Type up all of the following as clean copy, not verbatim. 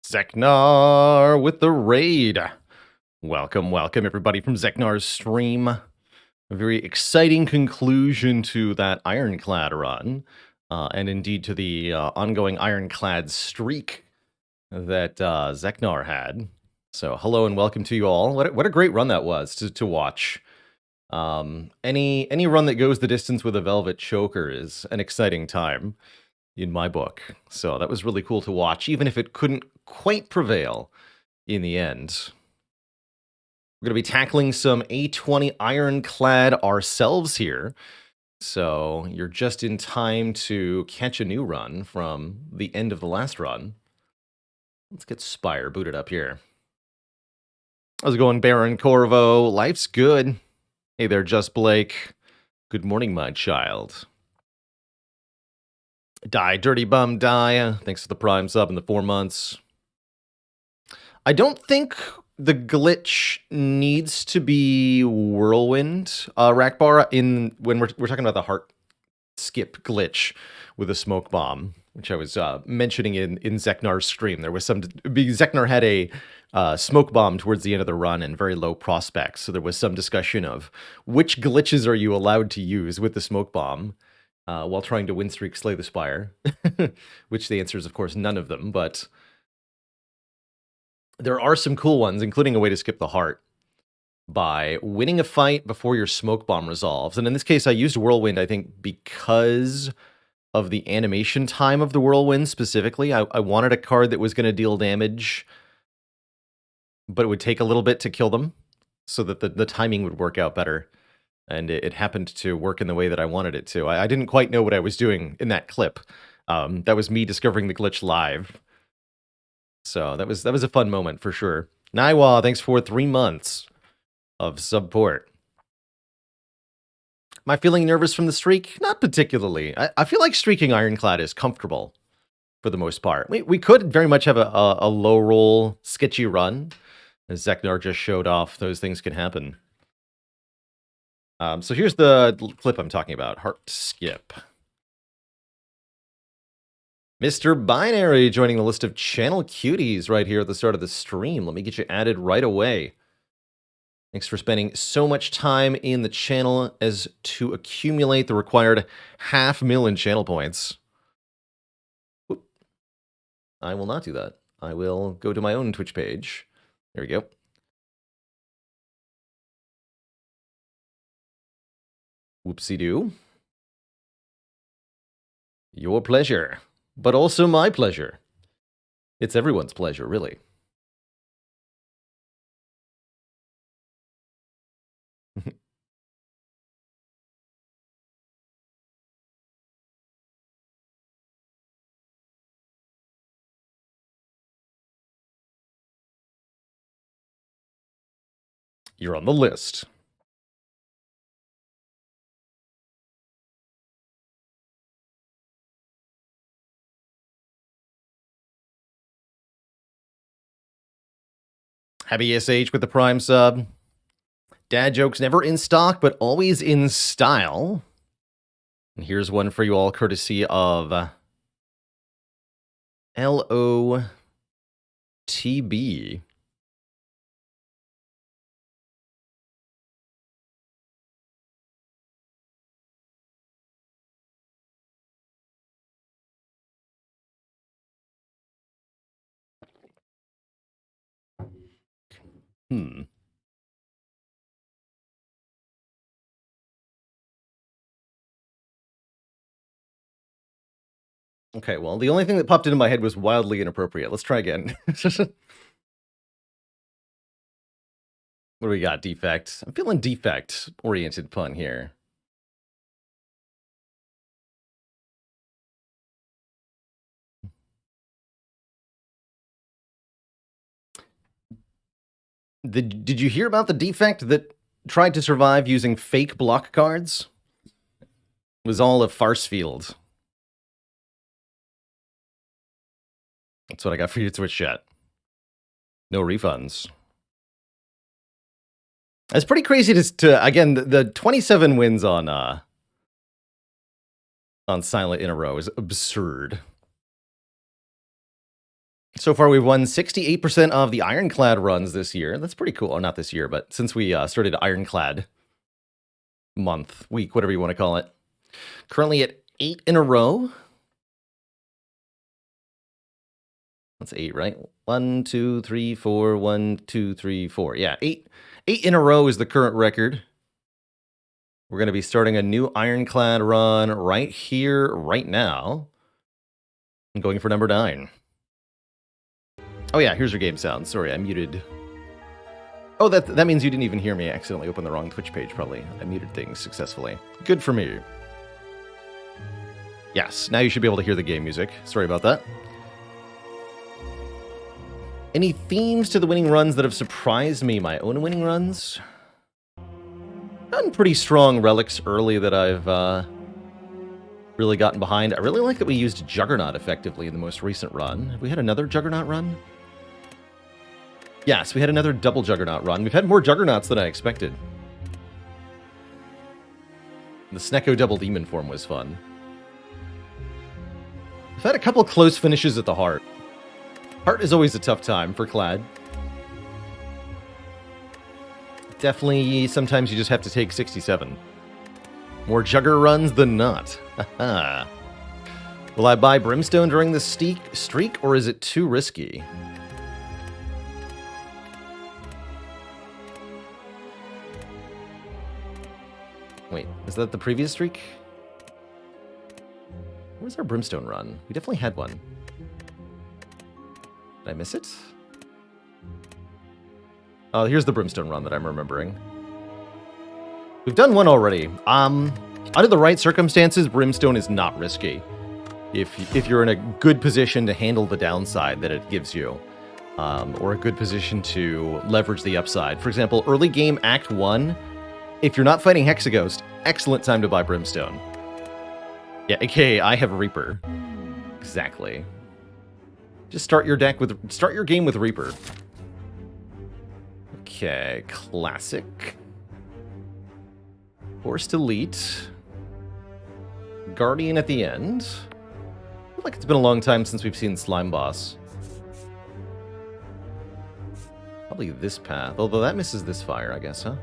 Zeknar with the raid. Welcome, everybody from Zeknar's stream. A very exciting conclusion to that Ironclad run, and indeed to the ongoing Ironclad streak that Zeknar had. So hello and welcome to you all. What a great run that was to watch. Any run that goes the distance with a Velvet Choker is an exciting time in my book. So that was really cool to watch, even if it couldn't quite prevail in the end. We're going to be tackling some A20 Ironclad ourselves here. So you're just in time to catch a new run from the end of the last run. Let's get Spire booted up here. How's it going, Baron Corvo? Life's good. Hey there, Just Blake. Good morning, my child. Die, Dirty Bum, die. Thanks for the Prime sub in the 4 months. I don't think the glitch needs to be Whirlwind, Rakbar, when we're talking about the heart skip glitch with a smoke bomb, which I was mentioning in Zeknar's stream. There was Zeknar had a smoke bomb towards the end of the run and very low prospects, so there was some discussion of which glitches are you allowed to use with the smoke bomb while trying to win streak slay the Spire, which the answer is, of course, none of them, but there are some cool ones, including a way to skip the heart by winning a fight before your smoke bomb resolves. And in this case, I used Whirlwind, I think, because of the animation time of the Whirlwind specifically. I wanted a card that was going to deal damage, but it would take a little bit to kill them so that the timing would work out better. And it happened to work in the way that I wanted it to. I didn't quite know what I was doing in that clip. That was me discovering the glitch live. So that was a fun moment for sure. Naiwa, thanks for 3 months of support. Am I feeling nervous from the streak? Not particularly. I feel like streaking Ironclad is comfortable for the most part. We could very much have a low roll, sketchy run. As Zeknar just showed off, those things can happen. So here's the clip I'm talking about, Heart Skip. Mr. Binary joining the list of channel cuties right here at the start of the stream. Let me get you added right away. Thanks for spending so much time in the channel as to accumulate the required 500,000 channel points. Oop. I will not do that. I will go to my own Twitch page. There we go. Whoopsie-doo. Your pleasure, but also my pleasure. It's everyone's pleasure, really. You're on the list. Happy SH with the Prime sub. Dad jokes never in stock, but always in style. And here's one for you all, courtesy of LOTB. Okay, well, the only thing that popped into my head was wildly inappropriate. Let's try again. What do we got? Defect. I'm feeling defect-oriented pun here. Did you hear about the defect that tried to survive using fake block cards? It was all a farce field. That's what I got for you, Twitch chat. No refunds. It's pretty crazy to again, the 27 wins on Silent in a row is absurd. So far, we've won 68% of the Ironclad runs this year. That's pretty cool. Or not this year, but since we started Ironclad month, week, whatever you want to call it. Currently at 8 in a row. That's 8, right? 1, 2, 3, 4. 1, 2, 3, 4. Yeah, 8 in a row is the current record. We're going to be starting a new Ironclad run right here, right now. I'm going for number 9. Oh yeah, here's your game sound. Sorry, I muted. Oh, that means you didn't even hear me. I accidentally opened the wrong Twitch page, probably. I muted things successfully. Good for me. Yes, now you should be able to hear the game music. Sorry about that. Any themes to the winning runs that have surprised me? My own winning runs? Gotten pretty strong relics early that I've really gotten behind. I really like that we used Juggernaut effectively in the most recent run. Have we had another Juggernaut run? Yes, we had another double Juggernaut run. We've had more Juggernauts than I expected. The Snecko double demon form was fun. I've had a couple close finishes at the Heart. Heart is always a tough time for Clad. Definitely, sometimes you just have to take 67. More Jugger runs than not. Will I buy Brimstone during the streak, or is it too risky? Wait, is that the previous streak? Where's our Brimstone run? We definitely had one. Did I miss it? Oh, here's the Brimstone run that I'm remembering. We've done one already. Under the right circumstances, Brimstone is not risky. If you're in a good position to handle the downside that it gives you, or a good position to leverage the upside. For example, early game Act 1, if you're not fighting Hexaghost, excellent time to buy Brimstone. Yeah, aka I have Reaper. Exactly. Just start your game with Reaper. Okay, classic. Forced Elite. Guardian at the end. I feel like it's been a long time since we've seen Slime Boss. Probably this path, although that misses this fire, I guess, huh?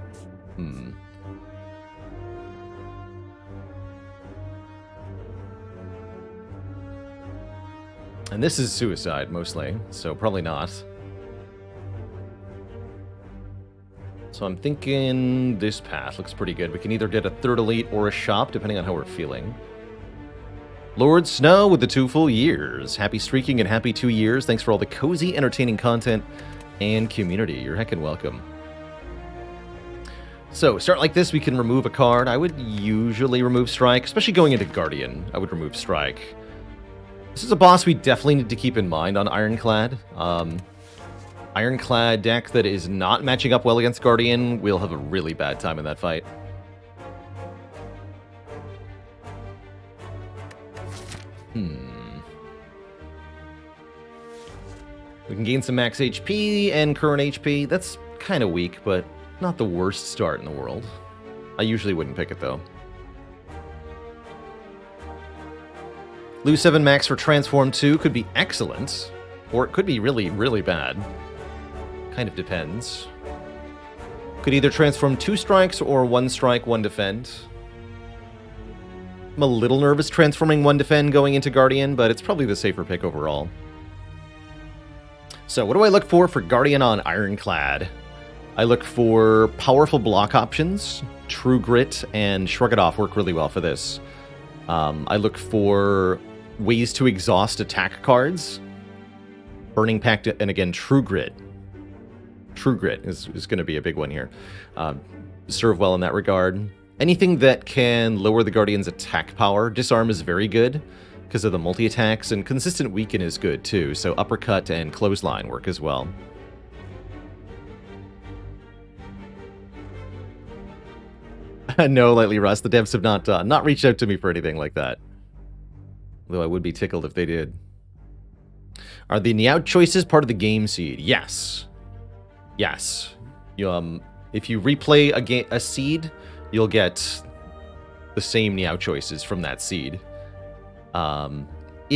And this is suicide, mostly, so probably not. So I'm thinking this path looks pretty good. We can either get a third elite or a shop, depending on how we're feeling. Lord Snow with the 2 full years. Happy streaking and happy 2 years. Thanks for all the cozy, entertaining content and community. You're heckin' welcome. So, start like this, we can remove a card. I would usually remove Strike, especially going into Guardian. I would remove Strike. This is a boss we definitely need to keep in mind on Ironclad. Ironclad deck that is not matching up well against Guardian will have a really bad time in that fight. We can gain some max HP and current HP. That's kind of weak, but not the worst start in the world. I usually wouldn't pick it, though. Lose 7 max for Transform 2 could be excellent, or it could be really, really bad. Kind of depends. Could either transform 2 strikes or 1 strike, 1 defend. I'm a little nervous transforming 1 defend going into Guardian, but it's probably the safer pick overall. So what do I look for Guardian on Ironclad? I look for powerful block options. True Grit and Shrug It Off work really well for this. I look for ways to exhaust attack cards. Burning Pact, and again, True Grit. True Grit is going to be a big one here. Serve well in that regard. Anything that can lower the Guardian's attack power. Disarm is very good because of the multi-attacks, and Consistent Weaken is good too, so Uppercut and Clothesline work as well. No, Lightly Rust, the devs have not reached out to me for anything like that. Though I would be tickled if they did. Are the Niao choices part of the game seed? Yes. Yes. If you replay a seed, you'll get the same Niao choices from that seed.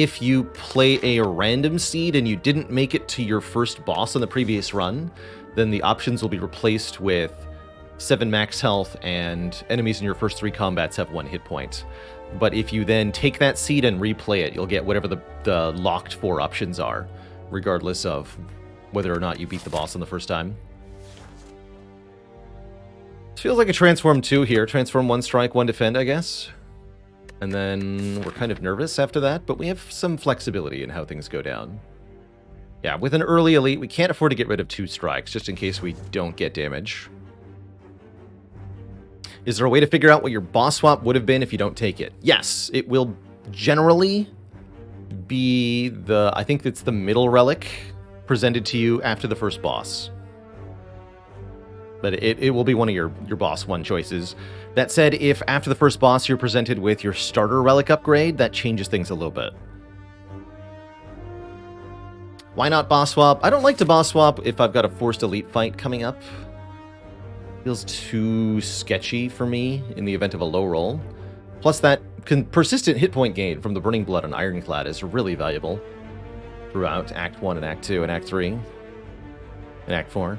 if you play a random seed and you didn't make it to your first boss on the previous run, then the options will be replaced with 7 max health, and enemies in your first 3 combats have 1 hit point. But if you then take that seed and replay it, you'll get whatever the locked 4 options are, regardless of whether or not you beat the boss on the first time. It feels like a Transform 2 here. Transform 1 strike, 1 defend, I guess. And then we're kind of nervous after that, but we have some flexibility in how things go down. Yeah, with an early elite, we can't afford to get rid of 2 strikes, just in case we don't get damage. Is there a way to figure out what your boss swap would have been if you don't take it? Yes, it will generally be I think it's the middle relic presented to you after the first boss. But it will be one of your boss 1 choices. That said, if after the first boss you're presented with your starter relic upgrade, that changes things a little bit. Why not boss swap? I don't like to boss swap if I've got a forced elite fight coming up. Feels too sketchy for me in the event of a low roll. Plus that persistent hit point gain from the Burning Blood on Ironclad is really valuable throughout Act 1 and Act 2 and Act 3 and Act 4.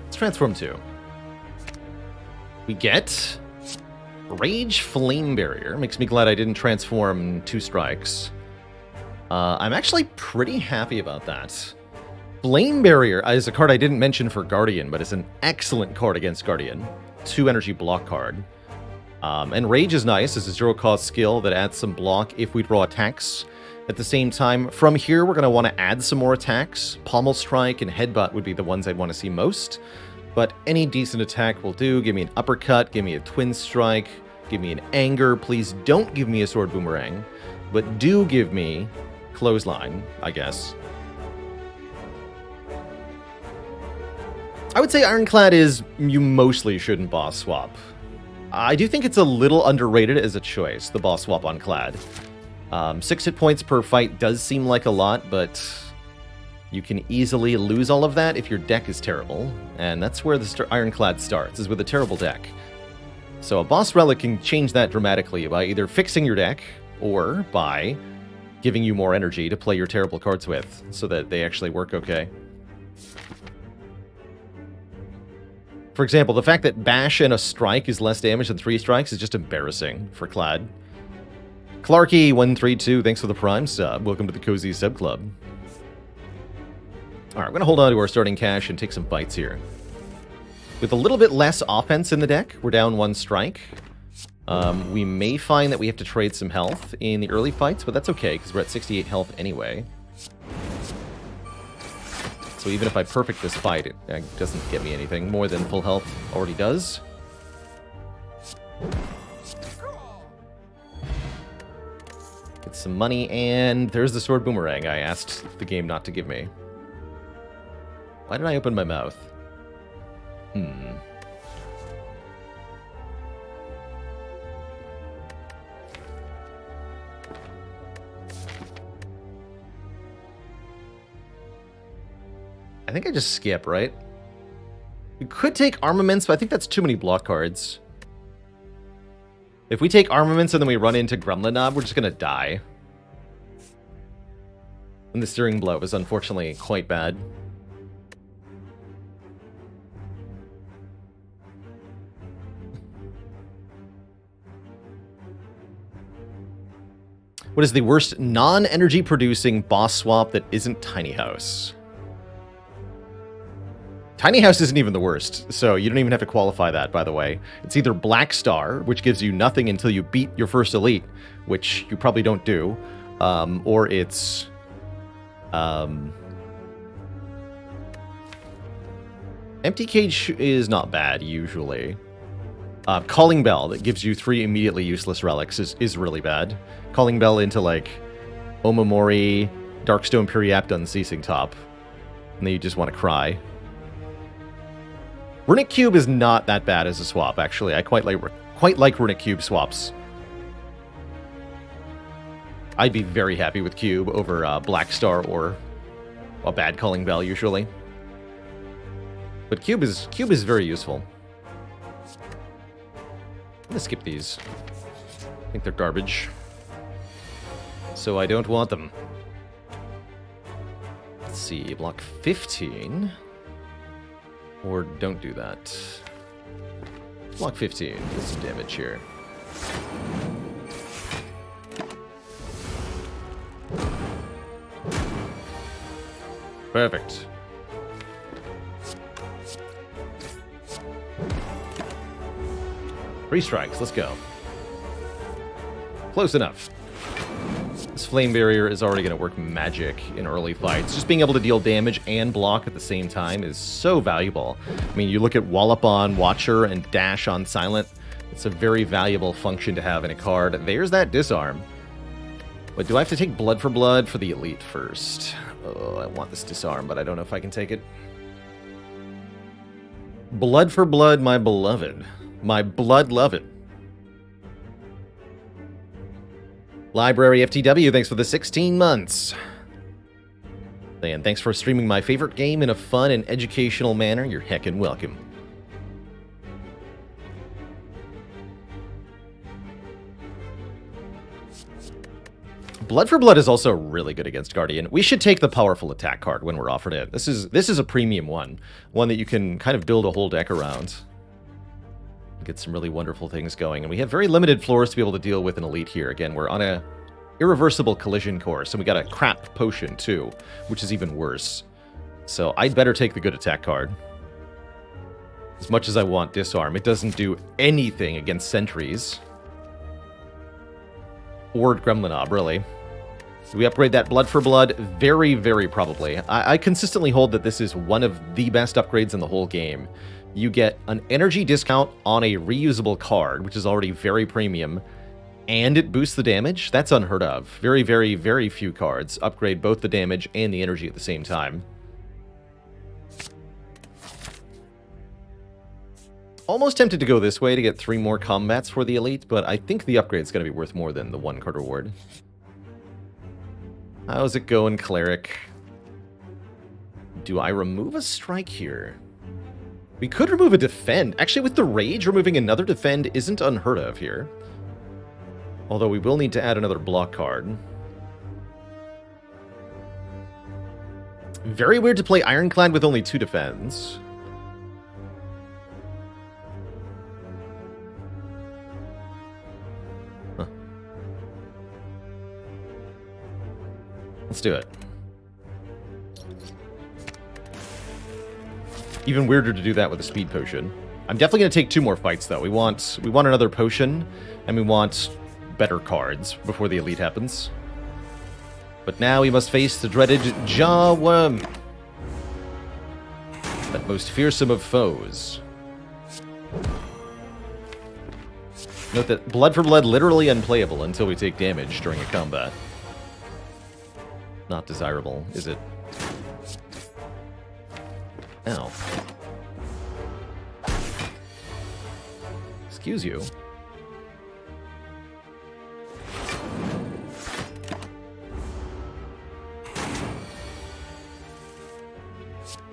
Let's transform 2. We get Rage Flame Barrier. Makes me glad I didn't transform 2 strikes. I'm actually pretty happy about that. Flame Barrier is a card I didn't mention for Guardian, but it's an excellent card against Guardian. 2 energy block card. And Rage is nice. It's a 0-cost skill that adds some block if we draw attacks. At the same time, from here, we're going to want to add some more attacks. Pommel Strike and Headbutt would be the ones I'd want to see most. But any decent attack will do. Give me an uppercut, give me a twin strike, give me an anger. Please don't give me a sword boomerang, but do give me clothesline, I guess. I would say Ironclad is you mostly shouldn't boss swap. I do think it's a little underrated as a choice, the boss swap on Clad. 6 hit points per fight does seem like a lot, but you can easily lose all of that if your deck is terrible, and that's where the Ironclad starts, is with a terrible deck. So a boss relic can change that dramatically by either fixing your deck, or by giving you more energy to play your terrible cards with, so that they actually work okay. For example, the fact that Bash and a strike is less damage than 3 strikes is just embarrassing for Clad. Clarky132, thanks for the Prime sub. Welcome to the Cozy Sub Club. Alright, we're going to hold on to our starting cash and take some fights here. With a little bit less offense in the deck, we're down 1 strike. We may find that we have to trade some health in the early fights, but that's okay, because we're at 68 health anyway. So even if I perfect this fight, it doesn't get me anything more than full health already does. Get some money, and there's the sword boomerang I asked the game not to give me. Why did I open my mouth? I think I just skip, right? We could take armaments, but I think that's too many block cards. If we take armaments and then we run into Gremlin Knob, we're just gonna die. And the steering blow is unfortunately quite bad. What is the worst non-energy producing boss swap that isn't Tiny House? Tiny House isn't even the worst, so you don't even have to qualify that, by the way. It's either Black Star, which gives you nothing until you beat your first elite, which you probably don't do, or it's... Empty Cage is not bad, usually. Calling Bell, that gives you 3 immediately useless relics, is really bad. Calling Bell into, like, Omamori, Darkstone Periapt Unceasing Top. And then you just want to cry. Runic Cube is not that bad as a swap, actually. I quite like Runic Cube swaps. I'd be very happy with Cube over Black Star or a bad Calling Bell, usually. But cube is very useful. I'm gonna skip these. I think they're garbage. So I don't want them. Let's see, block 15. Or don't do that. Block 15, get some damage here. Perfect. Three strikes, let's go. Close enough. This flame barrier is already going to work magic in early fights. Just being able to deal damage and block at the same time is so valuable. I mean, you look at Wallop on Watcher and Dash on Silent. It's a very valuable function to have in a card. There's that disarm. But do I have to take Blood for Blood for the Elite first? Oh, I want this disarm, but I don't know if I can take it. Blood for Blood, my beloved. My blood-loved. Library FTW, thanks for the 16 months. And thanks for streaming my favorite game in a fun and educational manner. You're heckin' welcome. Blood for Blood is also really good against Guardian. We should take the powerful attack card when we're offered it. This is a premium one. One that you can kind of build a whole deck around. Get some really wonderful things going. And we have very limited floors to be able to deal with an Elite here. Again, we're on a irreversible collision course, and we got a crap potion too, which is even worse. So I'd better take the good attack card. As much as I want disarm, it doesn't do anything against sentries. Or Gremlinob, really. Do we upgrade that Blood for Blood? Very, very probably. I consistently hold that this is one of the best upgrades in the whole game. You get an energy discount on a reusable card, which is already very premium, and it boosts the damage. That's unheard of. Very, very, very few cards upgrade both the damage and the energy at the same time. Almost tempted to go this way to get 3 more combats for the Elite, but I think the upgrade's going to be worth more than the 1 card reward. How's it going, Cleric? Do I remove a strike here? We could remove a defend. Actually, with the Rage, removing another defend isn't unheard of here. Although we will need to add another block card. Very weird to play Ironclad with only 2 defends. Huh. Let's do it. Even weirder to do that with a speed potion. I'm definitely going to take 2 more fights, though. We want another potion, and we want better cards before the Elite happens. But now we must face the dreaded Jawworm. That most fearsome of foes. Note that Blood for Blood literally unplayable until we take damage during a combat. Not desirable, is it? Ow. Excuse you.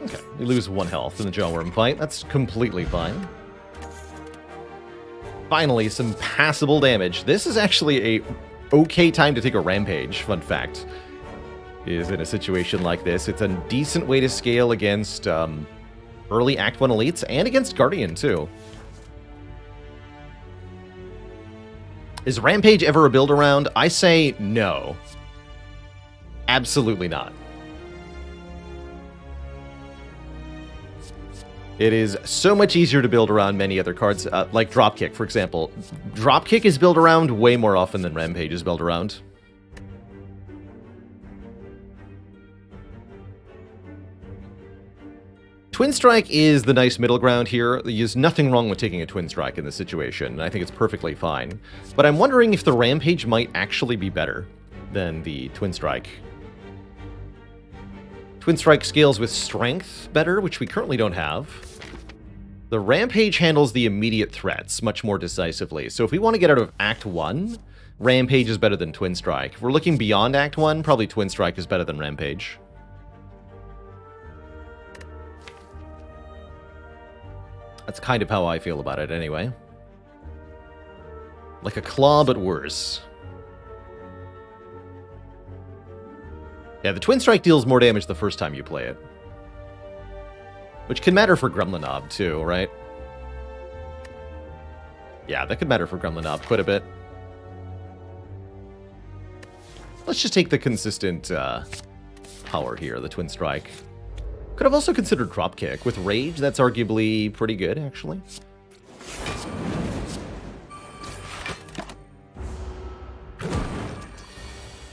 Okay, we lose 1 health in the Jawworm fight. That's completely fine. Finally, some passable damage. This is actually a okay time to take a Rampage, fun fact. Is in a situation like this. It's a decent way to scale against early Act 1 Elites and against Guardian, too. Is Rampage ever a build-around? I say no. Absolutely not. It is so much easier to build around many other cards, like Dropkick, for example. Dropkick is built around way more often than Rampage is built around. Twin Strike is the nice middle ground here. There's nothing wrong with taking a Twin Strike in this situation, and I think it's perfectly fine. But I'm wondering if the Rampage might actually be better than the Twin Strike. Twin Strike scales with Strength better, which we currently don't have. The Rampage handles the immediate threats much more decisively. So if we want to get out of Act 1, Rampage is better than Twin Strike. If we're looking beyond Act 1, probably Twin Strike is better than Rampage. That's kind of how I feel about it anyway. Like a claw, but worse. Yeah, the Twin Strike deals more damage the first time you play it. Which can matter for Gremlinob too, right? Yeah, that could matter for Gremlinob quite a bit. Let's just take the consistent power here, the Twin Strike. Could have also considered Dropkick. With Rage, that's arguably pretty good, actually.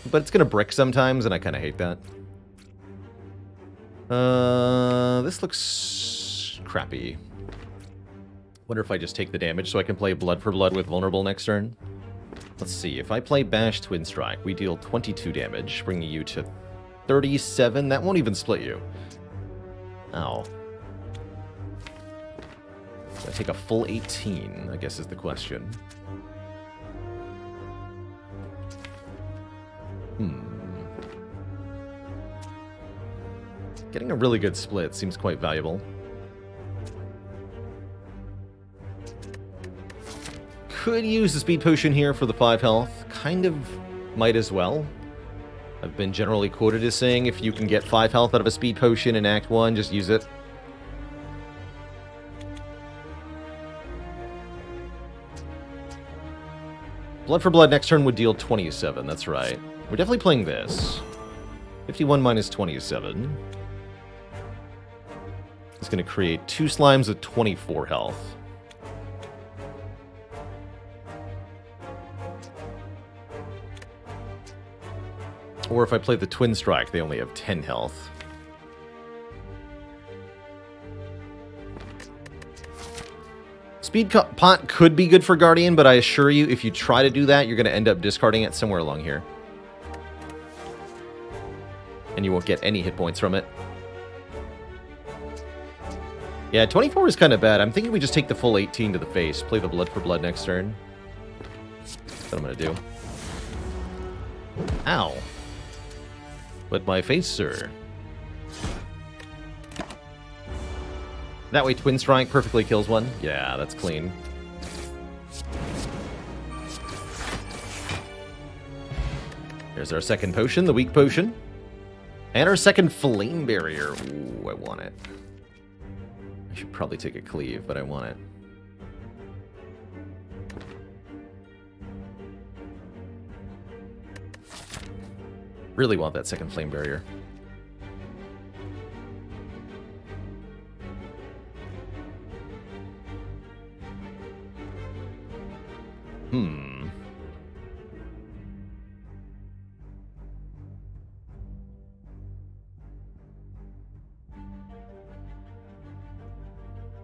But it's going to brick sometimes, and I kind of hate that. This looks crappy. Wonder if I just take the damage so I can play Blood for Blood with Vulnerable next turn. Let's see. If I play Bash Twin Strike, we deal 22 damage, bringing you to 37. That won't even split you. Ow. So I take a full 18, I guess is the question. Getting a really good split seems quite valuable. Could use the Speed Potion here for the 5 health. Kind of might as well. I've been generally quoted as saying if you can get 5 health out of a Speed Potion in Act 1, just use it. Blood for Blood next turn would deal 27, that's right. We're definitely playing this. 51 minus 27. It's going to create 2 slimes with 24 health. Or if I play the Twin Strike, they only have 10 health. Speed Pot could be good for Guardian, but I assure you, if you try to do that, you're going to end up discarding it somewhere along here. And you won't get any hit points from it. Yeah, 24 is kind of bad. I'm thinking we just take the full 18 to the face. Play the Blood for Blood next turn. That's what I'm going to do. Ow. But my face, sir. That way Twin Strike perfectly kills one. Yeah, that's clean. There's our second potion, the weak potion. And our second Flame Barrier. Ooh, I want it. I should probably take a cleave, but I want it. Really want that second Flame Barrier.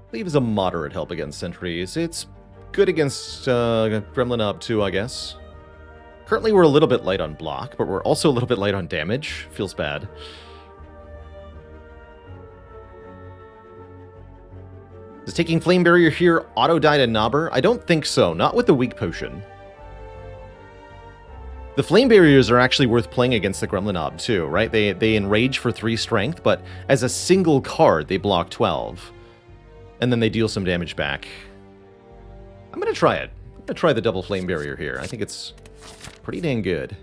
Cleave is a moderate help against sentries. It's good against Gremlinob too, I guess. Currently we're a little bit light on block, but we're also a little bit light on damage. Feels bad. Is taking Flame Barrier here auto-die to Knobber? I don't think so. Not with the weak potion. The Flame Barriers are actually worth playing against the Gremlinob too, right? They enrage for 3 strength, but as a single card, they block 12. And then they deal some damage back. I'm going to try it. I'm going to try the double Flame Barrier here. I think it's pretty dang good.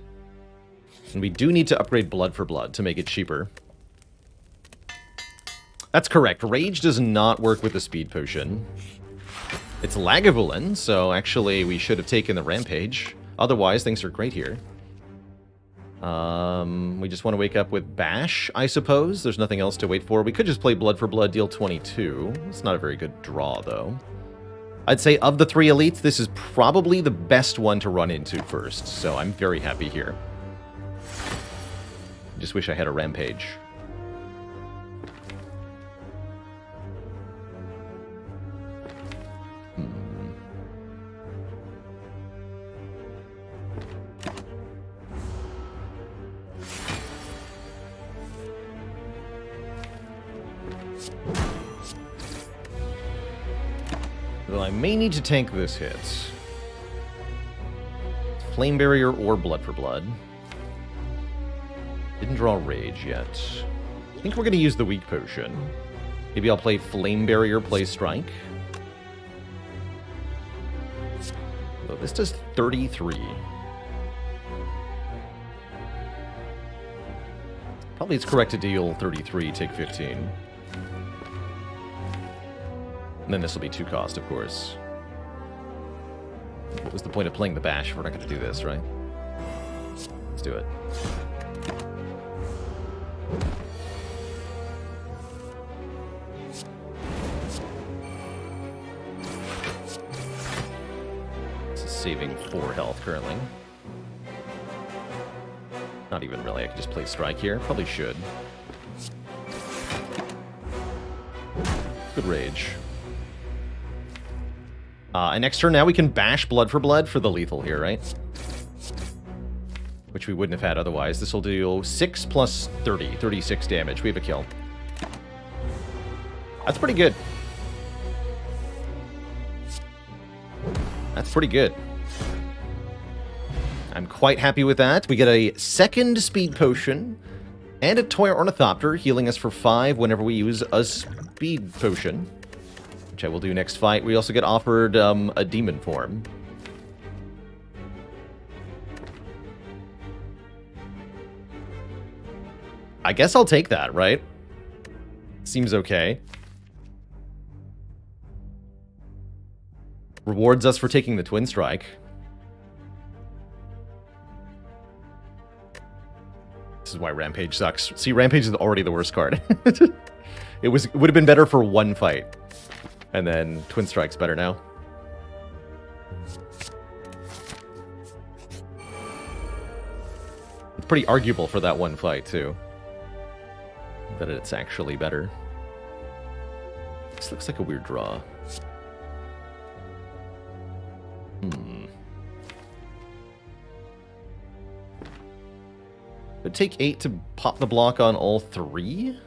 And we do need to upgrade Blood for Blood to make it cheaper. That's correct. Rage does not work with the Speed Potion. It's Lagavulin, so actually we should have taken the Rampage. Otherwise, things are great here. We just want to wake up with Bash, I suppose. There's nothing else to wait for. We could just play Blood for Blood, deal 22. It's not a very good draw, though. I'd say of the 3 elites, this is probably the best one to run into first, so I'm very happy here. Just wish I had a Rampage. Well, I may need to tank this hit. Flame Barrier or Blood for Blood. Didn't draw Rage yet. I think we're going to use the weak potion. Maybe I'll play Flame Barrier, play Strike. So this does 33. Probably it's correct to deal 33, take 15. And then this will be 2 cost, of course. What was the point of playing the bash if we're not going to do this, right? Let's do it. This is saving 4 health currently. Not even really. I could just play strike here. Probably should. Good rage. And next turn now we can bash blood for the lethal here, right? Which we wouldn't have had otherwise. This will do 6 plus 30. 36 damage. We have a kill. That's pretty good. That's pretty good. I'm quite happy with that. We get a 2nd speed potion and a toy ornithopter, healing us for 5 whenever we use a speed potion, which I will do next fight. We also get offered a demon form. I guess I'll take that, right? Seems okay. Rewards us for taking the Twin Strike. This is why Rampage sucks. See, Rampage is already the worst card. It would have been better for 1 fight. And then Twin Strike's better now. It's pretty arguable for that 1 fight, too. That it's actually better. This looks like a weird draw. It'd take 8 to pop the block on all 3?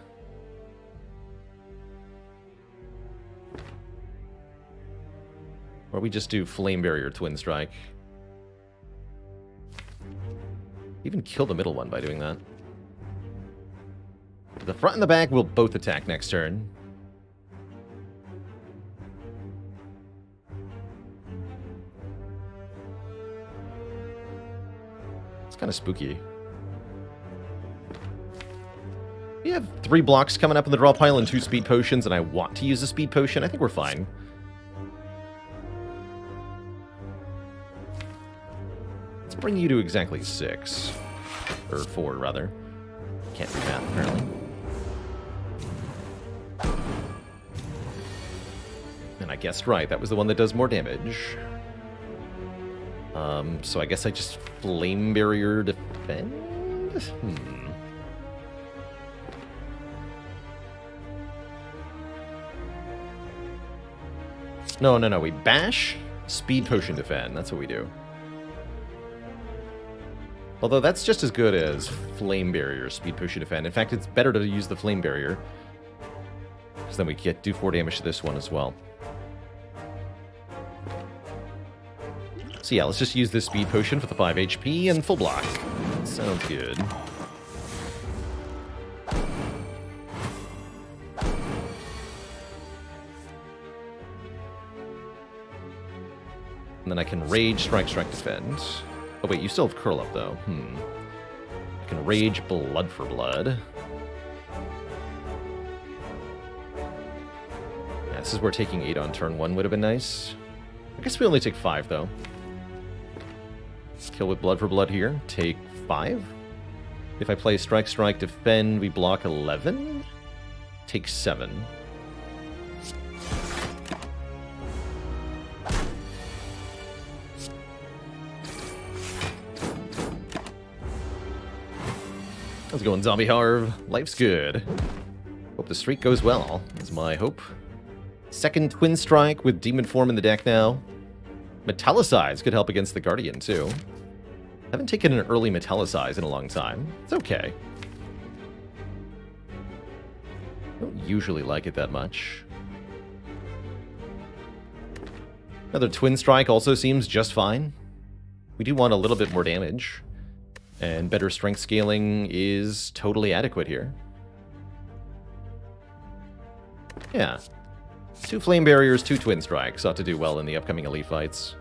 Or we just do Flame Barrier Twin Strike. Even kill the middle one by doing that. The front and the back will both attack next turn. It's kind of spooky. We have 3 blocks coming up in the draw pile and 2 speed potions, and I want to use a speed potion. I think we're fine. Let's bring you to exactly 6. Or 4, rather. Can't do math, apparently. And I guessed right. That was the one that does more damage. So I guess I just Flame Barrier Defend? No. We bash, speed potion defend. That's what we do. Although that's just as good as flame barrier, speed potion defend. In fact, it's better to use the flame barrier. Because then we do 4 damage to this one as well. So yeah, let's just use this speed potion for the 5 HP and full block. Sounds good. And then I can rage, strike, defend. Oh wait, you still have curl up though. I can rage blood for blood. Yeah, this is where taking 8 on turn 1 would have been nice. I guess we only take 5 though. Kill with blood for blood here. Take 5. If I play strike, defend, we block 11. Take 7. How's it going, Zombie Harv? Life's good. Hope the streak goes well, is my hope. 2nd Twin Strike with Demon Form in the deck now. Metallicize could help against the Guardian, too. Haven't taken an early Metallicize in a long time. It's okay. Don't usually like it that much. Another Twin Strike also seems just fine. We do want a little bit more damage. And better strength scaling is totally adequate here. Yeah. 2 Flame Barriers, 2 Twin Strikes ought to do well in the upcoming Elite fights.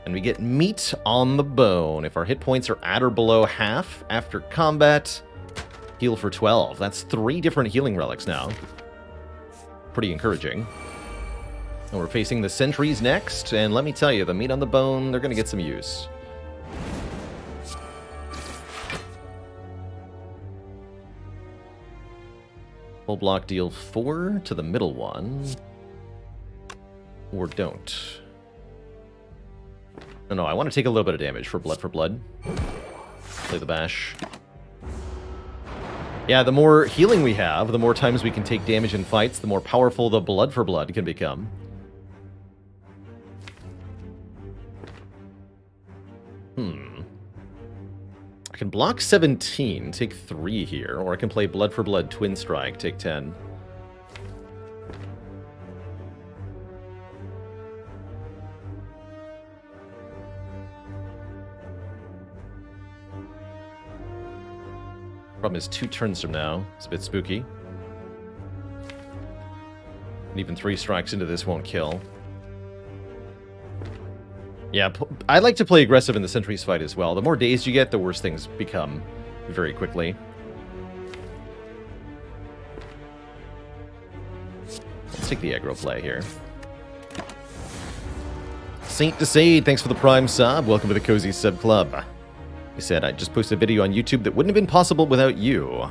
And we get meat on the bone. If our hit points are at or below half after combat, heal for 12. That's 3 different healing relics now. Pretty encouraging. And we're facing the sentries next, and let me tell you, the meat on the bone, they're going to get some use. Full block deal 4 to the middle one. Or don't. No, I want to take a little bit of damage for blood for blood. Play the bash. Yeah, the more healing we have, the more times we can take damage in fights, the more powerful the blood for blood can become. I can block 17, take 3 here, or I can play blood for blood twin strike, take 10. Problem is 2 turns from now. It's a bit spooky. And even 3 strikes into this won't kill. Yeah, I like to play aggressive in the sentries fight as well. The more dazed you get, the worse things become very quickly. Let's take the aggro play here. Saint Desade, thanks for the Prime sub. Welcome to the Cozy Sub Club. He said, I just posted a video on YouTube that wouldn't have been possible without you.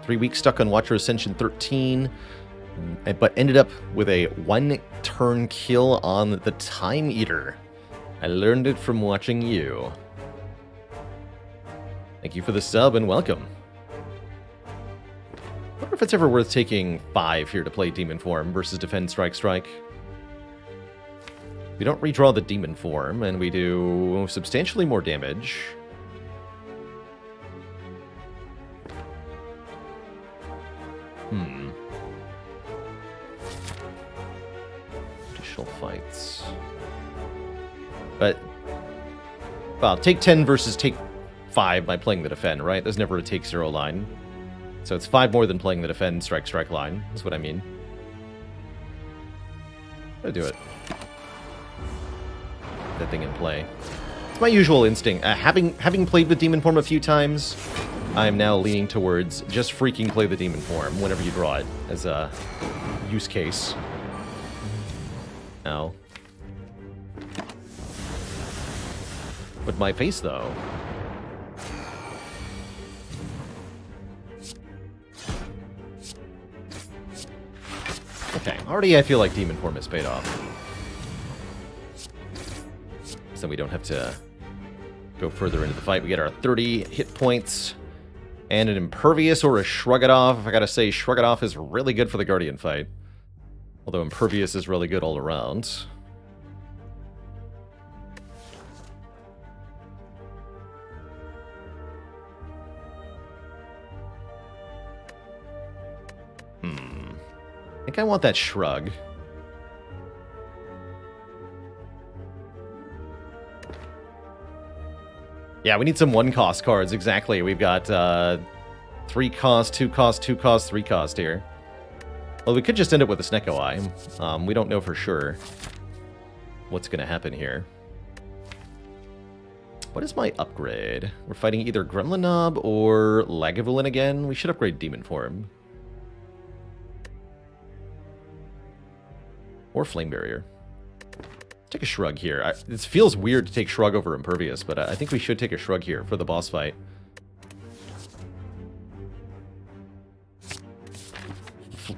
3 weeks stuck on Watcher Ascension 13, but ended up with a 1-turn kill on the Time Eater. I learned it from watching you. Thank you for the sub and welcome. I wonder if it's ever worth taking 5 here to play Demon Form versus Defend, Strike, Strike. We don't redraw the Demon Form, and we do substantially more damage. Additional fights. But, well, take 10 versus take 5 by playing the Defend, right? There's never a take 0 line. So it's 5 more than playing the Defend, Strike, Strike line, is what I mean. Gotta do it. That thing in play. It's my usual instinct. Having played with Demon Form a few times, I'm now leaning towards just freaking play the Demon Form whenever you draw it as a use case. Ow. With my face, though. Okay, already I feel like Demon Form has paid off. So we don't have to go further into the fight. We get our 30 hit points and an Impervious or a Shrug It Off. I gotta say, Shrug It Off is really good for the Guardian fight. Although Impervious is really good all around. I think I want that Shrug. Yeah, we need some 1-cost cards, exactly. We've got 3 cost, 2 cost, 2 cost, 3 cost here. Well, we could just end up with a Snecko Eye. We don't know for sure what's going to happen here. What is my upgrade? We're fighting either Gremlin Knob or Lagavulin again. We should upgrade Demon Form. Or Flame Barrier. Take a Shrug here. It feels weird to take Shrug over Impervious, but I think we should take a Shrug here for the boss fight.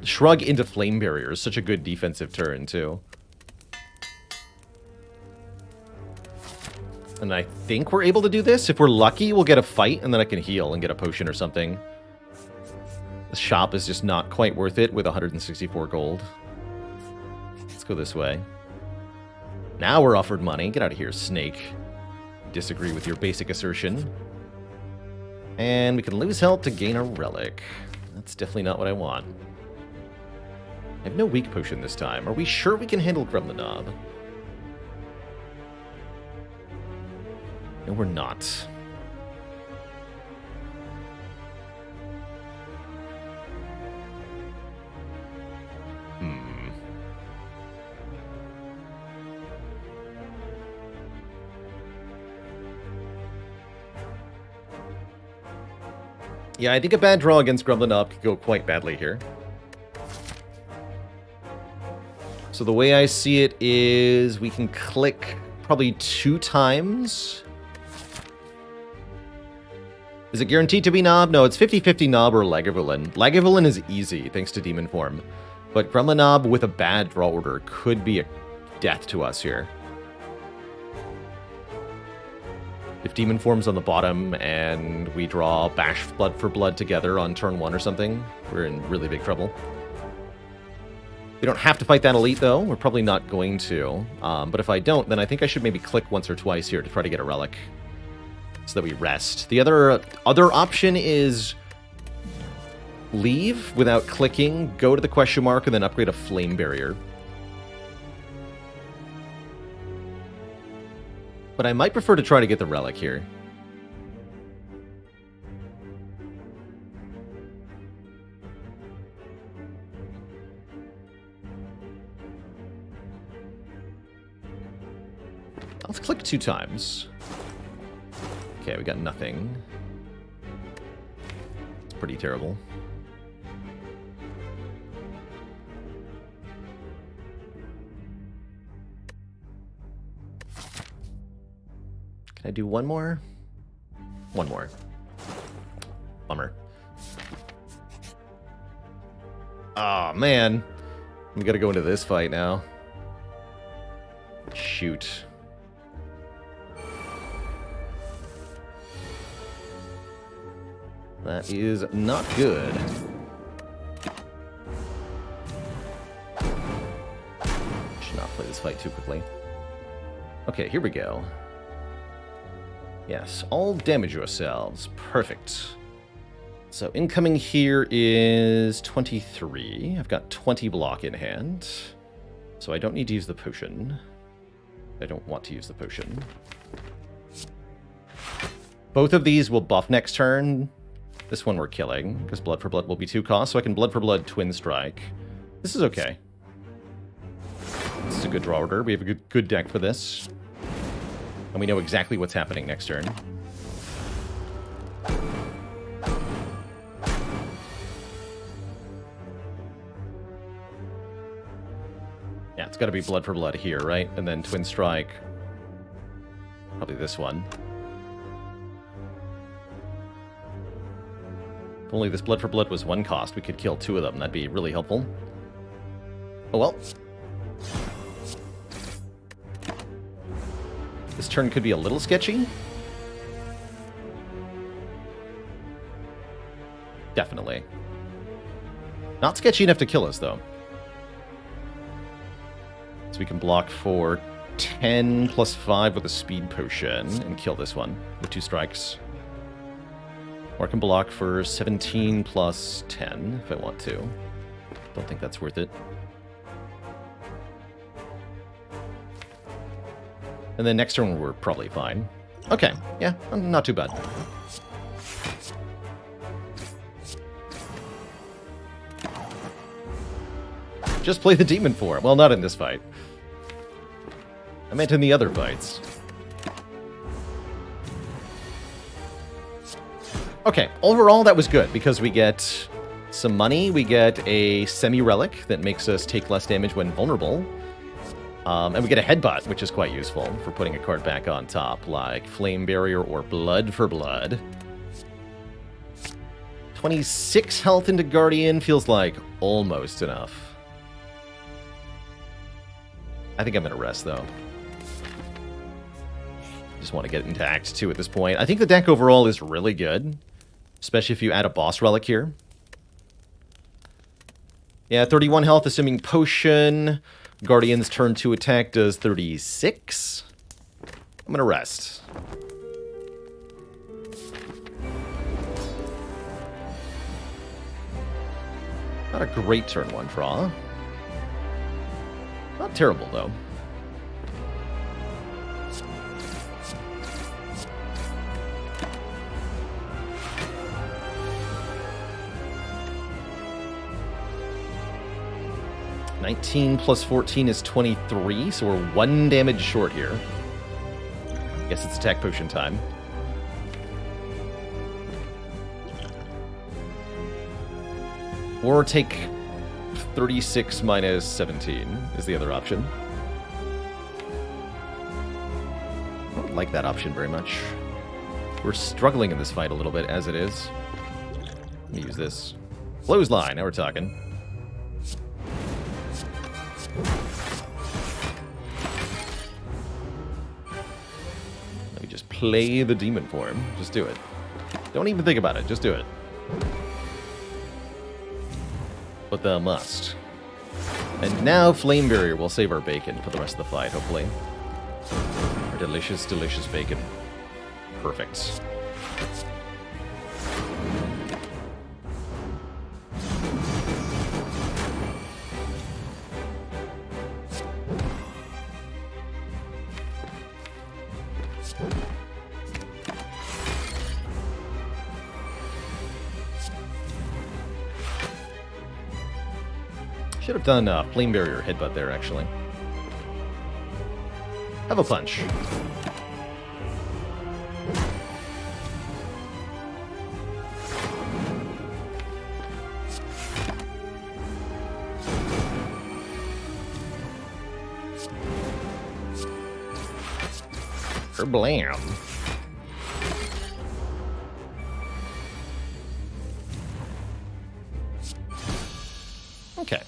Shrug into Flame Barrier is such a good defensive turn, too. And I think we're able to do this. If we're lucky, we'll get a fight, and then I can heal and get a potion or something. The shop is just not quite worth it with 164 gold. Let's go this way. Now we're offered money. Get out of here, Snake. Disagree with your basic assertion. And we can lose health to gain a relic. That's definitely not what I want. I have no weak potion this time. Are we sure we can handle Gremlin Knob? No, we're not. Yeah, I think a bad draw against Gremlin Knob could go quite badly here. So the way I see it is we can click probably 2 times. Is it guaranteed to be Knob? No, it's 50-50 Knob or Lagavulin. Lagavulin is easy, thanks to Demon Form. But Gremlin Knob with a bad draw order could be a death to us here. If Demon Form's on the bottom and we draw Bash Blood for Blood together on turn 1 or something, we're in really big trouble. We don't have to fight that elite, though. We're probably not going to. But if I don't, then I think I should maybe click once or twice here to try to get a relic so that we rest. The other option is leave without clicking, go to the question mark, and then upgrade a Flame Barrier. But I might prefer to try to get the relic here. Let's click 2 times. Okay, we got nothing. It's pretty terrible. Can I do one more? One more. Bummer. Oh, man. We gotta go into this fight now. Shoot. That is not good. Should not play this fight too quickly. Okay, here we go. Yes, all damage yourselves. Perfect. So incoming here is 23. I've got 20 block in hand. So I don't need to use the potion. I don't want to use the potion. Both of these will buff next turn. This one we're killing, because Blood for Blood will be 2 cost, so I can Blood for Blood Twin Strike. This is okay. This is a good draw order. We have a good deck for this. And we know exactly what's happening next turn. Yeah, it's got to be Blood for Blood here, right? And then Twin Strike. Probably this one. If only this Blood for Blood was 1 cost, we could kill 2 of them. That'd be really helpful. Oh well. This turn could be a little sketchy. Definitely. Not sketchy enough to kill us, though. So we can block for 10 plus 5 with a speed potion and kill this one with 2 strikes. Or I can block for 17 plus 10 if I want to. Don't think that's worth it. And then next turn we're probably fine. Okay, yeah, not too bad. Just play the demon for it. Well, not in this fight. I meant in the other fights. Okay, overall that was good, because we get some money, we get a semi-relic that makes us take less damage when vulnerable, and we get a headbutt, which is quite useful for putting a card back on top, like Flame Barrier or Blood for Blood. 26 health into Guardian feels like almost enough. I think I'm going to rest, though. Just want to get into Act 2 at this point. I think the deck overall is really good. Especially if you add a boss relic here. Yeah, 31 health, assuming potion. Guardian's turn 2 attack does 36. I'm gonna rest. Not a great turn 1 draw. Not terrible, though. $19 plus 14 is 23, so we're 1 damage short here. Guess it's attack potion time. Or take 36 minus 17 is the other option. I don't like that option very much. We're struggling in this fight a little bit as it is. Let me use this. Clothesline, now we're talking. Let me just play the demon form. Just do it. Don't even think about it, just do it. But the must. And now Flame Barrier will save our bacon for the rest of the fight, hopefully. Our delicious, delicious bacon. Perfect. Should have done Flame Barrier headbutt there, actually. Have a punch. Blam. Okay.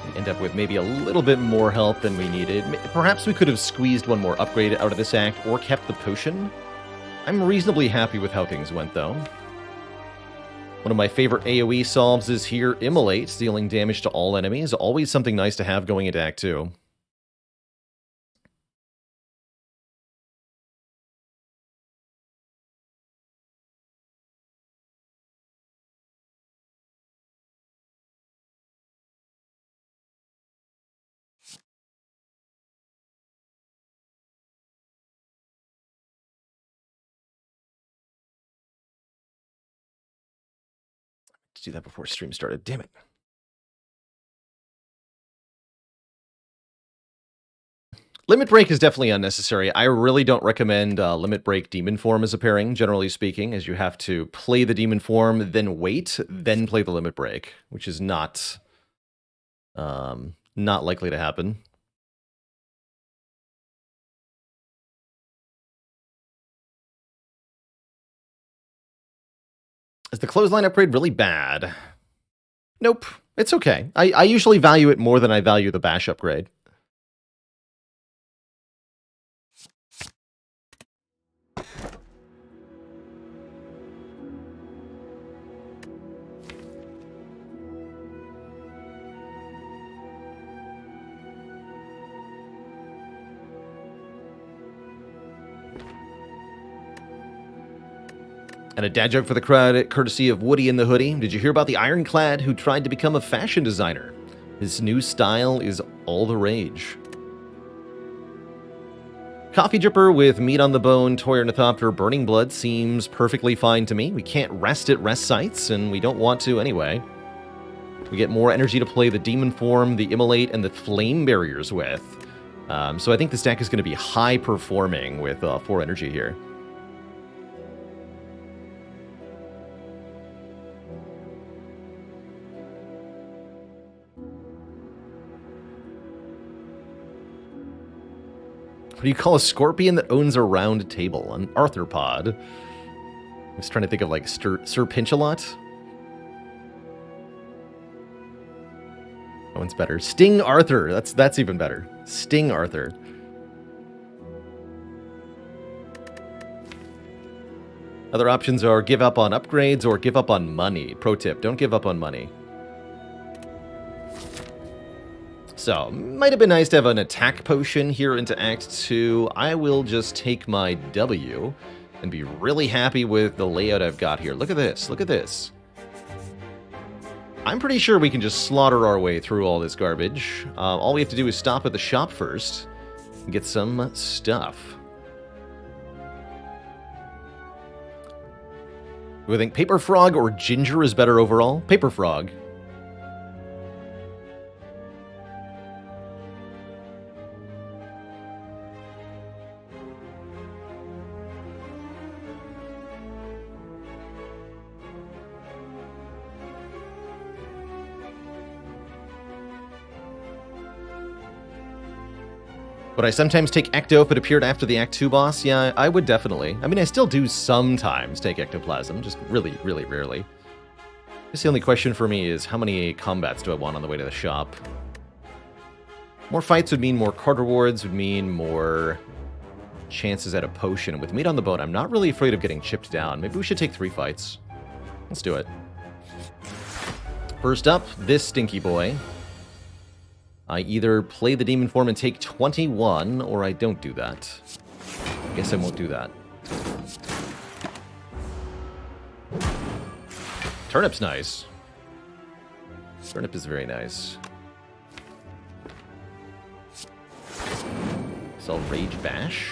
We end up with maybe a little bit more health than we needed. Perhaps we could have squeezed one more upgrade out of this act or kept the potion. I'm reasonably happy with how things went, though. One of my favorite AoE solves is here, Immolate, dealing damage to all enemies. Always something nice to have going into Act 2. Do that before stream started. Damn it. Limit Break is definitely unnecessary. I really don't recommend Limit Break Demon Form as a pairing, generally speaking, as you have to play the Demon Form, then wait, then play the Limit Break, which is not likely to happen. Is the Clothesline upgrade really bad? Nope. It's okay. I usually value it more than I value the Bash upgrade. And a dad joke for the crowd, courtesy of Woody in the Hoodie. Did you hear about the Ironclad who tried to become a fashion designer? His new style is all the rage. Coffee dripper with meat on the bone, Toy Ornithopter, burning blood seems perfectly fine to me. We can't rest at rest sites, and we don't want to anyway. We get more energy to play the Demon Form, the Immolate, and the Flame Barriers with. So I think this deck is going to be high performing with 4 energy here. What do you call a scorpion that owns a round table? An arthropod. I was trying to think of like Sir Pinchalot. That one's better. Sting Arthur. That's even better. Sting Arthur. Other options are give up on upgrades or give up on money. Pro tip, don't give up on money. So, might have been nice to have an attack potion here into Act 2. I will just take my W and be really happy with the layout I've got here. Look at this, look at this. I'm pretty sure we can just slaughter our way through all this garbage. All we have to do is stop at the shop first and get some stuff. Do we think Paper Frog or Ginger is better overall? Paper Frog. Would I sometimes take Ecto if it appeared after the Act 2 boss? Yeah, I would definitely. I mean, I still do sometimes take Ectoplasm, just really, really rarely. I guess the only question for me is how many combats do I want on the way to the shop? More fights would mean more card rewards, would mean more chances at a potion. With meat on the bone, I'm not really afraid of getting chipped down. Maybe we should take 3 fights. Let's do it. First up, this stinky boy. I either play the demon form and take 21, or I don't do that. I guess I won't do that. Turnip's nice. Turnip is very nice. So I'll Rage Bash.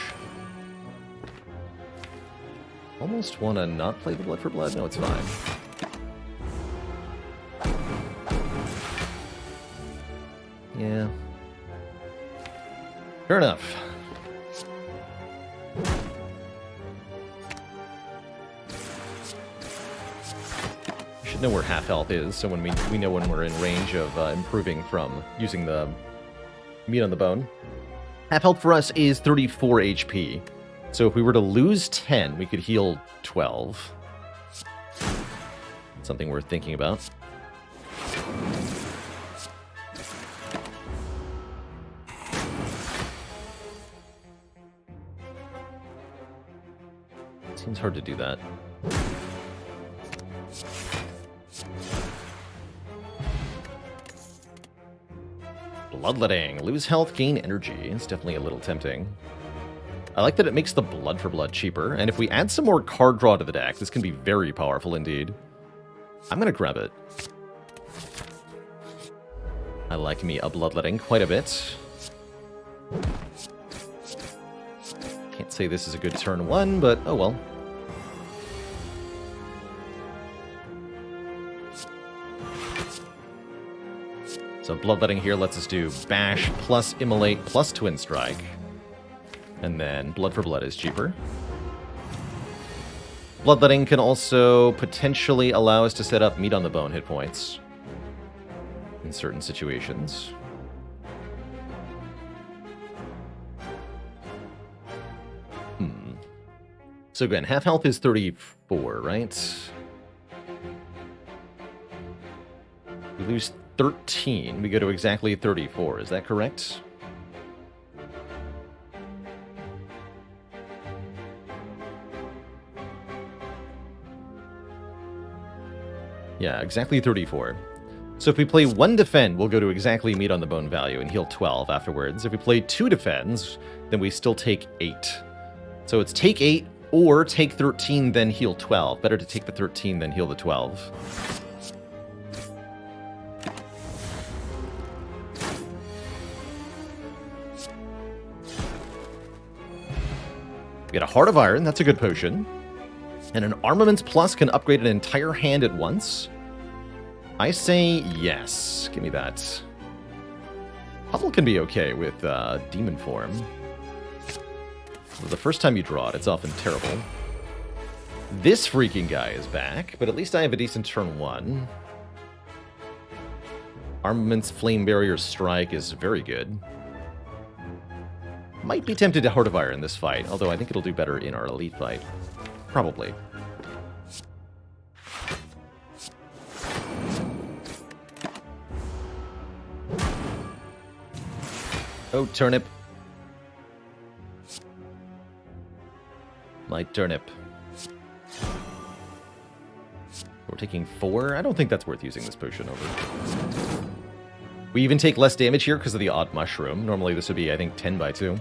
Almost want to not play the Blood for Blood. No, it's fine. Yeah. Fair enough. We should know where half health is, so when we know when we're in range of improving from using the meat on the bone. Half health for us is 34 HP. So if we were to lose 10, we could heal 12. Something worth thinking about. Seems hard to do that. Bloodletting. Lose health, gain energy. It's definitely a little tempting. I like that it makes the Blood for Blood cheaper, and if we add some more card draw to the deck, this can be very powerful indeed. I'm gonna grab it. I like me a Bloodletting quite a bit. Can't say this is a good turn 1, but oh well. So Bloodletting here lets us do Bash plus Immolate plus Twin Strike. And then Blood for Blood is cheaper. Bloodletting can also potentially allow us to set up meat on the bone hit points in certain situations. So again, half health is 34, right? We lose 13, we go to exactly 34, is that correct? Yeah, exactly 34. So if we play 1 defend, we'll go to exactly meat on the bone value and heal 12 afterwards. If we play 2 defends, then we still take 8. So it's take 8 or take 13, then heal 12. Better to take the 13 than heal the 12. We get a Heart of Iron, that's a good potion. And an Armaments Plus can upgrade an entire hand at once. I say yes. Give me that. Puzzle can be okay with Demon Form. Well, the first time you draw it, it's often terrible. This freaking guy is back, but at least I have a decent turn 1. Armaments Flame Barrier Strike is very good. Might be tempted to Heart of Iron in this fight, although I think it'll do better in our Elite fight. Probably. Oh, turnip. My turnip. We're taking 4? I don't think that's worth using this potion over. We even take less damage here because of the odd mushroom. Normally this would be, I think, 10 by 2.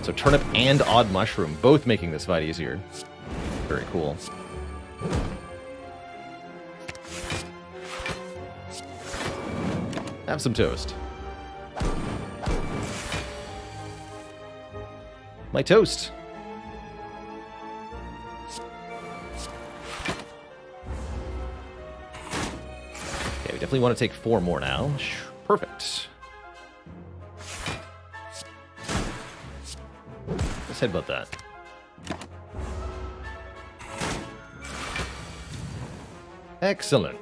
So turnip and odd mushroom, both making this fight easier. Very cool. Have some toast. My toast. Okay, we definitely want to take 4 more now. Perfect. Let's headbutt that. Excellent.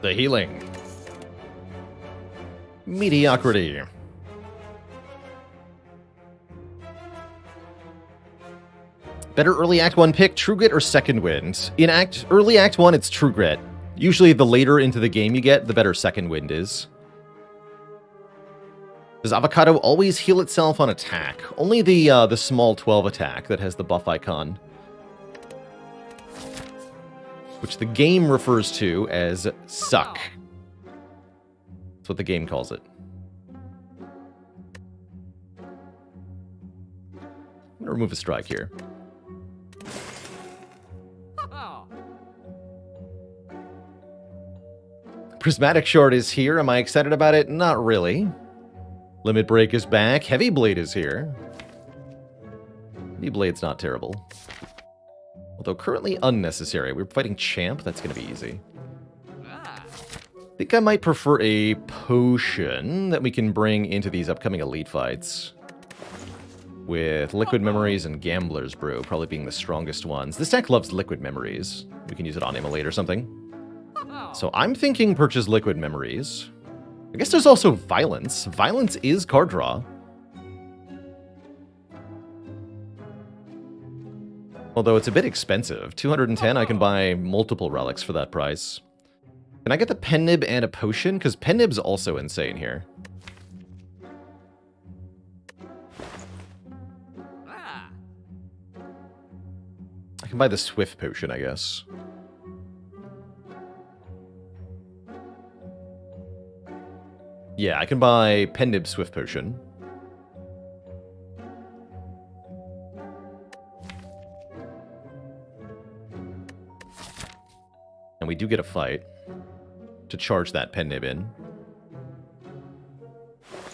the healing. Mediocrity. Better early Act 1 pick, True Grit or Second Wind? In early Act 1, it's True Grit. Usually the later into the game you get, the better Second Wind is. Does Avocado always heal itself on attack? Only the small 12 attack that has the buff icon. Which the game refers to as Suck. That's what the game calls it. I'm going to remove a strike here. Prismatic Shard is here. Am I excited about it? Not really. Limit Break is back. Heavy Blade is here. Heavy Blade's not terrible. Although currently unnecessary. We're fighting Champ. That's going to be easy. I think I might prefer a potion that we can bring into these upcoming elite fights. With Liquid Memories and Gambler's Brew probably being the strongest ones. This deck loves Liquid Memories. We can use it on Immolate or something. So I'm thinking purchase Liquid Memories. I guess there's also Violence. Violence is card draw. Although it's a bit expensive. 210, I can buy multiple relics for that price. Can I get the Pen Nib and a potion? Because Pen Nib's also insane here. I can buy the Swift potion, I guess. Yeah, I can buy Pen Nib Swift potion. And we do get a fight to charge that Pen Nib in.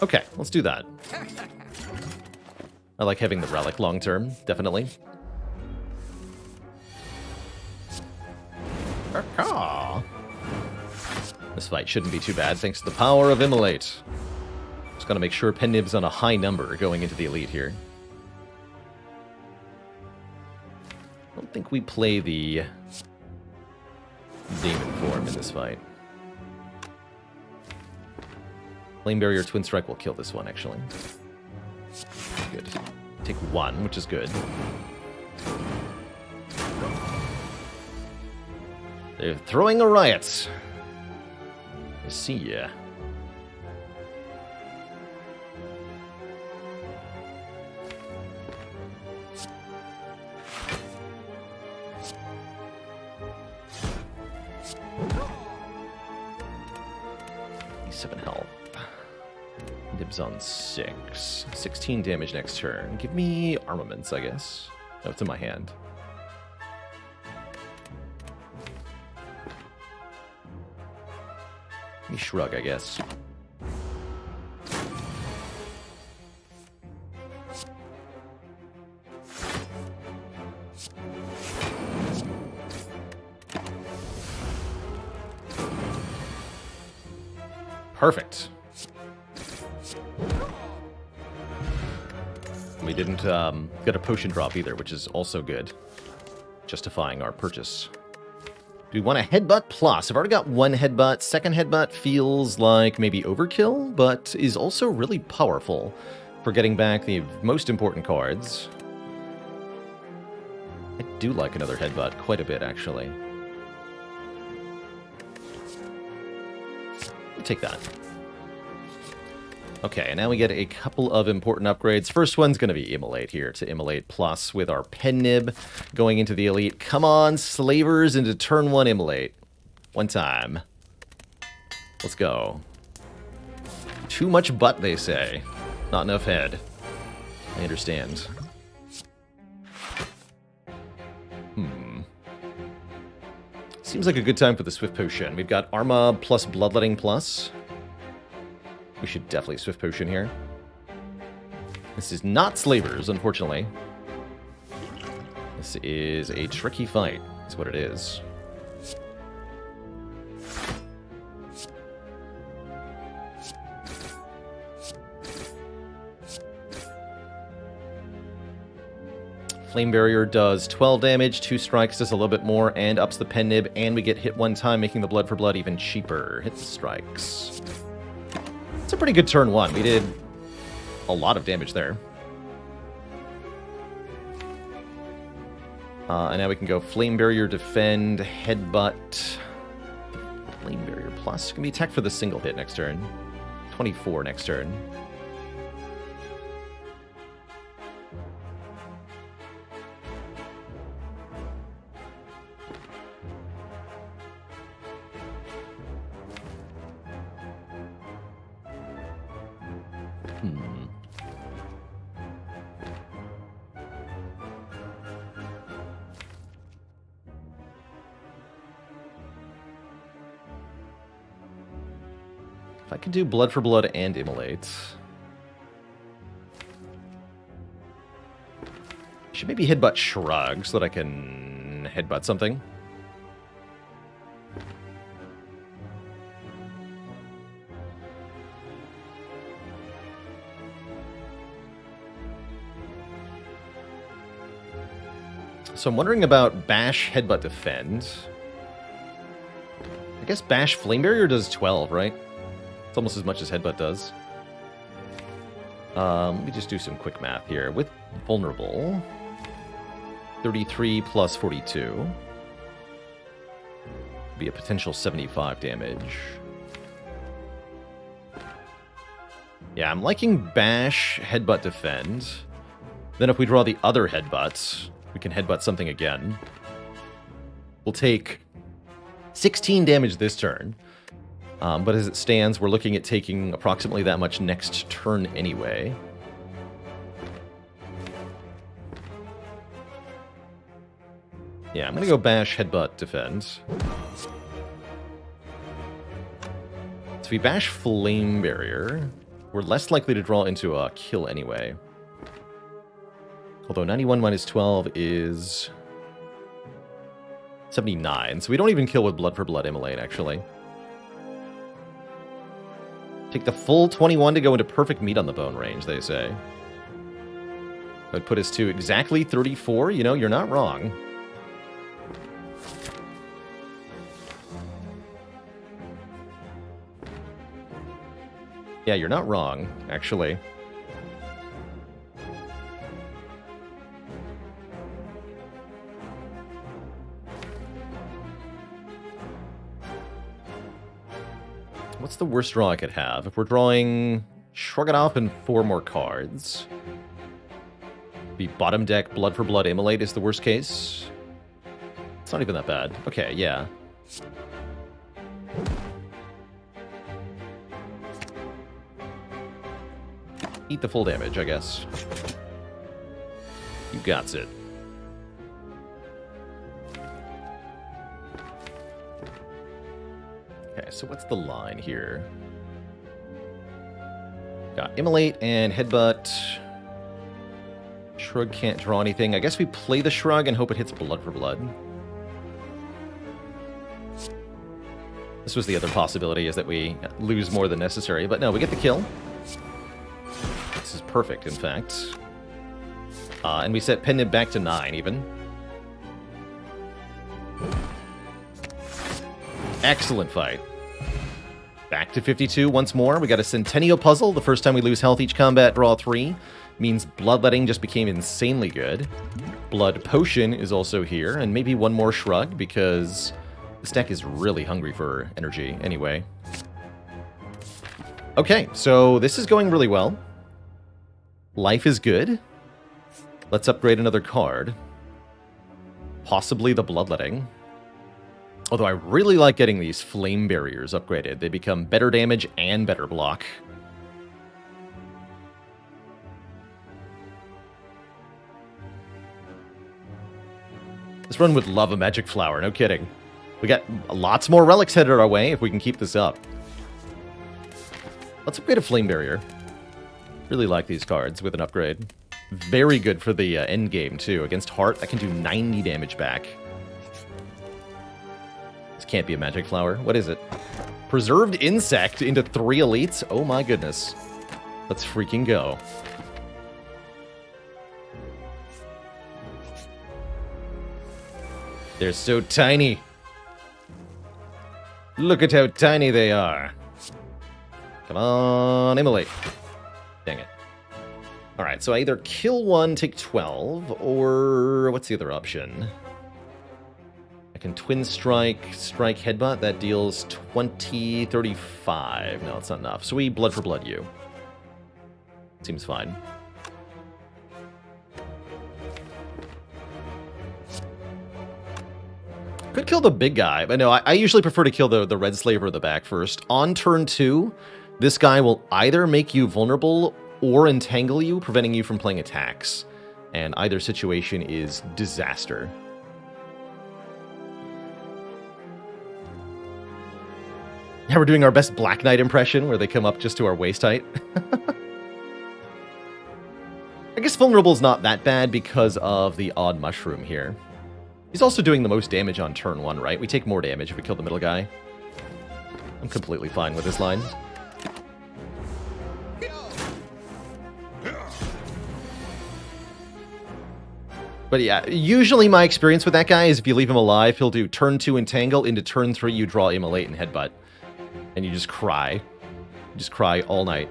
Okay, let's do that. I like having the relic long term, definitely. This fight shouldn't be too bad, thanks to the power of Immolate. Just gotta make sure Pen Nib's on a high number going into the elite here. I don't think we play the Demon form in this fight. Flame Barrier Twin Strike will kill this one, actually. Good. Take one, which is good. They're throwing a riot. I see ya. Seven health. Dibs on 6. 16 damage next turn. Give me armaments, I guess. Oh, it's in my hand. Give me shrug, I guess. Perfect. We didn't get a potion drop either, which is also good. Justifying our purchase. Do we want a headbutt plus? I've already got one headbutt. Second headbutt feels like maybe overkill, but is also really powerful for getting back the most important cards. I do like another headbutt quite a bit, actually. I'll take that. Okay, and now we get a couple of important upgrades. First one's going to be Immolate here to Immolate Plus with our Pen Nib going into the Elite. Come on, Slavers, into turn 1 Immolate. One time. Let's go. Too much butt, they say. Not enough head. I understand. Seems like a good time for the Swift Potion. We've got Arma plus Bloodletting plus. We should definitely Swift Potion here. This is not Slavers, unfortunately. This is a tricky fight, is what it is. Flame Barrier does 12 damage, 2 strikes does a little bit more, and ups the pen nib, and we get hit one time, making the blood for blood even cheaper. Hit the strikes. It's a pretty good turn one. We did a lot of damage there. And now we can go Flame Barrier, Defend, Headbutt. Flame Barrier Plus. Can be attacked for the single hit next turn. 24 next turn. I can do Blood for Blood and Immolate. Should maybe Headbutt Shrug so that I can headbutt something. So I'm wondering about Bash, Headbutt, Defend. I guess Bash Flame Barrier does 12, right? It's almost as much as Headbutt does. Let me just do some quick math here. With Vulnerable, 33 plus 42. Be a potential 75 damage. Yeah, I'm liking Bash, Headbutt, Defend. Then if we draw the other Headbutt, we can Headbutt something again. We'll take 16 damage this turn. But as it stands, we're looking at taking approximately that much next turn anyway. Yeah, I'm going to go Bash, Headbutt, Defend. So if we Bash Flame Barrier, we're less likely to draw into a kill anyway. Although 91 minus 12 is 79, so we don't even kill with Blood for Blood Immolate, actually. Take the full 21 to go into perfect meat on the bone range, they say. That would put us to exactly 34. You know, you're not wrong. Yeah, you're not wrong, actually. What's the worst draw I could have? If we're drawing Shrug It Off and 4 more cards. The bottom deck Blood for Blood Immolate is the worst case. It's not even that bad. Okay, yeah. Eat the full damage, I guess. You got it. Okay, so what's the line here? Got Immolate and Headbutt. Shrug can't draw anything. I guess we play the Shrug and hope it hits Blood for Blood. This was the other possibility, is that we lose more than necessary. But no, we get the kill. This is perfect, in fact. And we set Pen Nib back to 9, even. Excellent fight. Back to 52 once more. We got a Centennial Puzzle. The first time we lose health each combat, draw 3. Means Bloodletting just became insanely good. Blood Potion is also here. And maybe one more Shrug, because this deck is really hungry for energy anyway. Okay, so this is going really well. Life is good. Let's upgrade another card. Possibly the Bloodletting. Although I really like getting these Flame Barriers upgraded. They become better damage and better block. This run would love a Magic Flower, no kidding. We got lots more relics headed our way if we can keep this up. Let's upgrade a Flame Barrier. Really like these cards with an upgrade. Very good for the end game, too. Against Heart, I can do 90 damage back. This can't be a Magic Flower. What is it? Preserved Insect into 3 elites? Oh my goodness. Let's freaking go. They're so tiny. Look at how tiny they are. Come on, immolate. Dang it. Alright, so I either kill one, take 12, or what's the other option? I can twin strike, strike headbutt. That deals 20, 35. No, it's not enough. So we blood for blood you. Seems fine. Could kill the big guy, but no, I usually prefer to kill the red slaver in the back first. On turn 2, this guy will either make you vulnerable or entangle you, preventing you from playing attacks. And either situation is disaster. Yeah, we're doing our best Black Knight impression, where they come up just to our waist height. I guess vulnerable's not that bad because of the odd mushroom here. He's also doing the most damage on turn 1, right? We take more damage if we kill the middle guy. I'm completely fine with this line. But yeah, usually my experience with that guy is if you leave him alive, he'll do turn 2 entangle, into turn 3 you draw immolate and headbutt. And you just cry. You just cry all night.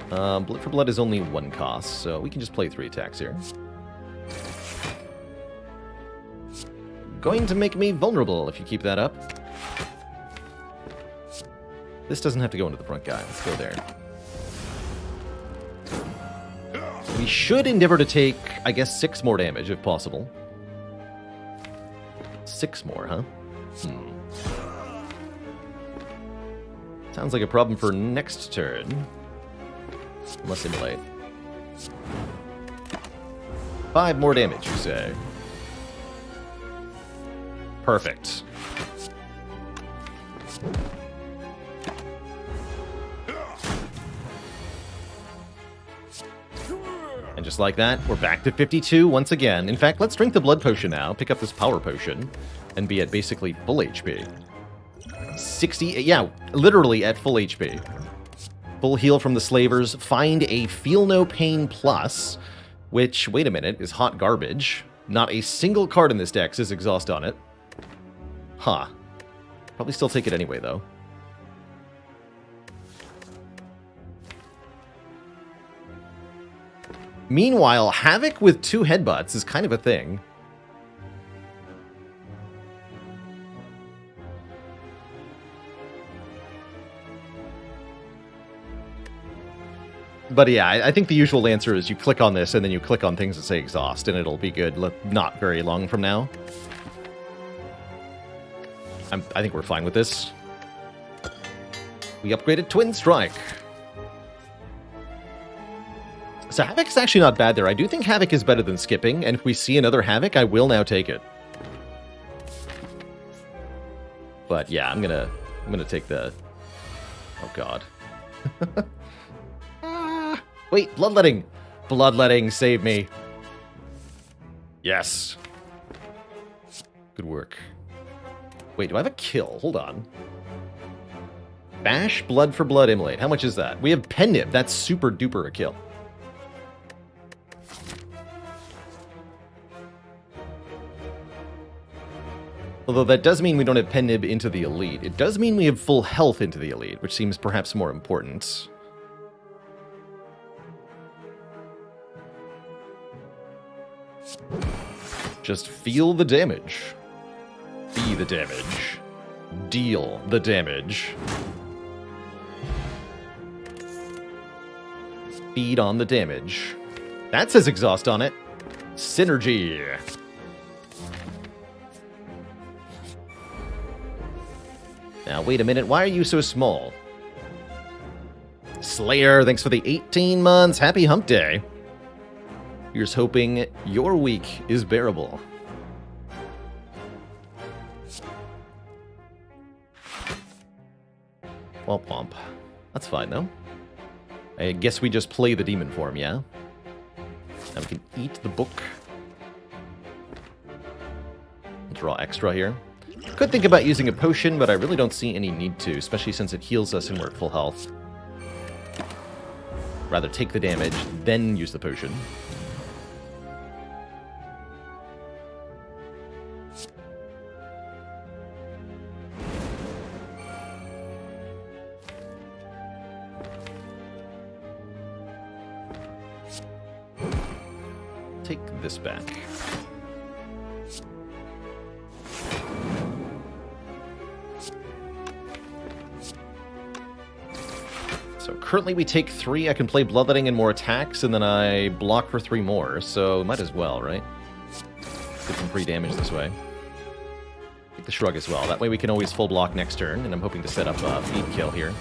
Blood for blood is only 1 cost, so we can just play 3 attacks here. Going to make me vulnerable if you keep that up. This doesn't have to go into the front guy. Let's go there. We should endeavor to take, I guess, 6 more damage if possible. 6 more, huh? Sounds like a problem for next turn. Unless immolate. 5 more damage, you say? Perfect. And just like that, we're back to 52 once again. In fact, let's drink the blood potion now, pick up this power potion, and be at basically full HP. 60, yeah, literally at full HP. Full heal from the slavers. Find a Feel No Pain Plus, which, wait a minute, is hot garbage. Not a single card in this deck says exhaust on it. Huh. Probably still take it anyway, though. Meanwhile, Havoc with 2 headbutts is kind of a thing. But yeah, I think the usual answer is you click on this and then you click on things that say exhaust and it'll be good not very long from now. I think we're fine with this. We upgraded Twin Strike. So Havoc's actually not bad there. I do think Havoc is better than skipping, and if we see another Havoc, I will now take it. But yeah, I'm gonna take the... Oh god. Wait, Bloodletting! Bloodletting, save me. Yes. Good work. Wait, do I have a kill? Hold on. Bash, blood for blood, immolate. How much is that? We have Pen Nib. That's super duper a kill. Although that does mean we don't have Pen Nib into the elite. It does mean we have full health into the elite, which seems perhaps more important. Just feel the damage. Be the damage. Deal the damage. Feed on the damage. That says exhaust on it. Synergy. Now, wait a minute. Why are you so small? Slayer, thanks for the 18 months. Happy hump day. Here's hoping your week is bearable. Womp womp. That's fine, though. I guess we just play the demon form, yeah? Now we can eat the book. Draw extra here. Could think about using a potion, but I really don't see any need to, especially since it heals us and we're at full health. Rather take the damage, then use the potion. Take this back. So currently we take 3. I can play Bloodletting and more attacks, and then I block for 3 more. So might as well, right? Get some free damage this way. Take the Shrug as well. That way we can always full block next turn, and I'm hoping to set up a feed kill here.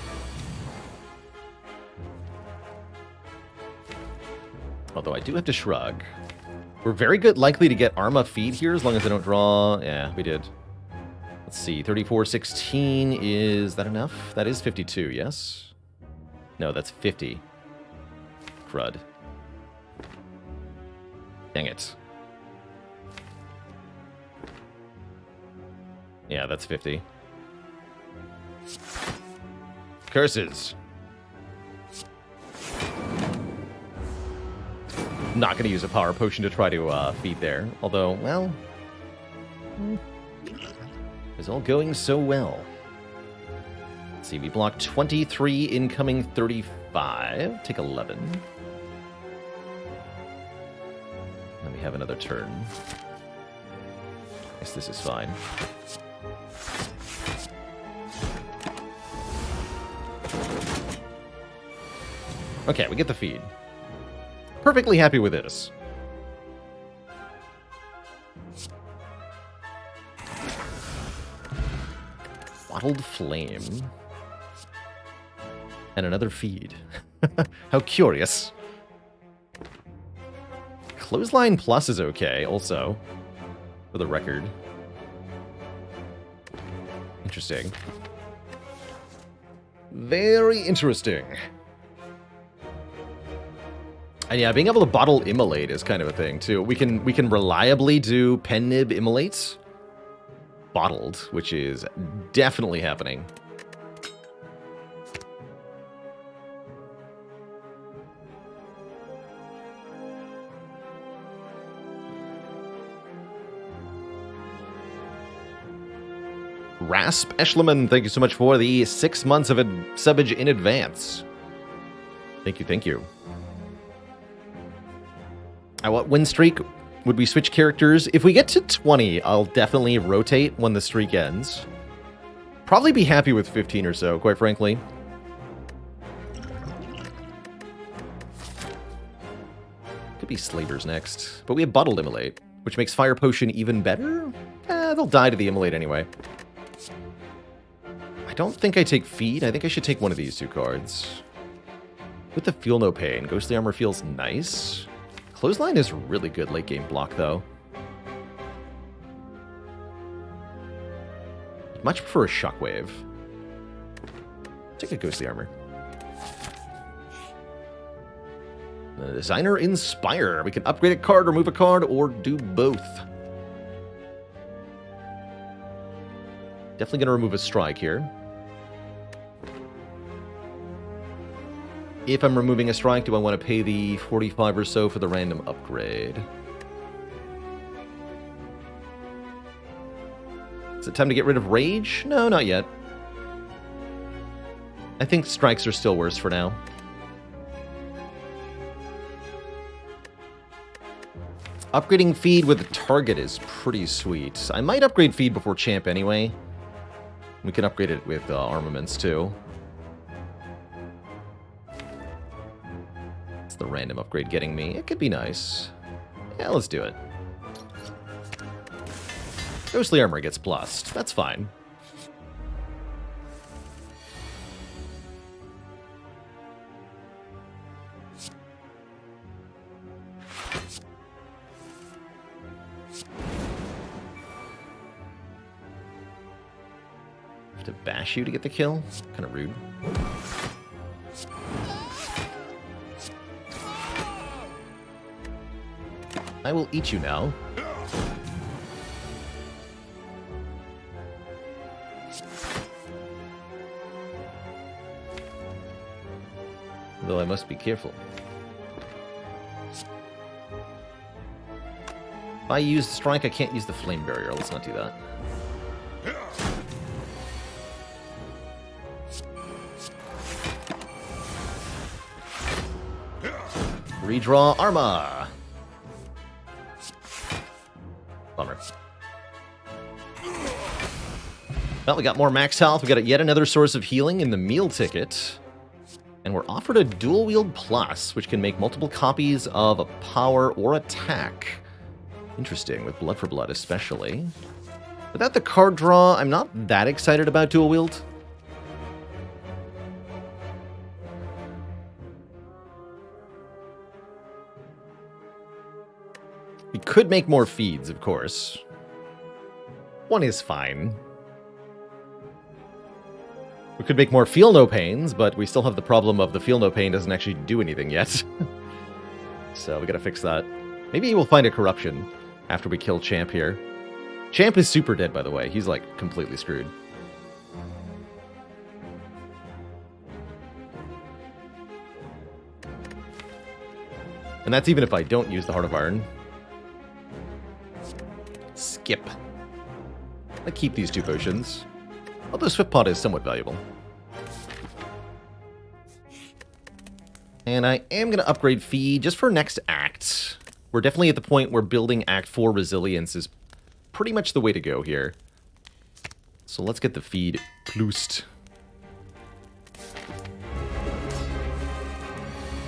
Although I do have to Shrug. We're very good, likely to get Arma feed here as long as I don't draw. Yeah, we did. Let's see. 34, 16 is that enough? That is 52, yes? No, that's 50. Crud. Dang it. Yeah, that's 50. Curses. Not going to use a power potion to try to feed there. Although, well... it's all going so well. Let's see, we block 23, incoming 35. Take 11. Then we have another turn. I guess this is fine. Okay, we get the feed. Perfectly happy with this. Bottled Flame. And another feed. How curious. Clothesline Plus is okay, also. For the record. Interesting. Very interesting. And yeah, being able to bottle Immolate is kind of a thing, too. We can reliably do Pen Nib Immolates bottled, which is definitely happening. Rasp Eschleman, thank you so much for the 6 months of subbage in advance. Thank you, thank you. What win streak would we switch characters? If we get to 20, I'll definitely rotate when the streak ends. Probably be happy with 15 or so, quite frankly. Could be Slavers next. But we have Bottled Immolate, which makes Fire Potion even better? They'll die to the Immolate anyway. I don't think I take Feed. I think I should take one of these 2 cards. With the Feel No Pain, Ghostly Armor feels nice. Clothesline is really good late game block, though. I'd much prefer a Shockwave. Take a Ghostly Armor. The Designer Inspire. We can upgrade a card, remove a card, or do both. Definitely going to remove a Strike here. If I'm removing a Strike, do I want to pay the 45 or so for the random upgrade? Is it time to get rid of Rage? No, not yet. I think Strikes are still worse for now. Upgrading Feed with a target is pretty sweet. I might upgrade Feed before Champ anyway. We can upgrade it with armaments too. It's the random upgrade getting me. It could be nice. Yeah, let's do it. Ghostly Armor gets plussed. That's fine. Have to bash you to get the kill? Kind of rude. I will eat you now. Though I must be careful. If I use the strike, I can't use the flame barrier. Let's not do that. Redraw Arma. Bummer. Well, we got more max health. We got yet another source of healing in the meal ticket. And we're offered a dual wield plus, which can make multiple copies of a power or attack. Interesting, with blood for blood especially. Without the card draw, I'm not that excited about dual wield. We could make more feeds, of course. One is fine. We could make more feel no pains, but we still have the problem of the feel no pain doesn't actually do anything yet. So we gotta fix that. Maybe we'll find a corruption after we kill Champ here. Champ is super dead, by the way. He's, like, completely screwed. And that's even if I don't use the Heart of Iron. Skip. I keep these 2 potions. Although Swift Pot is somewhat valuable. And I am going to upgrade Feed just for next act. We're definitely at the point where building Act 4 Resilience is pretty much the way to go here. So let's get the Feed ploosed.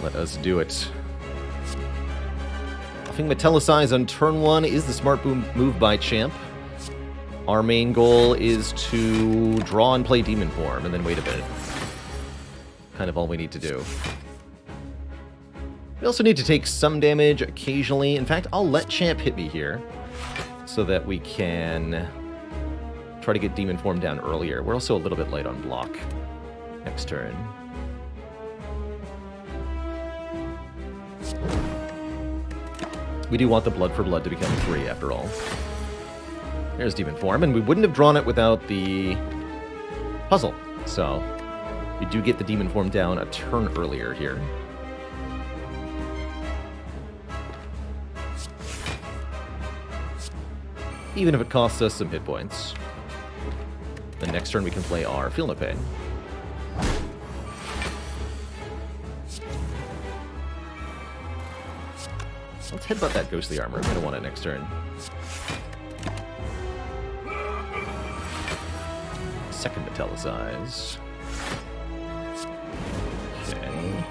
Let us do it. Buffing Metallicize on turn 1 is the smart move by Champ. Our main goal is to draw and play Demon Form, and then wait a bit. Kind of all we need to do. We also need to take some damage occasionally. In fact, I'll let Champ hit me here, so that we can try to get Demon Form down earlier. We're also a little bit light on block next turn. We do want the blood for blood to become 3 after all. There's Demon Form, and we wouldn't have drawn it without the puzzle. So, we do get the Demon Form down a turn earlier here. Even if it costs us some hit points. The next turn we can play our Feel No Pain. Let's headbutt that Ghostly Armor. I don't want it next turn. Second Metallicize. Okay.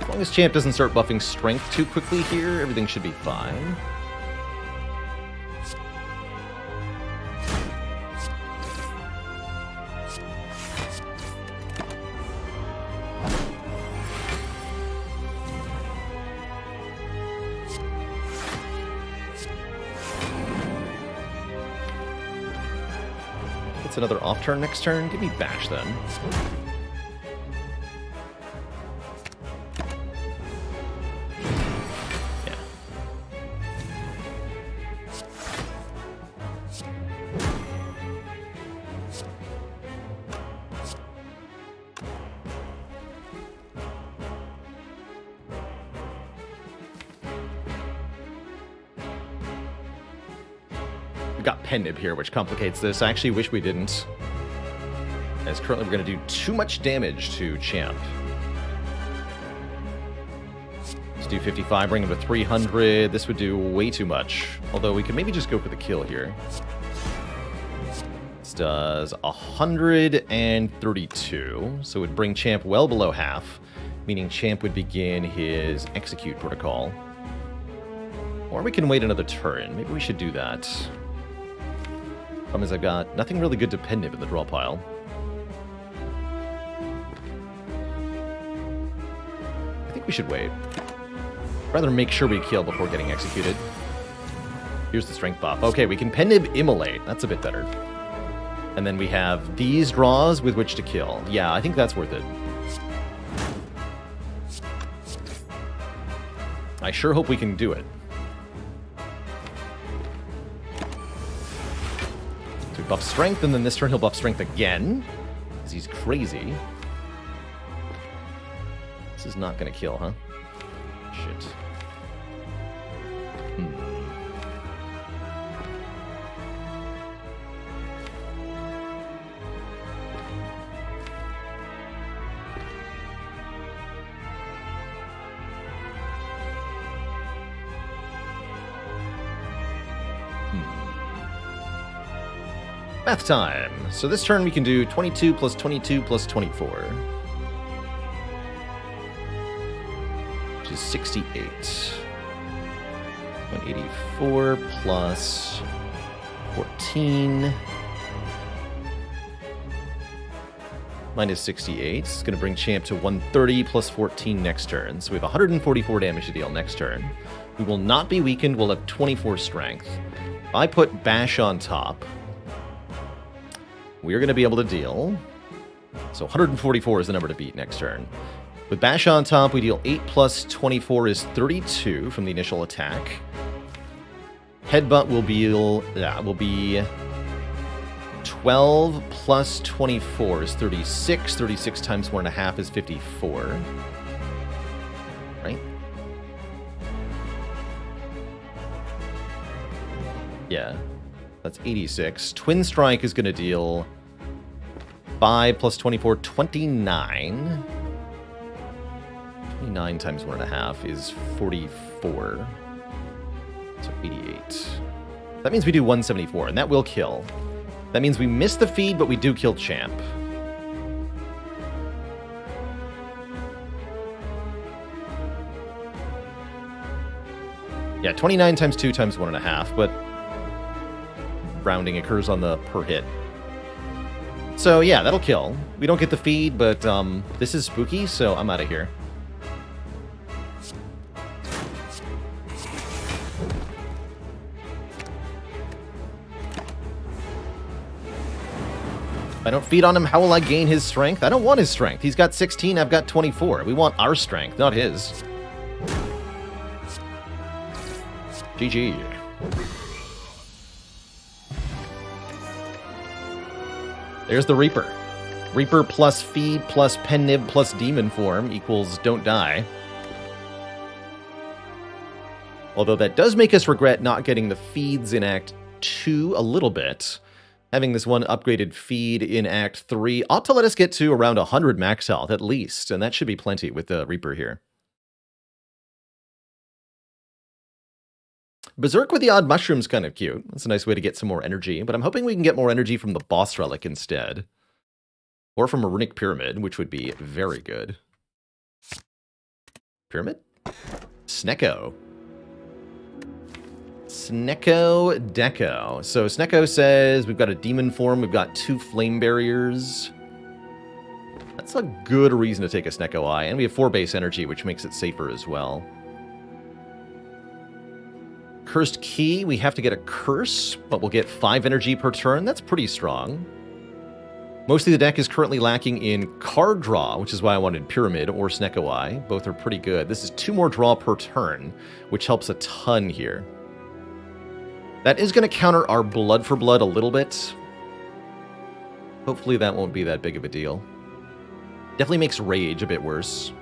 As long as Champ doesn't start buffing Strength too quickly here, everything should be fine. Another off turn next turn. Give me Bash then. Yeah. Got Pen Nib here, which complicates this. I actually wish we didn't, as currently we're going to do too much damage to Champ. Let's do 55, bring him to 300. This would do way too much, although we could maybe just go for the kill here. This does 132, so it would bring Champ well below half, meaning Champ would begin his Execute protocol. Or we can wait another turn. Maybe we should do that. Problem is I've got nothing really good to Pen Nib in the draw pile. I think we should wait. Rather make sure we kill before getting executed. Here's the strength buff. Okay, we can Pen Nib Immolate. That's a bit better. And then we have these draws with which to kill. Yeah, I think that's worth it. I sure hope we can do it. So we buff strength, and then this turn he'll buff strength again, because he's crazy. This is not going to kill, huh? Shit. Math time. So this turn we can do 22 plus 22 plus 24. Which is 68. 184 plus 14. Minus 68. It's going to bring Champ to 130 plus 14 next turn. So we have 144 damage to deal next turn. We will not be weakened. We'll have 24 strength. If I put Bash on top, we're going to be able to deal. So 144 is the number to beat next turn. With Bash on top, we deal 8 plus 24 is 32 from the initial attack. Headbutt will be 12 plus 24 is 36. 36 times 1.5 is 54. Right? Yeah. That's 86. Twin Strike is going to deal 5 plus 24, 29. 29 times 1.5 is 44. So 88. That means we do 174, and that will kill. That means we miss the feed, but we do kill Champ. Yeah, 29 times 2 times 1.5, but rounding occurs on the per hit. So yeah, that'll kill. We don't get the feed, but this is spooky, so I'm out of here. If I don't feed on him, how will I gain his strength? I don't want his strength. He's got 16, I've got 24. We want our strength, not his. GG. There's the Reaper. Reaper plus feed plus Pennib plus demon form equals don't die. Although that does make us regret not getting the feeds in Act 2 a little bit. Having this one upgraded feed in Act 3 ought to let us get to around 100 max health at least, and that should be plenty with the Reaper here. Berserk with the odd mushroom's kind of cute. That's a nice way to get some more energy, but I'm hoping we can get more energy from the boss relic instead. Or from a runic pyramid, which would be very good. Pyramid? Snecko. Snecko Deco. So Snecko says we've got a demon form, we've got 2 flame barriers. That's a good reason to take a Snecko Eye, and we have 4 base energy, which makes it safer as well. Cursed Key, we have to get a curse, but we'll get 5 energy per turn. That's pretty strong. Mostly the deck is currently lacking in card draw, which is why I wanted Pyramid or Snecko Eye. Both are pretty good. This is 2 more draw per turn, which helps a ton here. That is going to counter our Blood for Blood a little bit. Hopefully that won't be that big of a deal. Definitely makes Rage a bit worse.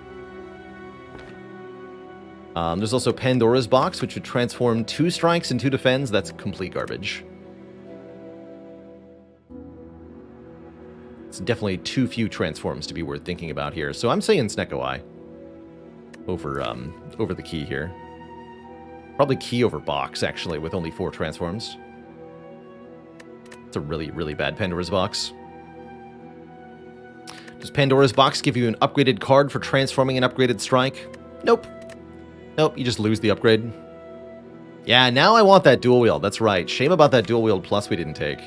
There's also Pandora's Box, which would transform 2 strikes and 2 defends. That's complete garbage. It's definitely too few transforms to be worth thinking about here. So I'm saying Snecko Eye over the Key here. Probably Key over Box, actually, with only 4 transforms. It's a really, really bad Pandora's Box. Does Pandora's Box give you an upgraded card for transforming an upgraded strike? Nope. Nope, you just lose the upgrade. Yeah, now I want that dual wield. That's right. Shame about that dual wield plus we didn't take.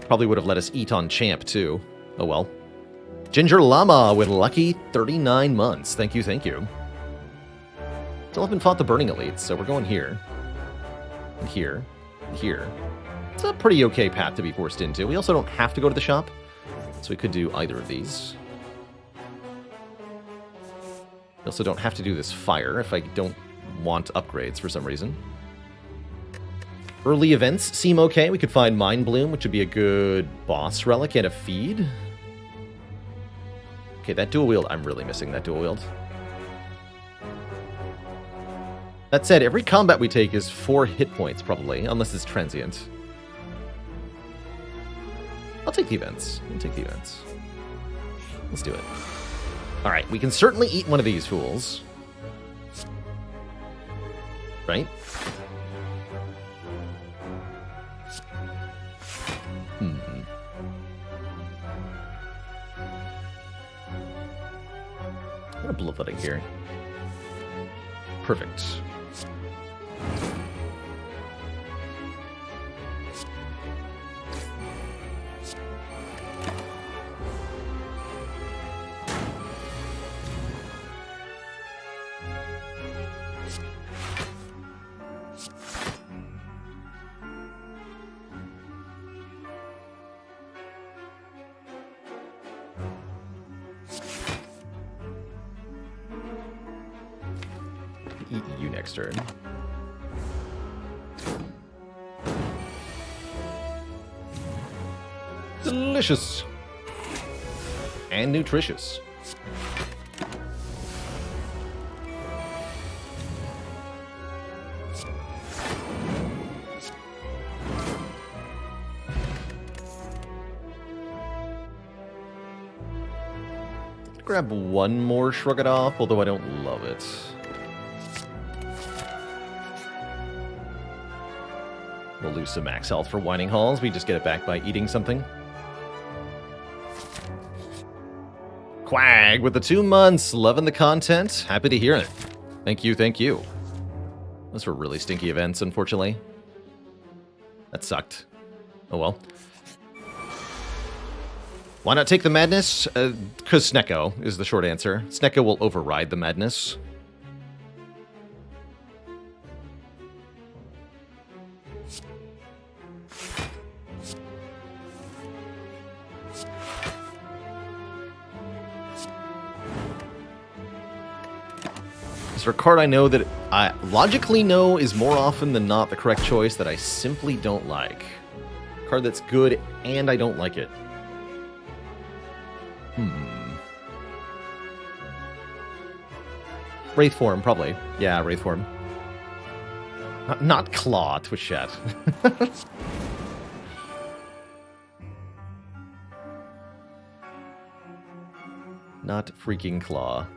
Probably would have let us eat on Champ, too. Oh well. Ginger Llama with lucky 39 months. Thank you, thank you. Still haven't fought the Burning Elites, so we're going here. And here. And here. It's a pretty okay path to be forced into. We also don't have to go to the shop, so we could do either of these. We also don't have to do this fire if I don't want upgrades for some reason. Early events seem okay. We could find Mind Bloom, which would be a good boss relic and a feed. Okay, that dual wield, I'm really missing that dual wield. That said, every combat we take is 4 hit points, probably, unless it's transient. I'll take the events. I'll take the events. Let's do it. Alright, we can certainly eat one of these fools. Right? I'm gonna bloodletting here. Perfect. Eat you next turn. Delicious. And nutritious. Grab one more Shrug It Off, although I don't love it. We'll lose some max health for Whining Halls. We just get it back by eating something. Quag with the 2 months. Loving the content. Happy to hear it. Thank you, thank you. Those were really stinky events, unfortunately. That sucked. Oh well. Why not take the madness? Because Snecko is the short answer. Snecko will override the madness. For a card I know that I logically know is more often than not the correct choice that I simply don't like. A card that's good and I don't like it. Wraith form, probably. Yeah, Wraith form. Not Claw, Twitch chat. Not freaking Claw.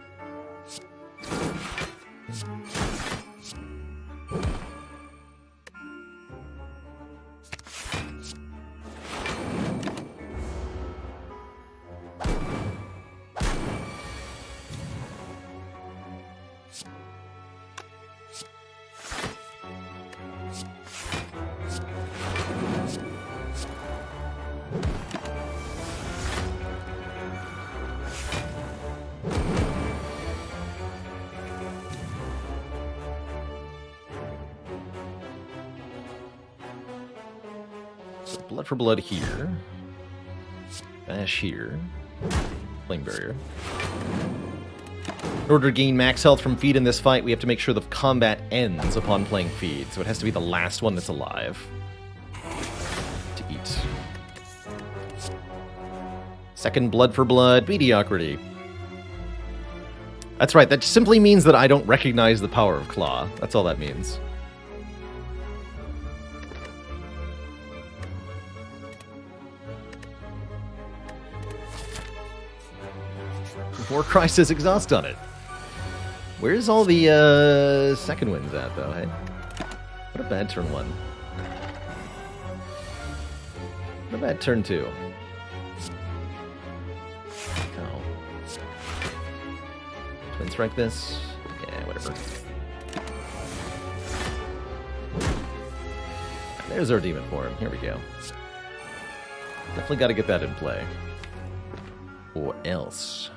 Blood for blood here. Bash here. Flame barrier. In order to gain max health from feed in this fight, we have to make sure the combat ends upon playing feed, so it has to be the last one that's alive to eat. Second blood for blood, mediocrity. That's right, that simply means that I don't recognize the power of Claw. That's all that means. Warcry says exhaust on it. Where's all the second wins at, though, hey? What a bad turn 1. What a bad turn 2. Oh. Twin strike this? Yeah, whatever. There's our demon form. Here we go. Definitely got to get that in play. Or else.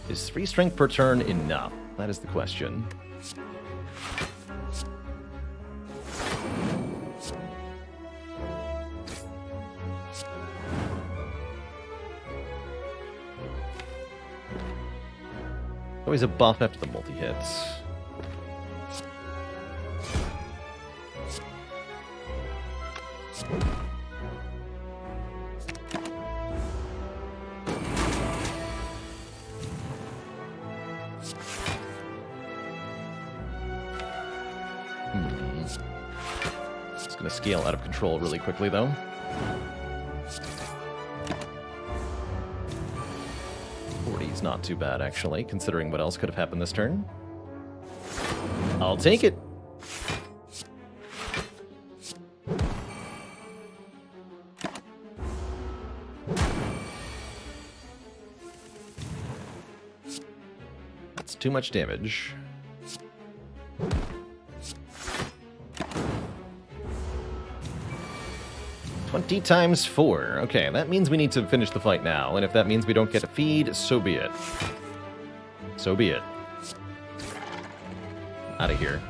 Is 3 strength per turn enough? That is the question. Always a buff after the multi-hits. It's going to scale out of control really quickly, though. Is not too bad, actually, considering what else could have happened this turn. I'll take it. That's too much damage. $20 times 4. Okay, that means we need to finish the fight now, and if that means we don't get a feed, so be it. So be it. Out of here.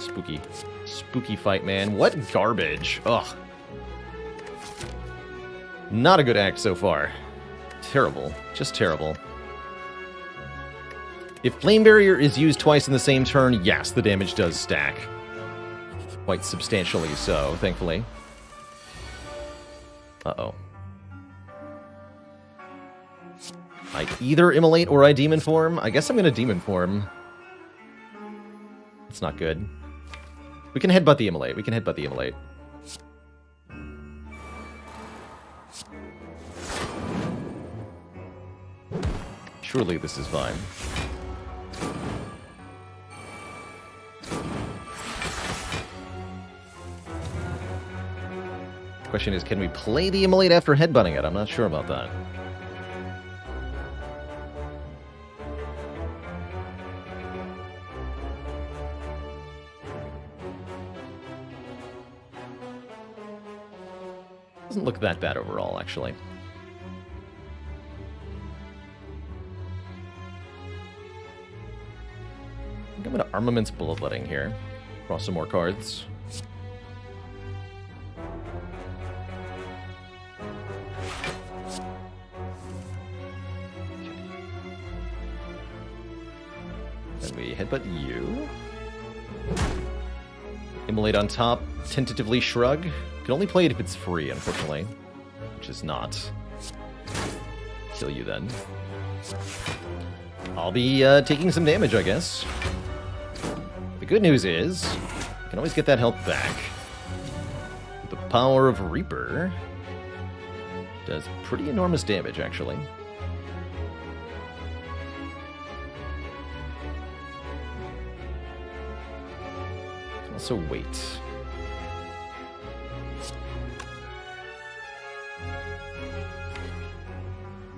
Spooky. Spooky fight, man. What garbage. Ugh. Not a good act so far. Terrible. Just terrible. If Flame Barrier is used twice in the same turn, yes, the damage does stack. Quite substantially so, thankfully. Uh-oh. I either Immolate or I Demon Form. I guess I'm going to Demon Form. It's not good. We can headbutt the Immolate. We can headbutt the Immolate. Surely this is fine. Question is, can we play the Immolate after headbutting it? I'm not sure about that. Doesn't look that bad overall, actually. I think I'm going to Armaments Bloodletting here. Draw some more cards. Then we headbutt you. Immolate on top. Tentatively Shrug. Can only play it if it's free, unfortunately. Which is not. Kill you then. I'll be taking some damage, I guess. The good news is, I can always get that health back. The power of Reaper does pretty enormous damage, actually. Also wait.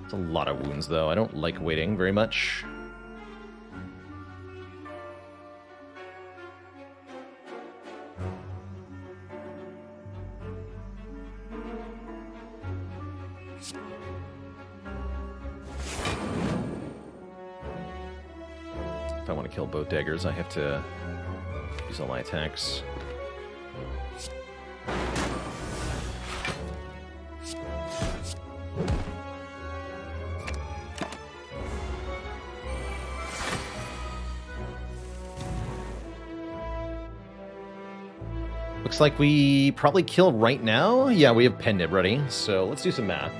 It's a lot of wounds, though. I don't like waiting very much. If I want to kill both daggers, I have to use all my attacks. Looks like we probably kill right now. Yeah, we have Pen Nib ready, so let's do some math.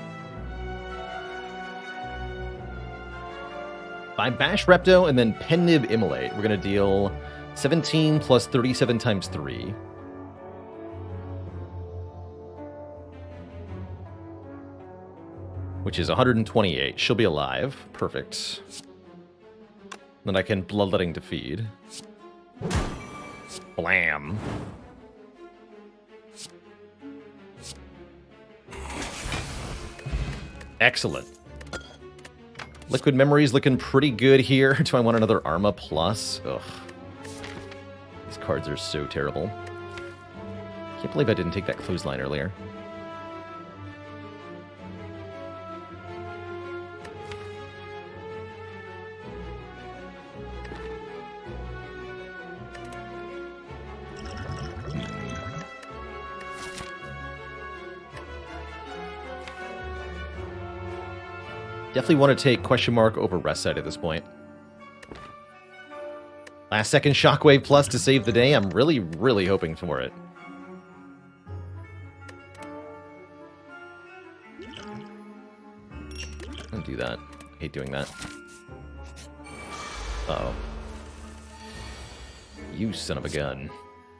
By Bash Repto and then Pen Nib Immolate, we're going to deal 17 plus 37 times 3. Which is 128. She'll be alive. Perfect. Then I can Bloodletting to feed. Blam. Excellent. Liquid Memory's looking pretty good here. Do I want another Arma Plus? Ugh. These cards are so terrible. Can't believe I didn't take that Clothesline earlier. Definitely want to take question mark over Rest Side at this point. Last second Shockwave Plus to save the day. I'm really, really hoping for it. do that. I hate doing that. Uh-oh. You son of a gun.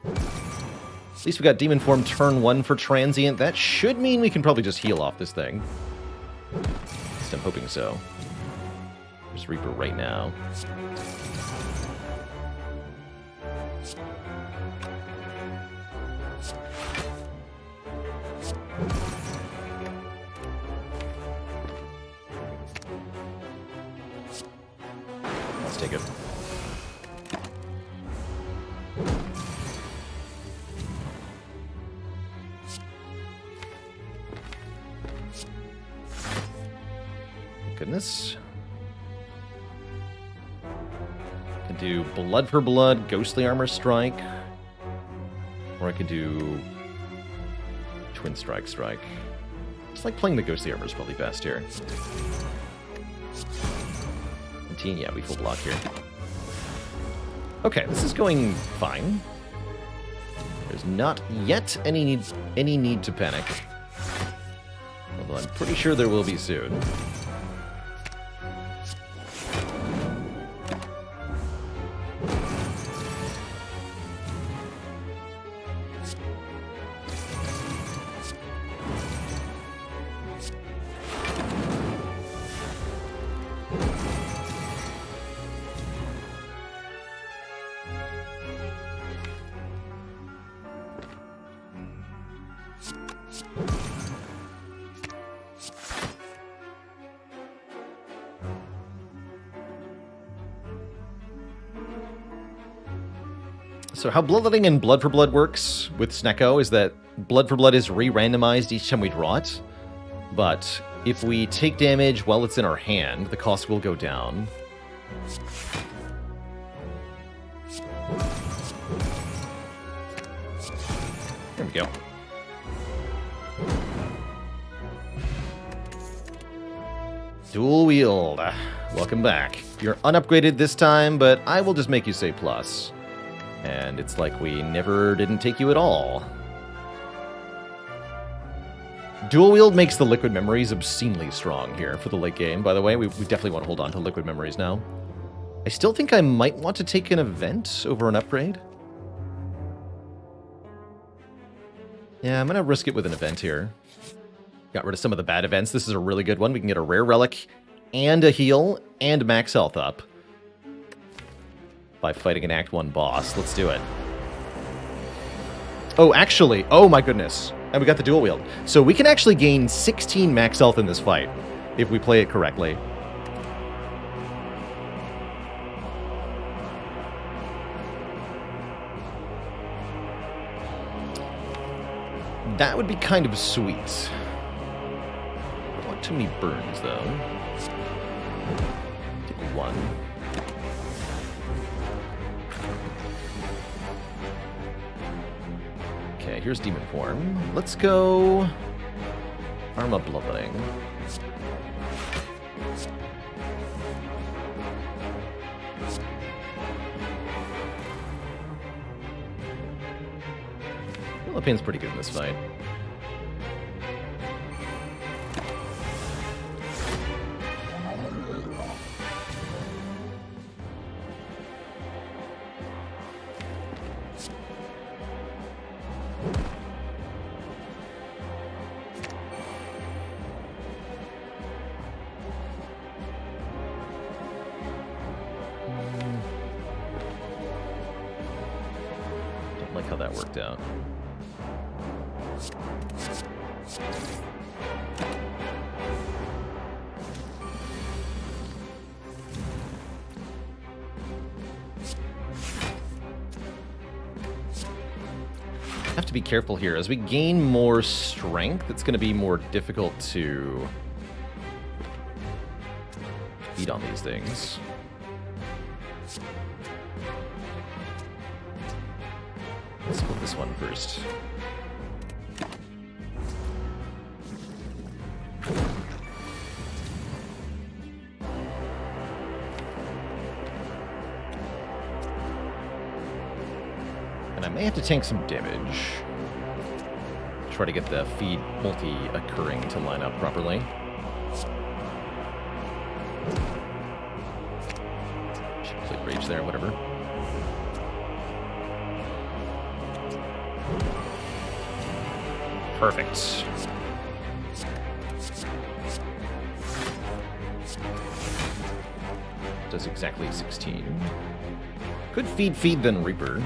At least we got Demon Form turn 1 for Transient. That should mean we can probably just heal off this thing. At least I'm hoping so. There's Reaper right now. Let's take it. Goodness. Can do Blood for Blood, Ghostly Armor Strike. Or I could do Twin Strike. It's like playing the Ghostly Armor is probably best here. 19, yeah, we full block here. Okay, this is going fine. There's not yet any need to panic. Although I'm pretty sure there will be soon. So how Bloodletting and Blood for Blood works with Snecko is that Blood for Blood is re-randomized each time we draw it. But if we take damage while it's in our hand, the cost will go down. There we go. Dual wield. Welcome back. You're unupgraded this time, but I will just make you say plus. And it's like we never didn't take you at all. Dual wield makes the liquid memories obscenely strong here for the late game, by the way. We definitely want to hold on to liquid memories now. I still think I might want to take an event over an upgrade. Yeah, I'm going to risk it with an event here. Got rid of some of the bad events. This is a really good one. We can get a rare relic and a heal and max health up by fighting an Act 1 boss. Let's do it. Oh, actually, oh my goodness. And we got the dual wield. So we can actually gain 16 max health in this fight if we play it correctly. That would be kind of sweet. Don't want too many burns, though. Take one. Okay, here's Demon Form. Let's go Arma Bloodletting. Philippines pretty good in this fight. Don't like how that worked out. Have to be careful here. As we gain more strength, it's going to be more difficult to beat on these things. Let's split this one first. And I may have to tank some damage. Try to get the feed multi-occurring to line up properly. damage there, whatever. Perfect. Does exactly 16. Could feed, then Reaper.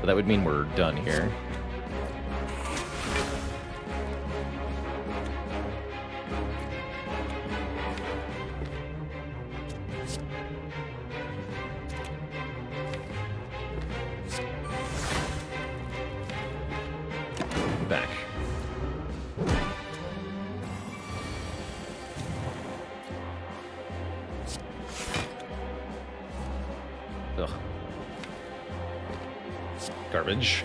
But that would mean we're done here. Back. Ugh. Garbage.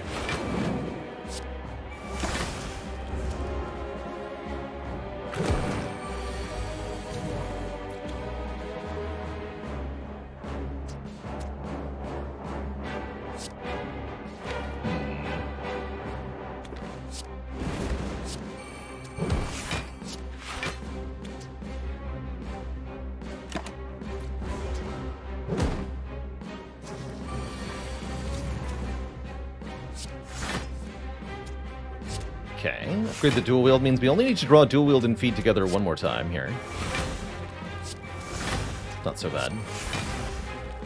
Okay, upgrade the dual wield means we only need to draw dual wield and feed together one more time here. Not so bad.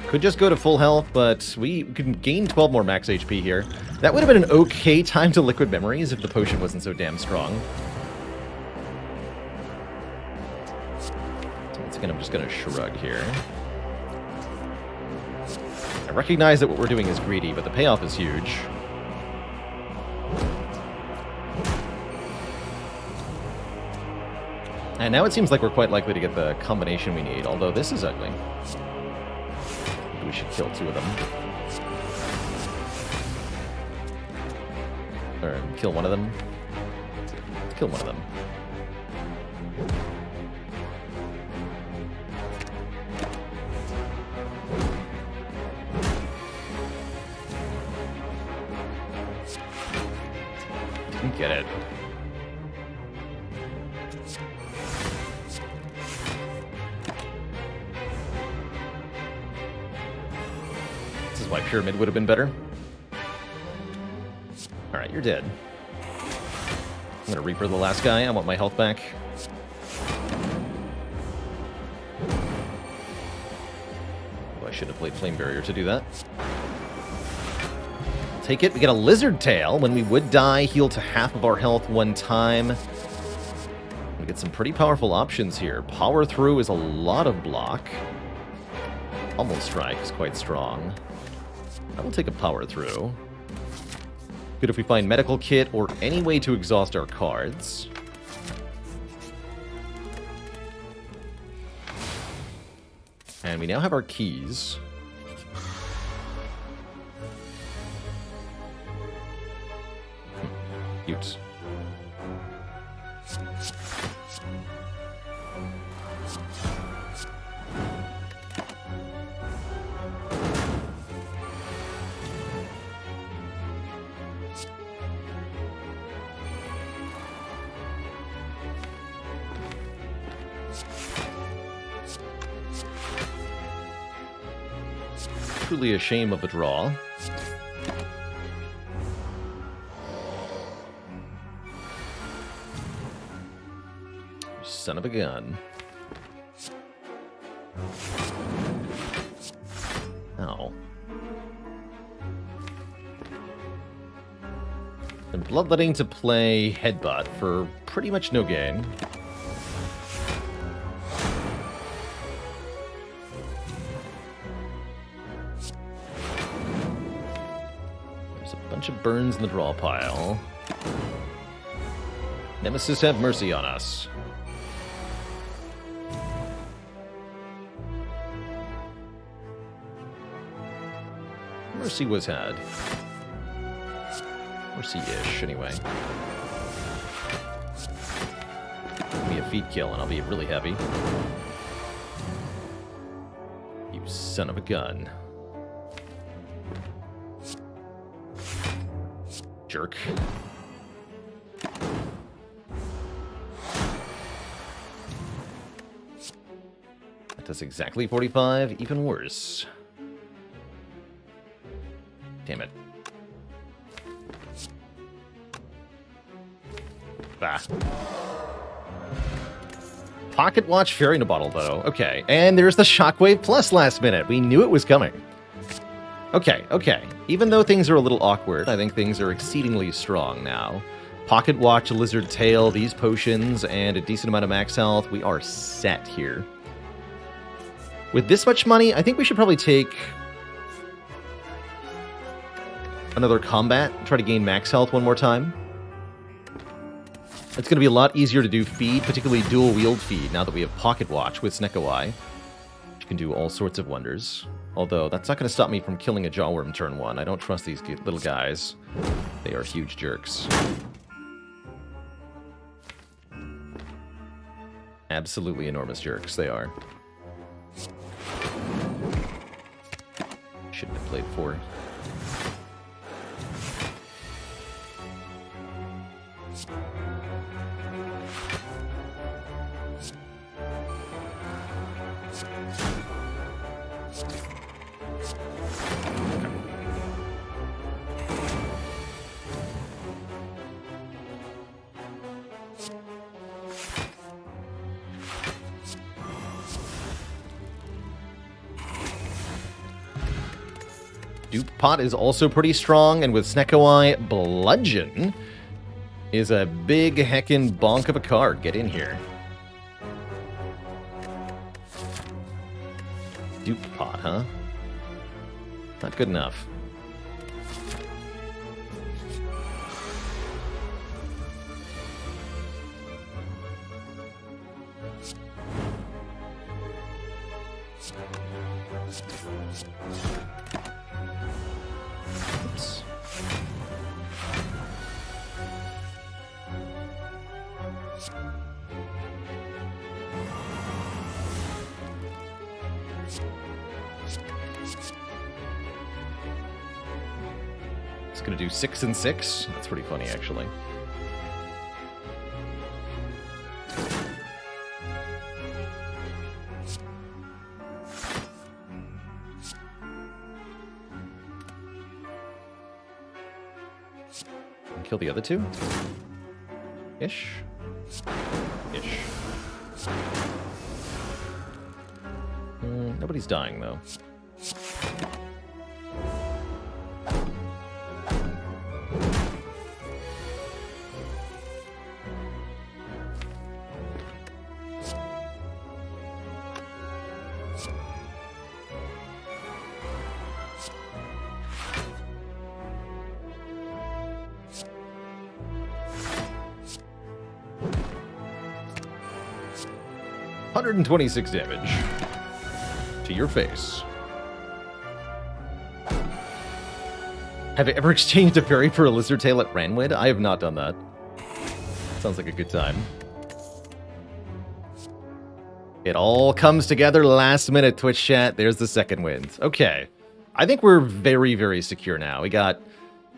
Could just go to full health, but we can gain 12 more max HP here. That would have been an okay time to liquid memories if the potion wasn't so damn strong. Once again, I'm just gonna shrug here. I recognize that what we're doing is greedy, but the payoff is huge. And now it seems like we're quite likely to get the combination we need, although this is ugly. Maybe we should kill 2 of them. Or kill one of them. Kill one of them. Didn't get it. Why Pyramid would have been better. Alright, you're dead. I'm gonna Reaper the last guy. I want my health back. Oh, I should have played Flame Barrier to do that. Take it. We get a Lizard Tail. When we would die, heal to half of our health one time. We get some pretty powerful options here. Power Through is a lot of block. Almost Strike is quite strong. I will take a Power Through. Good if we find Medical Kit or any way to exhaust our cards. And we now have our keys. Cute. Truly a shame of a draw. Son of a gun. Oh. And Bloodletting to play Headbutt for pretty much no gain. Bunch of burns in the draw pile. Nemesis, have mercy on us. Mercy was had. Mercy-ish, anyway. Give me a feed kill and I'll be really happy. You son of a gun. Jerk. That does exactly 45, even worse. Damn it. Bah. Pocket Watch Fairy in a Bottle, though. Okay, and there's the Shockwave Plus last minute. We knew it was coming. Okay, okay. Even though things are a little awkward, I think things are exceedingly strong now. Pocket Watch, Lizard Tail, these potions, and a decent amount of max health. We are set here. With this much money, I think we should probably take another combat, try to gain max health one more time. It's going to be a lot easier to do feed, particularly dual-wield feed, now that we have Pocket Watch with Snecko-Eye, which can do all sorts of wonders. Although, that's not going to stop me from killing a Jawworm turn 1. I don't trust these little guys. They are huge jerks. Absolutely enormous jerks, they are. Shouldn't have played 4. Dupe Pot is also pretty strong, and with Snecko-Eye, Bludgeon is a big heckin' bonk of a card. Get in here. Dupe Pot, huh? Not good enough. Oops. It's gonna do 6 and 6. That's pretty funny, actually. Kill the other two? Ish? Ish. Nobody's dying, though. $126 damage to your face. Have you ever exchanged a fairy for a lizard tail at Ranwood? I have not done that. Sounds like a good time. It all comes together last minute, Twitch chat. There's the second wind. Okay. I think we're very, very secure now. We got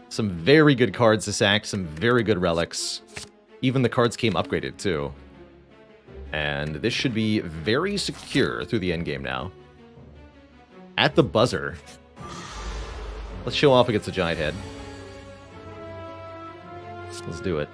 some very good cards to sack, some very good relics. Even the cards came upgraded, too. And this should be very secure through the endgame now. At the buzzer. Let's show off against the giant head. Let's do it.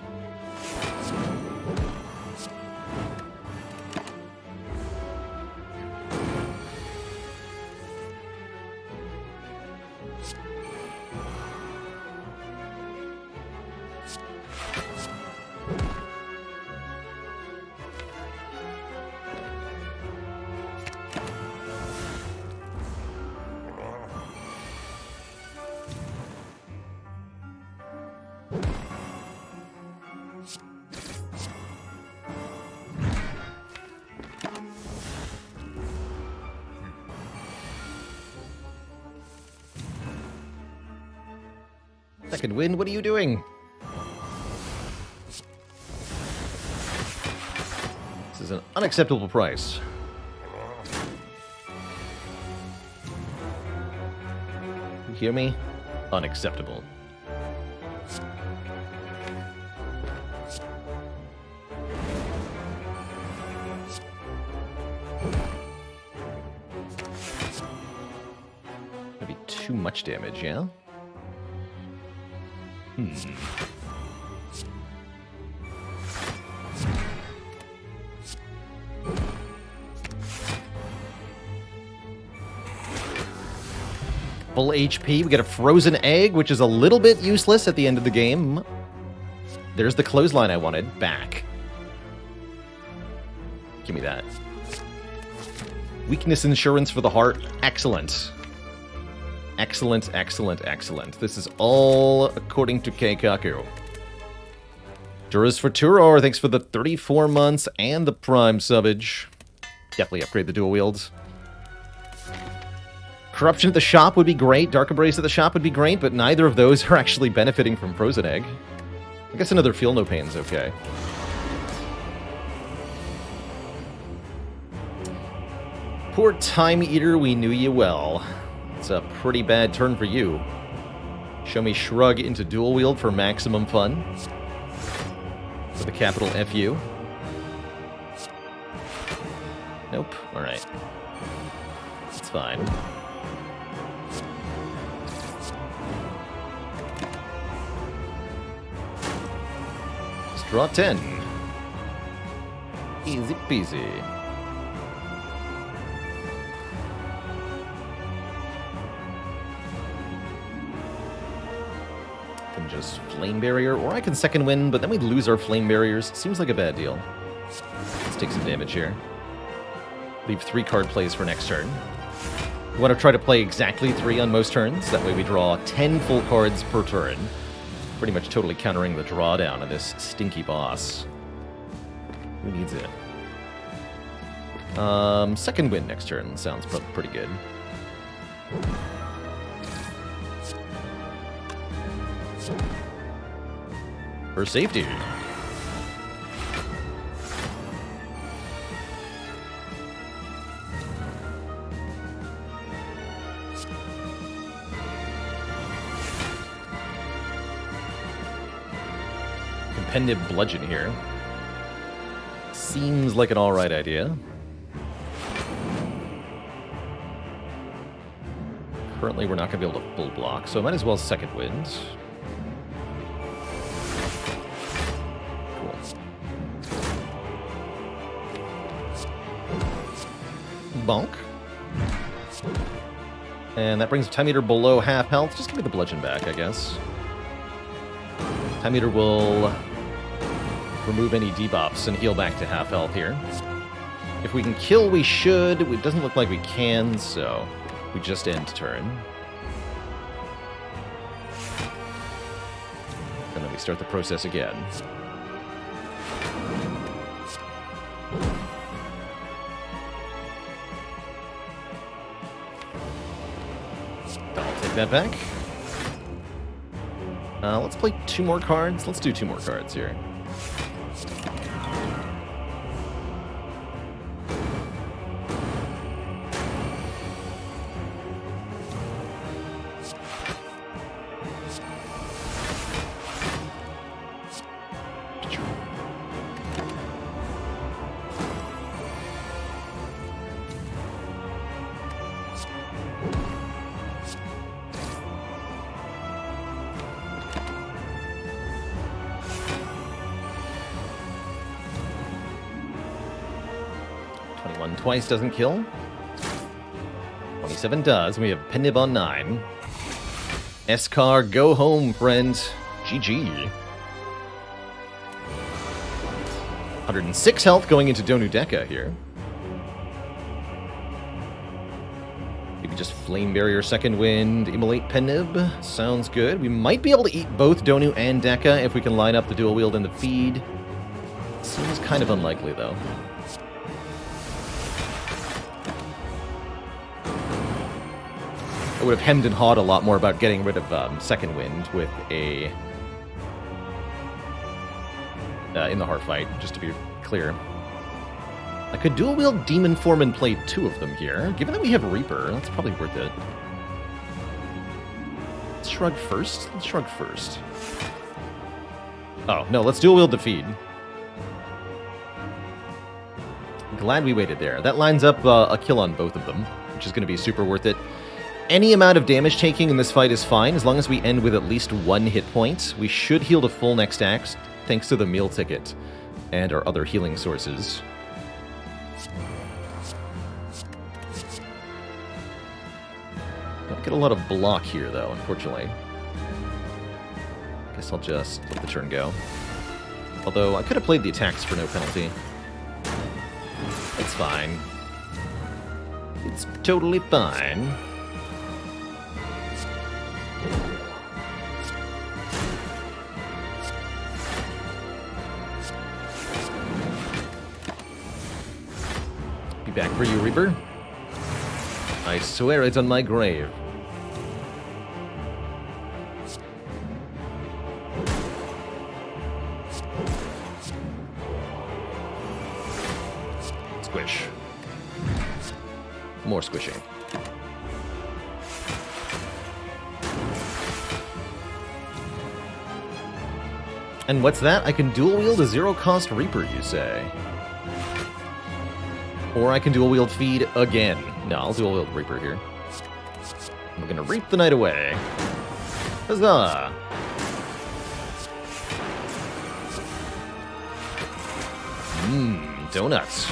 Second wind, what are you doing? This is an unacceptable price. You hear me? Unacceptable. Maybe too much damage, yeah? Full HP. We get a frozen egg, which is a little bit useless at the end of the game. There's the clothesline I wanted. Back. Give me that. Weakness insurance for the heart. Excellent. Excellent, excellent, excellent. This is all according to Keikaku. Duras for Turor, thanks for the 34 months and the Prime subbage. Definitely upgrade the dual wields. Corruption at the shop would be great. Dark Embrace at the shop would be great, but neither of those are actually benefiting from Frozen Egg. I guess another Feel No Pain's okay. Poor Time Eater, we knew you well. It's a pretty bad turn for you. Show me Shrug into dual wield for maximum fun. With a capital FU. Nope. Alright. It's fine. Just draw 10. Easy peasy. Just Flame Barrier, or I can second win, but then we'd lose our Flame Barriers. Seems like a bad deal. Let's take some damage here. Leave 3 card plays for next turn. We want to try to play exactly 3 on most turns. That way we draw 10 full cards per turn. Pretty much totally countering the drawdown of this stinky boss. Who needs it? Second win next turn. Sounds pretty good. For safety. Compendium Bludgeon here. Seems like an alright idea. Currently we're not going to be able to full block, so I might as well second wind. Bonk. And that brings Time Eater below half health. Just give me the bludgeon back, I guess. Time Eater will remove any debuffs and heal back to half health here. If we can kill, we should. It doesn't look like we can, so we just end turn. And then we start the process again. That back. Let's play 2 more cards. Let's do 2 more cards here. Twice doesn't kill. 27 does. We have Penib on 9. Eskar, go home, friend. GG. 106 health going into Donu Deka here. Maybe just Flame Barrier, Second Wind, Immolate Penib. Sounds good. We might be able to eat both Donu and Deka if we can line up the dual wield and the feed. Seems kind of unlikely, though. I would have hemmed and hawed a lot more about getting rid of Second Wind with a... in the heart fight, just to be clear. I could dual wield Demon Form and play 2 of them here. Given that we have Reaper, that's probably worth it. Let's shrug first. Let's shrug first. Oh, no, let's dual wield the feed. Glad we waited there. That lines up a kill on both of them, which is going to be super worth it. Any amount of damage taking in this fight is fine, as long as we end with at least 1 hit point. We should heal to full next act, thanks to the meal ticket and our other healing sources. Don't get a lot of block here, though, unfortunately. Guess I'll just let the turn go. Although, I could have played the attacks for no penalty. It's fine. It's totally fine. Be back for you, Reaper. I swear it's on my grave. Squish. More squishing. And what's that? I can dual wield a zero-cost Reaper, you say? Or I can dual wield Feed again. No, I'll dual wield Reaper here. I'm gonna reap the night away. Huzzah! Donuts.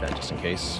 That just in case.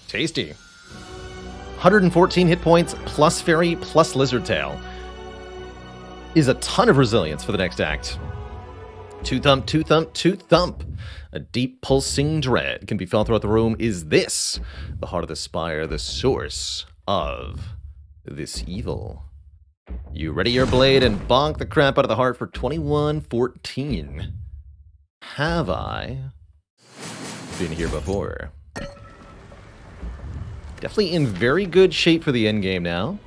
Tasty. 114 hit points, plus Fairy, plus Lizard Tail. Is a ton of resilience for the next act. Two thump, two thump, two thump. A deep pulsing dread can be felt throughout the room. Is this the heart of the Spire, the source of this evil? You ready your blade and bonk the crap out of the heart for 2114. Have I been here before? Definitely in very good shape for the endgame now.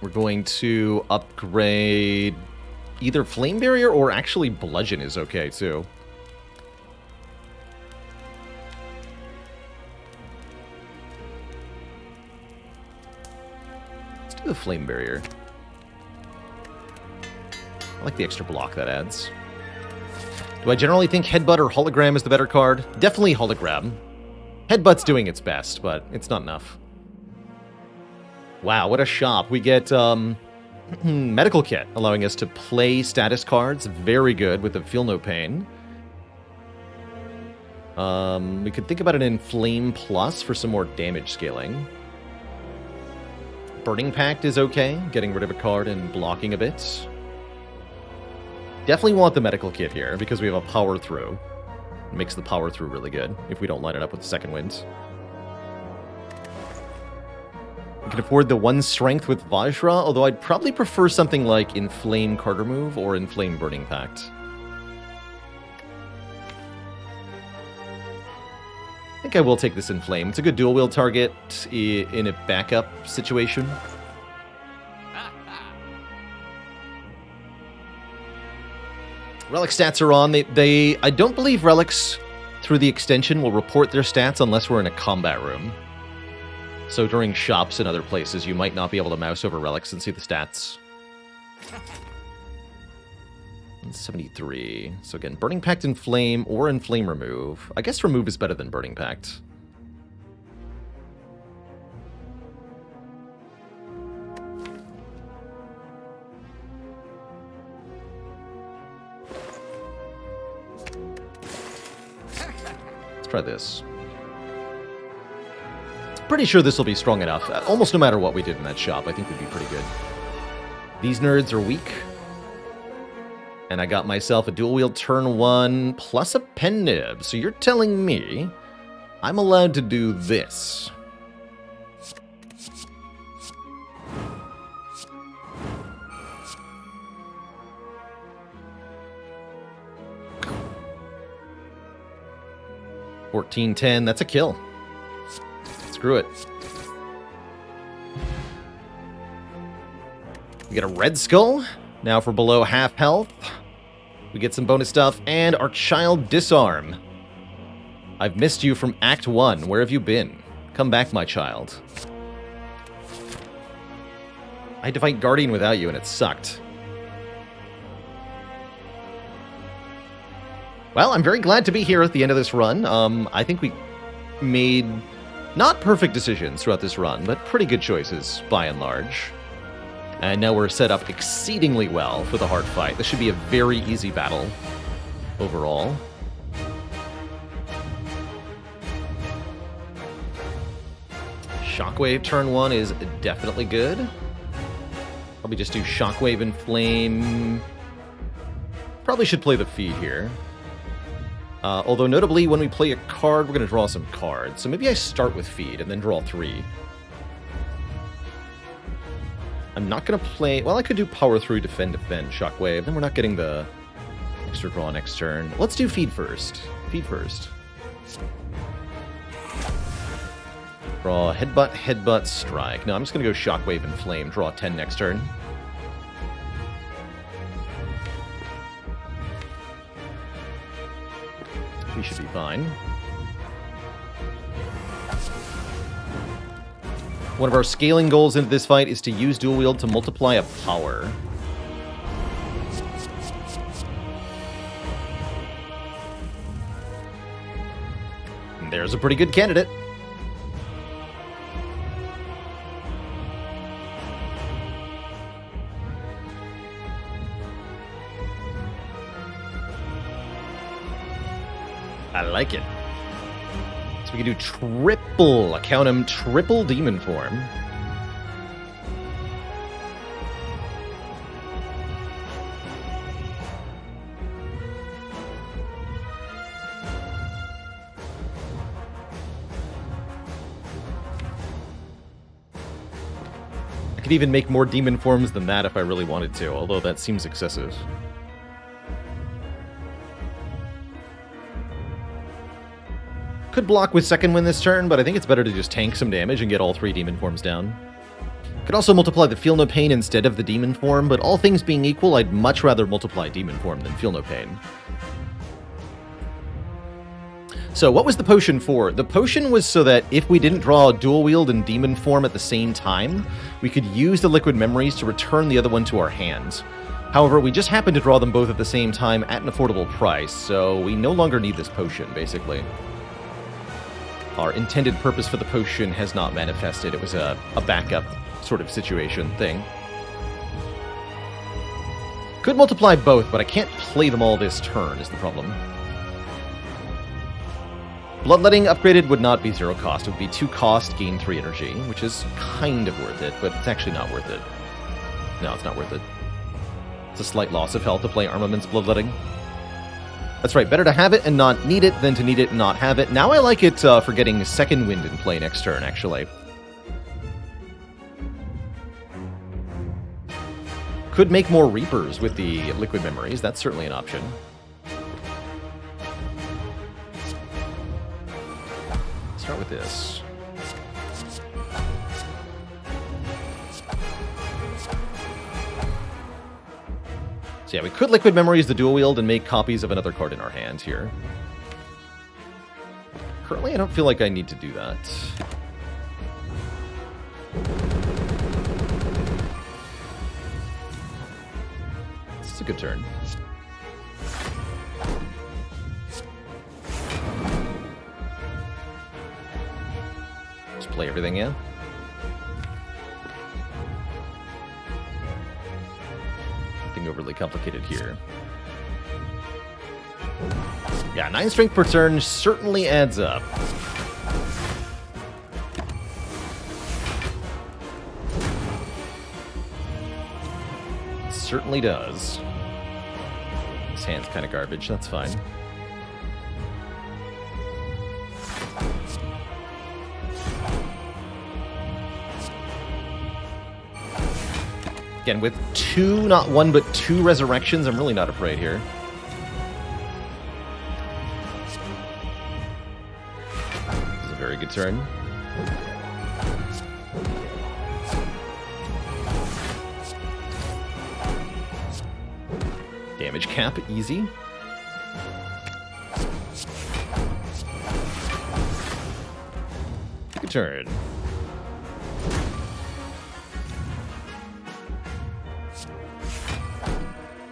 We're going to upgrade either Flame Barrier or actually Bludgeon is okay too. Let's do the Flame Barrier. I like the extra block that adds. Do I generally think Headbutt or Hologram is the better card? Definitely Hologram. Headbutt's doing its best, but it's not enough. Wow, what a shop. We get Medical Kit, allowing us to play status cards. Very good with the Feel No Pain. We could think about an Inflame Plus for some more damage scaling. Burning Pact is okay, getting rid of a card and blocking a bit. Definitely want the Medical Kit here, because we have a Power Through. Makes the power through really good if we don't line it up with the second wind. We can afford the 1 strength with Vajra, although I'd probably prefer something like Inflame Carter Move or Inflame Burning Pact. I think I will take this Inflame. It's a good dual wield target in a backup situation. Relic stats are on. I don't believe relics through the extension will report their stats unless we're in a combat room. So during shops and other places, you might not be able to mouse over relics and see the stats. 73. So again, Burning Pact Inflame or Inflame Remove. I guess Remove is better than Burning Pact. Try this. Pretty sure this will be strong enough. Almost no matter what we did in that shop, I think we'd be pretty good. These nerds are weak. And I got myself a dual wield turn 1 plus a pen nib. So you're telling me I'm allowed to do this. 14-10, that's a kill. Screw it. We get a red skull. Now for below half health. We get some bonus stuff, and our child disarm. I've missed you from Act 1. Where have you been? Come back, my child. I had to fight Guardian without you, and it sucked. Well, I'm very glad to be here at the end of this run. I think we made not perfect decisions throughout this run, but pretty good choices, by and large. And now we're set up exceedingly well for the hard fight. This should be a very easy battle overall. Shockwave turn 1 is definitely good. Probably just do Shockwave and Flame. Probably should play the feed here. Although notably, when we play a card, we're going to draw some cards. So maybe I start with feed and then draw 3. I'm not going to play... Well, I could do Power Through, Defend, Shockwave. Then we're not getting the extra draw next turn. Let's do feed first. Feed first. Draw Headbutt, Strike. No, I'm just going to go Shockwave and Flame. Draw 10 next turn. We should be fine. One of our scaling goals into this fight is to use Dual Wield to multiply a power. And there's a pretty good candidate. I like it. So we can do triple, count 'em, triple demon form. I could even make more demon forms than that if I really wanted to, although that seems excessive. Could block with second wind this turn, but I think it's better to just tank some damage and get all 3 demon forms down. Could also multiply the Feel No Pain instead of the demon form, but all things being equal, I'd much rather multiply demon form than Feel No Pain. So what was the potion for? The potion was so that if we didn't draw Dual Wield and demon form at the same time, we could use the liquid memories to return the other one to our hands. However, we just happened to draw them both at the same time at an affordable price, so we no longer need this potion, basically. Our intended purpose for the potion has not manifested. It was a backup sort of situation thing. Could multiply both, but I can't play them all this turn is the problem. Bloodletting upgraded would not be 0 cost. It would be 2 cost, gain 3 energy, which is kind of worth it, but it's actually not worth it. No, it's not worth it. It's a slight loss of health to play Armaments Bloodletting. That's right, better to have it and not need it than to need it and not have it. Now I like it for getting second wind in play next turn, actually. Could make more Reapers with the liquid memories. That's certainly an option. Start with this. So yeah, we could liquid memories the Dual Wield and make copies of another card in our hand here. Currently, I don't feel like I need to do that. This is a good turn. Just play everything, yeah? Nothing overly complicated here. Yeah, 9 strength per turn certainly adds up. It certainly does. This hand's kind of garbage, that's fine. Again, with 2, not 1, but 2 resurrections, I'm really not afraid here. Very good turn. Damage cap, easy. Good turn.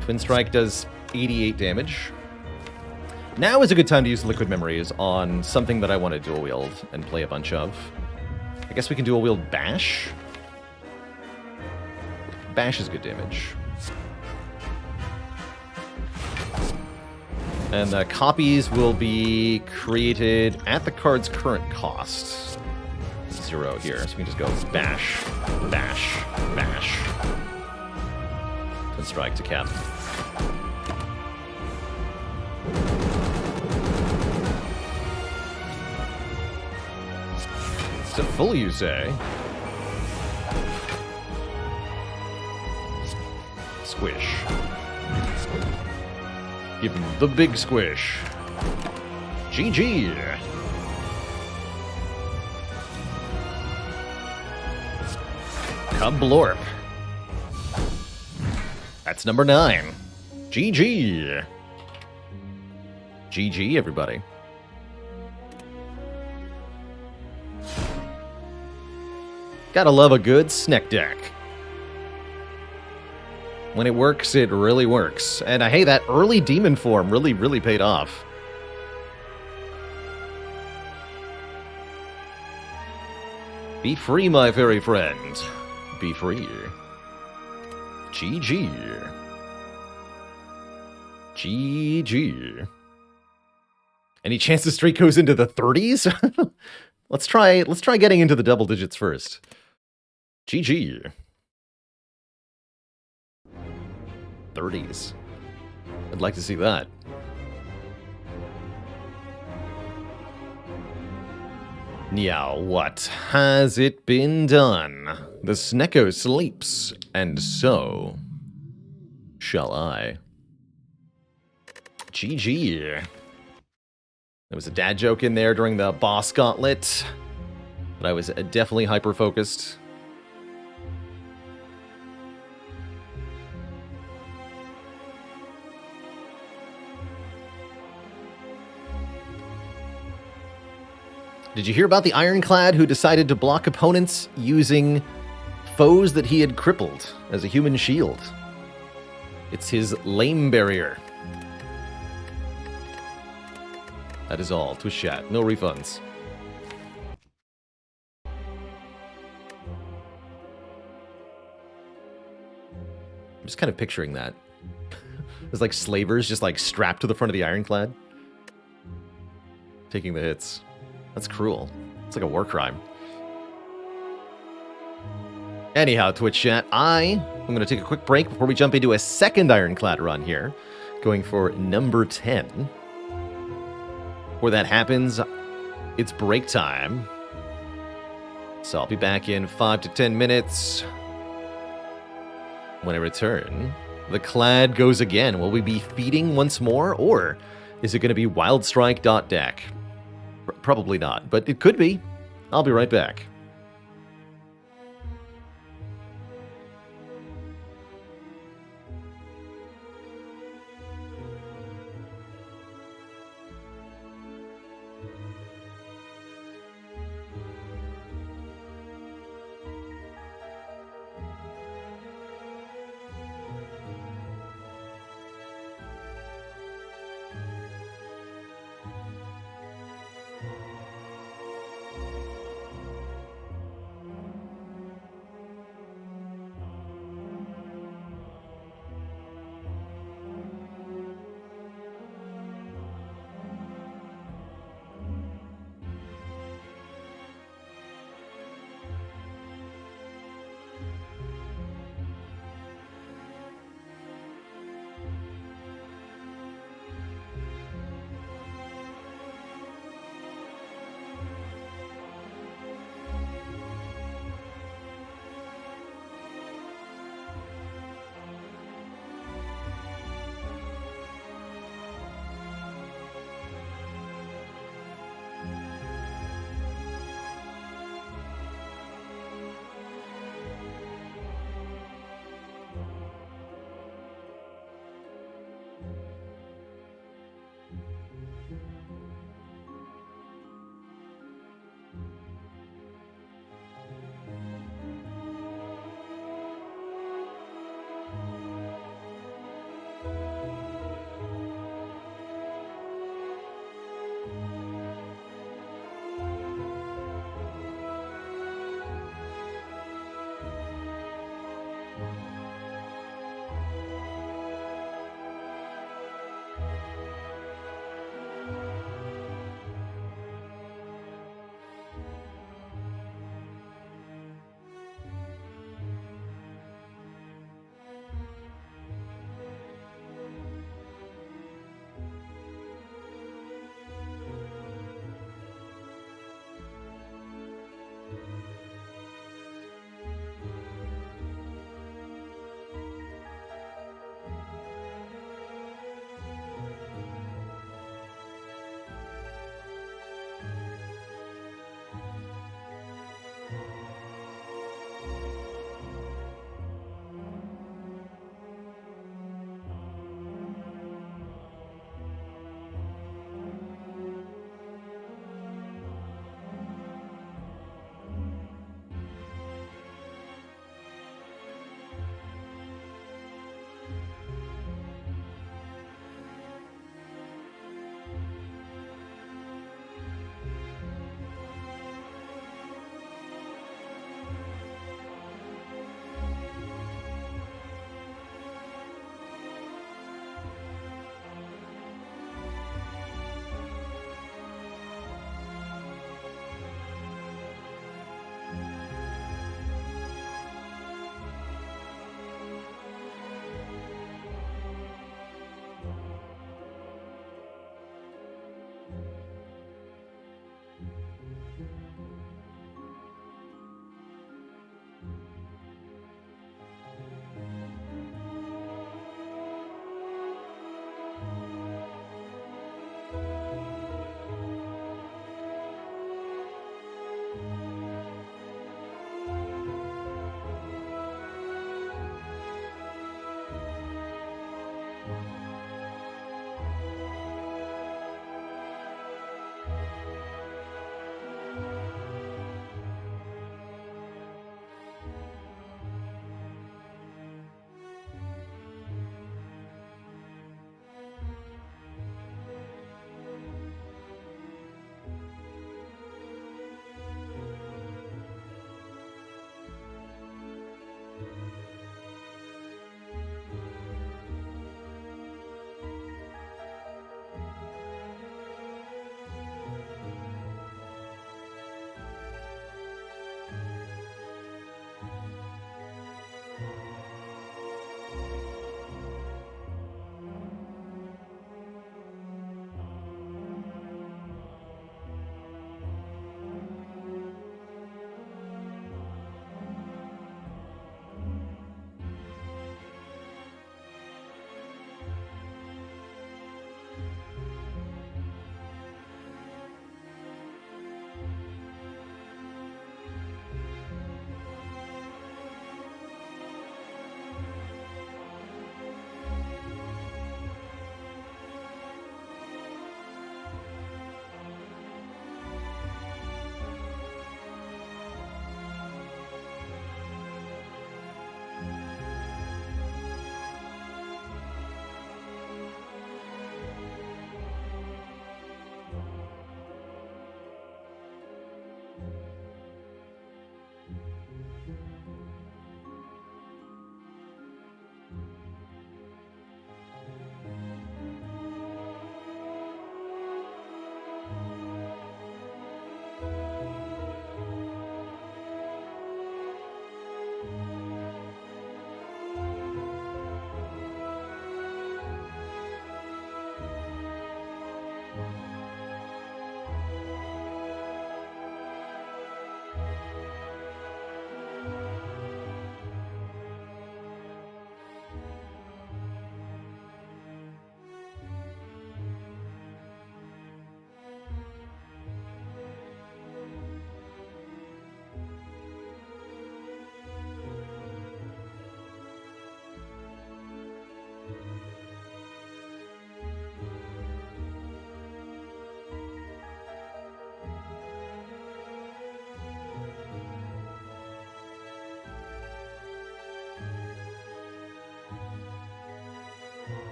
Twin Strike does 88 damage. Now is a good time to use Liquid Memories on something that I want to dual wield and play a bunch of. I guess we can dual wield Bash. Bash is good damage. And the copies will be created at the card's current cost. 0 here, so we can just go Bash, Bash, Bash. Twin Strike to cap. To full, you say? Squish. Give him the big squish. GG. Kablorp. That's number 9. GG. GG, everybody. Gotta love a good Sneck deck. When it works, it really works. And hey, that early demon form really paid off. Be free, my fairy friend. Be free. GG. GG. Any chance the streak goes into the 30s? Let's try getting into the double digits first. GG. 30s. I'd like to see that. Now, what has it been done? The Snecko sleeps, and so shall I. GG. There was a dad joke in there during the boss gauntlet, but I was definitely hyper-focused. Did you hear about the Ironclad who decided to block opponents using foes that he had crippled as a human shield? It's his lame barrier. That is all. Twitch chat. No refunds. I'm just kind of picturing that. There's like slavers just like strapped to the front of the Ironclad. Taking the hits. That's cruel. It's like a war crime. Anyhow, Twitch chat, I'm going to take a quick break before we jump into a second Ironclad run here. Going for number 10. Before that happens, it's break time. So I'll be back in 5 to 10 minutes. When I return, the Clad goes again. Will we be feeding once more, or is it going to be Wildstrike.deck? Probably not, but it could be. I'll be right back.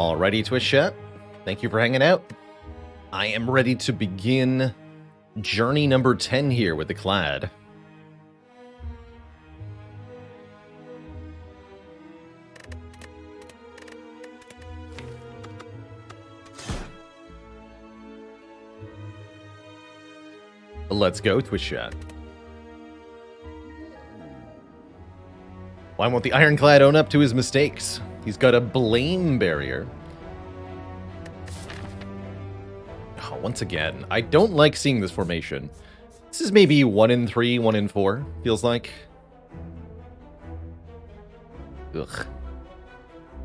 Alrighty, Twitch chat. Thank you for hanging out. I am ready to begin journey number 10 here with the Clad. Let's go, Twitch chat. Why won't the Ironclad own up to his mistakes? He's got a blame barrier. Oh, once again, I don't like seeing this formation. This is maybe 1 in 3, 1 in 4, feels like. Ugh.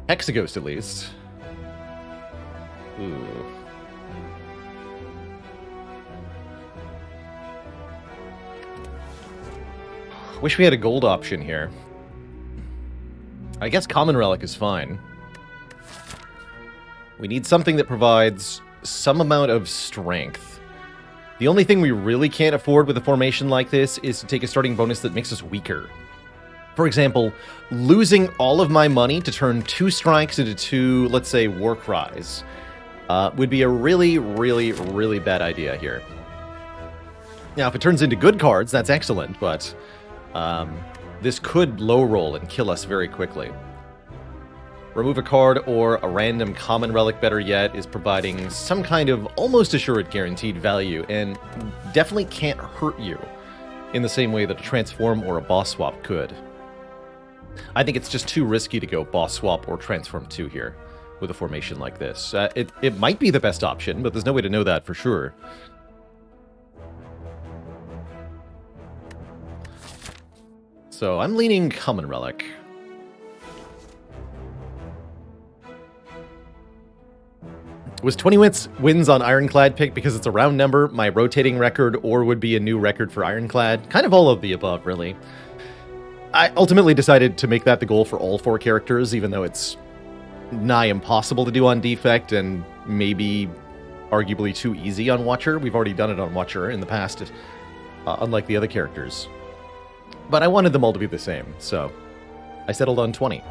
Hexaghost, at least. Ooh. Wish we had a gold option here. I guess Common Relic is fine. We need something that provides some amount of strength. The only thing we really can't afford with a formation like this is to take a starting bonus that makes us weaker. For example, losing all of my money to turn 2 strikes into 2, let's say, War Cries, would be a really, really, really bad idea here. Now, if it turns into good cards, that's excellent, but this could low roll and kill us very quickly. Remove a card or a random common relic, better yet, is providing some kind of almost assured guaranteed value and definitely can't hurt you in the same way that a transform or a boss swap could. I think it's just too risky to go boss swap or transform 2 here with a formation like this. It might be the best option, but there's no way to know that for sure. So I'm leaning Common Relic. Was 20 wins on Ironclad picked because it's a round number, my rotating record, or would be a new record for Ironclad? Kind of all of the above, really. I ultimately decided to make that the goal for all 4 characters, even though it's nigh impossible to do on Defect and maybe arguably too easy on Watcher. We've already done it on Watcher in the past, unlike the other characters. But I wanted them all to be the same, so I settled on 20.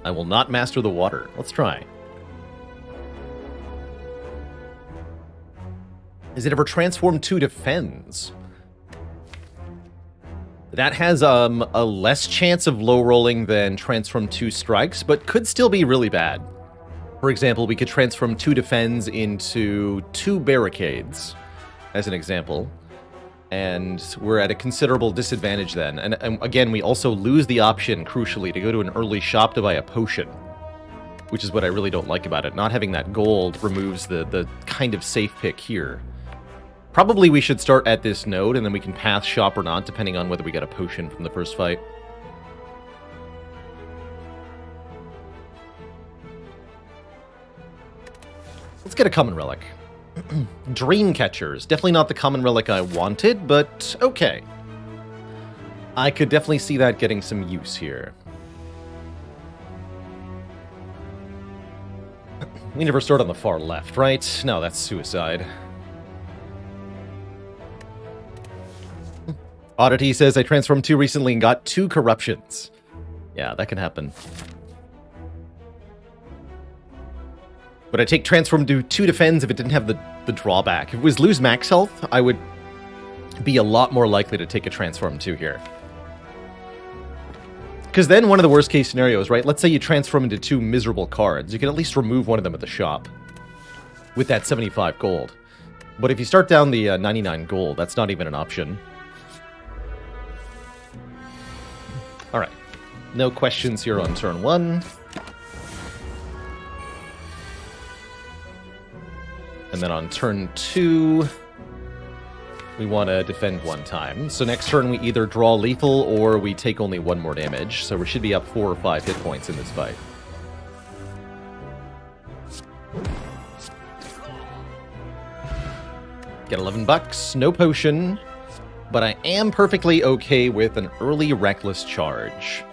I will not master the water. Let's try. Is it ever transformed 2 defends? That has a less chance of low rolling than transform 2 strikes, but could still be really bad. For example, we could transform 2 defends into 2 barricades, as an example. And we're at a considerable disadvantage then. And again, we also lose the option, crucially, to go to an early shop to buy a potion. Which is what I really don't like about it. Not having that gold removes the kind of safe pick here. Probably we should start at this node, and then we can path shop or not, depending on whether we get a potion from the first fight. Let's get a Common Relic. Dreamcatchers. Definitely not the common relic I wanted, but okay. I could definitely see that getting some use here. We never start on the far left, right? No, that's suicide. Oddity says, I transformed 2 recently and got 2 corruptions. Yeah, that can happen. Would I take transform to 2 defends if it didn't have the drawback? If it was lose max health, I would be a lot more likely to take a transform 2 here. Because then one of the worst case scenarios, right? Let's say you transform into 2 miserable cards. You can at least remove one of them at the shop with that 75 gold. But if you start down the 99 gold, that's not even an option. Alright. No questions here on turn 1. And then on turn 2, we want to defend 1 time. So next turn we either draw lethal or we take only 1 more damage. So we should be up 4 or 5 hit points in this fight. Get 11 bucks, no potion, but I am perfectly okay with an early Reckless Charge.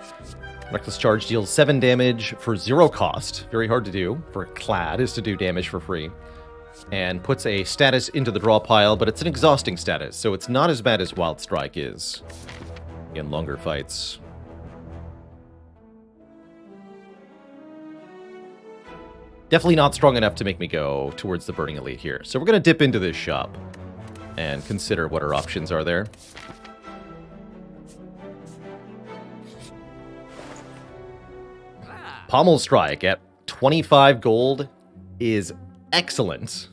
Reckless Charge deals 7 damage for 0 cost. Very hard to do for a Clad, is to do damage for free. And puts a status into the draw pile, but it's an exhausting status, so it's not as bad as Wild Strike is in longer fights. Definitely not strong enough to make me go towards the Burning Elite here. So we're going to dip into this shop and consider what our options are there. Pommel Strike at 25 gold is excellent.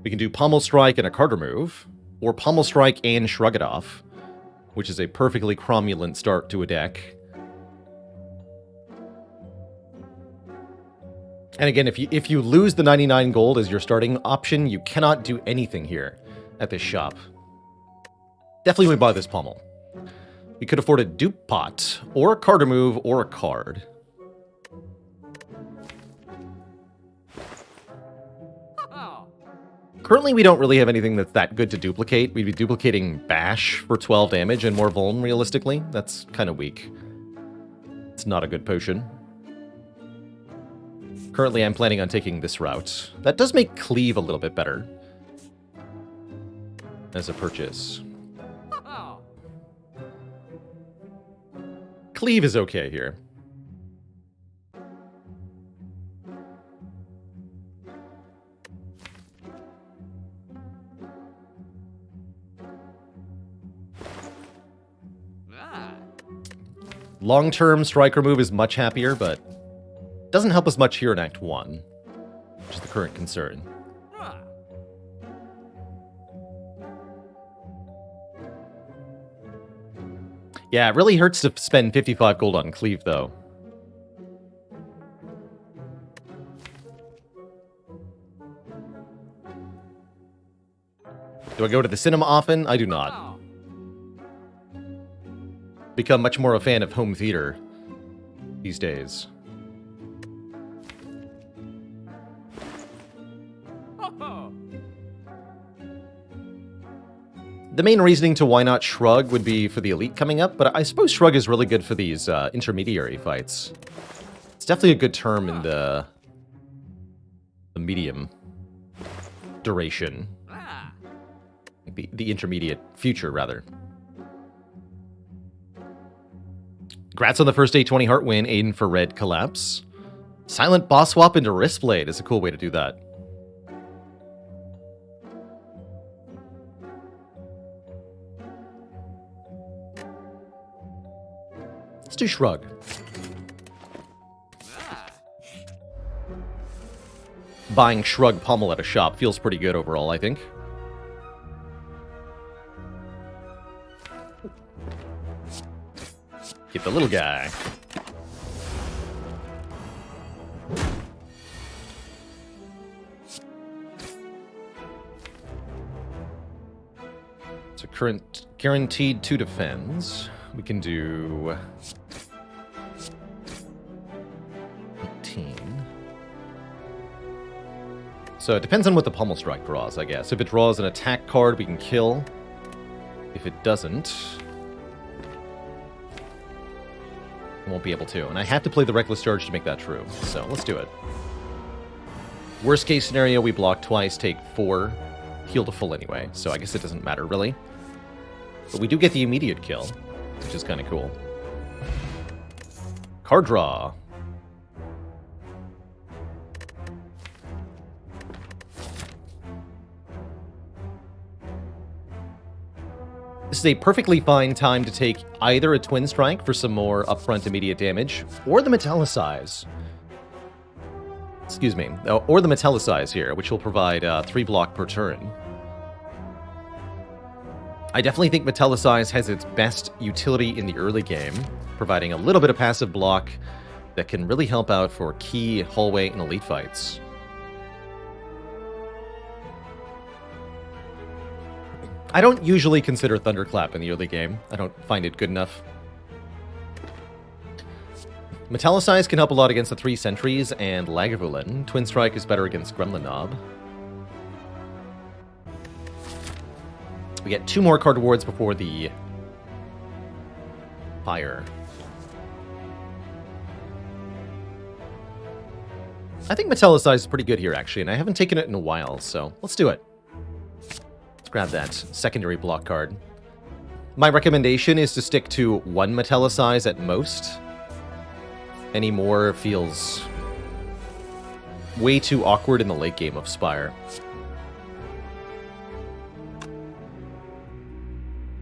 We can do Pommel Strike and a card remove, or Pommel Strike and Shrug It Off, which is a perfectly cromulent start to a deck. And again, if you lose the 99 gold as your starting option, you cannot do anything here at this shop. Definitely would buy this Pommel. We could afford a dupe pot, or a card remove, or a card. Currently, we don't really have anything that's that good to duplicate. We'd be duplicating Bash for 12 damage and more Vuln, realistically. That's kind of weak. It's not a good potion. Currently, I'm planning on taking this route. That does make Cleave a little bit better as a purchase. Cleave is okay here. Long-term strike remove is much happier, but doesn't help us much here in Act 1, which is the current concern. Yeah, it really hurts to spend 55 gold on Cleave, though. Do I go to the cinema often? I do not. Become much more a fan of home theater these days. The main reasoning to why not Shrug would be for the Elite coming up, but I suppose Shrug is really good for these intermediary fights. It's definitely a good term in the medium duration. The intermediate future, rather. Congrats on the first A20 Heart win, Aiden for red collapse. Silent boss swap into Wristblade is a cool way to do that. Let's do Shrug. Buying Shrug Pommel at a shop feels pretty good overall, I think. Get the little guy. So current guaranteed 2 defends. We can do 18. So it depends on what the Pommel Strike draws, I guess. If it draws an attack card, we can kill. If it doesn't, I won't be able to. And I have to play the Reckless Charge to make that true. So let's do it. Worst case scenario, we block twice, take 4, heal to full anyway. So I guess it doesn't matter, really. But we do get the immediate kill, which is kind of cool. Card draw. This is a perfectly fine time to take either a Twin Strike for some more upfront immediate damage, or the Metallicize. Excuse me. Or the Metallicize here, which will provide 3 block per turn. I definitely think Metallicize has its best utility in the early game, providing a little bit of passive block that can really help out for key hallway and elite fights. I don't usually consider Thunderclap in the early game. I don't find it good enough. Metallicize can help a lot against the 3 sentries and Lagavulin. Twin Strike is better against Gremlin Knob. We get 2 more card rewards before the fire. I think Metallicize is pretty good here, actually, and I haven't taken it in a while, so let's do it. Let's grab that secondary block card. My recommendation is to stick to 1 Metallicize at most. Any more feels way too awkward in the late game of Spire.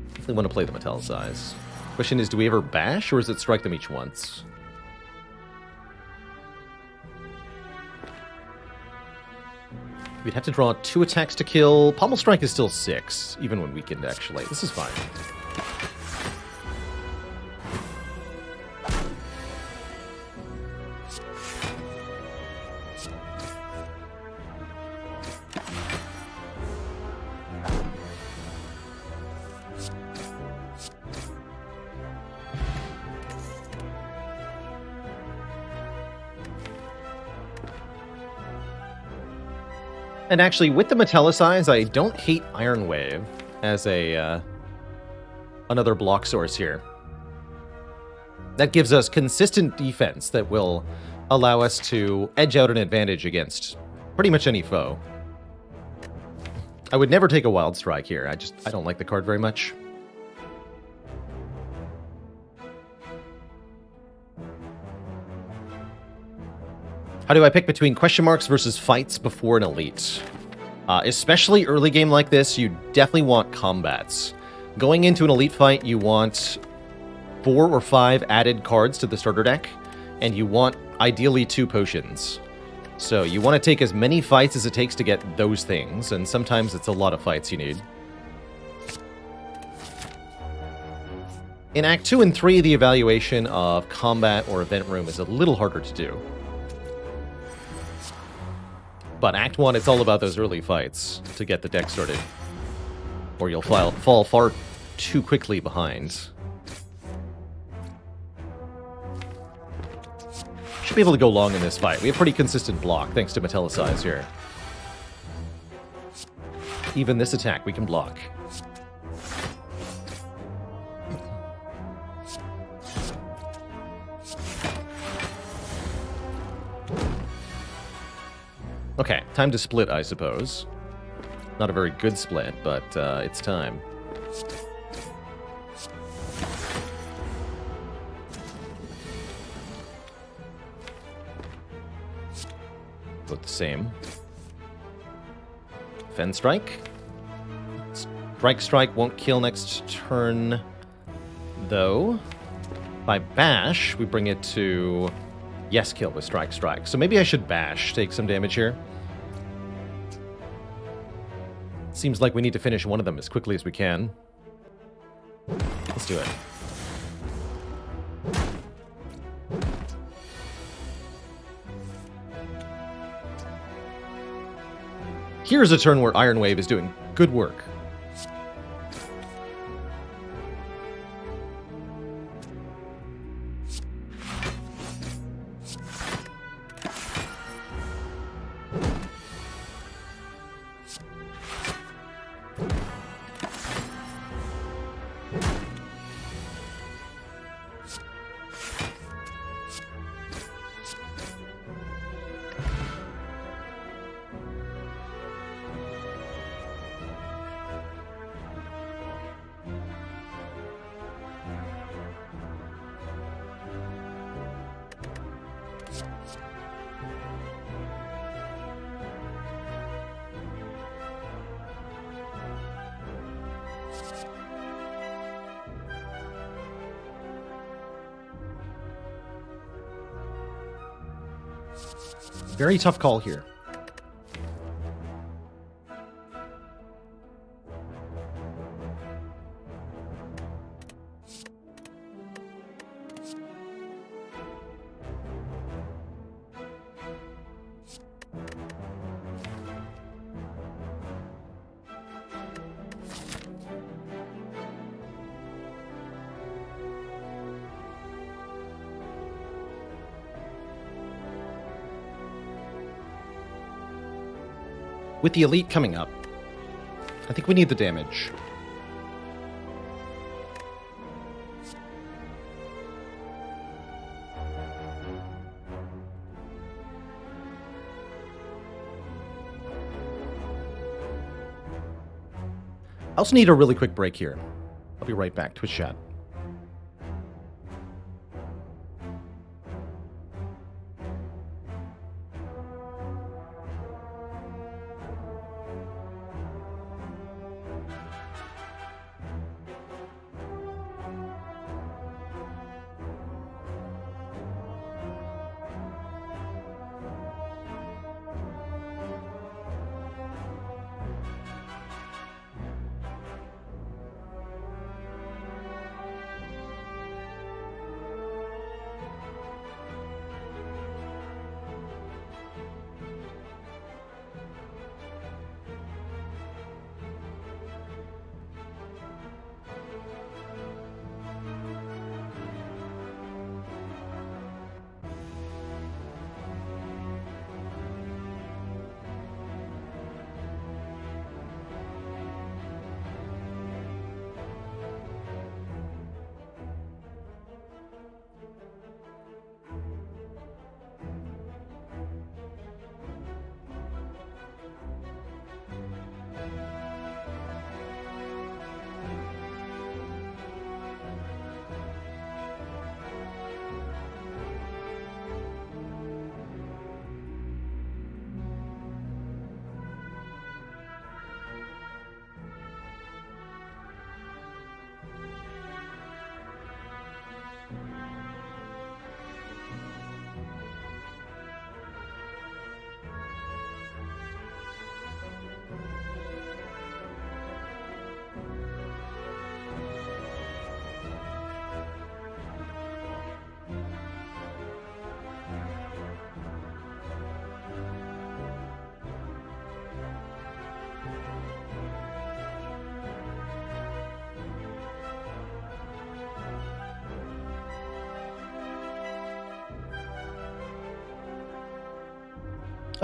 Definitely want to play the Metallicize. Question is, do we ever bash, or is it strike them each once? We'd have to draw 2 attacks to kill. Pommel Strike is still 6, even when weakened, actually. This is fine. And actually, with the Metallicize, I don't hate Iron Wave as a another block source here. That gives us consistent defense that will allow us to edge out an advantage against pretty much any foe. I would never take a Wild Strike here. I don't like the card very much. How do I pick between question marks versus fights before an elite? Especially early game like this, you definitely want combats. Going into an elite fight, you want 4 or 5 added cards to the starter deck, and you want ideally 2 potions. So you want to take as many fights as it takes to get those things, and sometimes it's a lot of fights you need. In Act 2 and 3, the evaluation of combat or event room is a little harder to do. But Act 1, it's all about those early fights to get the deck started. Or you'll fall far too quickly behind. Should be able to go long in this fight. We have pretty consistent block, thanks to Metallicize here. Even this attack, we can block. Okay, time to split, I suppose. Not a very good split, but it's time. Both the same. Fen Strike. Strike won't kill next turn, though. By Bash, we bring it to... Yes, kill with Strike. So maybe I should Bash, take some damage here. Seems like we need to finish one of them as quickly as we can. Let's do it. Here's a turn where Iron Wave is doing good work. Very tough call here. With the elite coming up, I think we need the damage. I also need a really quick break here. I'll be right back. Twitch chat.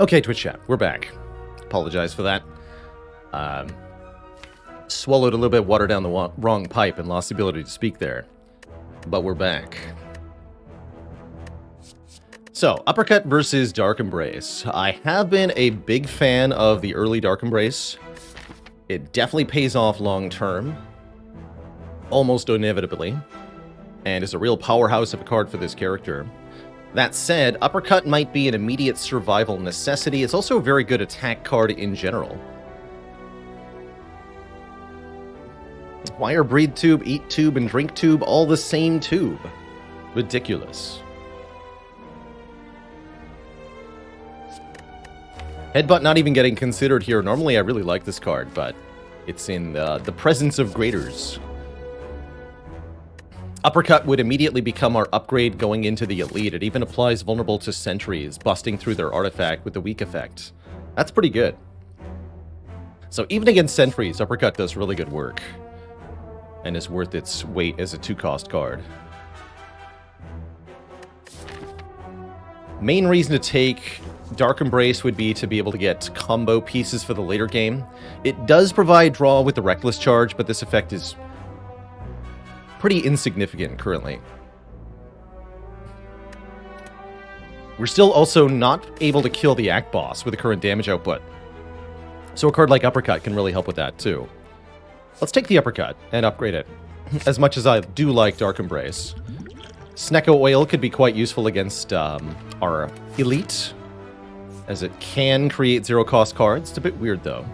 Okay, Twitch chat, we're back. Apologize for that. Swallowed a little bit of water down the wrong pipe and lost the ability to speak there. But we're back. So, Uppercut versus Dark Embrace. I have been a big fan of the early Dark Embrace. It definitely pays off long term. Almost inevitably. And is a real powerhouse of a card for this character. That said, Uppercut might be an immediate survival necessity. It's also a very good attack card in general. Why are Breathe Tube, Eat Tube, and Drink Tube all the same tube? Ridiculous. Headbutt not even getting considered here. Normally I really like this card, but it's in the presence of graders. Uppercut would immediately become our upgrade going into the Elite. It even applies vulnerable to sentries, busting through their artifact with the weak effect. That's pretty good. So even against sentries, Uppercut does really good work. And is worth its weight as a 2-cost card. Main reason to take Dark Embrace would be to be able to get combo pieces for the later game. It does provide draw with the Reckless Charge, but this effect is pretty insignificant currently. We're still also not able to kill the Act Boss with the current damage output. So a card like Uppercut can really help with that too. Let's take the Uppercut and upgrade it. As much as I do like Dark Embrace. Snecko Oil could be quite useful against our Elite, as it can create 0-cost cards. It's a bit weird though.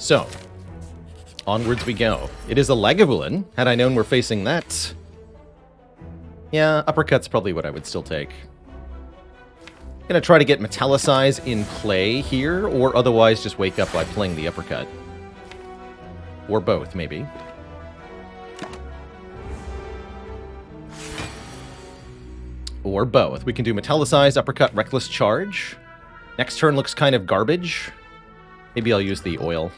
So, onwards we go. It is a Lagavulin. Had I known we're facing that, yeah, Uppercut's probably what I would still take. Gonna try to get Metallicize in play here, or otherwise just wake up by playing the Uppercut. Or both, maybe. Or both. We can do Metallicize, Uppercut, Reckless Charge. Next turn looks kind of garbage. Maybe I'll use the oil.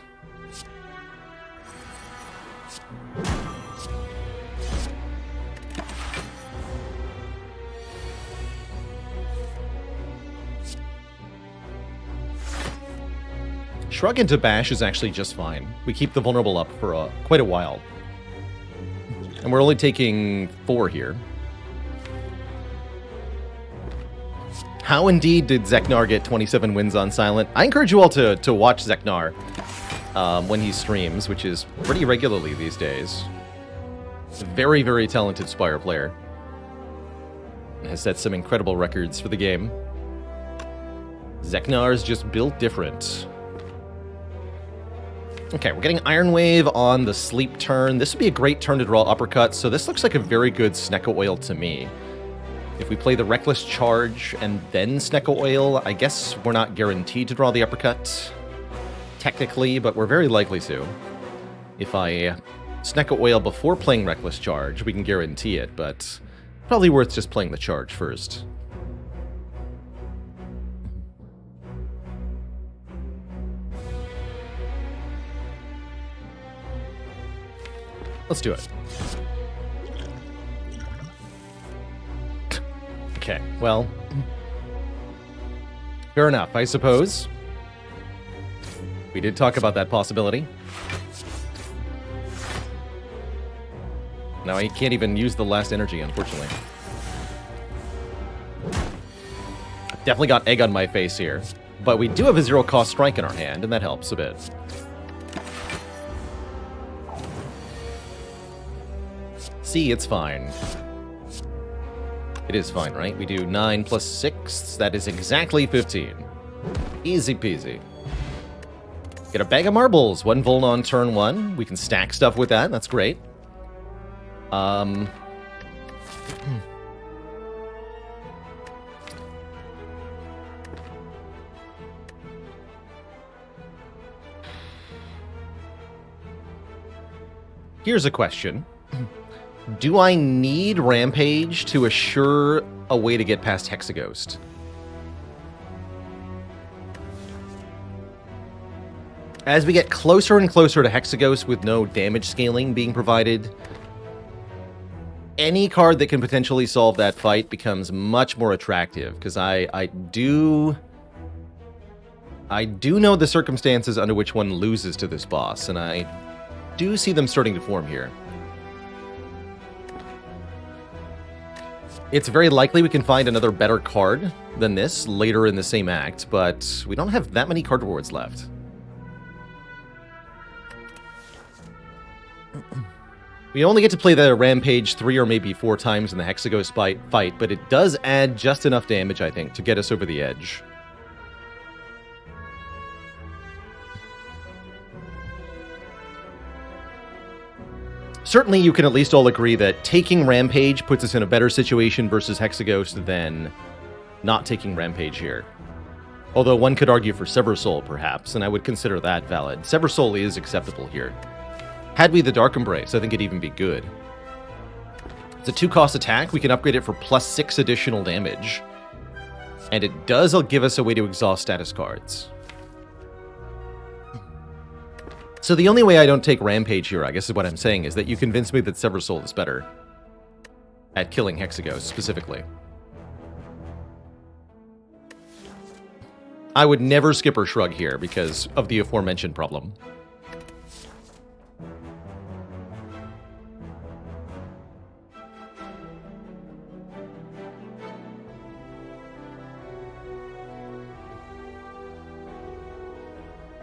Shrug into Bash is actually just fine. We keep the vulnerable up for quite a while. And we're only taking 4 here. How indeed did Zeknar get 27 wins on Silent? I encourage you all to watch Zeknar when he streams, which is pretty regularly these days. Very, very talented Spire player. Has set some incredible records for the game. Zeknar is just built different. Okay, we're getting Iron Wave on the sleep turn. This would be a great turn to draw Uppercut, so this looks like a very good Snecko Oil to me. If we play the Reckless Charge and then Snecko Oil, I guess we're not guaranteed to draw the Uppercut, technically, but we're very likely to. If I Snecko Oil before playing Reckless Charge, we can guarantee it, but probably worth just playing the Charge first. Let's do it. Okay, well, fair enough, I suppose. We did talk about that possibility. Now I can't even use the last energy, unfortunately. I've definitely got egg on my face here, but we do have a 0-cost strike in our hand, and that helps a bit. See, it's fine. It is fine, right? We do 9 plus 6. That is exactly 15. Easy peasy. Get a bag of marbles. 1 Vuln on turn 1. We can stack stuff with that. That's great. Here's a question. Do I need Rampage to assure a way to get past Hexaghost? As we get closer and closer to Hexaghost with no damage scaling being provided, any card that can potentially solve that fight becomes much more attractive, because I do know the circumstances under which one loses to this boss, and I do see them starting to form here. It's very likely we can find another better card than this later in the same act, but we don't have that many card rewards left. We only get to play the Rampage 3 or maybe 4 times in the Hexaghost fight, but it does add just enough damage, I think, to get us over the edge. Certainly, you can at least all agree that taking Rampage puts us in a better situation versus Hexaghost than not taking Rampage here. Although one could argue for Sever Soul, perhaps, and I would consider that valid. Sever Soul is acceptable here. Had we the Dark Embrace, I think it'd even be good. It's a 2-cost attack. We can upgrade it for +6 additional damage. And it does give us a way to exhaust status cards. So the only way I don't take Rampage here, I guess is what I'm saying, is that you convince me that Sever Soul is better at killing Hexaghost, specifically. I would never skip or shrug here because of the aforementioned problem.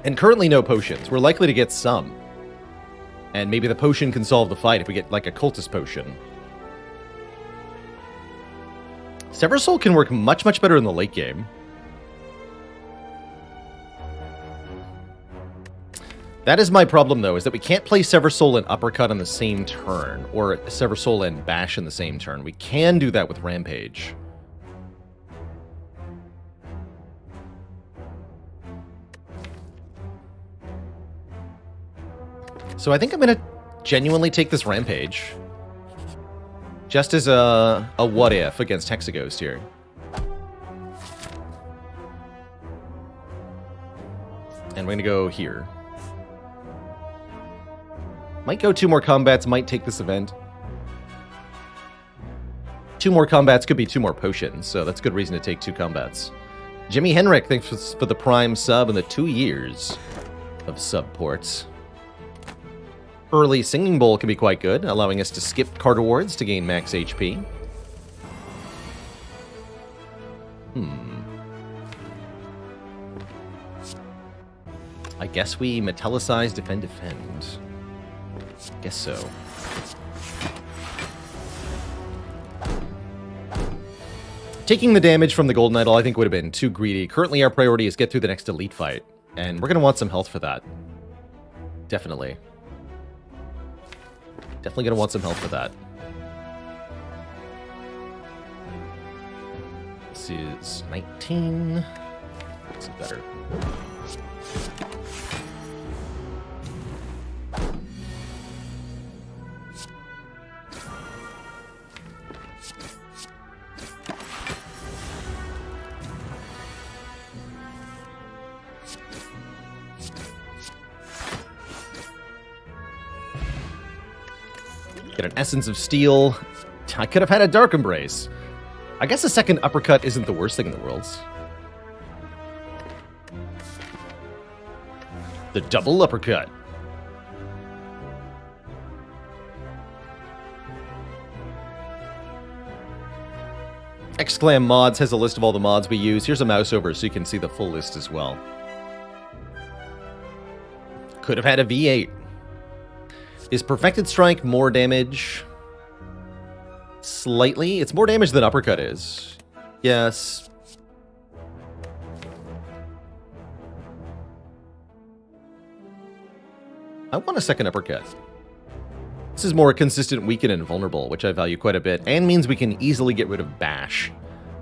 And currently no potions. We're likely to get some. And maybe the potion can solve the fight if we get, like, a cultist potion. Sever Soul can work much, much better in the late game. That is my problem, though, is that we can't play Sever Soul and Uppercut on the same turn, or Sever Soul and Bash in the same turn. We can do that with Rampage. So I think I'm going to genuinely take this Rampage. Just as a what-if against Hexaghost here. And we're going to go here. Might go 2 more combats, might take this event. 2 more combats could be 2 more potions, so that's a good reason to take 2 combats. Jimmy Henrik, thanks for the Prime sub and the 2 years of sub ports. Early Singing Bowl can be quite good, allowing us to skip card rewards to gain max HP. I guess we metallicize, defend. Guess so. Taking the damage from the Golden Idol I think would have been too greedy. Currently our priority is get through the next elite fight, and we're going to want some health for that. Definitely. Definitely going to want some help for that. This is 19. This is better. Get an Essence of Steel. I could have had a Dark Embrace. I guess a second Uppercut isn't the worst thing in the world. The double Uppercut. Exclam Mods has a list of all the mods we use. Here's a mouse over so you can see the full list as well. Could have had a V8. Is Perfected Strike more damage? Slightly. It's more damage than Uppercut is. Yes. I want a second Uppercut. This is more consistent, weaken, and vulnerable, which I value quite a bit, and means we can easily get rid of Bash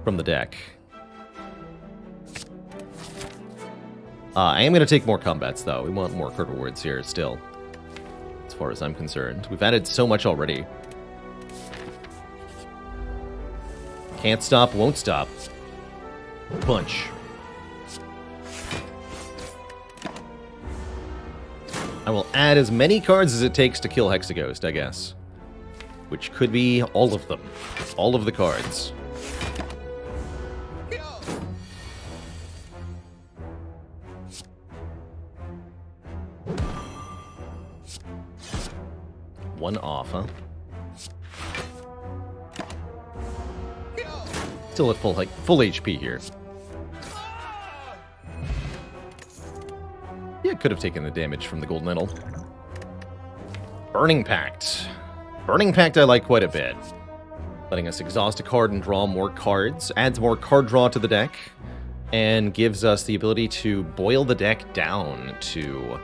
from the deck. I am going to take more combats, though. We want more card rewards here still. As far as I'm concerned. We've added so much already. Can't stop, won't stop. Punch. I will add as many cards as it takes to kill Hexaghost, I guess. which could be all of them. All of the cards. One off, huh? Still at full HP here. Yeah, could have taken the damage from the Golden Idol. Burning Pact. Burning Pact I like quite a bit. Letting us exhaust a card and draw more cards. Adds more card draw to the deck. And gives us the ability to boil the deck down to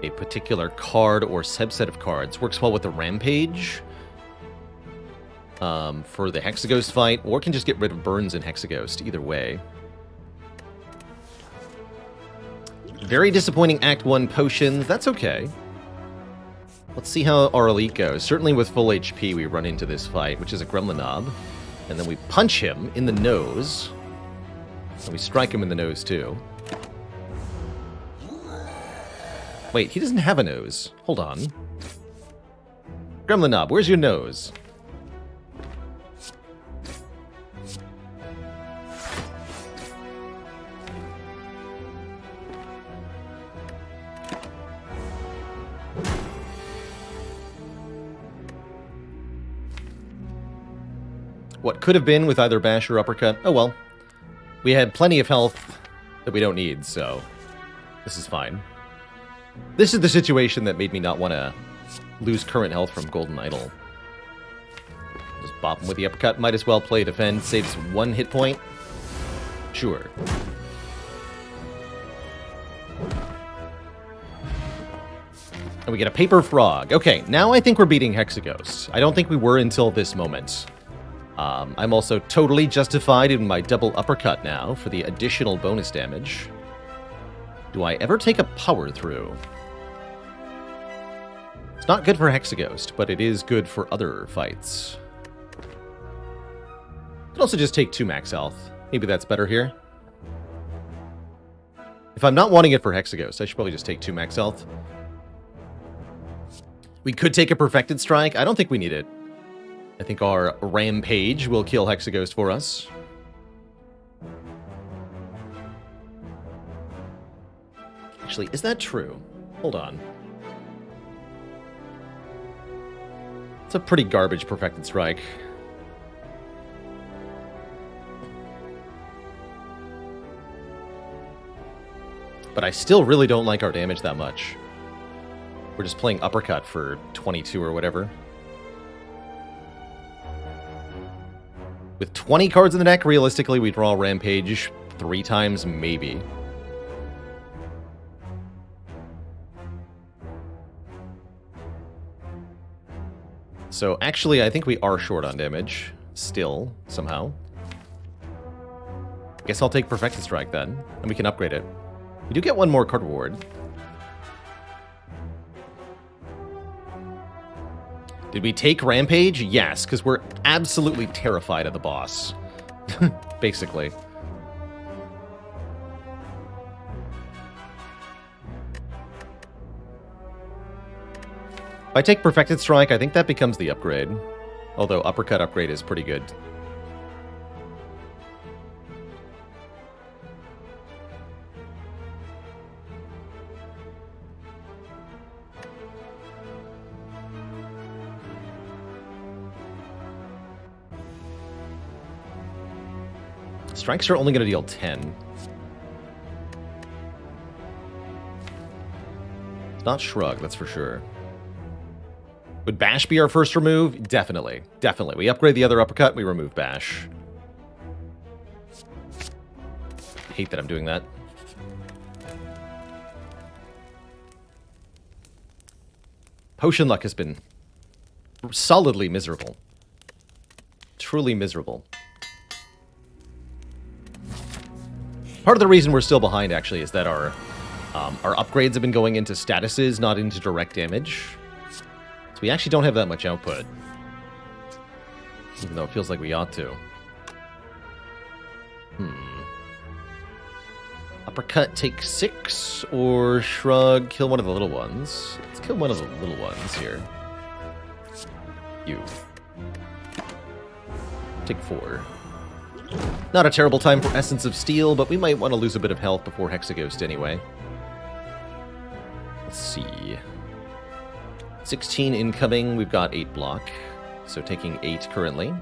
a particular card or subset of cards. Works well with the Rampage. For the Hexaghost fight. Or can just get rid of Burns and Hexaghost. Either way. Very disappointing Act 1 potions. That's okay. Let's see how our elite goes. Certainly with full HP we run into this fight, which is a Gremlin Knob. And then we punch him in the nose. And we strike him in the nose too. Wait, he doesn't have a nose. Hold on. Gremlin Knob, where's your nose? What could have been with either bash or uppercut. Oh well. We had plenty of health that we don't need, so this is fine. This is the situation that made me not want to lose current health from Golden Idol. Just bop him with the uppercut. Might as well play defend. Saves 1 hit point. Sure. And we get a Paper Frog. Okay, now I think we're beating Hexaghost. I don't think we were until this moment. I'm also totally justified in my double uppercut now for the additional bonus damage. Do I ever take a power through? It's not good for Hexaghost, but it is good for other fights. Could also just take 2 max health. Maybe that's better here. If I'm not wanting it for Hexaghost, I should probably just take 2 max health. We could take a Perfected Strike. I don't think we need it. I think our Rampage will kill Hexaghost for us. Actually, is that true? Hold on. It's a pretty garbage Perfected Strike. But I still really don't like our damage that much. We're just playing Uppercut for 22 or whatever. With 20 cards in the deck, realistically, we draw Rampage 3 times, maybe. So, actually, I think we are short on damage. Still, somehow. Guess I'll take Perfected Strike, then. And we can upgrade it. We do get 1 more card reward. Did we take Rampage? Yes, because we're absolutely terrified of the boss. Basically. If I take Perfected Strike, I think that becomes the upgrade. Although Uppercut upgrade is pretty good. Strikes are only going to deal 10. It's not Shrug, that's for sure. Would Bash be our first remove? Definitely. Definitely. We upgrade the other uppercut, we remove Bash. Hate that I'm doing that. Potion luck has been solidly miserable. Truly miserable. Part of the reason we're still behind, actually, is that our upgrades have been going into statuses, not into direct damage. So we actually don't have that much output. Even though it feels like we ought to. Uppercut, take 6, or Shrug, kill one of the little ones. Let's kill one of the little ones here. You. Take 4. Not a terrible time for Essence of Steel, but we might want to lose a bit of health before Hexaghost anyway. Let's see. 16 incoming, we've got 8 block. So taking 8 currently.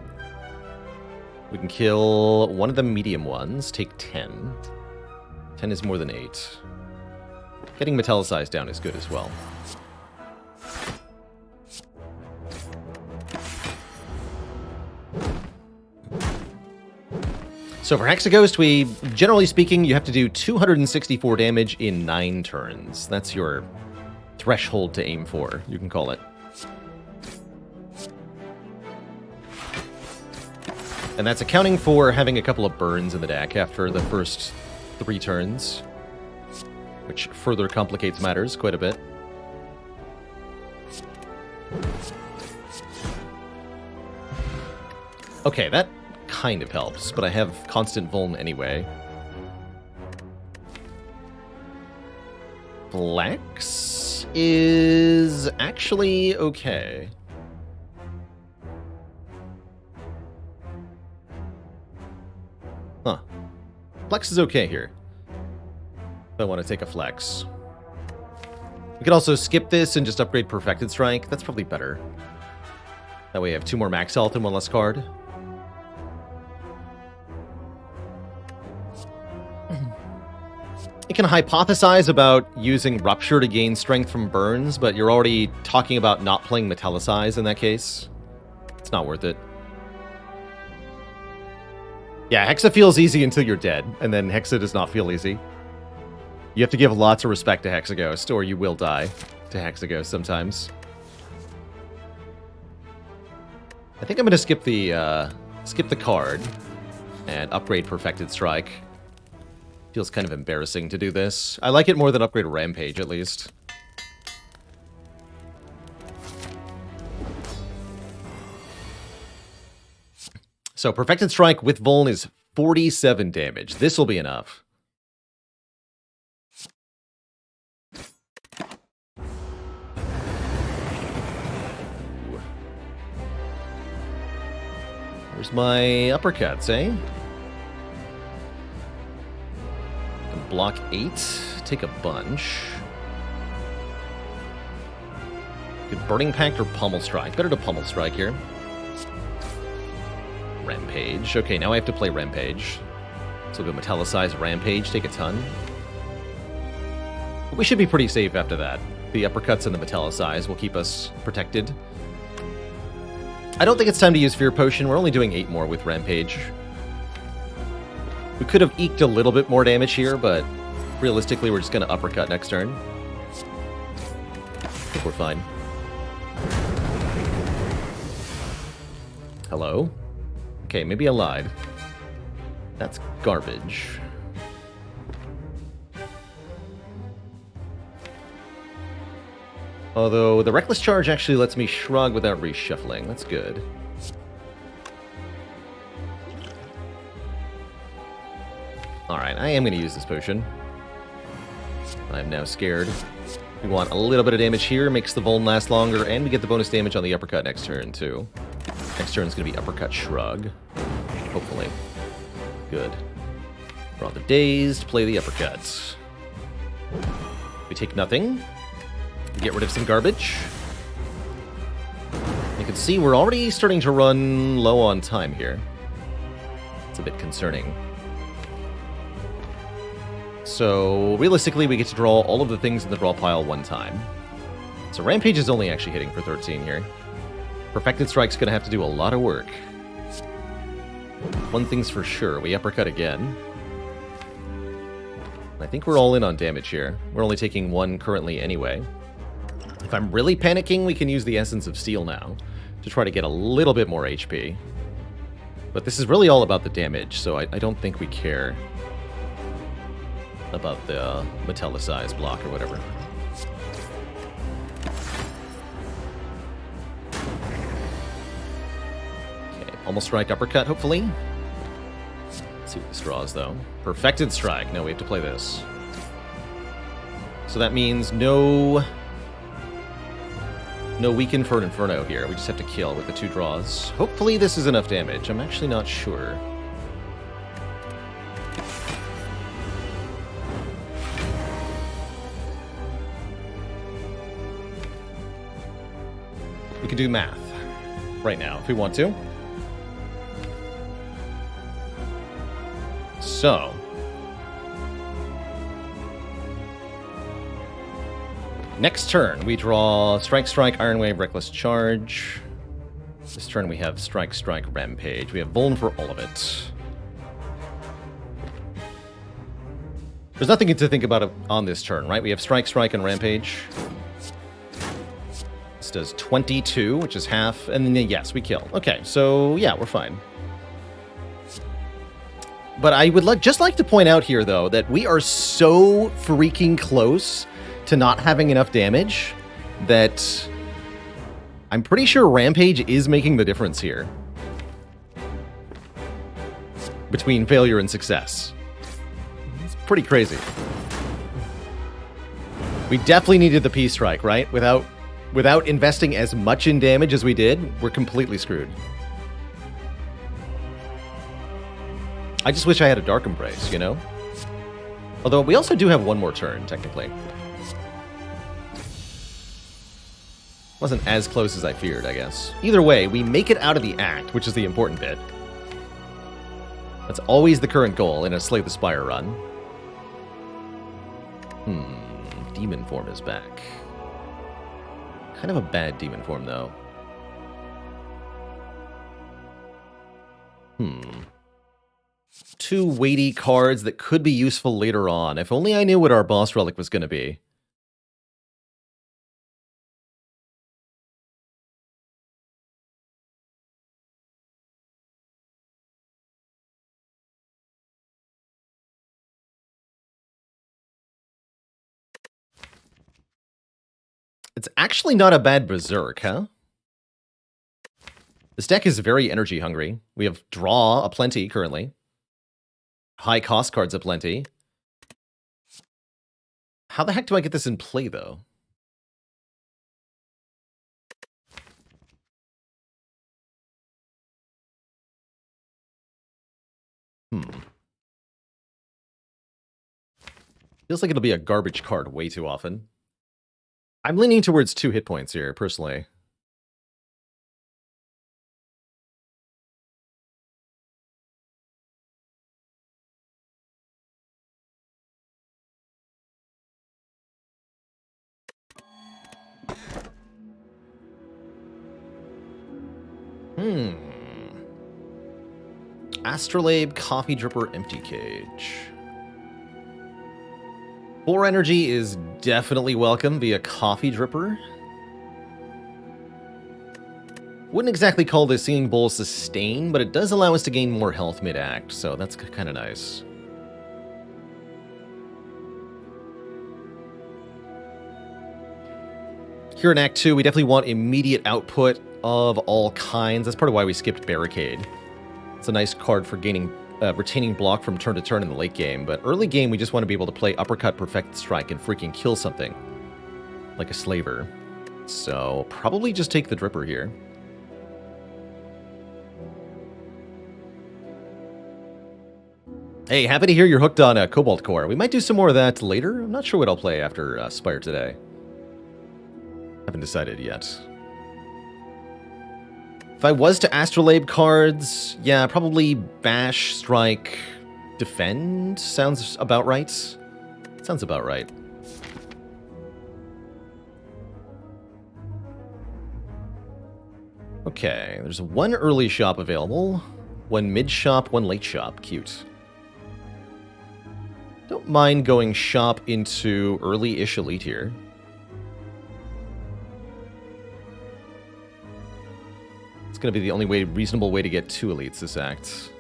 We can kill one of the medium ones, take 10. 10 is more than 8. Getting Metallicized down is good as well. So for Hexaghost, we, generally speaking, you have to do 264 damage in 9 turns. That's your threshold to aim for, you can call it. And that's accounting for having a couple of burns in the deck after the first 3 turns, which further complicates matters quite a bit. Okay, that kind of helps, but I have constant vuln anyway. Flex is actually okay. Huh. Flex is okay here. If I want to take a flex. We could also skip this and just upgrade Perfected Strike. That's probably better. That way I have 2 more max health and 1 less card. You can hypothesize about using Rupture to gain strength from burns, but you're already talking about not playing Metallicize in that case. It's not worth it. Yeah, Hexa feels easy until you're dead, and then Hexa does not feel easy. You have to give lots of respect to Hexaghost, or you will die to Hexaghost sometimes. I think I'm going to skip the card and upgrade Perfected Strike. Feels kind of embarrassing to do this. I like it more than upgrade Rampage, at least. So, Perfected Strike with Vuln is 47 damage. This will be enough. Where's my uppercuts, eh? Block 8, take a bunch. Good Burning Pact or Pummel Strike? Better to Pummel Strike here. Rampage. Okay, now I have to play Rampage. So we'll go Metallicize, Rampage, take a ton. But we should be pretty safe after that. The uppercuts and the Metallicize will keep us protected. I don't think it's time to use Fear Potion. We're only doing 8 more with Rampage. We could have eked a little bit more damage here, but realistically, we're just going to uppercut next turn. I think we're fine. Hello? Okay, maybe I lied. That's garbage. Although, the Reckless Charge actually lets me shrug without reshuffling. That's good. Alright, I am going to use this potion. I'm now scared. We want a little bit of damage here, makes the Vuln last longer, and we get the bonus damage on the uppercut next turn, too. Next turn is going to be Uppercut Shrug. Hopefully. Good. Draw the Dazed, play the uppercut. We take nothing. We get rid of some garbage. You can see we're already starting to run low on time here. It's a bit concerning. So, realistically, we get to draw all of the things in the draw pile one time. So Rampage is only actually hitting for 13 here. Perfected Strike's going to have to do a lot of work. One thing's for sure, we uppercut again. I think we're all in on damage here. We're only taking 1 currently anyway. If I'm really panicking, we can use the Essence of Steel now to try to get a little bit more HP. But this is really all about the damage, so I don't think we care about the Metallicize block or whatever. Okay, almost strike uppercut, hopefully. Let's see what this draws, though. Perfected Strike. No, we have to play this. So that means no No weaken for an Inferno here. We just have to kill with the 2 draws. Hopefully this is enough damage. I'm actually not sure. We can do math right now if we want to. So, next turn, we draw Strike, Strike, Iron Wave, Reckless Charge. This turn we have Strike, Strike, Rampage. We have Vuln for all of it. There's nothing to think about on this turn, right? We have Strike, Strike, and Rampage. This does 22, which is half, and then yes, we kill. Okay, so yeah, we're fine. But I would just like to point out here, though, that we are so freaking close to not having enough damage that I'm pretty sure Rampage is making the difference here between failure and success. It's pretty crazy. We definitely needed the P-Strike, right? Without investing as much in damage as we did, we're completely screwed. I just wish I had a Dark Embrace, you know? Although we also do have one more turn, technically. Wasn't as close as I feared, I guess. Either way, we make it out of the act, which is the important bit. That's always the current goal in a Slay the Spire run. Demon form is back. Kind of a bad demon form, though. 2 weighty cards that could be useful later on. If only I knew what our boss relic was going to be. It's actually not a bad Berserk, huh? This deck is very energy hungry. We have draw aplenty currently. High cost cards aplenty. How the heck do I get this in play, though? Feels like it'll be a garbage card way too often. I'm leaning towards 2 hit points here, personally. Astrolabe, Coffee Dripper, Empty Cage. 4 energy is definitely welcome via Coffee Dripper. Wouldn't exactly call this Singing Bowl sustain, but it does allow us to gain more health mid-act, so that's kind of nice. Here in Act 2, we definitely want immediate output of all kinds. That's part of why we skipped Barricade. It's a nice card for gaining, retaining block from turn to turn in the late game, but early game we just want to be able to play Uppercut, Perfect Strike, and freaking kill something. Like a Slaver. So, probably just take the Dripper here. Hey, happy to hear you're hooked on Cobalt Core. We might do some more of that later. I'm not sure what I'll play after Spire today. Haven't decided yet. If I was to Astrolabe cards, yeah, probably Bash, Strike, Defend sounds about right. Sounds about right. Okay, there's 1 early shop available, 1 mid shop, 1 late shop. Cute. Don't mind going shop into early-ish elite here. It's going to be the only reasonable way to get 2 elites this act.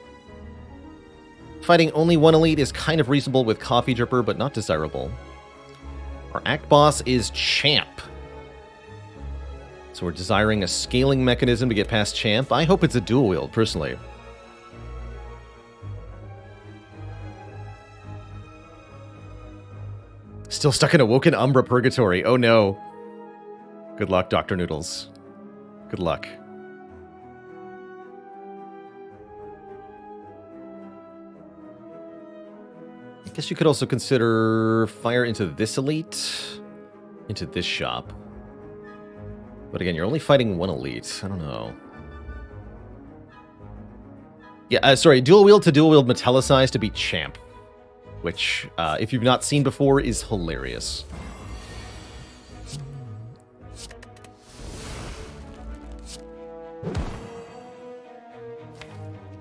Fighting only 1 elite is kind of reasonable with Coffee Dripper, but not desirable. Our act boss is Champ. So we're desiring a scaling mechanism to get past Champ. I hope it's a dual wield, personally. Still stuck in Awoken Umbra Purgatory. Oh no. Good luck, Dr. Noodles. Good luck. I guess you could also consider fire into this elite, into this shop. But again, you're only fighting one elite. I don't know. Yeah, sorry, dual wield to dual wield metallicize to beat champ. Which, if you've not seen before, is hilarious.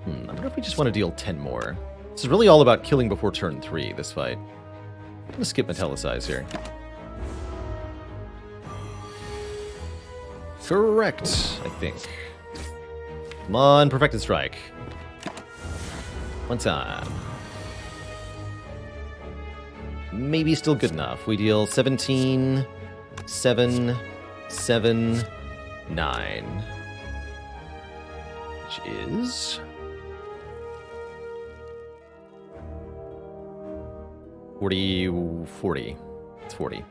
I wonder if we just want to deal 10 more. This is really all about killing before turn 3, this fight. I'm going to skip metallicize here. Correct, I think. Come on, perfected strike. One time. Maybe still good enough. We deal 17, 7, 7, 9. Which is... 40. It's 40.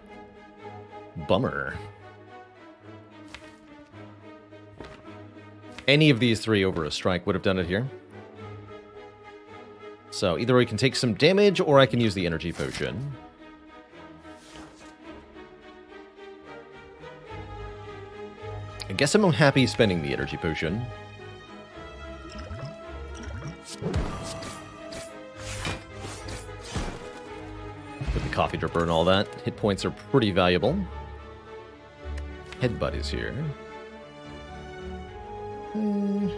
Bummer. Any of these three over a strike would have done it here. So either we can take some damage, or I can use the energy potion. I guess I'm happy spending the energy potion. With the coffee dripper and all that, hit points are pretty valuable. Headbutt is here. Nah.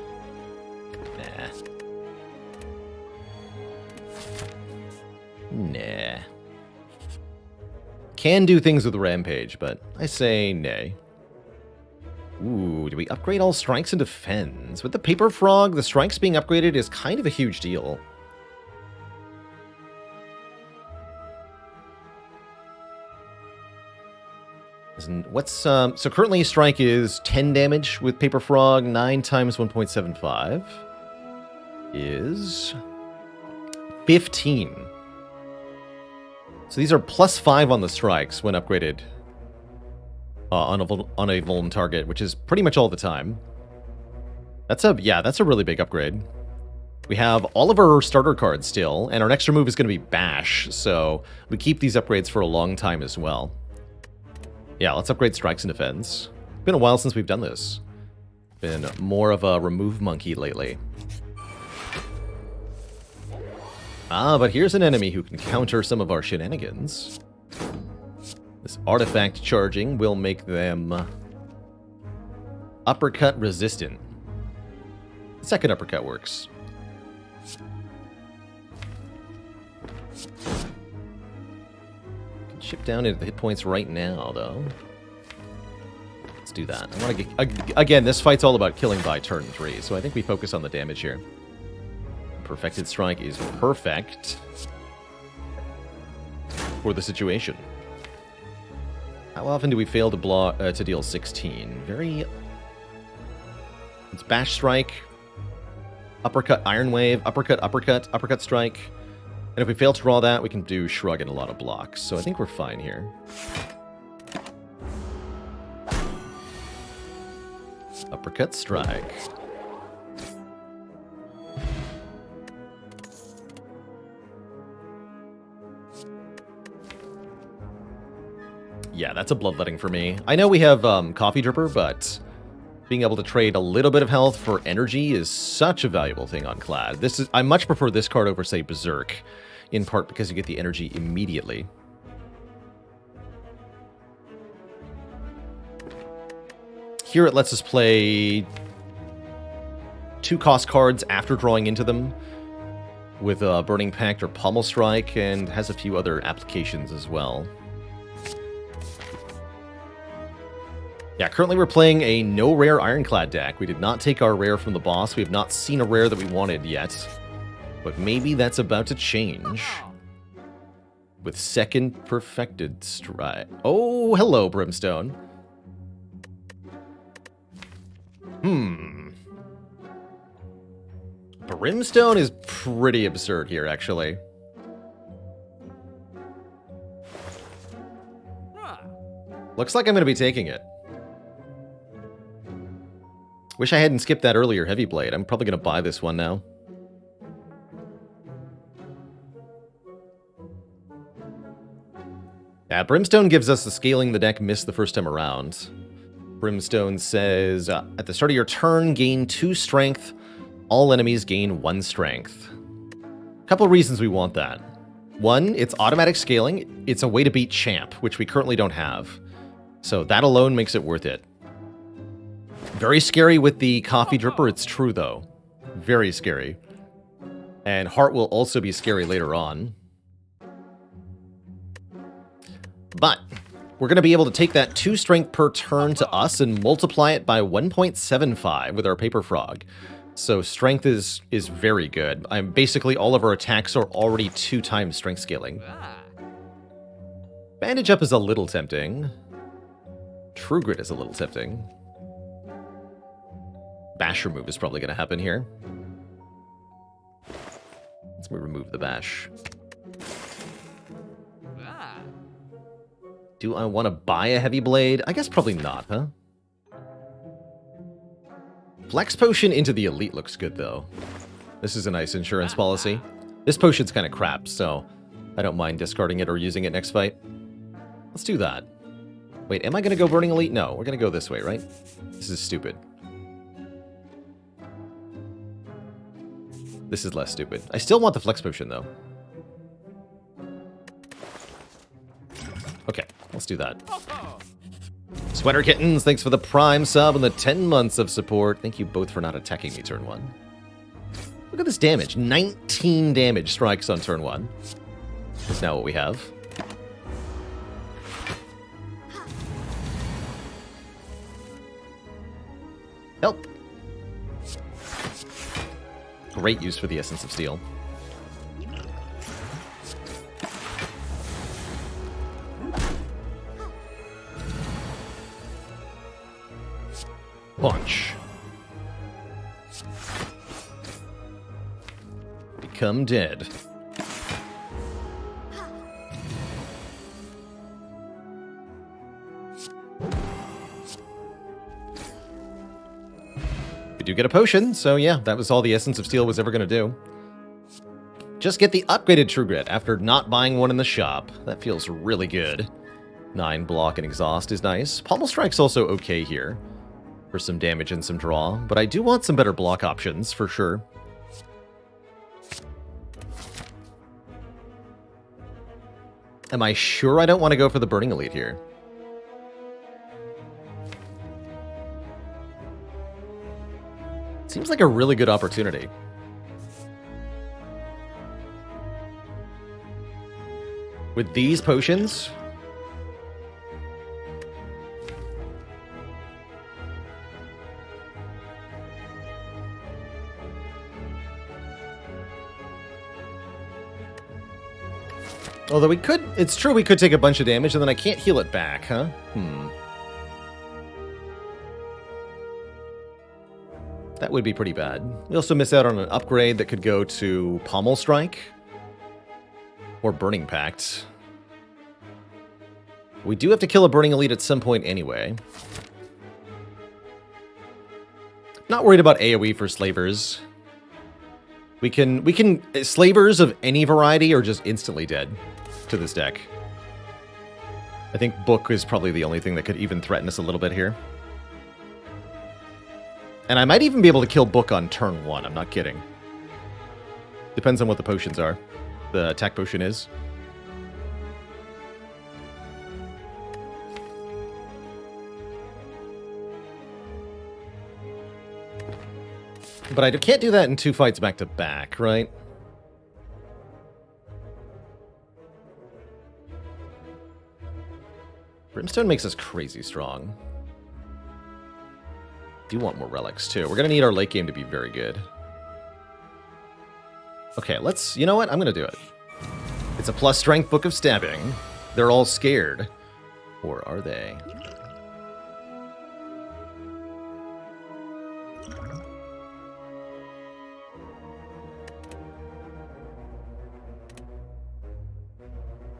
Nah. Can do things with Rampage, but I say nay. Ooh, do we upgrade all strikes and defends? With the Paper Frog, the strikes being upgraded is kind of a huge deal. What's so currently strike is 10 damage with Paper Frog. 9 times 1.75 is 15. So these are +5 on the strikes when upgraded on a Vuln target, which is pretty much all the time. That's a really big upgrade. We have all of our starter cards still, and our extra move is going to be Bash, so we keep these upgrades for a long time as well. Yeah, let's upgrade strikes and defense. It's been a while since we've done this. Been more of a remove monkey lately. Ah, but here's an enemy who can counter some of our shenanigans. This artifact charging will make them uppercut resistant. The second uppercut works. Can chip down into the hit points right now, though. Let's do that. I want to get again. This fight's all about killing by turn 3, so I think we focus on the damage here. Perfected strike is perfect for the situation. How often do we fail to deal 16? It's bash strike, uppercut, iron wave, uppercut, uppercut, uppercut strike. And if we fail to draw that, we can do shrug and a lot of blocks. So I think we're fine here. Uppercut strike. Yeah, that's a bloodletting for me. I know we have Coffee Dripper, but being able to trade a little bit of health for energy is such a valuable thing on Clad. I much prefer this card over, say, Berserk, in part because you get the energy immediately. Here it lets us play 2 cost cards after drawing into them with Burning Pact or Pommel Strike, and has a few other applications as well. Yeah, currently we're playing a no rare Ironclad deck. We did not take our rare from the boss. We have not seen a rare that we wanted yet. But maybe that's about to change. With second perfected strike. Oh, hello, Brimstone. Brimstone is pretty absurd here, actually. Looks like I'm going to be taking it. Wish I hadn't skipped that earlier Heavy Blade. I'm probably going to buy this one now. Yeah, Brimstone gives us the scaling the deck missed the first time around. Brimstone says, at the start of your turn, gain 2 strength. All enemies gain 1 strength. Couple of reasons we want that. One, it's automatic scaling. It's a way to beat Champ, which we currently don't have. So that alone makes it worth it. Very scary with the Coffee Dripper, it's true though. Very scary. And Heart will also be scary later on. But we're going to be able to take that 2 strength per turn to us and multiply it by 1.75 with our Paper Frog. So strength is very good. Basically all of our attacks are already 2 times strength scaling. Bandage Up is a little tempting. True Grit is a little tempting. Bash remove is probably going to happen here. Let's remove the bash. Do I want to buy a Heavy Blade? I guess probably not, huh? Flex Potion into the Elite looks good, though. This is a nice insurance policy. This potion's kind of crap, so I don't mind discarding it or using it next fight. Let's do that. Wait, am I going to go Burning Elite? No, we're going to go this way, right? This is stupid. This is less stupid. I still want the Flex Potion, though. Okay, let's do that. Sweater Kittens, thanks for the Prime sub and the 10 months of support. Thank you both for not attacking me turn 1. Look at this damage. 19 damage strikes on turn 1. That's now what we have. Help. Great use for the Essence of Steel. Punch. Become dead. We do get a potion, so yeah, that was all the Essence of Steel was ever going to do. Just get the upgraded True Grit after not buying one in the shop. That feels really good. 9 block and exhaust is nice. Pommel Strike's also okay here for some damage and some draw, but I do want some better block options for sure. Am I sure I don't want to go for the Burning Elite here? Seems like a really good opportunity. With these potions... Although we could, it's true we could take a bunch of damage and then I can't heal it back, huh? That would be pretty bad. We also miss out on an upgrade that could go to Pommel Strike. Or Burning Pact. We do have to kill a Burning Elite at some point anyway. Not worried about AoE for Slavers. We can Slavers of any variety are just instantly dead to this deck. I think Book is probably the only thing that could even threaten us a little bit here. And I might even be able to kill Book on turn 1, I'm not kidding. Depends on what the potions are. The attack potion is. But I can't do that in 2 fights back to back, right? Brimstone makes us crazy strong. Do want more relics, too. We're going to need our late game to be very good. Okay, let's... You know what? I'm going to do it. It's a plus strength Book of Stabbing. They're all scared. Or are they?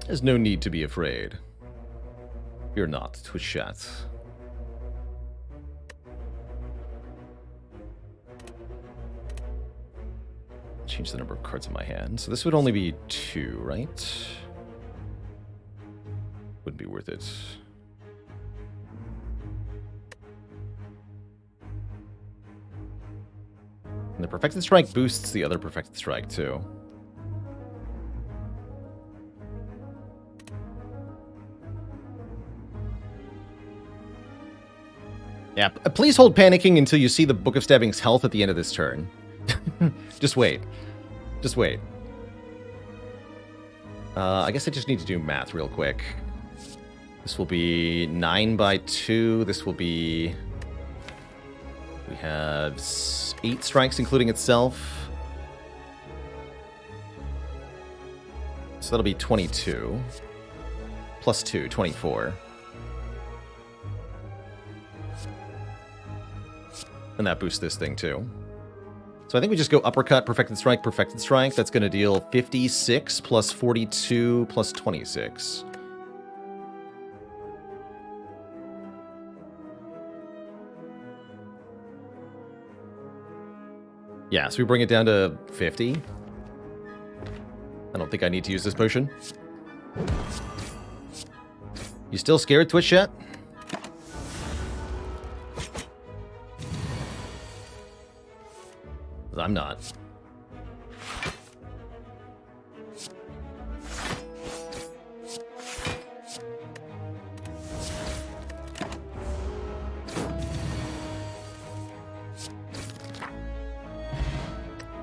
There's no need to be afraid. You're not, Twishat. Change the number of cards in my hand. So this would only be 2, right? Wouldn't be worth it. And the Perfected Strike boosts the other Perfected Strike, too. Yeah, please hold panicking until you see the Book of Stabbing's health at the end of this turn. Just wait. Just wait. I guess I just need to do math real quick. This will be 9 by 2. This will be... We have 8 strikes, including itself. So that'll be 22. Plus 2, 24. And that boosts this thing, too. So I think we just go Uppercut, Perfected Strike, Perfected Strike. That's going to deal 56 plus 42 plus 26. Yeah, so we bring it down to 50. I don't think I need to use this potion. You still scared, Twitch chat? I'm not.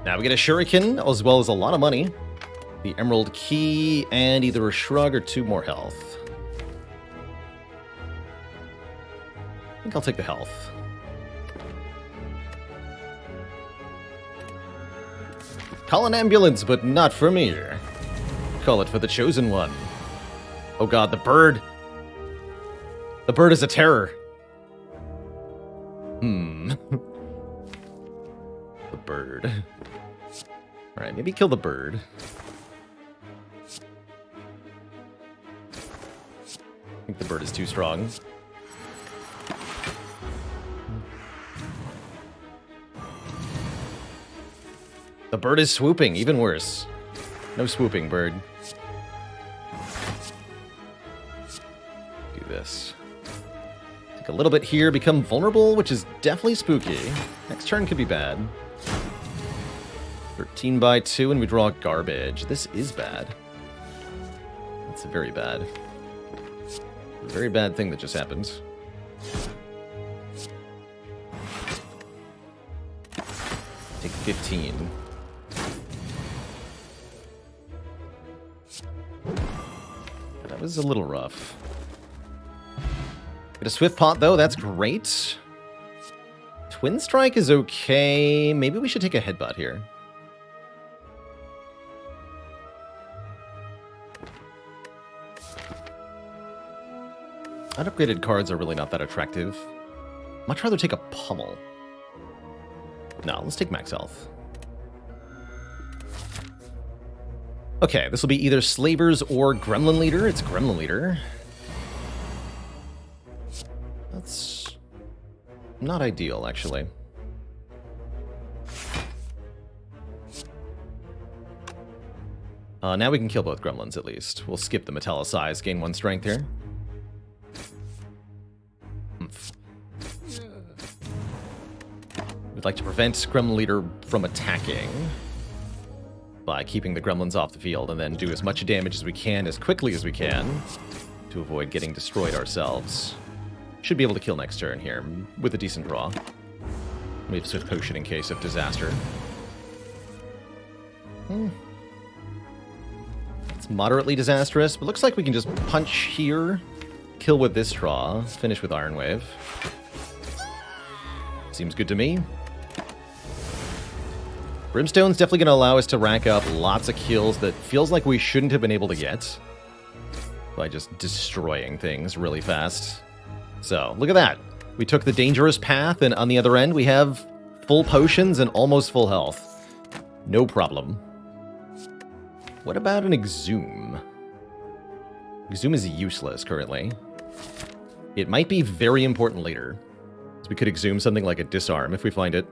Now we get a Shuriken, as well as a lot of money. The Emerald Key, and either a Shrug or 2 more health. I think I'll take the health. Call an ambulance, but not for me. Call it for the chosen one. Oh god, the bird. The bird is a terror. The bird. Alright, maybe kill the bird. I think the bird is too strong. The bird is swooping, even worse. No swooping, bird. Do this. Take a little bit here, become vulnerable, which is definitely spooky. Next turn could be bad. 13 by 2, and we draw garbage. This is bad. It's very bad. A very bad thing that just happened. Take 15. That was a little rough. Get a Swift Pot, though. That's great. Twin Strike is okay. Maybe we should take a Headbutt here. Unupgraded cards are really not that attractive. Much rather take a Pummel. No, let's take Max Health. Okay, this will be either Slavers or Gremlin Leader. It's Gremlin Leader. That's not ideal, actually. Now we can kill both Gremlins, at least. We'll skip the Metallicize, gain 1 strength here. We'd like to prevent Gremlin Leader from attacking by keeping the Gremlins off the field, and then do as much damage as we can, as quickly as we can, to avoid getting destroyed ourselves. Should be able to kill next turn here, with a decent draw. We have Swift Potion in case of disaster. It's moderately disastrous, but looks like we can just punch here, kill with this draw, finish with Iron Wave. Seems good to me. Brimstone's definitely going to allow us to rack up lots of kills that feels like we shouldn't have been able to get by just destroying things really fast. So, look at that. We took the dangerous path, and on the other end, we have full potions and almost full health. No problem. What about an Exhume? Exhume is useless currently. It might be very important later. So we could Exhume something like a Disarm if we find it.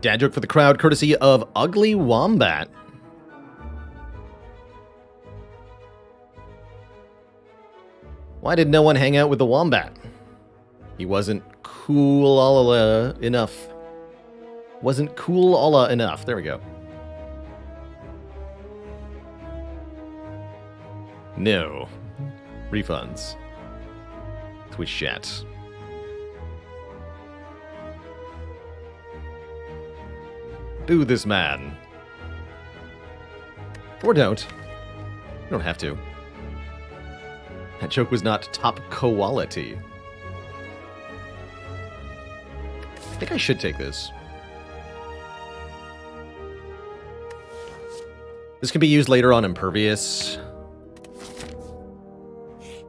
Dad joke for the crowd, courtesy of Ugly Wombat. Why did no one hang out with the Wombat? He wasn't cool enough. Wasn't cool enough. There we go. No. Refunds. Twitch chat. Boo this man. Or don't. You don't have to. That joke was not top quality. I think I should take this. This can be used later on Impervious.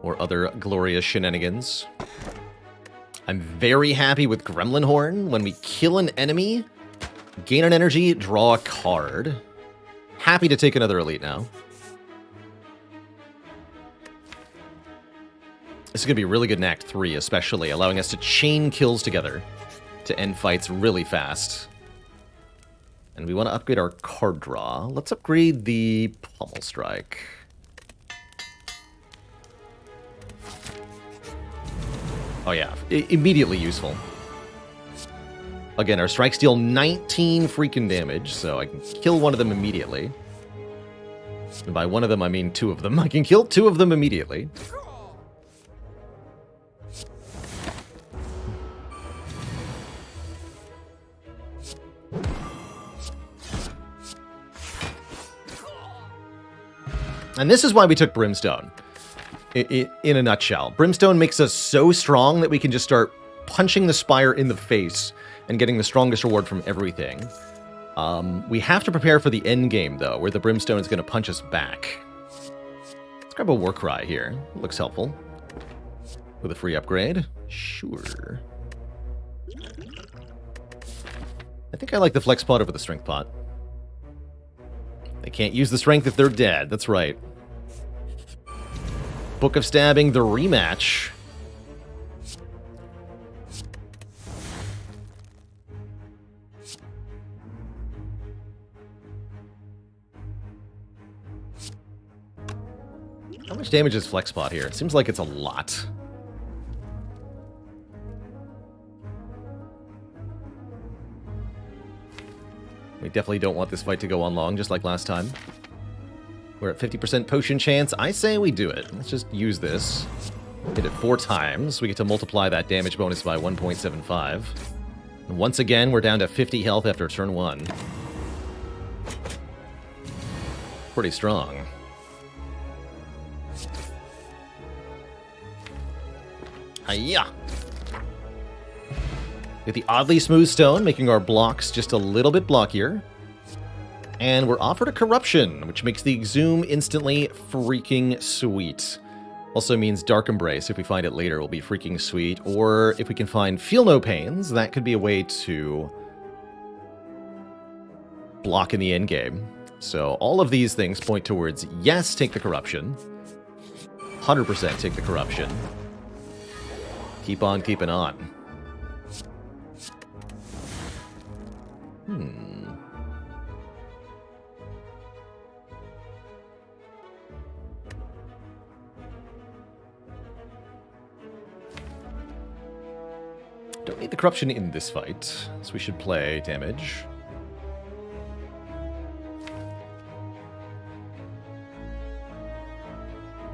Or other glorious shenanigans. I'm very happy with Gremlin Horn. When we kill an enemy, gain an energy, draw a card. Happy to take another elite now. This is going to be really good in Act 3, especially, allowing us to chain kills together to end fights really fast. And we want to upgrade our card draw. Let's upgrade the Pommel Strike. Oh yeah, immediately useful. Again, our strikes deal 19 freaking damage, so I can kill one of them immediately. And by one of them, I mean two of them. I can kill two of them immediately. And this is why we took Brimstone. In a nutshell. Brimstone makes us so strong that we can just start punching the Spire in the face and getting the strongest reward from everything. We have to prepare for the end game, though, where the Brimstone is going to punch us back. Let's grab a Warcry here. Looks helpful. With a free upgrade. Sure. I think I like the Flex Pot over the Strength Pot. They can't use the Strength if they're dead. That's right. Book of Stabbing, the rematch. How much damage is Flex Pot here? It seems like it's a lot. We definitely don't want this fight to go on long, just like last time. We're at 50% potion chance. I say we do it. Let's just use this. Hit it 4 times. We get to multiply that damage bonus by 1.75. And once again, we're down to 50 health after turn 1. Pretty strong. Hiya! Get the oddly smooth stone, making our blocks just a little bit blockier. And we're offered a Corruption, which makes the Exhume instantly freaking sweet. Also means Dark Embrace, if we find it later, will be freaking sweet. Or if we can find Feel No Pains, that could be a way to block in the endgame. So all of these things point towards, yes, take the Corruption. 100% take the Corruption. Keep on keeping on. Don't need the Corruption in this fight, so we should play damage.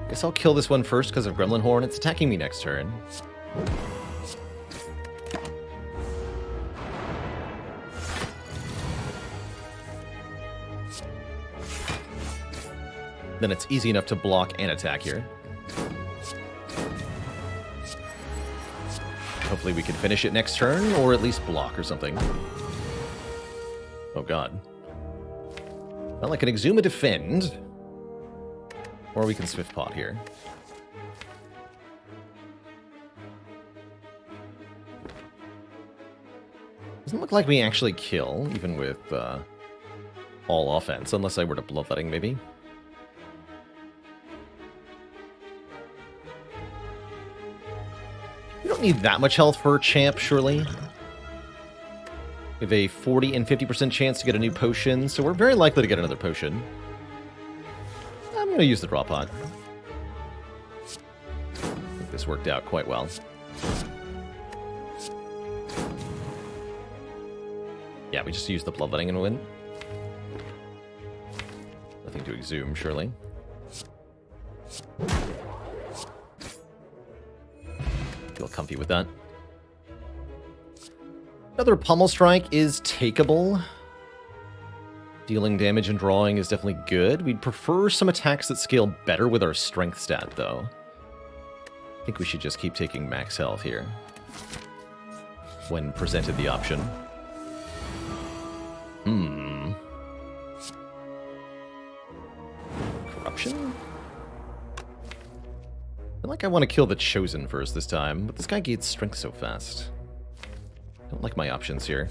Guess I'll kill this one first because of Gremlin Horn. It's attacking me next turn. Then it's easy enough to block and attack here. Hopefully we can finish it next turn, or at least block or something. Oh god. Well, I can Exhume a Defend. Or we can Swift Pot here. Doesn't look like we actually kill, even with all offense, unless I were to Bloodletting, maybe. We don't need that much health for Champ, surely. We have a 40 and 50% chance to get a new potion, so we're very likely to get another potion. I'm going to use the draw pot. I think this worked out quite well. Yeah, we just use the bloodletting and win. Nothing to exhume, surely. Feel comfy with that. Another Pummel Strike is takeable. Dealing damage and drawing is definitely good. We'd prefer some attacks that scale better with our strength stat, though. I think we should just keep taking max health here when presented the option. Corruption? I feel like I want to kill the Chosen first this time, but this guy gains strength so fast. Don't like my options here.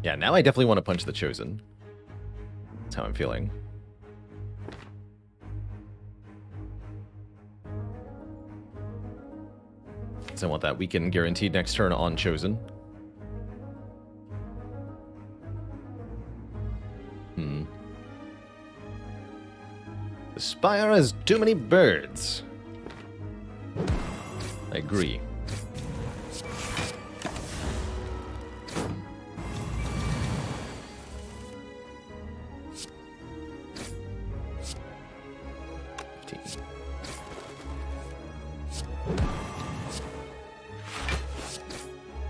Yeah, now I definitely want to punch the Chosen. That's how I'm feeling. So I want that weaken guaranteed next turn on Chosen. The Spire has too many birds. I agree.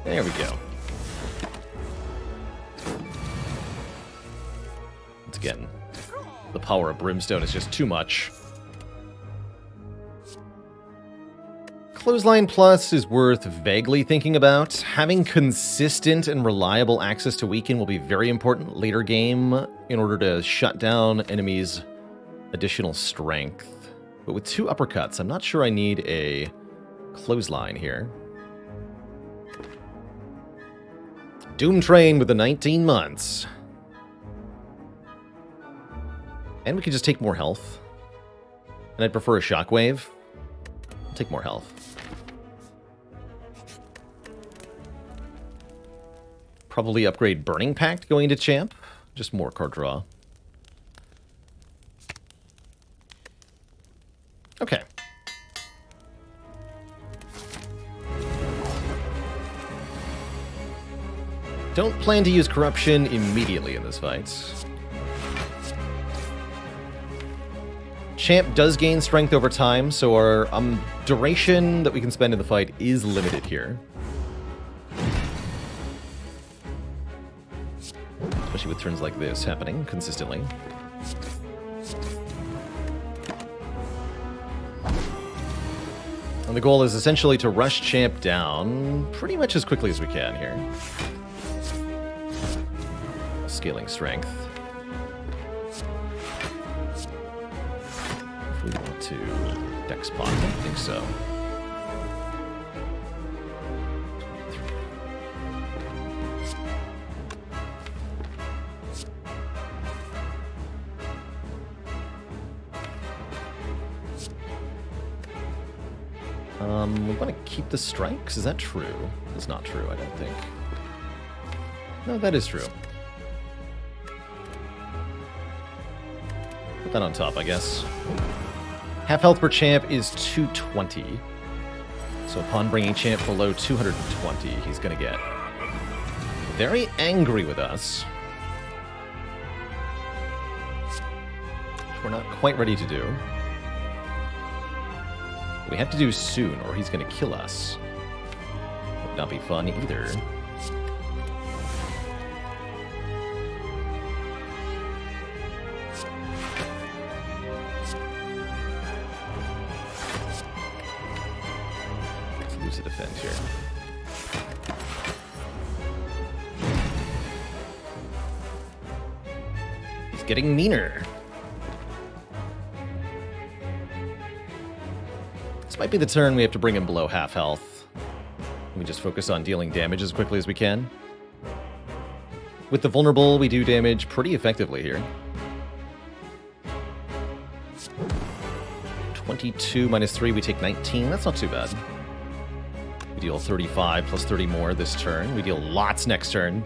There we go. Once again, the power of Brimstone is just too much. Clothesline Plus is worth vaguely thinking about. Having consistent and reliable access to weaken will be very important later game in order to shut down enemies' additional strength. But with 2 uppercuts, I'm not sure I need a clothesline here. Doom Train with the 19 months. And we can just take more health. And I'd prefer a Shockwave. I'll take more health. Probably upgrade Burning Pact going into Champ. Just more card draw. Okay. Don't plan to use Corruption immediately in this fight. Champ does gain strength over time, so our duration that we can spend in the fight is limited here. Especially with turns like this happening consistently. And the goal is essentially to rush Champ down pretty much as quickly as we can here. Scaling strength. If we want to Dex Pot, I don't think so. We want to keep the strikes? Is that true? That's not true, I don't think. No, that is true. Put that on top, I guess. Half health per champ is 220. So upon bringing champ below 220, he's going to get very angry with us. Which we're not quite ready to do. We have to do soon, or he's going to kill us. Would not be fun either. Let's lose the defense here. He's getting meaner. This might be the turn we have to bring him below half health. We just focus on dealing damage as quickly as we can. With the vulnerable, we do damage pretty effectively here. 22 minus 3, we take 19. That's not too bad. We deal 35 plus 30 more this turn. We deal lots next turn.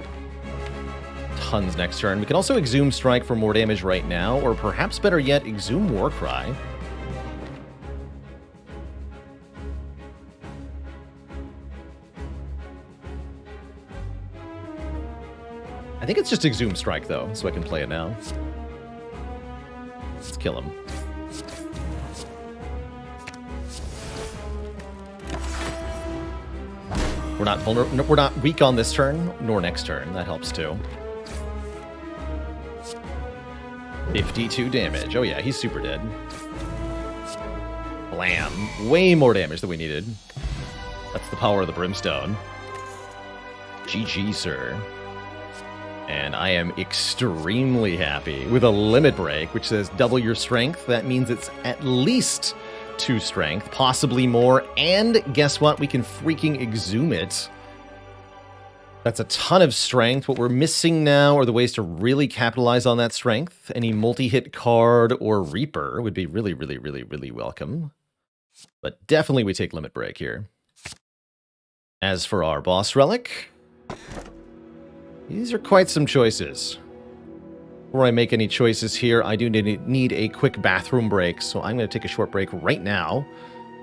Tons next turn. We can also Exhume Strike for more damage right now, or perhaps better yet, Exhume Warcry. I think it's just Exhume Strike, though, so I can play it now. Let's kill him. We're not weak on this turn, nor next turn. That helps, too. 52 damage. Oh, yeah, he's super dead. Blam. Way more damage than we needed. That's the power of the Brimstone. GG, sir. And I am extremely happy with a limit break, which says double your strength. That means it's at least 2 strength, possibly more. And guess what? We can freaking exhume it. That's a ton of strength. What we're missing now are the ways to really capitalize on that strength. Any multi-hit card or Reaper would be really, really, really, really welcome. But definitely we take limit break here. As for our boss relic, these are quite some choices. Before I make any choices here, I do need a quick bathroom break, so I'm going to take a short break right now,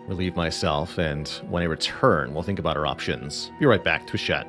relieve myself, and when I return, we'll think about our options. Be right back. Twist chat.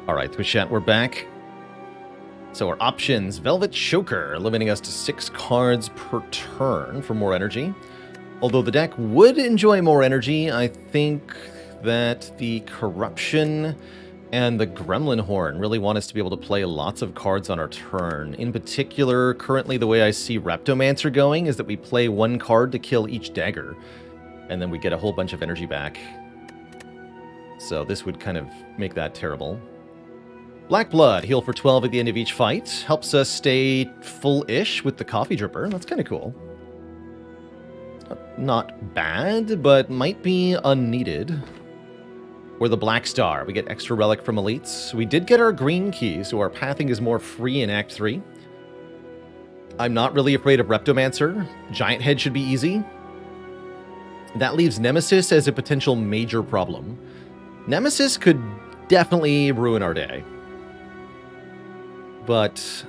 All right, Twitch chat, we're back. So our options, Velvet Choker, limiting us to 6 cards per turn for more energy. Although the deck would enjoy more energy, I think that the Corruption and the Gremlin Horn really want us to be able to play lots of cards on our turn. In particular, currently the way I see Reptomancer going is that we play one card to kill each dagger, and then we get a whole bunch of energy back. So this would kind of make that terrible. Black Blood, heal for 12 at the end of each fight. Helps us stay full-ish with the Coffee Dripper. That's kind of cool. Not bad, but might be unneeded. Or the Black Star. We get extra relic from elites. We did get our green key, so our pathing is more free in Act 3. I'm not really afraid of Reptomancer. Giant Head should be easy. That leaves Nemesis as a potential major problem. Nemesis could definitely ruin our day. But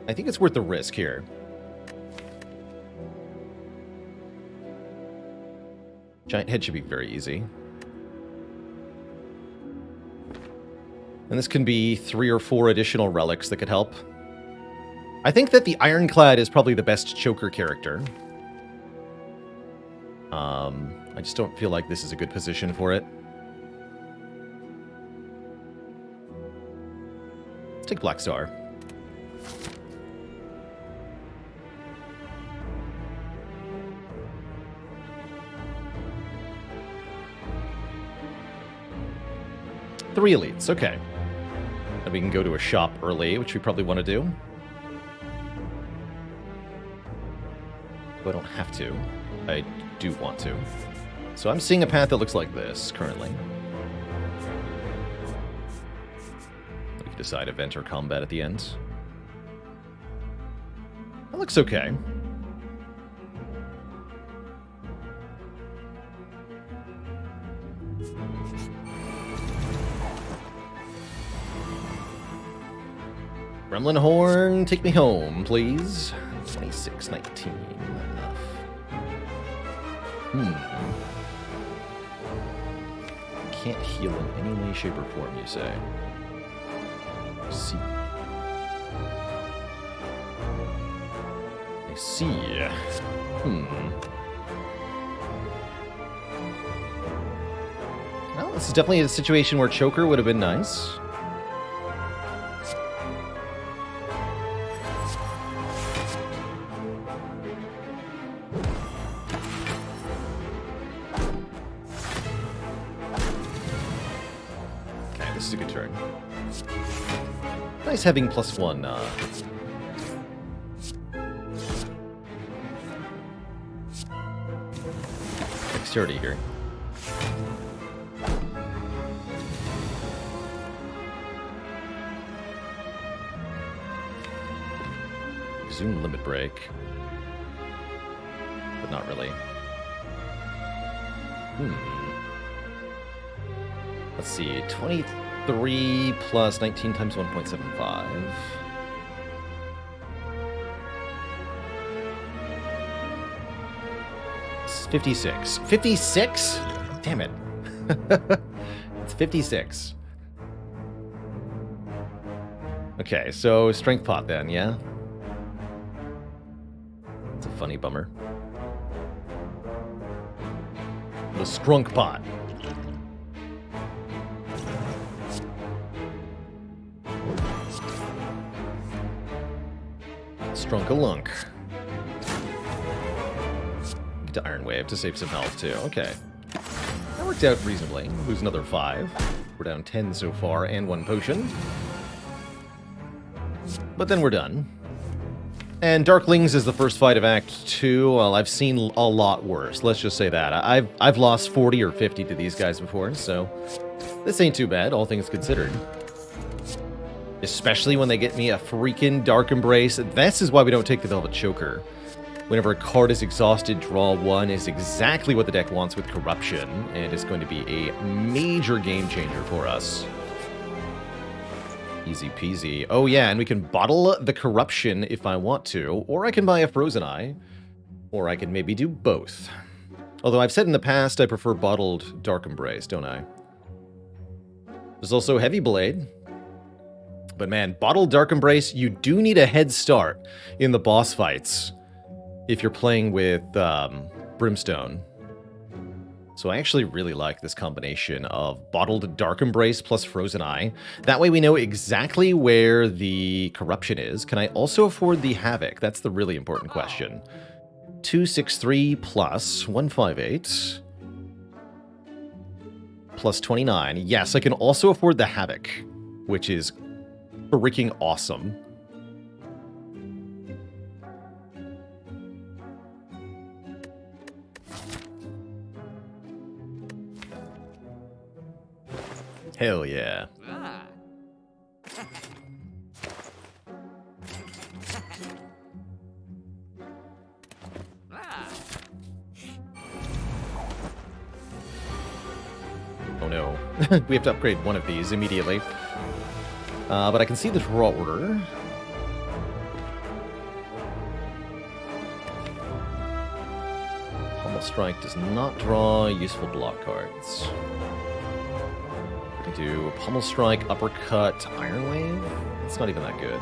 I think it's worth the risk here. Giant Head should be very easy. And this can be 3 or 4 additional relics that could help. I think that the Ironclad is probably the best choker character. I just don't feel like this is a good position for it. Let's take Black Star. Three elites, okay. And we can go to a shop early, which we probably want to do. But I don't have to. I do want to. So I'm seeing a path that looks like this, currently. We can decide event or combat at the end. That looks okay. Gremlin Horn, take me home, please. 2619. Can't heal in any way, shape, or form, you say? I see. I see. Well, this is definitely a situation where Choker would have been nice. Nice having +1. Dexterity here. Zoom limit break. But not really. Let's see. 23 plus 19 times 1.75. It's 56. 56? Damn it. It's 56. Okay, so strength pot then, yeah? It's a funny bummer. The strunk pot. Strunk-a-lunk. Get to Iron Wave to save some health, too. Okay. That worked out reasonably. Lose another 5. We're down 10 so far, and 1 potion. But then we're done. And Darklings is the first fight of Act 2. Well, I've seen a lot worse. Let's just say that. I've lost 40 or 50 to these guys before, so this ain't too bad, all things considered. Especially when they get me a freaking Dark Embrace. This is why we don't take the Velvet Choker. Whenever a card is exhausted, draw 1 is exactly what the deck wants with Corruption, and it's going to be a major game changer for us. Easy peasy. Oh yeah, and we can bottle the Corruption if I want to, or I can buy a Frozen Eye, or I can maybe do both. Although I've said in the past I prefer bottled Dark Embrace, don't I? There's also Heavy Blade. But man, bottled Dark Embrace, you do need a head start in the boss fights if you're playing with Brimstone. So I actually really like this combination of Bottled Dark Embrace plus Frozen Eye. That way we know exactly where the corruption is. Can I also afford the Havoc? That's the really important question. 263 plus 158 plus 29. Yes, I can also afford the Havoc, which is freaking awesome. Hell yeah. Oh no. We have to upgrade one of these immediately. But I can see the draw order. Pummel Strike does not draw useful block cards. We can do Pummel Strike, Uppercut, Iron Wave. It's not even that good.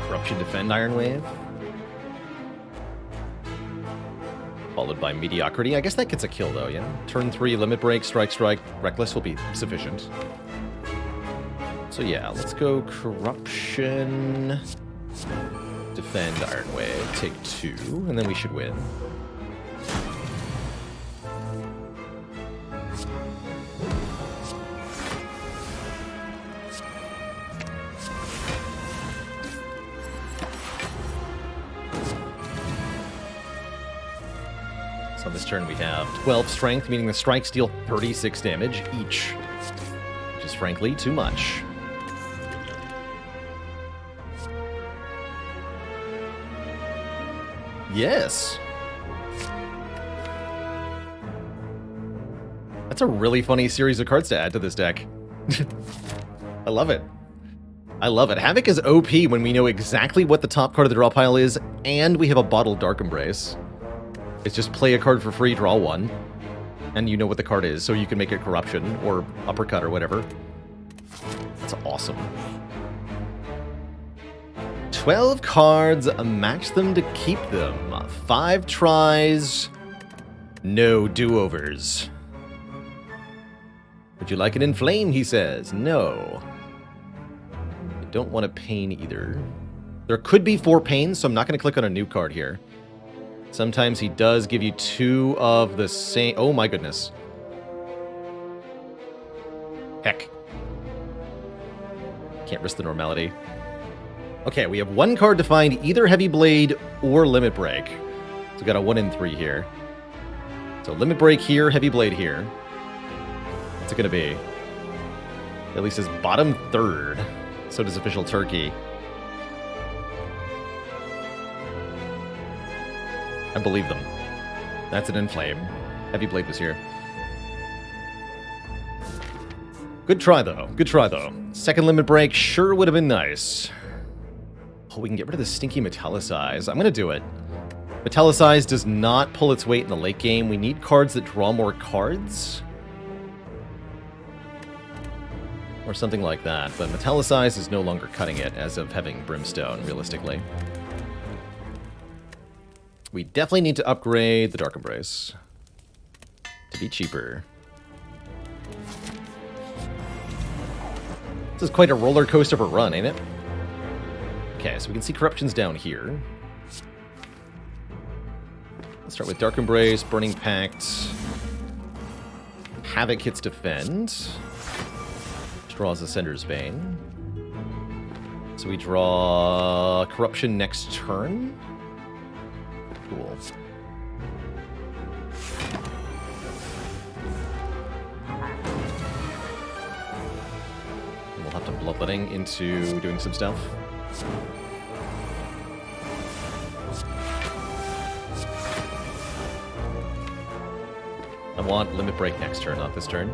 Corruption, Defend, Iron Wave. Followed by Mediocrity. I guess that gets a kill, though, yeah? Turn 3, Limit Break, Strike, Reckless will be sufficient. So yeah, let's go Corruption, Defend, Iron Wave, take 2, and then we should win. On this turn we have 12 strength, meaning the strikes deal 36 damage each, which is frankly too much. Yes! That's a really funny series of cards to add to this deck. I love it. I love it. Havoc is OP when we know exactly what the top card of the draw pile is, and we have a Bottled Dark Embrace. It's just play a card for free, draw one, and you know what the card is, so you can make it Corruption or Uppercut or whatever. That's awesome. 12 cards, match them to keep them. 5 tries, no do-overs. Would you like an Inflame, he says. No. I don't want a Pain either. There could be 4 Pains, so I'm not going to click on a new card here. Sometimes he does give you 2 of the same... Oh my goodness. Heck. Can't risk the normality. Okay, we have 1 card to find either Heavy Blade or Limit Break. So we got a 1 in 3 here. So Limit Break here, Heavy Blade here. What's it going to be? At least his bottom third. So does Official Turkey. I believe them. That's an Inflame. Heavy Blade was here. Good try, though. Good try, though. Second Limit Break sure would have been nice. Oh, we can get rid of the stinky Metallicize. I'm going to do it. Metallicize does not pull its weight in the late game. We need cards that draw more cards. Or something like that. But Metallicize is no longer cutting it as of having Brimstone, realistically. We definitely need to upgrade the Dark Embrace to be cheaper. This is quite a roller coaster of a run, ain't it? Okay, so we can see Corruption's down here. Let's start with Dark Embrace, Burning Pact. Havoc hits Defend. Draws Ascender's Bane. So we draw Corruption next turn. Cool. We'll have to Bloodletting into doing some stuff. I want Limit Break next turn, not this turn.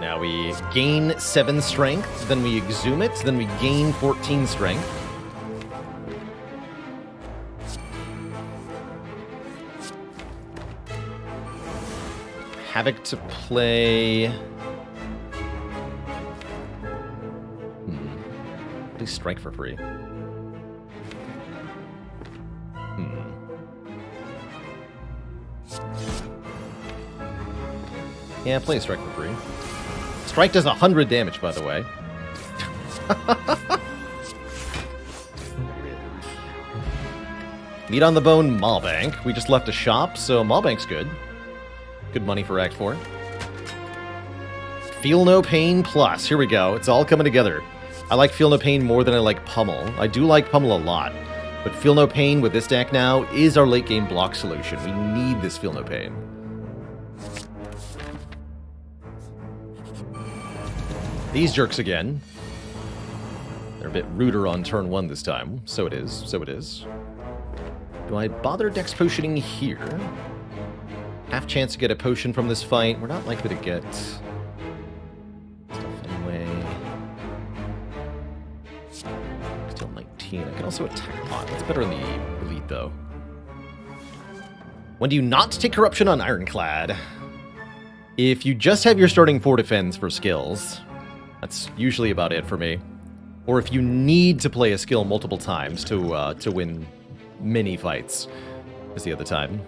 Now we gain 7 strength, then we exhume it, then we gain 14 strength. Havoc to play... Please strike for free. Yeah, play strike for free. Strike does 100 damage, by the way. Meat on the Bone, Maulbank. We just left a shop, so Maulbank's good. Good money for Act 4. Feel No Pain Plus. Here we go. It's all coming together. I like Feel No Pain more than I like Pummel. I do like Pummel a lot. But Feel No Pain with this deck now is our late game block solution. We need this Feel No Pain. These jerks again. They're a bit ruder on turn 1 this time. So it is. So it is. Do I bother Dex Potioning here? Half chance to get a potion from this fight. We're not likely to get stuff anyway. Still 19. I can also attack pot. That's better in the elite, though. When do you not take Corruption on Ironclad? If you just have your starting 4 defense for skills, that's usually about it for me. Or if you need to play a skill multiple times to win many fights, is the other time.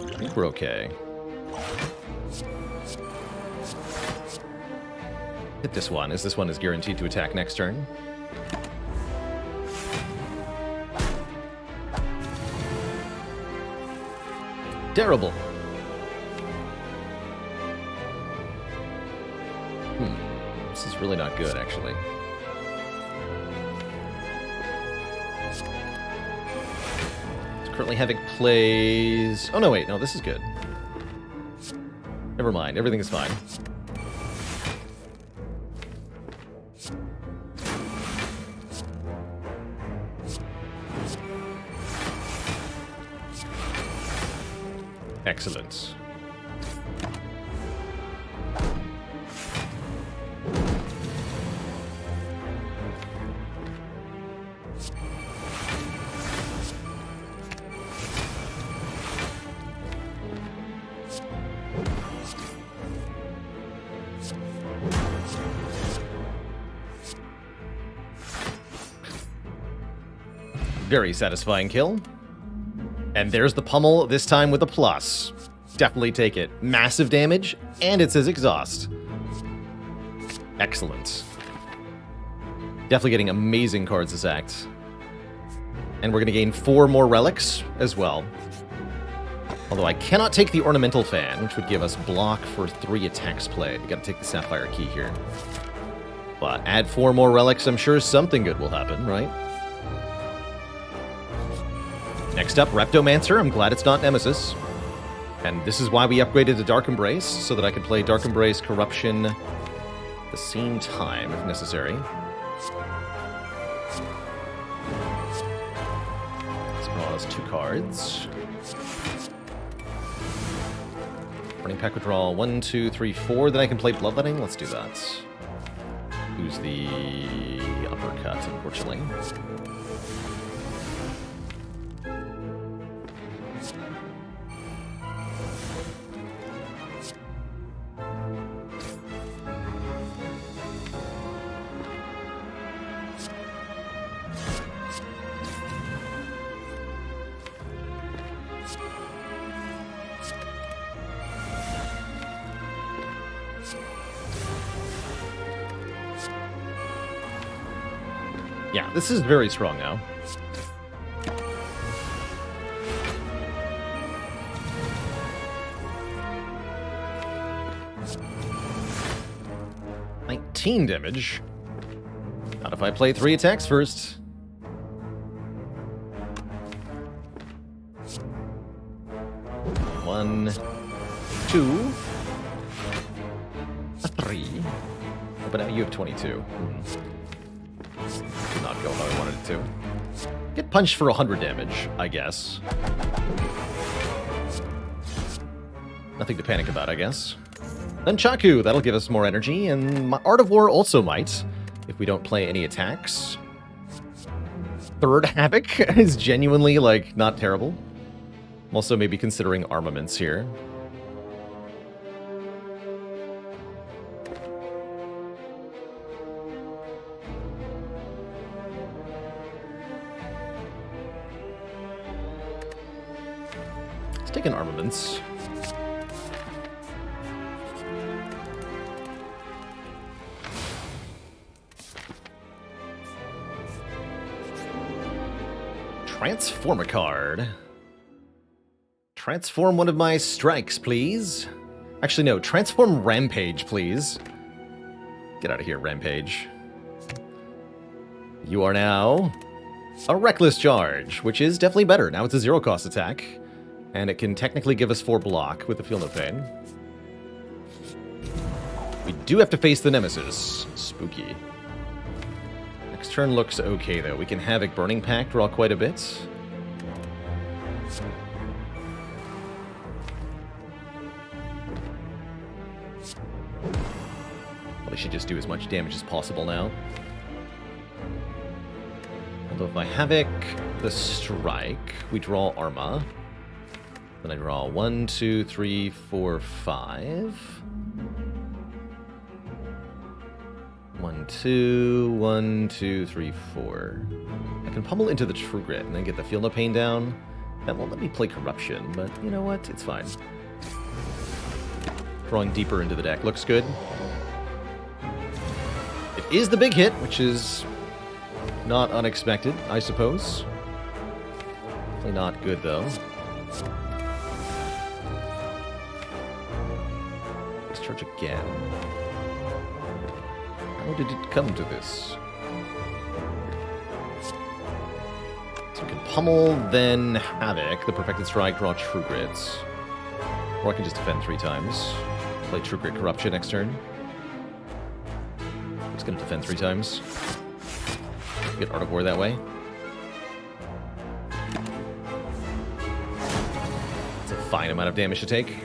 I think we're okay. Hit this one, as this one is guaranteed to attack next turn. Terrible. This is really not good, actually. So currently Havoc plays... Oh, no, wait. No, this is good. Never mind. Everything is fine. Excellent. Very satisfying kill. And there's the Pummel, this time with a plus. Definitely take it. Massive damage, and it says exhaust. Excellent. Definitely getting amazing cards this act. And we're going to gain 4 more relics as well. Although I cannot take the Ornamental Fan, which would give us block for 3 attacks played. We got to take the Sapphire Key here. But add 4 more relics, I'm sure something good will happen, right? Next up, Reptomancer. I'm glad it's not Nemesis. And this is why we upgraded to Dark Embrace, so that I could play Dark Embrace Corruption at the same time, if necessary. Let's pause 2 cards. Running pack withdrawal 1, 2, 3, 4. Then I can play Bloodletting. Let's do that. Who's the uppercut, unfortunately. Yeah, this is very strong now. $19 damage. Not if I play 3 attacks first. One, 2, a 3. Oh, but now you have 22. Did not go how I wanted it to. Get punched for 100 damage, I guess. Nothing to panic about, I guess. Then Chaku, that'll give us more energy, and my Art of War also might, if we don't play any attacks. Third Havoc is genuinely, like, not terrible. I'm also maybe considering armaments here. Let's take an armaments. Transform a card. Transform one of my strikes, please. Actually, no. Transform Rampage, please. Get out of here, Rampage. You are now a Reckless Charge, which is definitely better. Now it's a zero-cost attack, and it can technically give us 4 block with the Feel No Pain. We do have to face the Nemesis. Spooky. Next turn looks okay, though. We can Havoc Burning Pact draw quite a bit. Probably should just do as much damage as possible now. Although if I Havoc the Strike, we draw Arma. Then I draw 1, 2, 3, 4, 5. 1, 2, 1, 2, 3, 4. I can pummel into the True Grit and then get the Feel No Pain down. That won't let me play Corruption, but you know what? It's fine. Drawing deeper into the deck looks good. It is the big hit, which is not unexpected, I suppose. Definitely not good, though. Discharge again. How did it come to this? So we can pummel, then Havoc, the Perfected Strike, draw True Grit. Or I can just defend 3 times. Play True Grit Corruption next turn. I'm just going to defend 3 times. Get Art of War that way. It's a fine amount of damage to take.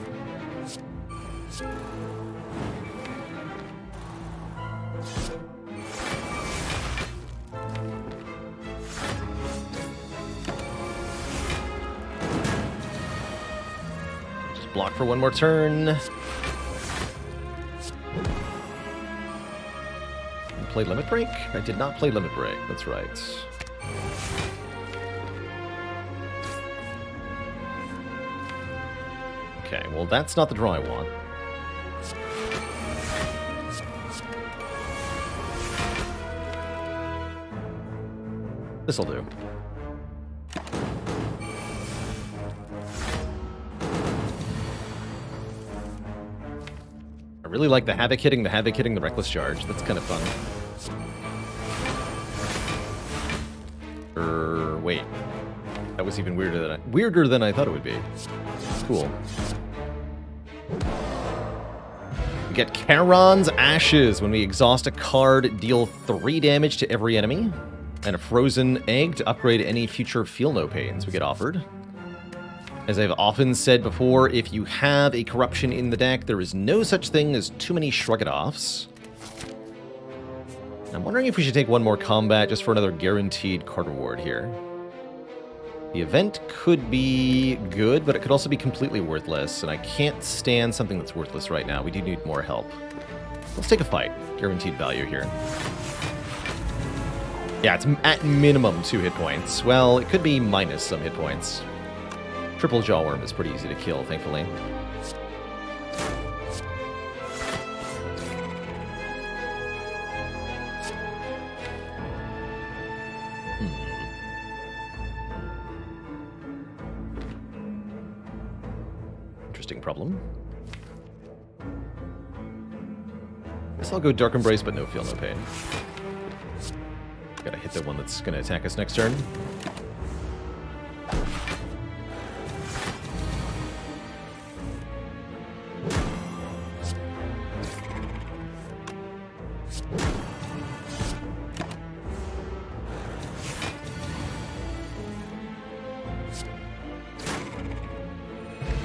Just block for 1 more turn. Play Limit Break? I did not play Limit Break, that's right. Okay, well that's not the draw I want. This'll do. I really like the Havoc hitting the Reckless Charge. That's kind of fun. Wait. That was even weirder than I thought it would be. Cool. We get Charon's Ashes. When we exhaust a card, deal 3 damage to every enemy. And a Frozen Egg to upgrade any future Feel No Pains we get offered. As I've often said before, if you have a Corruption in the deck, there is no such thing as too many Shrug-It-Offs. I'm wondering if we should take 1 more combat just for another guaranteed card reward here. The event could be good, but it could also be completely worthless, and I can't stand something that's worthless right now. We do need more help. Let's take a fight. Guaranteed value here. Yeah, it's at minimum 2 hit points. Well, it could be minus some hit points. Triple Jawworm is pretty easy to kill, thankfully. Interesting problem. Guess I'll go Dark Embrace, but no Feel No Pain. Gotta hit the one that's gonna attack us next turn.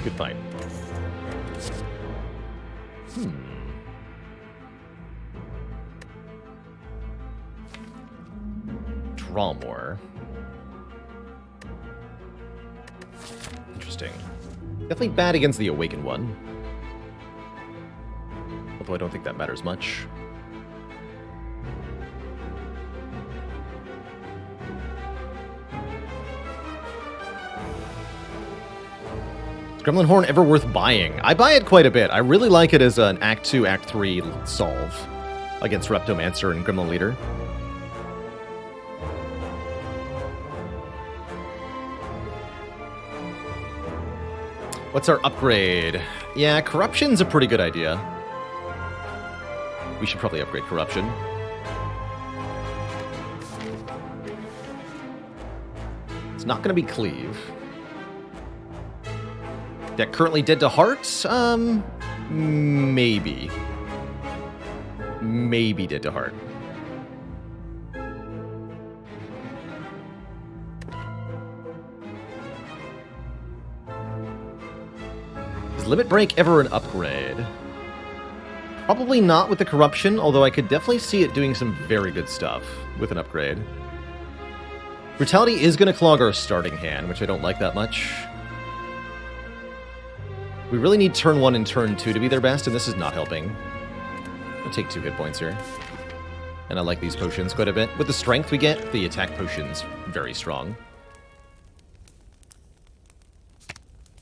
Good fight. Draw more. Interesting. Definitely bad against the Awakened one. Although I don't think that matters much. Is Gremlin Horn ever worth buying? I buy it quite a bit. I really like it as an Act 2, Act 3 solve against Reptomancer and Gremlin Leader. What's our upgrade? Yeah, Corruption's a pretty good idea. We should probably upgrade Corruption. It's not going to be Cleave. Deck currently dead to heart? Maybe. Maybe dead to heart. Is Limit Break ever an upgrade? Probably not with the Corruption, although I could definitely see it doing some very good stuff with an upgrade. Brutality is going to clog our starting hand, which I don't like that much. We really need turn 1 and turn 2 to be their best, and this is not helping. I'll take 2 hit points here. And I like these potions quite a bit. With the strength we get, the attack potion's very strong.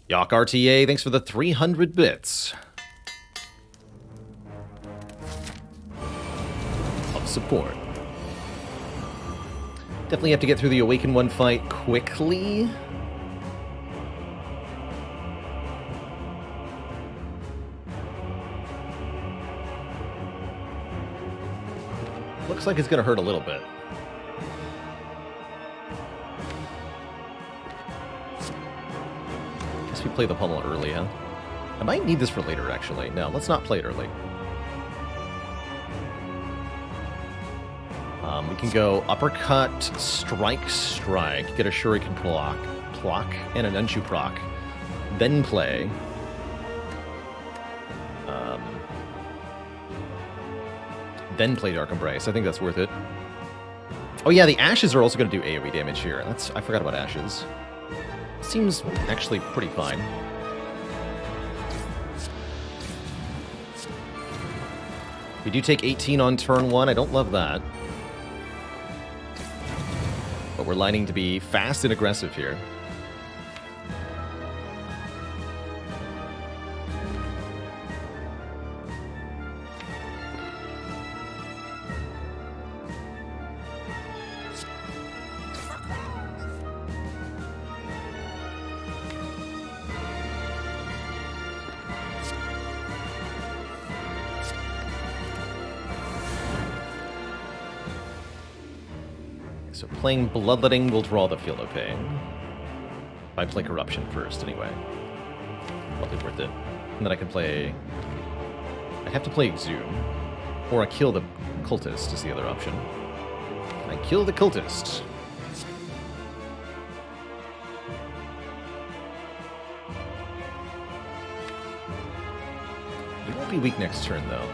Yak RTA, thanks for the 300 bits of support. Definitely have to get through the Awakened one fight quickly. Looks like it's going to hurt a little bit. Guess we play the pummel early, huh? I might need this for later, actually. No, let's not play it early. We can go uppercut, strike, strike, get a shuriken proc, and an Unshu proc. Then play. Then play Dark Embrace. I think that's worth it. Oh yeah, the Ashes are also going to do AoE damage here. I forgot about Ashes. Seems actually pretty fine. We do take 18 on turn 1. I don't love that. But we're lining to be fast and aggressive here. So playing Bloodletting will draw the Feel No Pain. If I play Corruption first, anyway. Probably worth it. And then I can play... I have to play Exhume. Or I kill the Cultist is the other option. I kill the Cultist. He won't be weak next turn, though.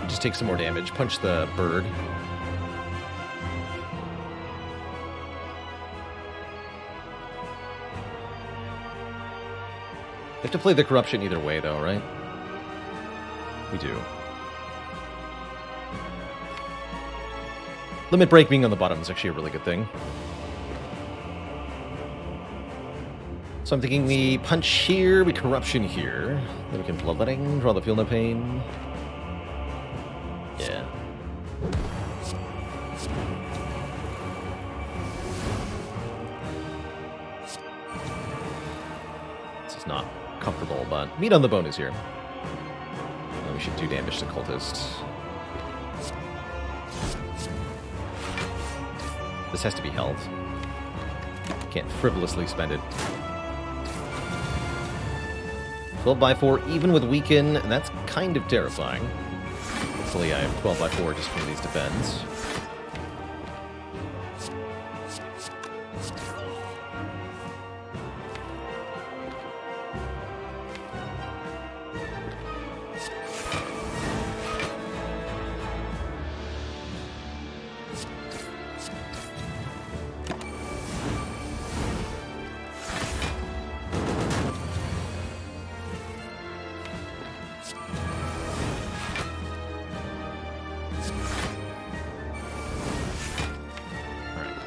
Just take some more damage. Punch the bird. We have to play the Corruption either way, though, right? We do. Limit Break being on the bottom is actually a really good thing. So I'm thinking we punch here, we Corruption here. Then we can Bloodletting, draw the Feel No Pain. Yeah. This is not comfortable, but meat on the bone is here. And we should do damage to Cultist. This has to be held. Can't frivolously spend it. 12x4, even with Weaken, and that's kind of terrifying. Hopefully I have 12x4 just from these defends.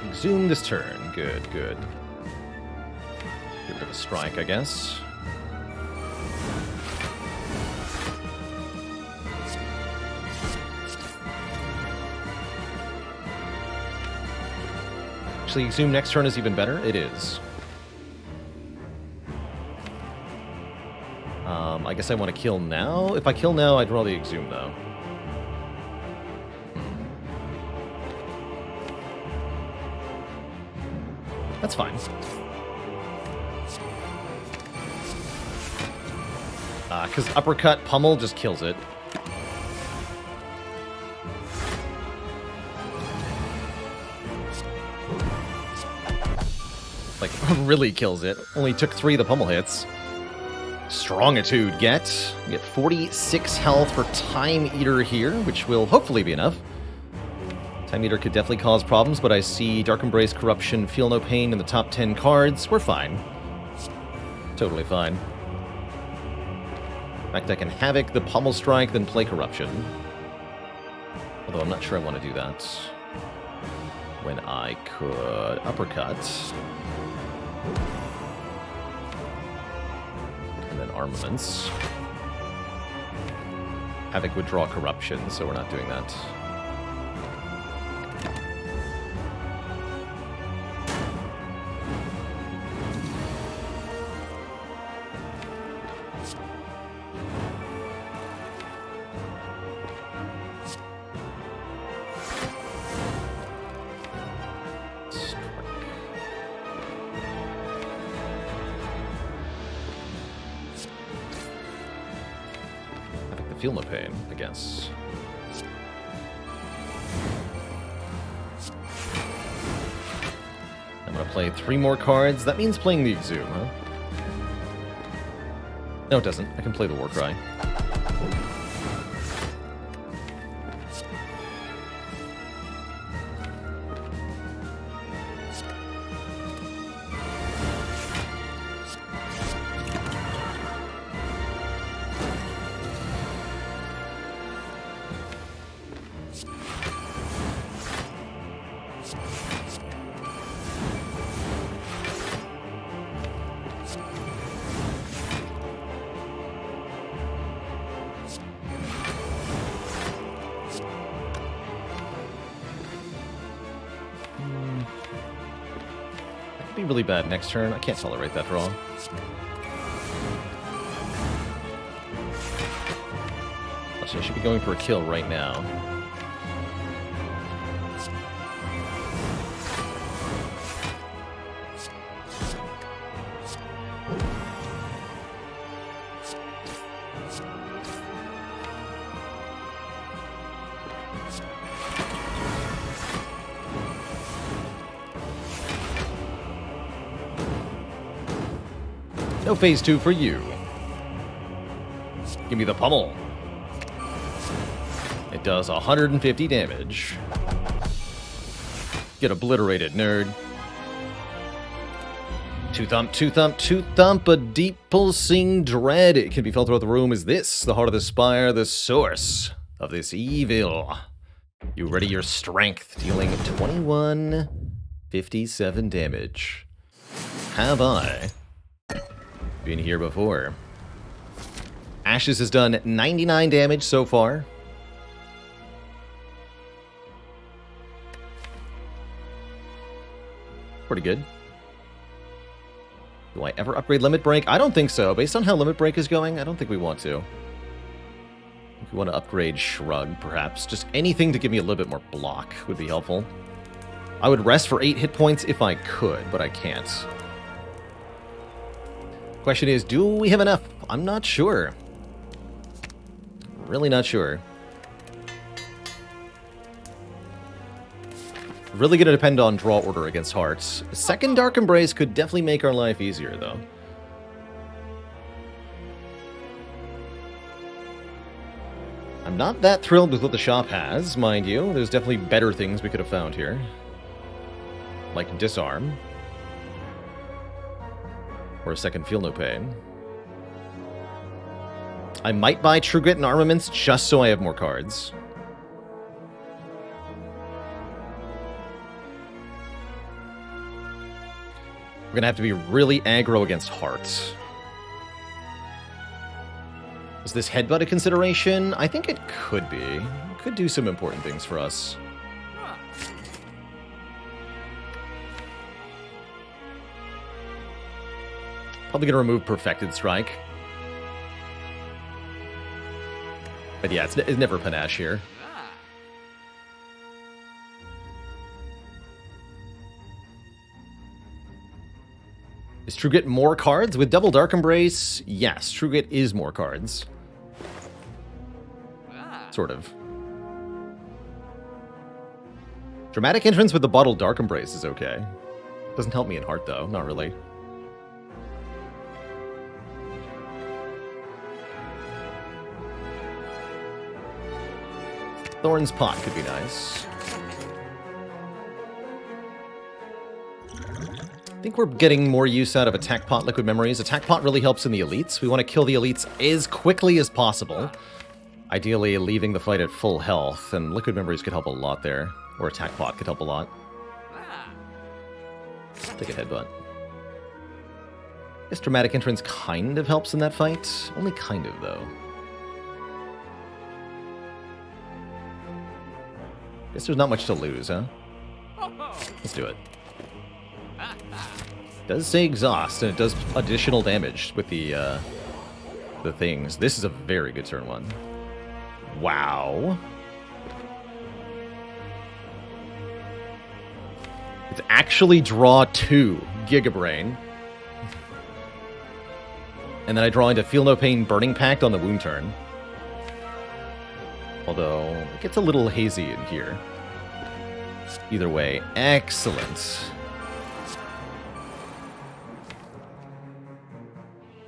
Exhume this turn. Good, good. Give it a strike, I guess. Actually, Exhume next turn is even better. It is. I guess I want to kill now. If I kill now, I draw the Exhume, though. That's fine. Because Uppercut Pummel just kills it. Like, really kills it. Only took 3 of the Pummel hits. Strongitude get. You get 46 health for Time Eater here, which will hopefully be enough. Time Eater could definitely cause problems, but I see Dark Embrace, Corruption, Feel No Pain in the top 10 cards. We're fine. Totally fine. In fact, I can Havoc the Pummel Strike, then play Corruption. Although I'm not sure I want to do that. When I could Uppercut. And then Armaments. Havoc would draw Corruption, so we're not doing that. Feel No Pain, I guess. I'm going to play 3 more cards. That means playing the Exhume, huh? No, it doesn't. I can play the Warcry. Be really bad next turn. I can't tolerate that draw. Actually, I should be going for a kill right now. No phase 2 for you. Give me the pummel. It does 150 damage. Get obliterated, nerd. Two thump, a deep pulsing dread. It can be felt throughout the room. Is this the heart of the Spire, the source of this evil? You ready your strength, dealing 2157 damage. Have I been here before? Ashes has done 99 damage so far. Pretty good. Do I ever upgrade Limit Break? I don't think so. Based on how Limit Break is going, I don't think we want to. If we want to upgrade Shrug, perhaps. Just anything to give me a little bit more block would be helpful. I would rest for 8 hit points if I could, but I can't. Question is, do we have enough? I'm not sure. Really not sure. Really going to depend on draw order against Hearts. Second Dark Embrace could definitely make our life easier, though. I'm not that thrilled with what the shop has, mind you. There's definitely better things we could have found here. Like Disarm. Or a second Feel No Pain. I might buy True Grit and Armaments just so I have more cards. We're gonna have to be really aggro against Heart. Is this Headbutt a consideration? I think it could be. It could do some important things for us. Probably gonna remove Perfected Strike. But yeah, it's never Panache here. Is Trugit more cards? With double Dark Embrace, yes, Trugit is more cards. Sort of. Dramatic Entrance with the bottled Dark Embrace is okay. Doesn't help me in Heart, though. Not really. Thorn's Pot could be nice. I think we're getting more use out of Attack Pot Liquid Memories. Attack Pot really helps in the elites. We want to kill the elites as quickly as possible. Ideally, leaving the fight at full health, and Liquid Memories could help a lot there. Or Attack Pot could help a lot. Take a Headbutt. I guess Dramatic Entrance kind of helps in that fight. Only kind of, though. Guess there's not much to lose, huh? Let's do it. It does say exhaust, and it does additional damage with the things. This is a very good turn one. Wow. It's actually draw 2 Gigabrain. And then I draw into Feel No Pain Burning Pact on the wound turn. Although, it gets a little hazy in here. Either way, excellent.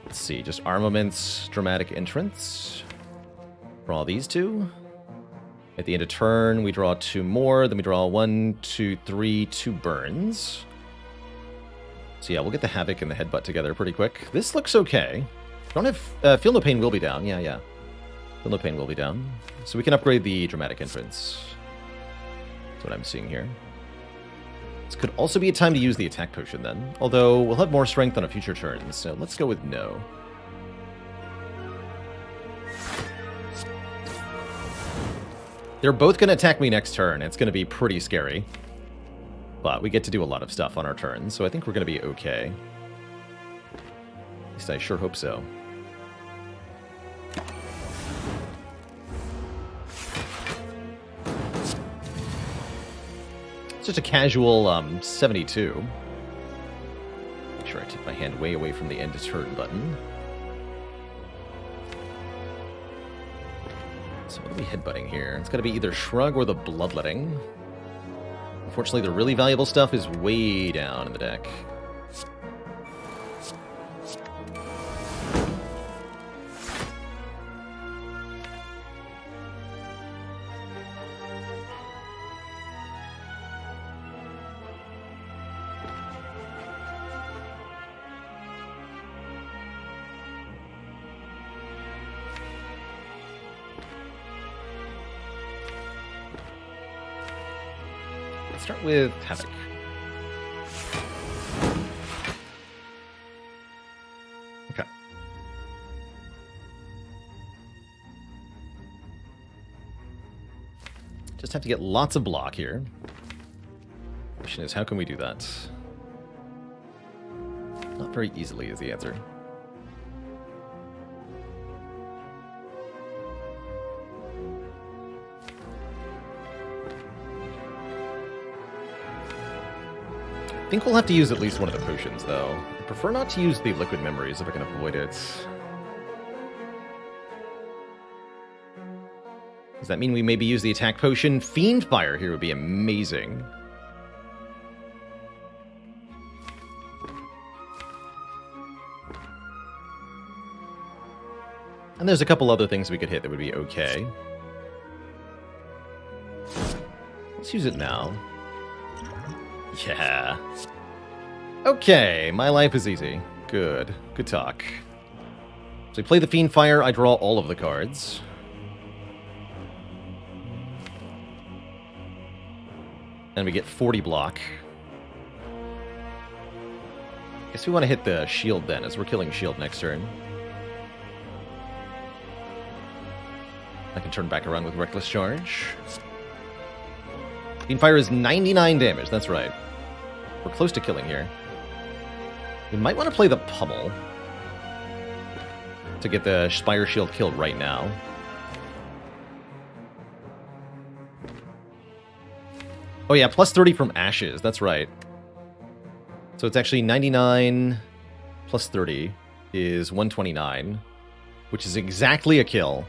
Let's see, just Armaments, Dramatic Entrance. Draw these two. At the end of turn, we draw 2 more. Then we draw 1, 2, 3, 2 burns. So yeah, we'll get the Havoc and the Headbutt together pretty quick. This looks okay. Don't have... Feel No Pain will be down. Yeah. Feel No Pain will be down. So we can upgrade the Dramatic Entrance. That's what I'm seeing here. This could also be a time to use the Attack Potion then. Although, we'll have more strength on a future turn, so let's go with no. They're both going to attack me next turn. It's going to be pretty scary. But we get to do a lot of stuff on our turn, so I think we're going to be okay. At least I sure hope so. It's just a casual 72. Make sure I take my hand way away from the end of turn button. So what are we headbutting here? It's got to be either Shrug or the Bloodletting. Unfortunately, the really valuable stuff is way down in the deck. Start with Havoc. Okay. Just have to get lots of block here. Question is, how can we do that? Not very easily is the answer. I think we'll have to use at least one of the potions, though. I prefer not to use the Liquid Memories if I can avoid it. Does that mean we maybe use the Attack Potion? Fiend Fire here would be amazing. And there's a couple other things we could hit that would be okay. Let's use it now. Yeah. Okay, my life is easy. Good. Good talk. So we play the Fiend Fire, I draw all of the cards. And we get 40 block. Guess we want to hit the shield then, as we're killing shield next turn. I can turn back around with Reckless Charge. Fiendfire is 99 damage, that's right. We're close to killing here. We might want to play the Pummel to get the Spire Shield killed right now. Oh yeah, plus 30 from Ashes, that's right. So it's actually 99 plus 30 is 129, which is exactly a kill.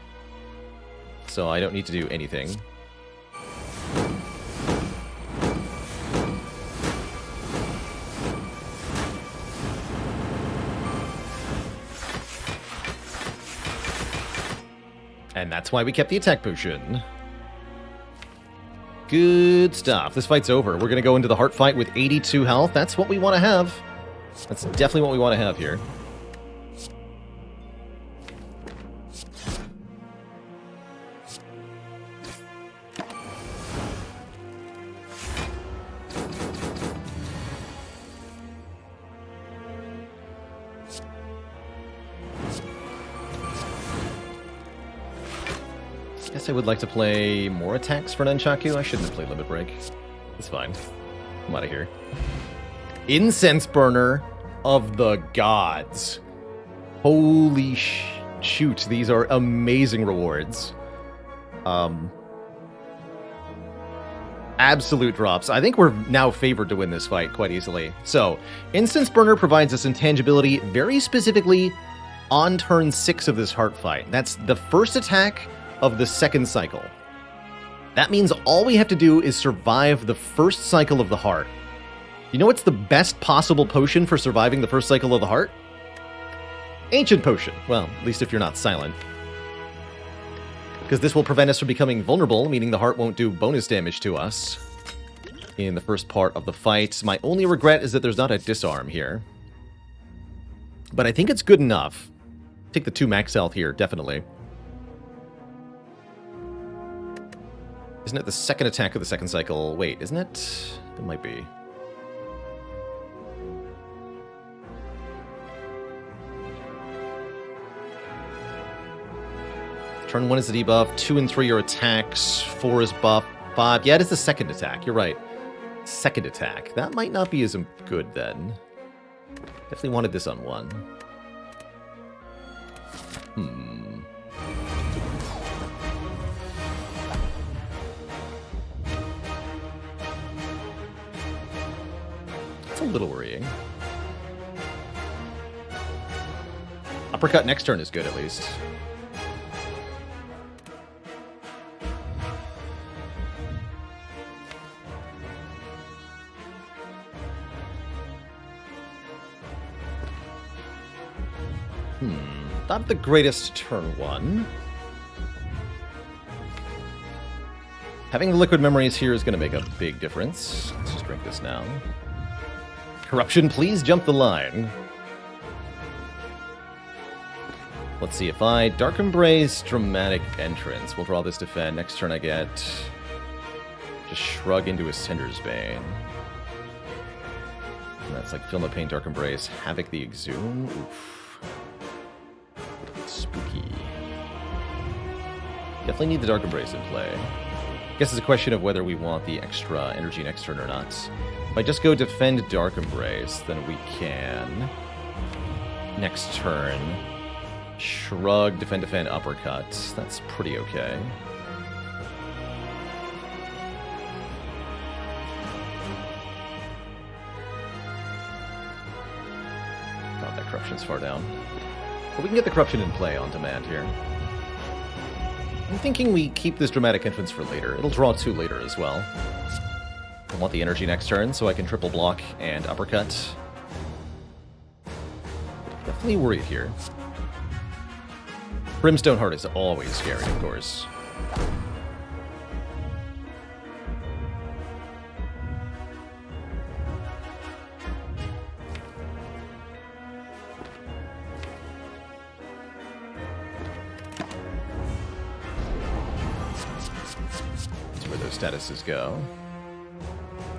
So I don't need to do anything. And that's why we kept the attack potion. Good stuff. This fight's over. We're going to go into the heart fight with 82 health. That's what we want to have. That's definitely what we want to have here. Guess I would like to play more attacks for Nunchaku. I shouldn't have played Limit Break. It's fine. I'm out of here. Incense Burner of the Gods. Holy shoot, these are amazing rewards. Absolute drops. I think we're now favored to win this fight quite easily. So, Incense Burner provides us intangibility very specifically on turn 6 of this heart fight. That's the first attack of the second cycle. That means all we have to do is survive the first cycle of the heart. You know what's the best possible potion for surviving the first cycle of the heart? Ancient Potion. Well, at least if you're not silent. Because this will prevent us from becoming vulnerable, meaning the heart won't do bonus damage to us in the first part of the fight. My only regret is that there's not a disarm here. But I think it's good enough. Take the 2 max health here, definitely. Isn't it the second attack of the second cycle? Wait, isn't it? It might be. Turn 1 is the debuff, 2 and 3 are attacks, 4 is buff, 5... Yeah, it is the second attack, you're right. Second attack. That might not be as good then. Definitely wanted this on 1. It's a little worrying. Uppercut next turn is good, at least. Not the greatest turn 1. Having the liquid memories here is going to make a big difference. Let's just drink this now. Corruption, please jump the line. Let's see, if I Dark Embrace, Dramatic Entrance, we'll draw this defend. Next turn I get just Shrug into a Cinder's Bane. And that's like Feel No Pain, Dark Embrace, Havoc the Exhume. Oof. Spooky. Definitely need the Dark Embrace in play. Guess it's a question of whether we want the extra energy next turn or not. If I just go defend Dark Embrace, then we can next turn Shrug, defend, uppercut. That's pretty okay. God, that corruption's far down. But we can get the corruption in play on demand here. I'm thinking we keep this dramatic entrance for later. It'll draw 2 later as well. I want the energy next turn so I can triple block and uppercut. Definitely worried here. Brimstone Heart is always scary, of course. That's where those statuses go.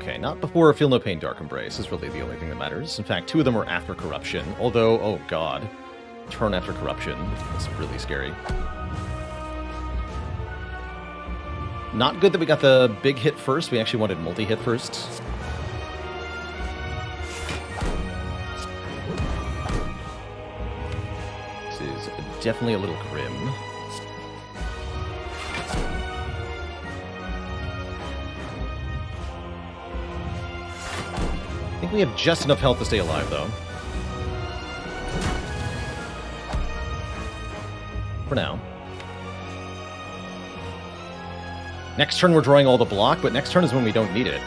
Okay, not before Feel No Pain, Dark Embrace is really the only thing that matters. In fact, 2 of them are after Corruption, although, oh god, turn after Corruption. That's really scary. Not good that we got the big hit first. We actually wanted multi-hit first. This is definitely a little grim. I think we have just enough health to stay alive, though. For now. Next turn we're drawing all the block, but next turn is when we don't need it.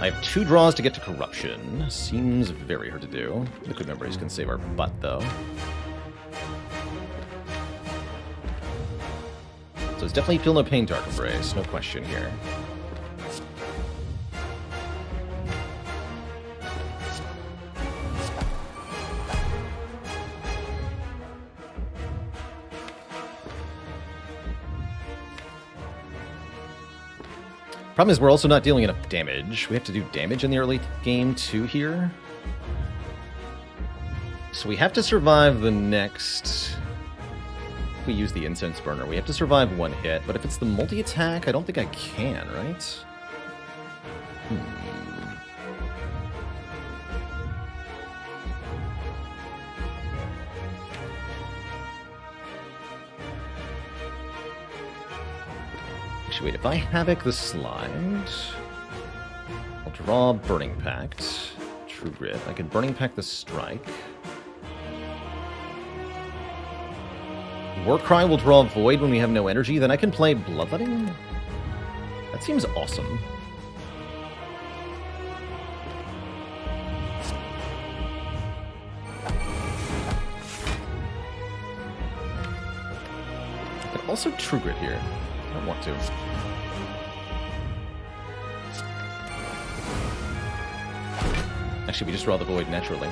I have 2 draws to get to Corruption. Seems very hard to do. Liquid Memories can save our butt, though. So it's definitely Feel No Pain, Dark Embrace. No question here. Problem is, we're also not dealing enough damage. We have to do damage in the early game, too, here. So we have to survive the next... If we use the Incense Burner, we have to survive 1 hit. But if it's the multi-attack, I don't think I can, right? Wait, if I Havoc the Slide, I'll draw Burning Pact, True Grit. I can Burning Pact the Strike. Warcry will draw Void when we have no energy, then I can play Bloodletting? That seems awesome. I could also True Grit here. I don't want to. Actually, we just draw the Void naturally.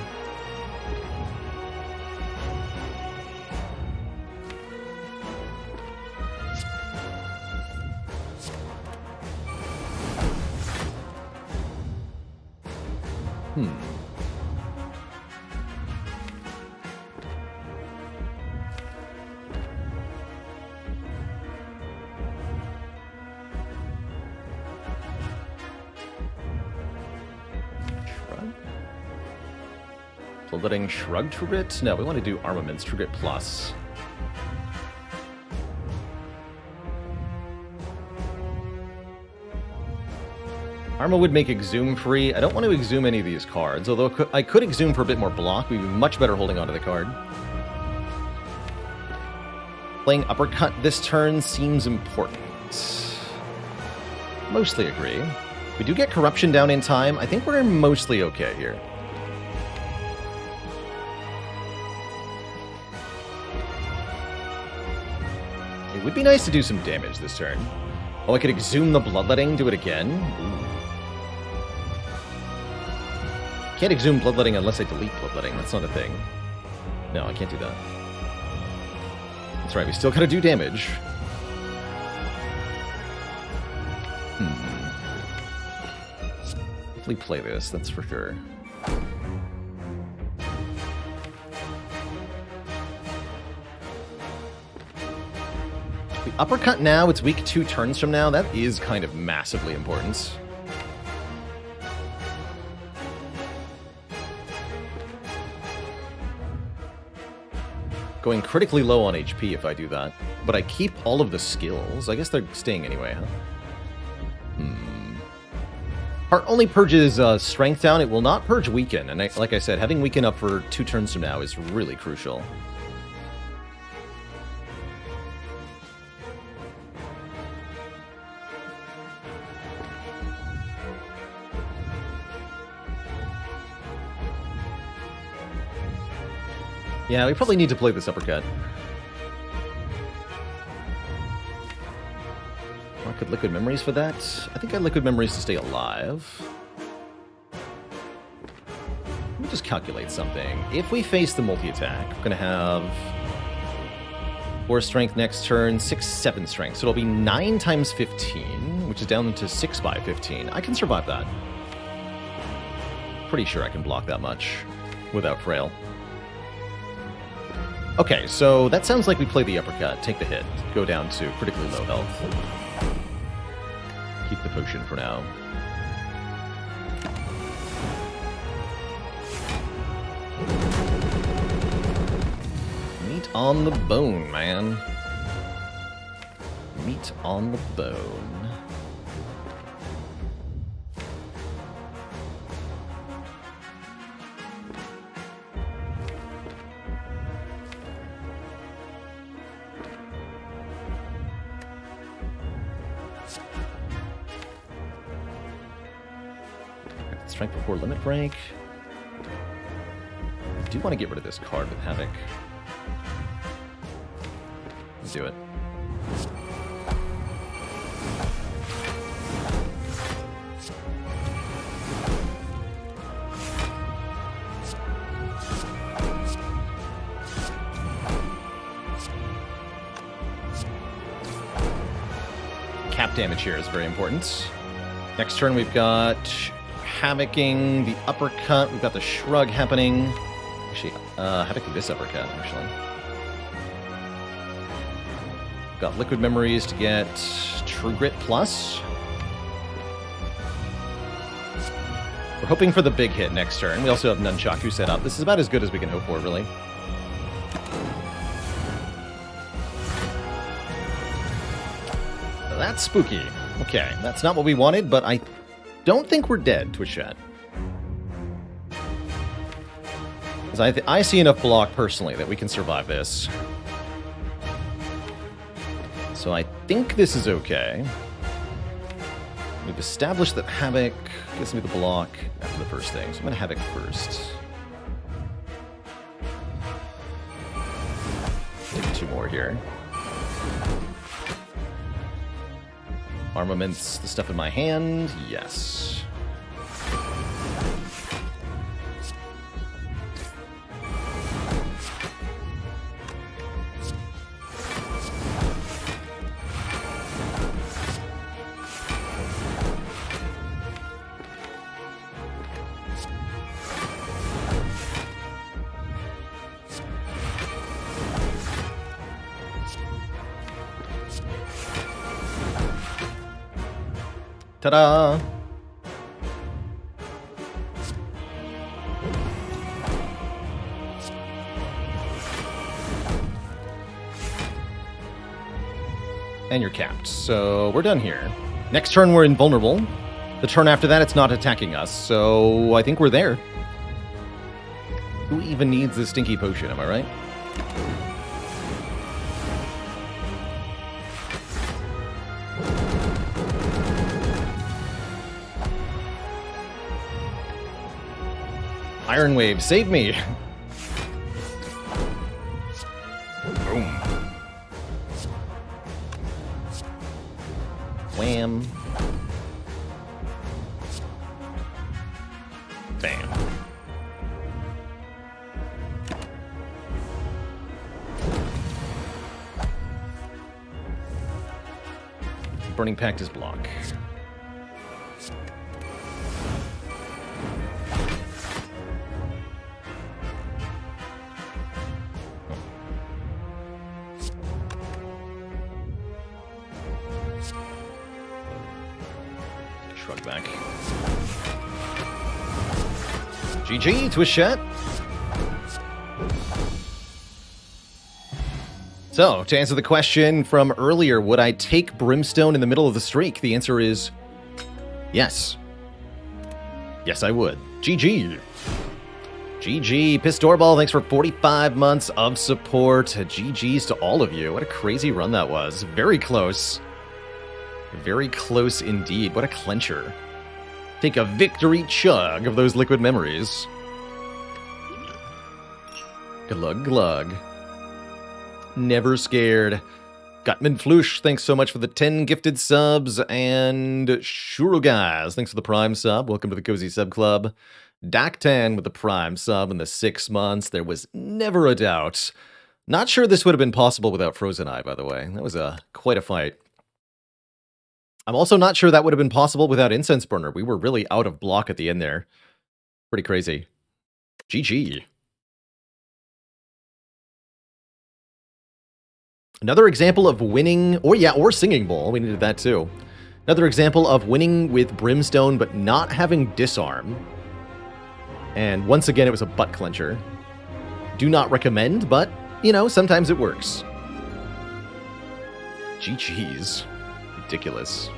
Bloodletting Shrug True Grit? No, we want to do Armaments True Grit Plus. Arma would make Exhume free. I don't want to Exhume any of these cards, although I could Exhume for a bit more block. We'd be much better holding onto the card. Playing Uppercut this turn seems important. Mostly agree. We do get Corruption down in time. I think we're mostly okay here. It would be nice to do some damage this turn. Oh, I could Exhume the Bloodletting, do it again? Ooh. Can't Exhume Bloodletting unless I delete Bloodletting. That's not a thing. No, I can't do that. That's right, we still gotta do damage. Definitely play this, that's for sure. Uppercut now, it's weak 2 turns from now. That is kind of massively important. Going critically low on HP if I do that. But I keep all of the skills. I guess they're staying anyway, huh? Heart only purges Strength down. It will not purge Weaken. And like I said, having Weaken up for 2 turns from now is really crucial. Yeah, we probably need to play this Uppercut. I could Liquid Memories for that. I think I Liquid Memories to stay alive. Let me just calculate something. If we face the multi-attack, we're going to have 4 strength next turn, 6, 7 strength. So it'll be 9 times 15, which which is down to 6 by 15. I can survive that. Pretty sure I can block that much without frail. Okay, so that sounds like we play the uppercut, take the hit, go down to critically low health. Keep the potion for now. Meat on the bone, man. Meat on the bone. Strength before limit break. I do want to get rid of this card with Havoc. Let's do it. Cap damage here is very important. Next turn we've got Havocing the uppercut. We've got the shrug happening. Actually, Havocing this uppercut, actually. Got liquid memories to get True Grit Plus. We're hoping for the big hit next turn. We also have Nunchaku set up. This is about as good as we can hope for, really. That's spooky. Okay, that's not what we wanted, but I don't think we're dead, Twitchat. Because I see enough block, personally, that we can survive this. So I think this is okay. We've established that Havoc gives me the block after the first thing, so I'm going to Havoc first. Take 2 more here. Armaments, the stuff in my hand, yes. Ta-da! And you're capped, so we're done here. Next turn, we're invulnerable. The turn after that, it's not attacking us, so I think we're there. Who even needs the stinky potion, am I right? Iron Wave, save me! Boom. Wham. Bam. Burning Pact is block. Shrug back. GG, Twist Chat. So, to answer the question from earlier, would I take Brimstone in the middle of the streak? The answer is yes. Yes, I would. GG. GG. Pistorball, thanks for 45 months of support. GG's to all of you. What a crazy run that was. Very close. Very close indeed. What a clencher. Take a victory chug of those liquid memories. Glug glug. Never scared. Gutman Flush, thanks so much for the 10 gifted subs. And Shurugaz, thanks for the Prime sub. Welcome to the Cozy Sub Club. Daktan with the Prime sub in the 6 months. There was never a doubt. Not sure this would have been possible without Frozen Eye, by the way. That was quite a fight. I'm also not sure that would have been possible without Incense Burner. We were really out of block at the end there. Pretty crazy. GG. Another example of winning, or Singing Bowl. We needed that too. Another example of winning with Brimstone, but not having Disarm. And once again, it was a butt clencher. Do not recommend, but, you know, sometimes it works. GG's. Ridiculous.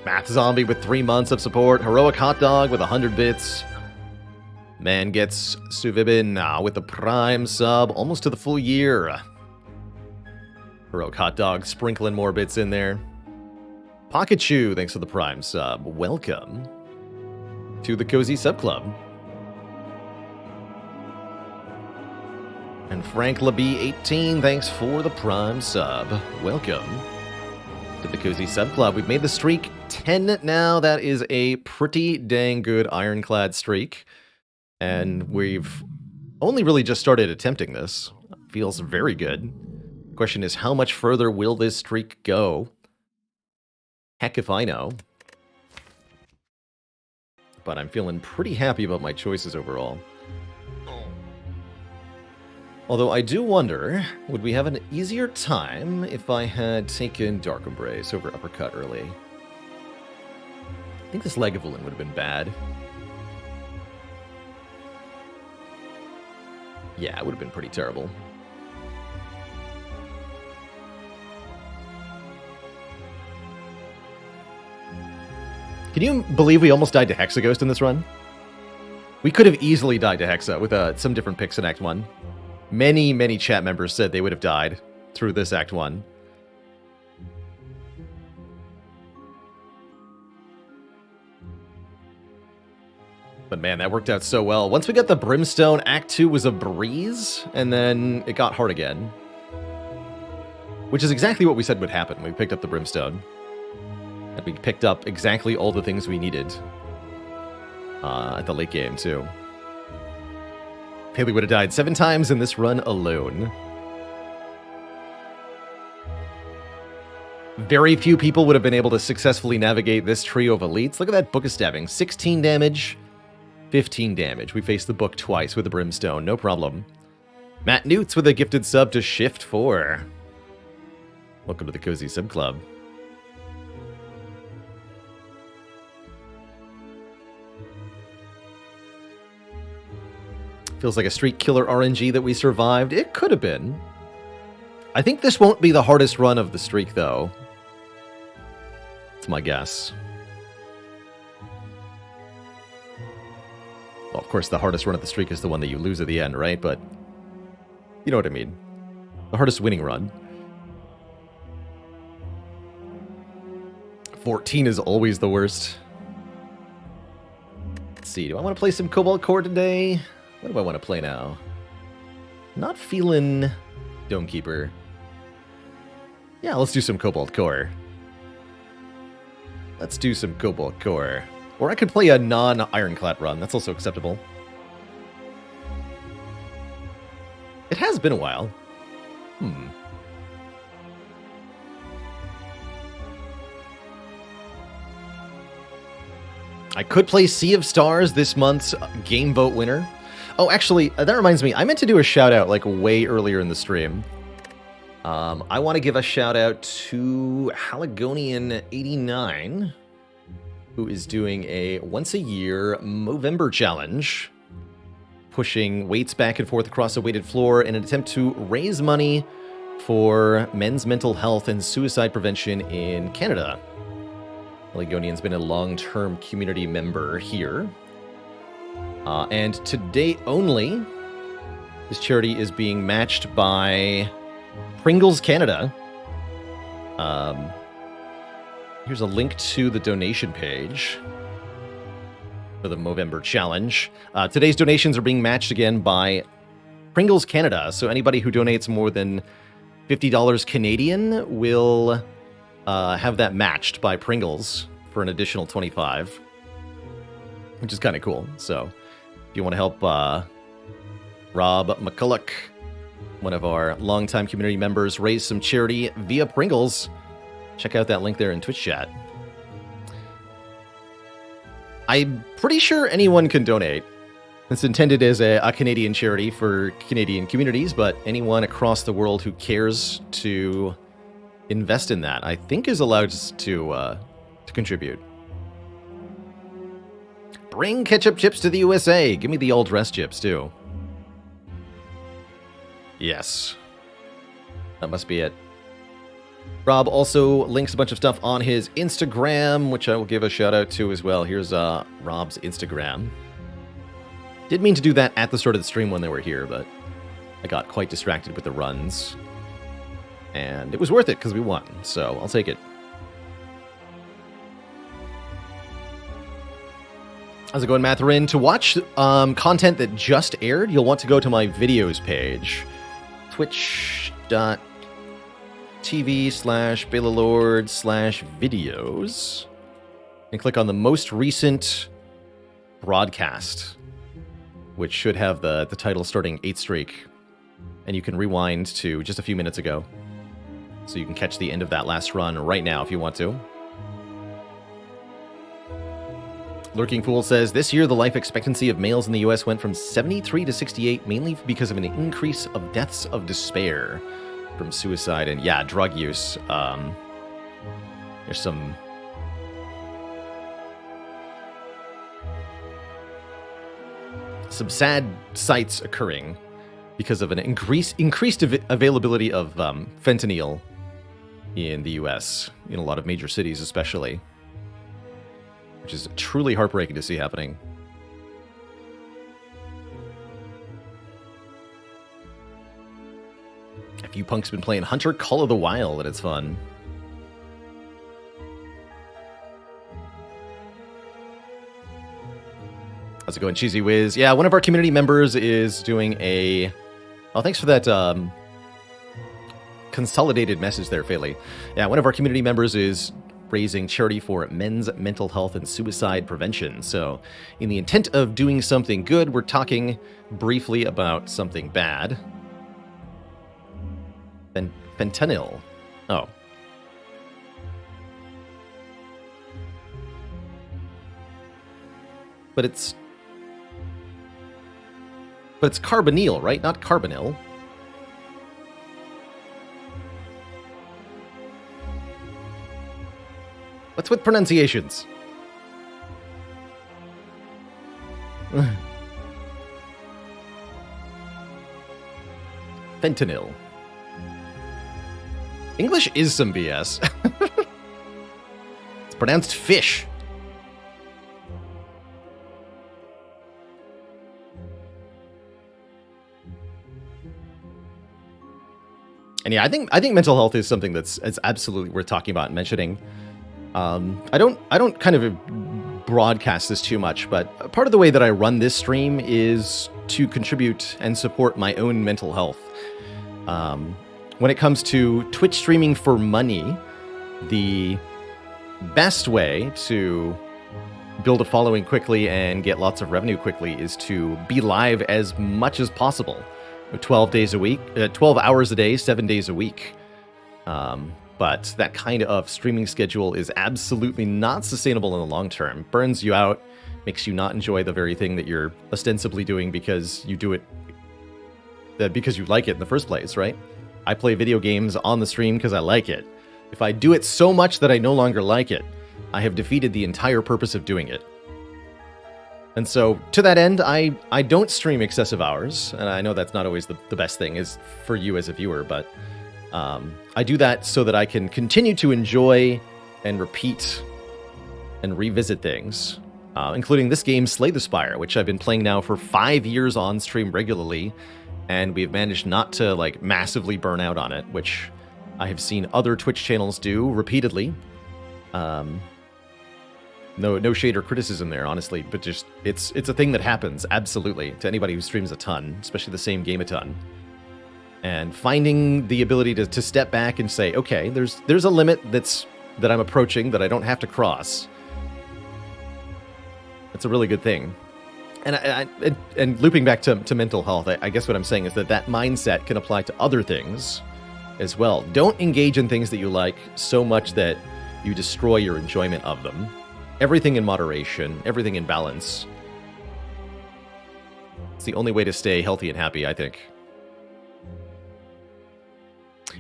Math Zombie with 3 months of support. Heroic Hot Dog with 100 bits. Man gets Suvibin with the Prime sub, almost to the full year. Heroic Hot Dog sprinkling more bits in there. Pocket Chew, thanks for the Prime sub. Welcome to the Cozy Sub Club. And Frank LaB18, thanks for the Prime sub. Welcome to the Cozy Sub Club. We've made the streak 10 now. That is a pretty dang good Ironclad streak. And we've only really just started attempting this. Feels very good. Question is, how much further will this streak go? Heck if I know. But I'm feeling pretty happy about my choices overall. Although I do wonder, would we have an easier time if I had taken Dark Embrace over Uppercut early? I think this Lagavulin would have been bad. Yeah, it would have been pretty terrible. Can you believe we almost died to Hexaghost in this run? We could have easily died to Hexa with some different picks in Act 1. Many, many chat members said they would have died through this Act 1. But man, that worked out so well. Once we got the Brimstone, Act 2 was a breeze, and then it got hard again. Which is exactly what we said would happen when we picked up the Brimstone. And we picked up exactly all the things we needed at the late game, too. Haley would have died 7 times in this run alone. Very few people would have been able to successfully navigate this trio of elites. Look at that Book of Stabbing. 16 damage, 15 damage. We faced the book twice with the Brimstone, no problem. Matt Newts with a gifted sub to Shift 4. Welcome to the Cozy Sub Club. Feels like a streak killer RNG that we survived. It could have been. I think this won't be the hardest run of the streak, though. It's my guess. Well, of course, the hardest run of the streak is the one that you lose at the end, right? But you know what I mean. The hardest winning run. 14 is always the worst. Let's see. Do I want to play some Cobalt Core today? What do I want to play now? Not feeling Domekeeper. Yeah, let's do some Cobalt Core. Let's do some Cobalt Core. Or I could play a non-Ironclad run. That's also acceptable. It has been a while. I could play Sea of Stars, this month's Game Vote winner. Oh, actually, that reminds me. I meant to do a shout-out, like, way earlier in the stream. I want to give a shout-out to Haligonian89, who is doing a once-a-year Movember challenge, pushing weights back and forth across a weighted floor in an attempt to raise money for men's mental health and suicide prevention in Canada. Haligonian's been a long-term community member here. And today only, this charity is being matched by Pringles Canada. Here's a link to the donation page for the Movember Challenge. Today's donations are being matched again by Pringles Canada. So anybody who donates more than $50 Canadian will have that matched by Pringles for an additional $25, which is kind of cool. So if you want to help Rob McCulloch, one of our longtime community members, raise some charity via Pringles, check out that link there in Twitch chat. I'm pretty sure anyone can donate. It's intended as a Canadian charity for Canadian communities, but anyone across the world who cares to invest in that, I think, is allowed to contribute. Bring ketchup chips to the USA. Give me the all dressed chips too. Yes, that must be it. Rob also links a bunch of stuff on his Instagram, which I will give a shout out to as well. Here's Rob's Instagram. Didn't mean to do that at the start of the stream when they were here, but I got quite distracted with the runs. And it was worth it because we won, so I'll take it. How's it going, Matherin? To watch content that just aired, you'll want to go to my videos page. twitch.tv/BelaLord/videos and click on the most recent broadcast, which should have the title starting 8th streak. And you can rewind to just a few minutes ago. So you can catch the end of that last run right now if you want to. Lurking Fool says, this year the life expectancy of males in the US went from 73 to 68, mainly because of an increase of deaths of despair from suicide and, yeah, drug use. There's some sad sights occurring because of an increased availability of fentanyl in the US, in a lot of major cities especially, which is truly heartbreaking to see happening. A few punks been playing Hunter Call of the Wild, and it's fun. How's it going, Cheesy Wiz? Yeah, one of our community members is doing a... Oh, thanks for that consolidated message there, Faley. Yeah, one of our community members is raising charity for men's mental health and suicide prevention. So, in the intent of doing something good, we're talking briefly about something bad. Fentanyl. Oh. But it's carbonyl, right? Not carbonyl. What's with pronunciations? Fentanyl. English is some BS. It's pronounced fish. And yeah, I think mental health is something that's absolutely worth talking about and mentioning. I don't kind of broadcast this too much, but part of the way that I run this stream is to contribute and support my own mental health. When it comes to Twitch streaming for money, the best way to build a following quickly and get lots of revenue quickly is to be live as much as possible. 12 days a week, 12 hours a day, 7 days a week. But that kind of streaming schedule is absolutely not sustainable in the long term. Burns you out, makes you not enjoy the very thing that you're ostensibly doing because you do it because you like it in the first place, right? I play video games on the stream because I like it. If I do it so much that I no longer like it, I have defeated the entire purpose of doing it. And so, to that end, I don't stream excessive hours, and I know that's not always the best thing is for you as a viewer, but I do that so that I can continue to enjoy and repeat and revisit things, including this game, Slay the Spire, which I've been playing now for 5 years on stream regularly, and we've managed not to like massively burn out on it, which I have seen other Twitch channels do repeatedly. No shade or criticism there, honestly, but just it's a thing that happens absolutely to anybody who streams a ton, especially the same game a ton. And finding the ability to step back and say, okay, there's a limit that I'm approaching that I don't have to cross. That's a really good thing. And looping back to mental health, I guess what I'm saying is that mindset can apply to other things as well. Don't engage in things that you like so much that you destroy your enjoyment of them. Everything in moderation, everything in balance. It's the only way to stay healthy and happy, I think.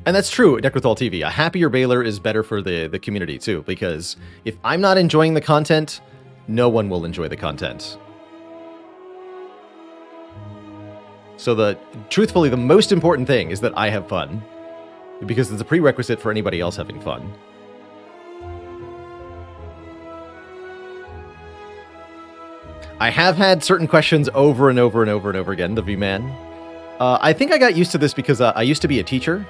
And that's true, Necrothal TV. A happier Baylor is better for the community, too, because if I'm not enjoying the content, no one will enjoy the content. So truthfully, the most important thing is that I have fun, because it's a prerequisite for anybody else having fun. I have had certain questions over and over and over and over again, the V-Man. I think I got used to this because I used to be a teacher.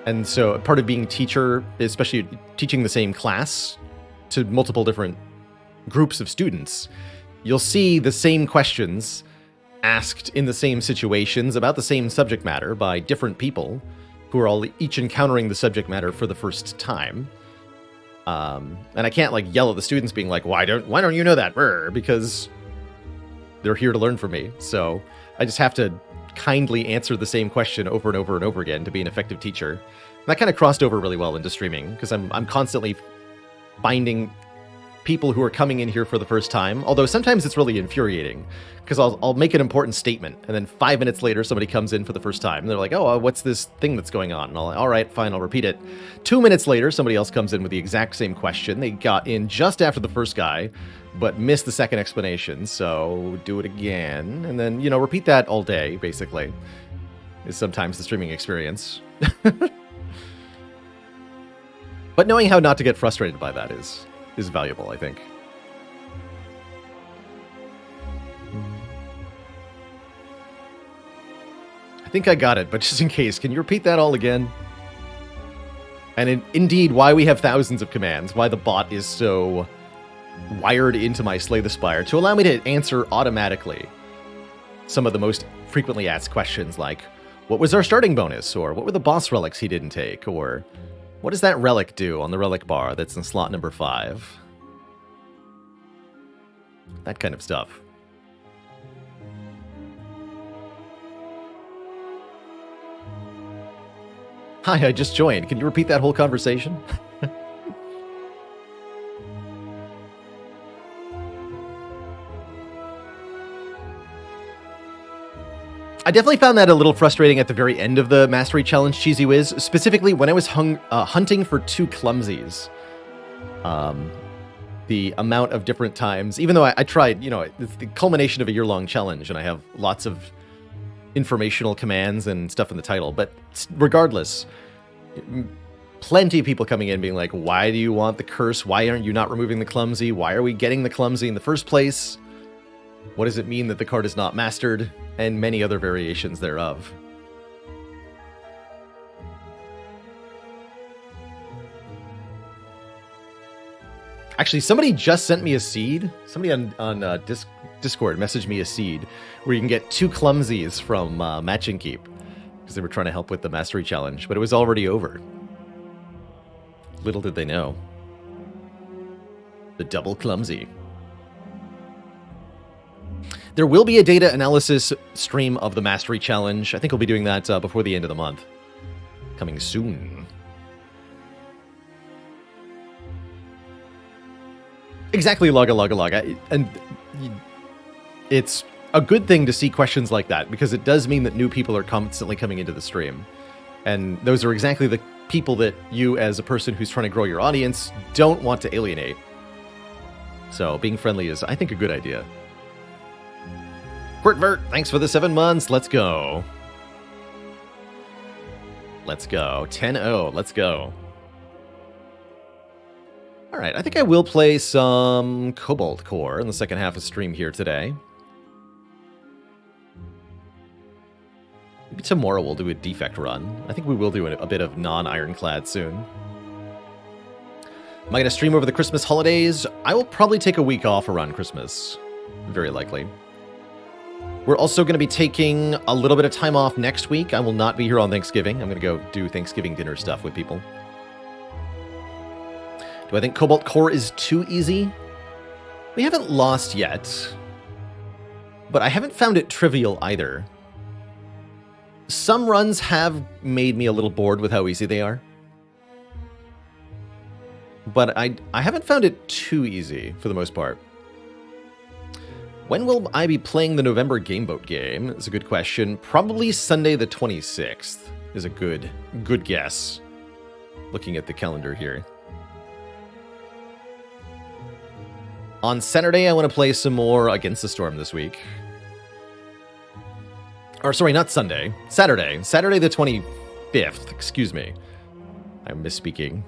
And so part of being a teacher, especially teaching the same class to multiple different groups of students, you'll see the same questions asked in the same situations about the same subject matter by different people who are all each encountering the subject matter for the first time. And I can't like yell at the students being like, why don't you know that? Because they're here to learn from me. So I just have to kindly answer the same question over and over and over again to be an effective teacher. And that kind of crossed over really well into streaming because I'm constantly finding people who are coming in here for the first time. Although sometimes it's really infuriating because I'll make an important statement and then 5 minutes later somebody comes in for the first time and they're like, oh, what's this thing that's going on? And I'll like, all right, fine, I'll repeat it. 2 minutes later, somebody else comes in with the exact same question. They got in just after the first guy, but missed the second explanation, so do it again. And then, repeat that all day, basically, is sometimes the streaming experience. But knowing how not to get frustrated by that is valuable, I think. I think I got it, but just in case, can you repeat that all again? And indeed, why we have thousands of commands, why the bot is so wired into my Slay the Spire to allow me to answer automatically some of the most frequently asked questions like, what was our starting bonus? Or what were the boss relics he didn't take? Or what does that relic do on the relic bar that's in slot number 5? That kind of stuff. Hi, I just joined. Can you repeat that whole conversation? I definitely found that a little frustrating at the very end of the Mastery Challenge, Cheesy Whiz, specifically when I was hunting for 2 clumsies. The amount of different times, even though I tried, it's the culmination of a year-long challenge, and I have lots of informational commands and stuff in the title, but regardless, plenty of people coming in being like, why do you want the curse? Why aren't you not removing the clumsy? Why are we getting the clumsy in the first place? What does it mean that the card is not mastered? And many other variations thereof. Actually, somebody just sent me a seed. Somebody on Discord messaged me a seed where you can get 2 clumsies from Matching Keep because they were trying to help with the Mastery Challenge, but it was already over. Little did they know. The double clumsy. There will be a data analysis stream of the Mastery Challenge. I think we'll be doing that before the end of the month. Coming soon. Exactly, log. And it's a good thing to see questions like that, because it does mean that new people are constantly coming into the stream. And those are exactly the people that you, as a person who's trying to grow your audience, don't want to alienate. So being friendly is, I think, a good idea. Quirtvert, thanks for the 7 months. Let's go. Let's go. 10-0. Let's go. All right, I think I will play some Cobalt Core in the second half of stream here today. Maybe tomorrow we'll do a defect run. I think we will do a bit of non-Ironclad soon. Am I going to stream over the Christmas holidays? I will probably take a week off around Christmas. Very likely. We're also going to be taking a little bit of time off next week. I will not be here on Thanksgiving. I'm going to go do Thanksgiving dinner stuff with people. Do I think Cobalt Core is too easy? We haven't lost yet, but I haven't found it trivial either. Some runs have made me a little bored with how easy they are. But I haven't found it too easy, for the most part. When will I be playing the November Gameboat game? It's a good question. Probably Sunday the 26th is a good guess. Looking at the calendar here. On Saturday, I want to play some more Against the Storm this week. Or sorry, not Sunday. Saturday. Saturday the 25th. Excuse me. I'm misspeaking.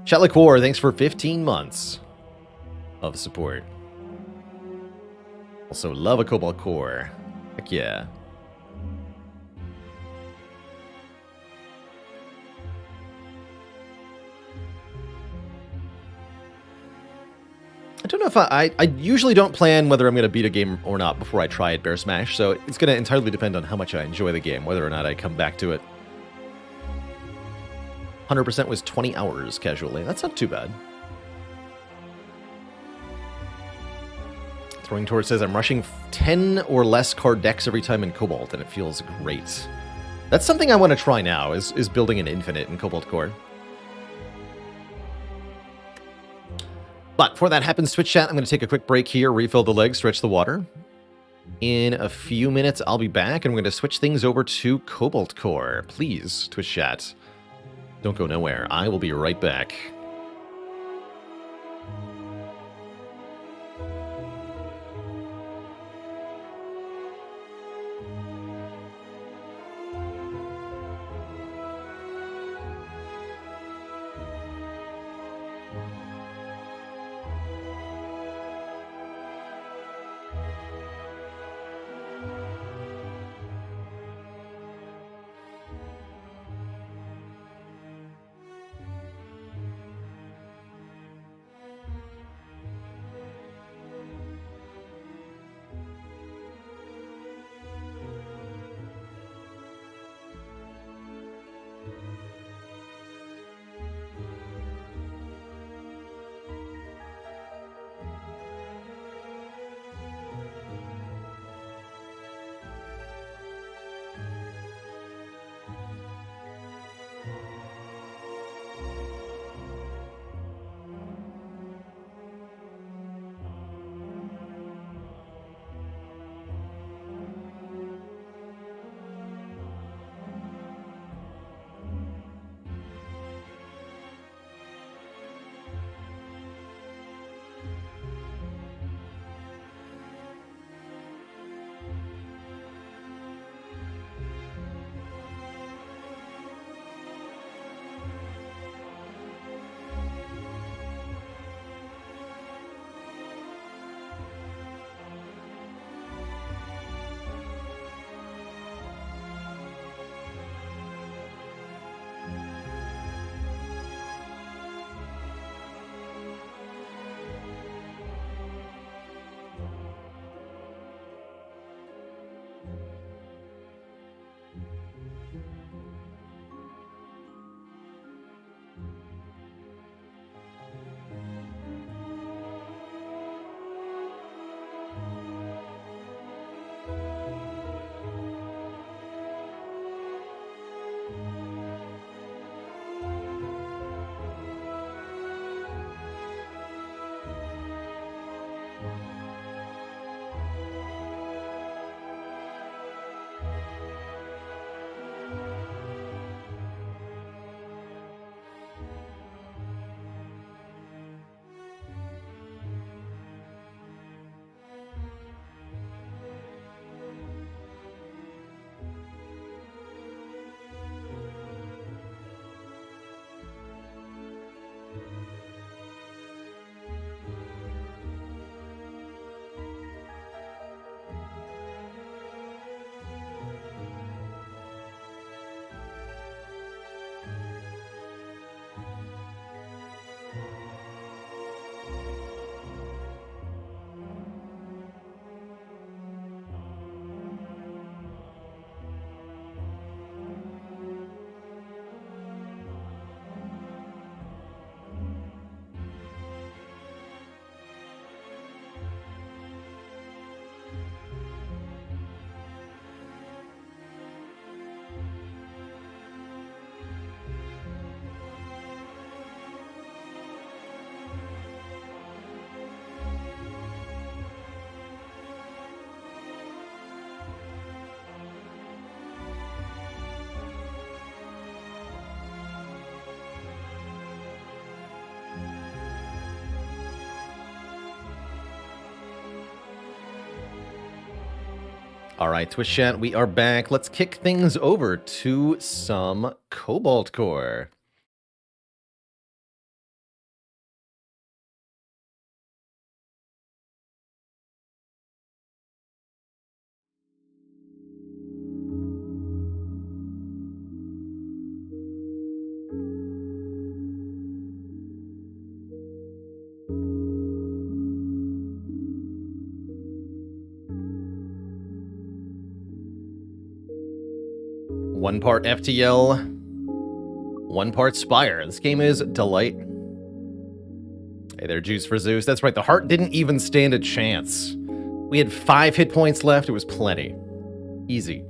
Chatlick War, thanks for 15 months of support. Also, love a Cobalt Core. Heck yeah. I don't know if I usually don't plan whether I'm going to beat a game or not before I try it Bear Smash, so it's going to entirely depend on how much I enjoy the game, whether or not I come back to it. 100% was 20 hours casually. That's not too bad. Throwing Torch says, I'm rushing 10 or less card decks every time in Cobalt, and it feels great. That's something I want to try now, is building an infinite in Cobalt Core. But before that happens, Twitch chat, I'm going to take a quick break here, refill the legs, stretch the water. In a few minutes, I'll be back, and we're going to switch things over to Cobalt Core. Please, Twitch chat, don't go nowhere. I will be right back. All right, Twitch chat, we are back. Let's kick things over to some Cobalt Core. One part FTL, one part Spire. This game is delight. Hey there, Juice for Zeus. That's right, the heart didn't even stand a chance. We had 5 hit points left. It was plenty. Easy.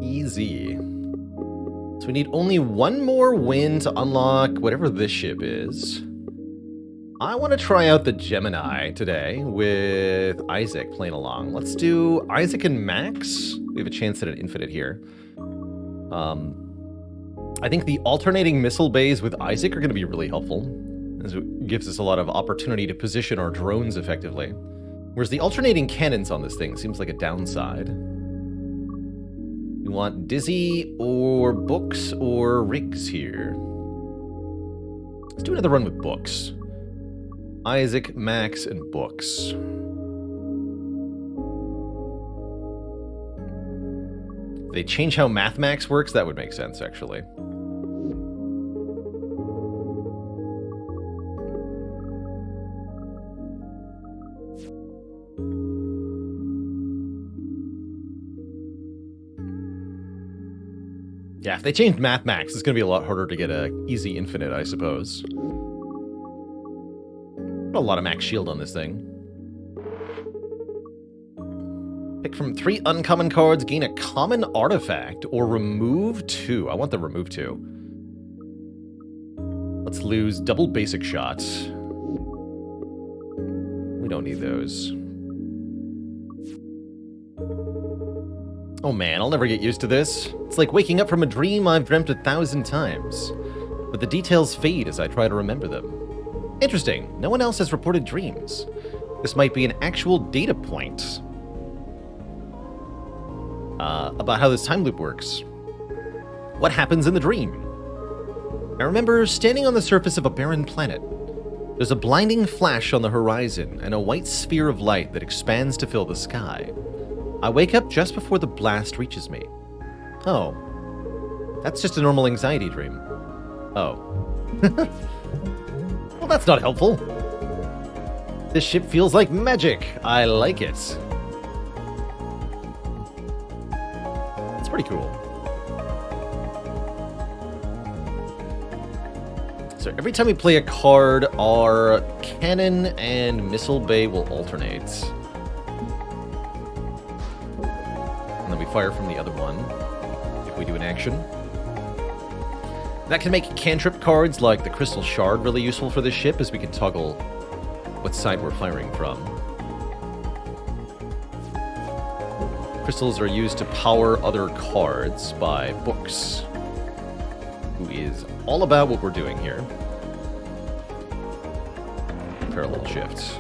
Easy. So we need only one more win to unlock whatever this ship is. I want to try out the Gemini today with Isaac playing along. Let's do Isaac and Max. We have a chance at an infinite here. I think the alternating missile bays with Isaac are going to be really helpful, as it gives us a lot of opportunity to position our drones effectively. Whereas the alternating cannons on this thing seems like a downside. We want Dizzy or Books or Rigs here. Let's do another run with Books. Isaac, Max, and Books. If they change how MathMax works, that would make sense, actually. Yeah, if they change MathMax, it's going to be a lot harder to get a easy infinite, I suppose. A lot of max shield on this thing. Pick from 3 uncommon cards, gain a common artifact, or remove 2. I want the remove 2. Let's lose double basic shots. We don't need those. Oh man, I'll never get used to this. It's like waking up from a dream I've dreamt 1,000 times. But the details fade as I try to remember them. Interesting, no one else has reported dreams. This might be an actual data point about how this time loop works. What happens in the dream? I remember standing on the surface of a barren planet. There's a blinding flash on the horizon and a white sphere of light that expands to fill the sky. I wake up just before the blast reaches me. Oh, that's just a normal anxiety dream. Oh. Well, that's not helpful. This ship feels like magic. I like it. It's pretty cool. So every time we play a card, our cannon and missile bay will alternate. And then we fire from the other one if we do an action. That can make cantrip cards like the Crystal Shard really useful for this ship, as we can toggle what side we're firing from. Crystals are used to power other cards by Books, who is all about what we're doing here. Parallel shift.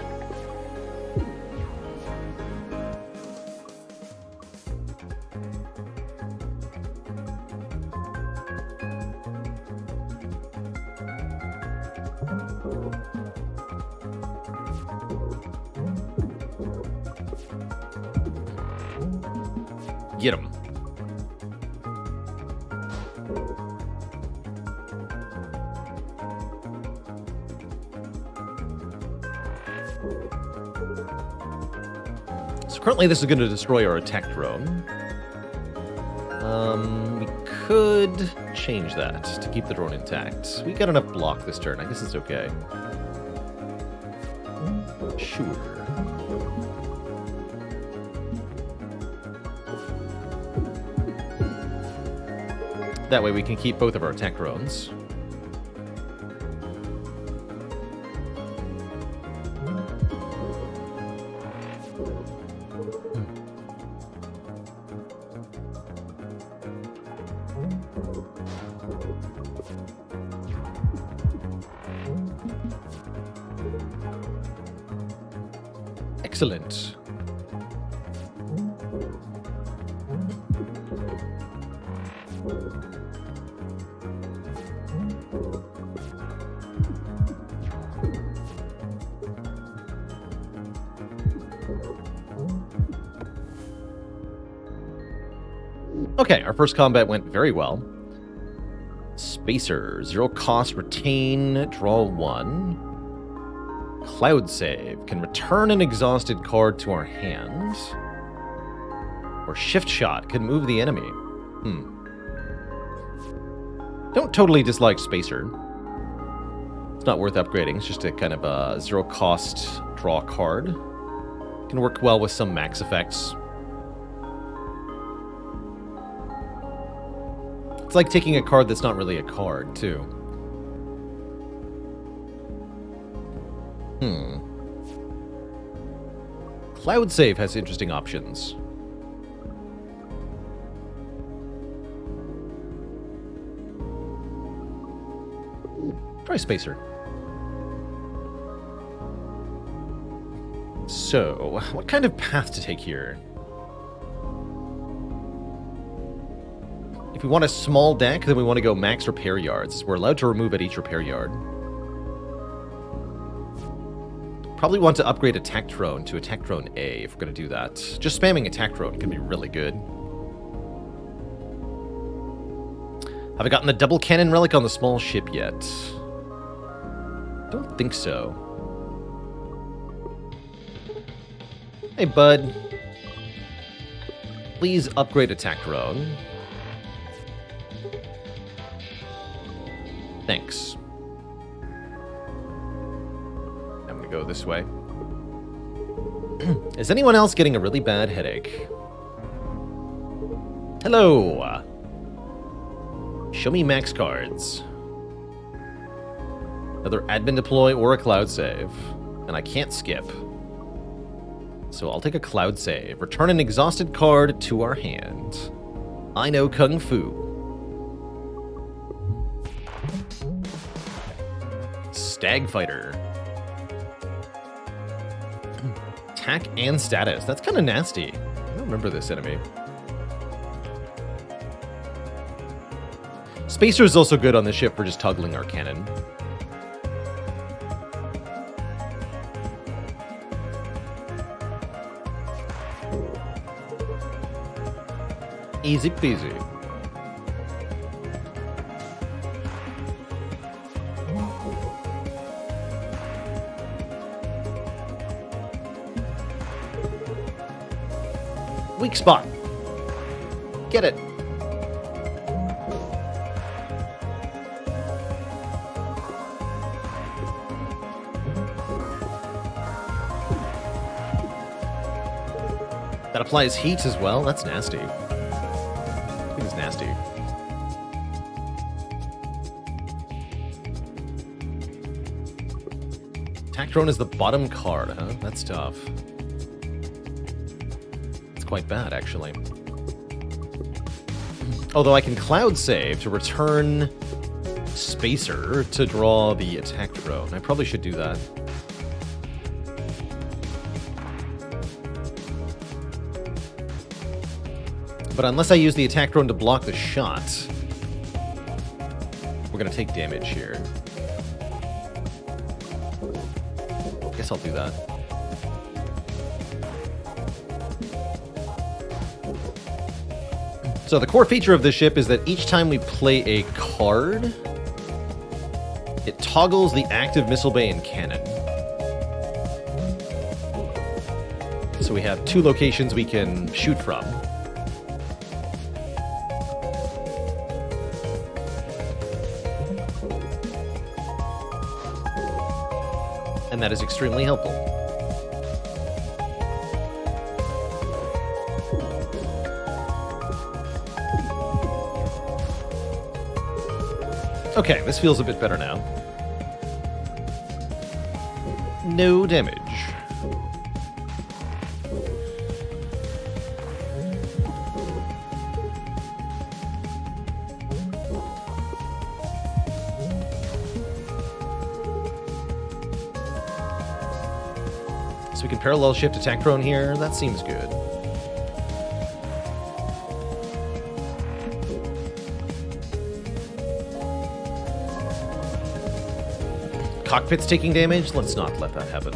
Get him. So currently this is going to destroy our attack drone. We could change that to keep the drone intact. We got enough block this turn. I guess it's okay. Sure. That way we can keep both of our attack drones. Excellent. Okay, our first combat went very well. Spacer, 0 cost, retain, draw 1. Cloud save, can return an exhausted card to our hand. Or shift shot, can move the enemy. Don't totally dislike Spacer. It's not worth upgrading, it's just a kind of a 0 cost draw card. Can work well with some max effects. It's like taking a card that's not really a card, too. Cloud save has interesting options. Try Spacer. So, what kind of path to take here? If we want a small deck, then we want to go max repair yards. We're allowed to remove at each repair yard. Probably want to upgrade Attack Drone to Attack Drone A if we're going to do that. Just spamming Attack Drone can be really good. Have I gotten the double cannon relic on the small ship yet? Don't think so. Hey, bud. Please upgrade Attack Drone. Thanks. I'm gonna go this way. Is anyone else getting a really bad headache? Hello! Show me max cards. Another admin deploy or a cloud save. And I can't skip. So I'll take a cloud save. Return an exhausted card to our hand. I know Kung Fu. Stag Fighter. Attack and status. That's kind of nasty. I don't remember this enemy. Spacer is also good on this ship for just toggling our cannon. Easy peasy. Weak spot. Get it. That applies heat as well? That's nasty. I think it's nasty. Attack Drone is the bottom card, huh? That's tough. Quite bad, actually. Although I can cloud save to return Spacer to draw the Attack Drone. I probably should do that. But unless I use the Attack Drone to block the shot, we're going to take damage here. Guess I'll do that. So the core feature of this ship is that each time we play a card, it toggles the active missile bay and cannon. So we have 2 locations we can shoot from. And that is extremely helpful. Okay, this feels a bit better now. No damage. So we can parallel shift Attack Drone here. That seems good. Cockpit's taking damage? Let's not let that happen.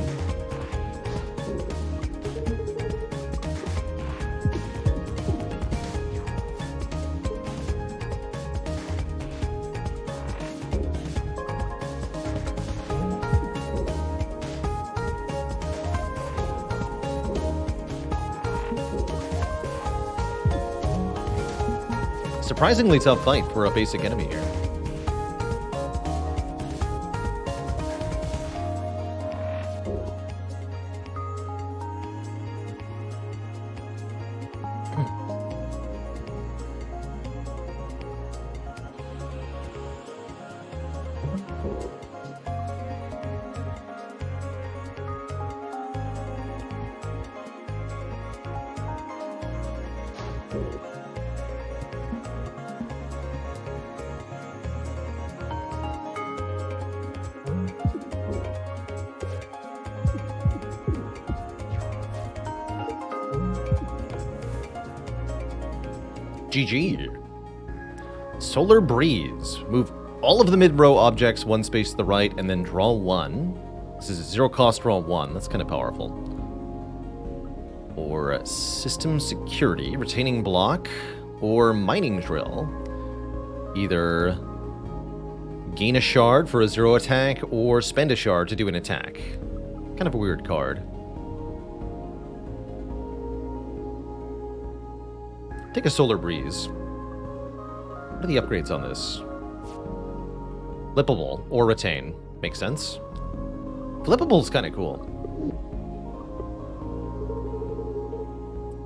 Surprisingly tough fight for a basic enemy here. GG. Solar Breeze. Move all of the mid-row objects one space to the right and then draw one. This is a zero cost draw one. That's kind of powerful. Or System Security, Retaining Block, or Mining Drill. Either gain a shard for a 0 attack or spend a shard to do an attack. Kind of a weird card. Take a Solar Breeze. What are the upgrades on this? Flippable or retain. Makes sense. Flippable's kind of cool.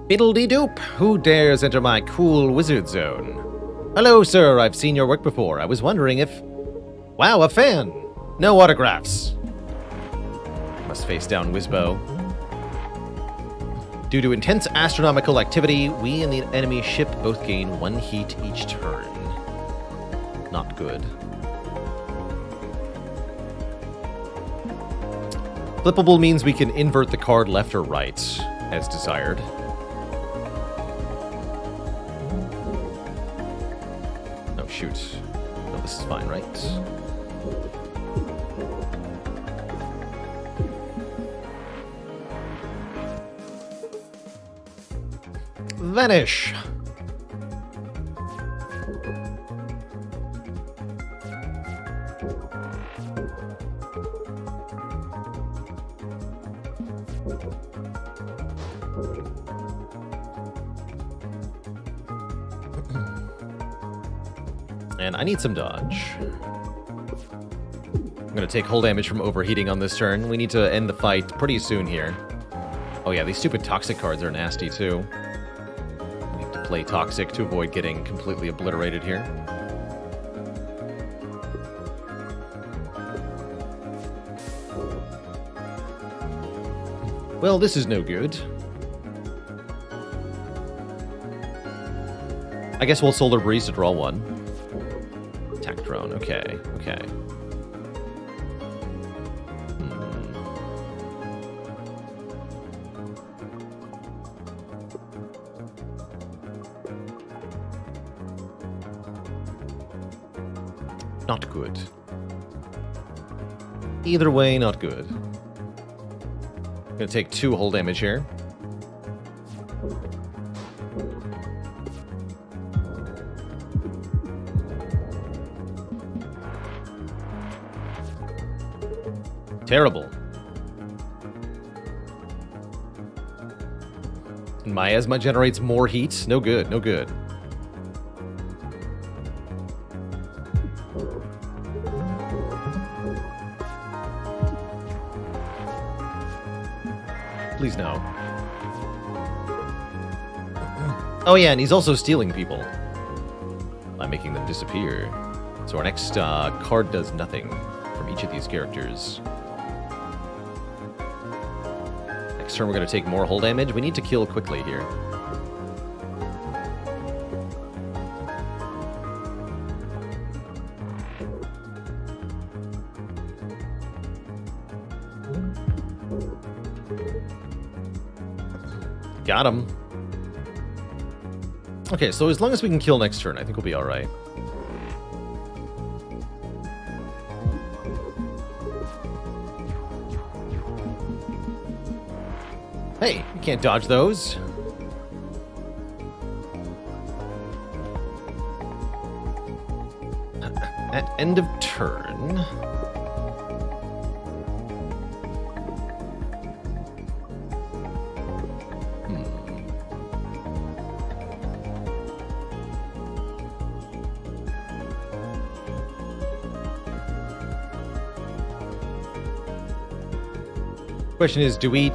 Fiddle-dee-doop! Who dares enter my cool wizard zone? Hello, sir. I've seen your work before. I was wondering if... Wow, a fan! No autographs. Must face down Wizbo. Due to intense astronomical activity, we and the enemy ship both gain 1 heat each turn. Not good. Flippable means we can invert the card left or right, as desired. Oh, shoot. No, this is fine, right? Vanish. And I need some dodge. I'm gonna take hull damage from overheating on this turn. We need to end the fight pretty soon here. Oh yeah, these stupid toxic cards are nasty too. Play Toxic to avoid getting completely obliterated here. Well, this is no good. I guess we'll Solar Breeze to draw one. Attack drone, okay, okay. Not good. Either way, not good. Gonna take 2 hull damage here. Terrible. Miasma generates more heat. No good, no good. Please no. Oh yeah, and he's also stealing people by making them disappear. So our next card does nothing from each of these characters. Next turn we're going to take more hull damage. We need to kill quickly here. Got him. Okay, so as long as we can kill next turn, I think we'll be alright. Hey, you can't dodge those. At end of turn... Question is, do we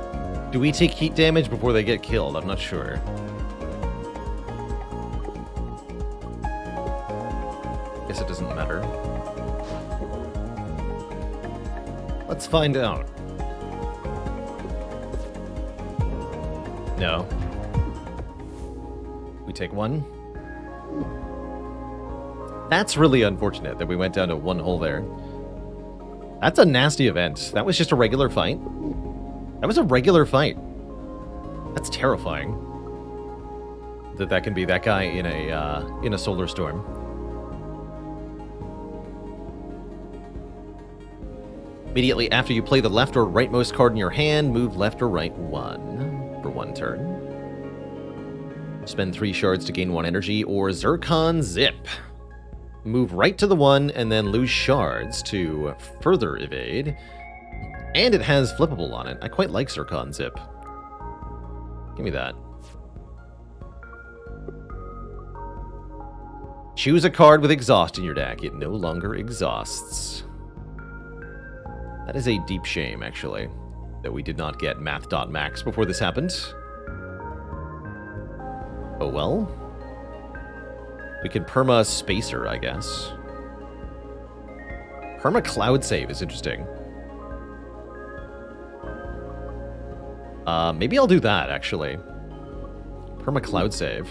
take heat damage before they get killed? I'm not sure. Guess it doesn't matter. Let's find out. No. We take one. That's really unfortunate that we went down to one hole there. That's a nasty event. That was just a regular fight. That was a regular fight. That's terrifying. That can be that guy in a solar storm. Immediately after you play the left or rightmost card in your hand, move left or right 1 for 1 turn. Spend 3 shards to gain 1 energy, or Zircon Zip. Move right to the 1 and then lose shards to further evade. And it has flippable on it. I quite like Zircon Zip. Give me that. Choose a card with exhaust in your deck. It no longer exhausts. That is a deep shame, actually, that we did not get Math.Max before this happened. Oh well. We can perma Spacer, I guess. Perma Cloud Save is interesting. Maybe I'll do that, actually. Perma Cloud Save.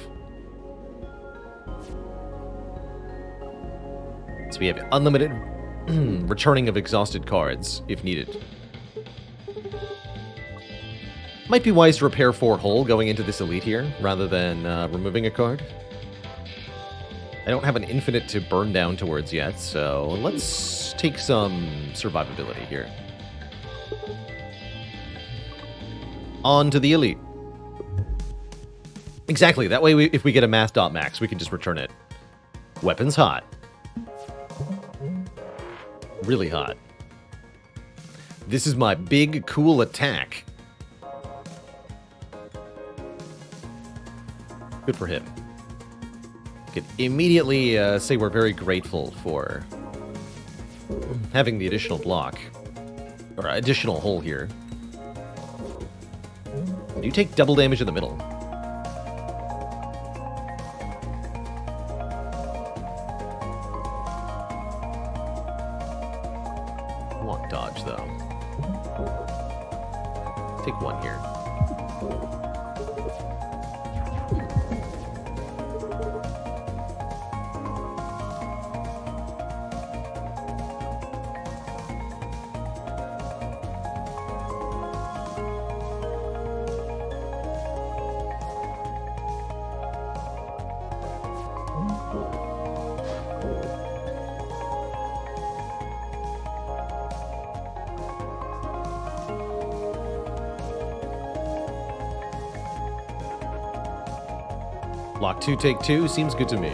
So we have unlimited returning of exhausted cards, if needed. Might be wise to repair 4 hull going into this elite here, rather than removing a card. I don't have an infinite to burn down towards yet, so let's take some survivability here. On to the elite. Exactly, that way if we get a Math.Max, we can just return it. Weapons hot. Really hot. This is my big, cool attack. Good for him. Could immediately say we're very grateful for having the additional block. Or additional hole here. You take double damage in the middle. I want dodge, though. Take 1 here. Block 2, take 2, seems good to me.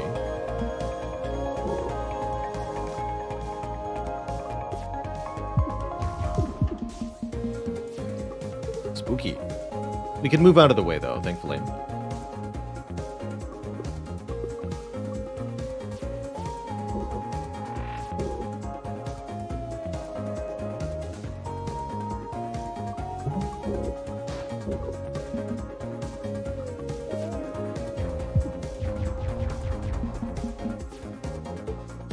Spooky. We can move out of the way, though, thankfully.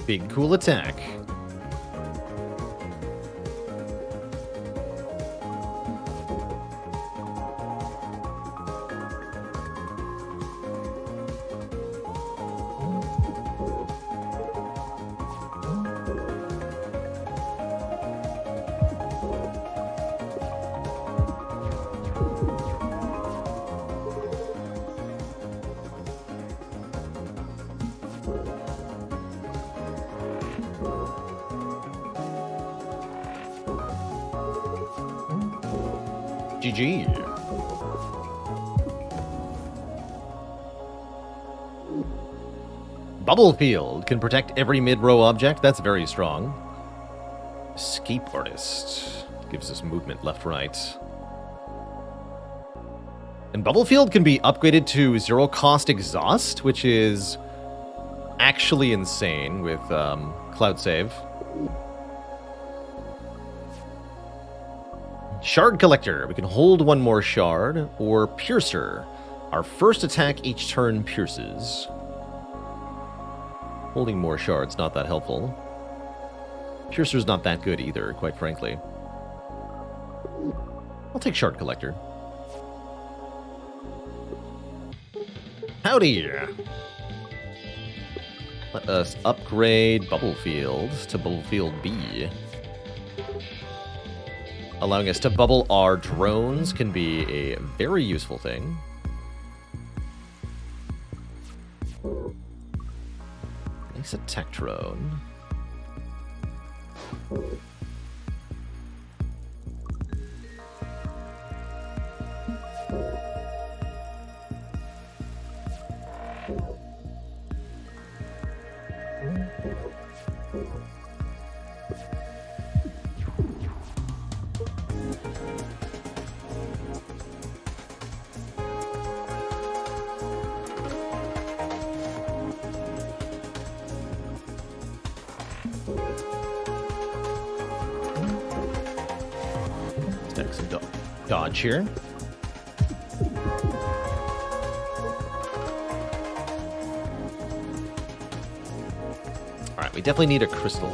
Big cool attack. GG. Bubble Field can protect every mid-row object. That's very strong. Escape Artist gives us movement left-right. And Bubble Field can be upgraded to zero-cost exhaust, which is actually insane with Cloud Save. Shard Collector. We can hold one more shard, or Piercer. Our first attack each turn pierces. Holding more shards, not that helpful. Piercer's not that good either, quite frankly. I'll take Shard Collector. Howdy! Let us upgrade Bubble Field to Bubble Field B. Allowing us to bubble our drones can be a very useful thing. Nice attack drone. Let's take some dodge here. Alright, we definitely need a crystal.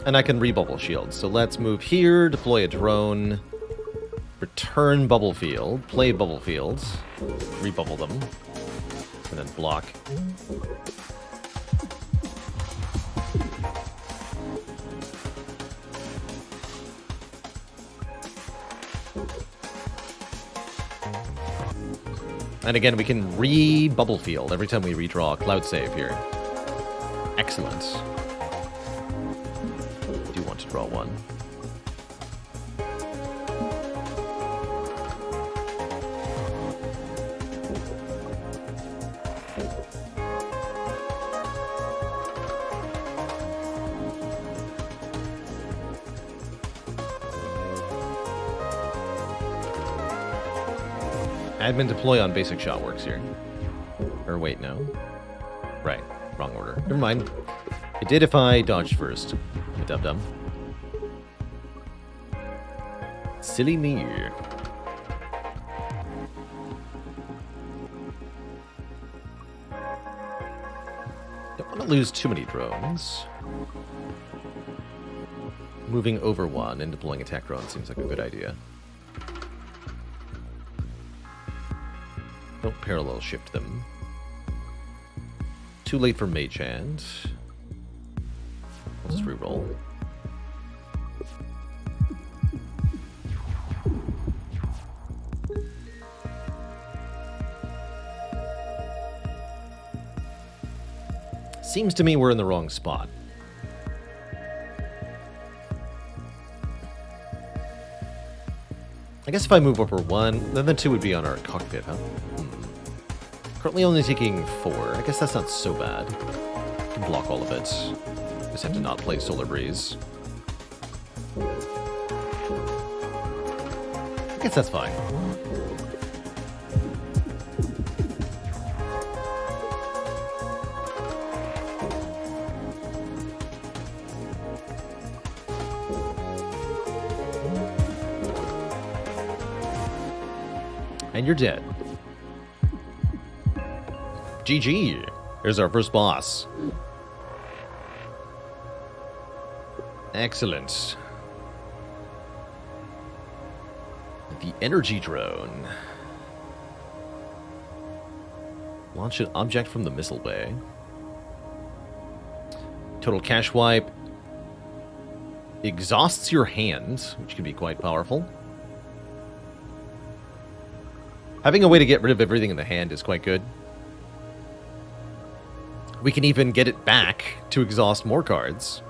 And I can rebubble shields. So let's move here, deploy a drone, return bubble field, play bubble fields, rebubble them, and then block. And again, we can re-bubble field every time we redraw a cloud save here. Excellent. Do want to draw one. Admin deploy on basic shot works here. Or wait, no. Right, wrong order. Never mind. It did if I dodged first. Dum-dum. Silly me. Don't want to lose too many drones. Moving over one and deploying attack drone seems like a good idea. Don't parallel shift them. Too late for Mage Hand. I'll just reroll. Seems to me we're in the wrong spot. I guess if I move over one, then the two would be on our cockpit, huh? Currently only taking 4. I guess that's not so bad. Can block all of it. Just have to not play Solar Breeze. I guess that's fine. And you're dead. GG. Here's our first boss. Excellent. The energy drone. Launch an object from the missile bay. Total cash wipe. Exhausts your hand, which can be quite powerful. Having a way to get rid of everything in the hand is quite good. We can even get it back to exhaust more cards.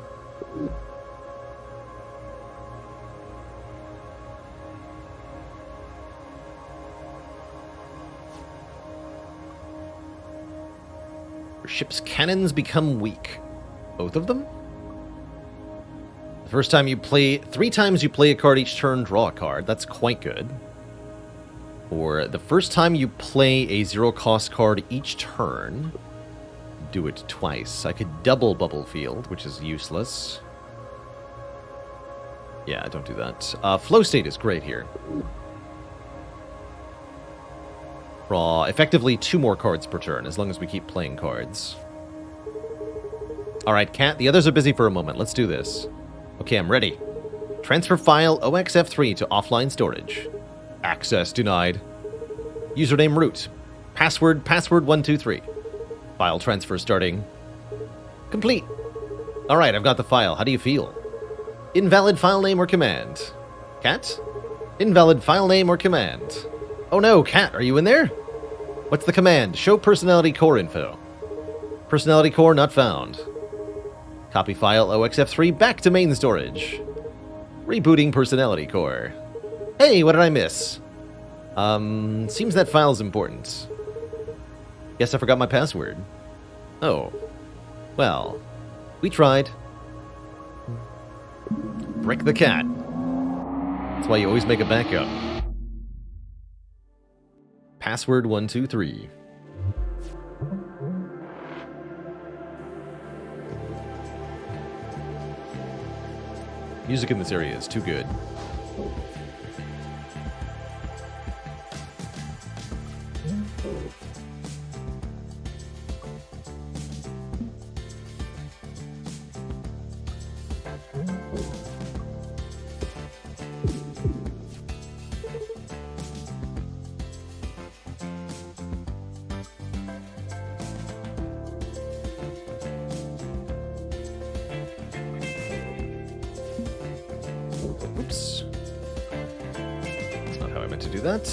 Your ship's cannons become weak. Both of them? The first time you play... 3 times you play a card each turn, draw a card. That's quite good. Or the first time you play a 0-cost card each turn, do it twice. I could double Bubble Field, which is useless. Yeah, don't do that. Flow State is great here. Draw effectively 2 more cards per turn, as long as we keep playing cards. Alright, Cat, the others are busy for a moment. Let's do this. Okay, I'm ready. Transfer file OXF3 to offline storage. Access denied. Username root. Password 123. File transfer starting. Complete. Alright, I've got the file. How do you feel? Invalid file name or command? Cat? Invalid file name or command? Oh no, Cat, are you in there? What's the command? Show personality core info. Personality core not found. Copy file OXF3 back to main storage. Rebooting personality core. Hey, what did I miss? Seems that file's important. Guess I forgot my password. Oh. Well, we tried. Brick the cat. That's why you always make a backup. Password 123. Music in this area is too good. Oops. That's not how I meant to do that.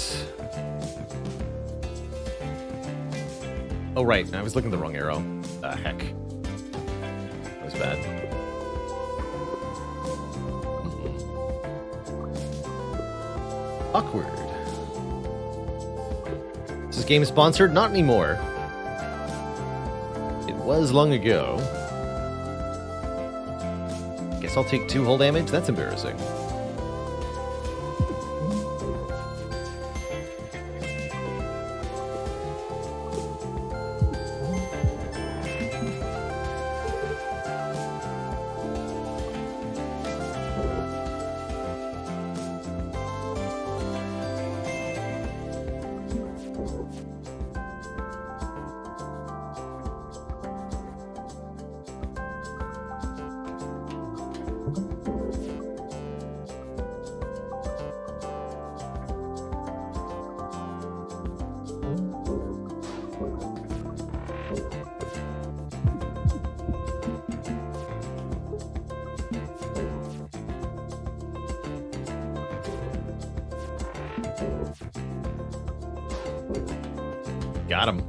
Oh, right. I was looking at the wrong arrow. Heck. That was bad. Awkward. Is this game sponsored? Not anymore. It was long ago. Guess I'll take 2 hull damage? That's embarrassing. Got him.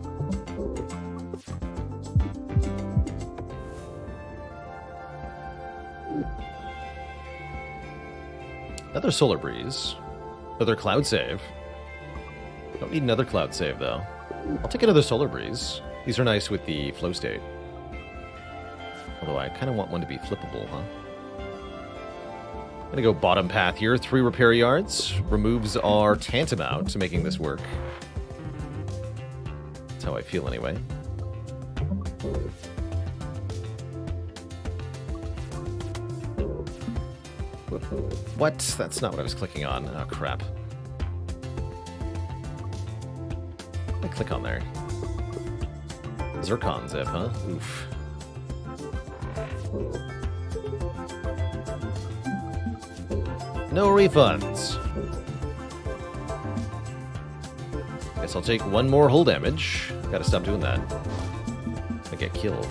Another Solar Breeze. Another Cloud Save. Don't need another Cloud Save, though. I'll take another Solar Breeze. These are nice with the flow state. Although I kind of want one to be flippable, huh? I'm gonna go bottom path here. 3 repair yards. Removes are tantamount to making this work. That's how I feel anyway. What? That's not what I was clicking on. Oh, crap. I click on there. Zircon zip, huh? Oof. No refunds. Guess I'll take 1 more hull damage. Gotta stop doing that. I get killed.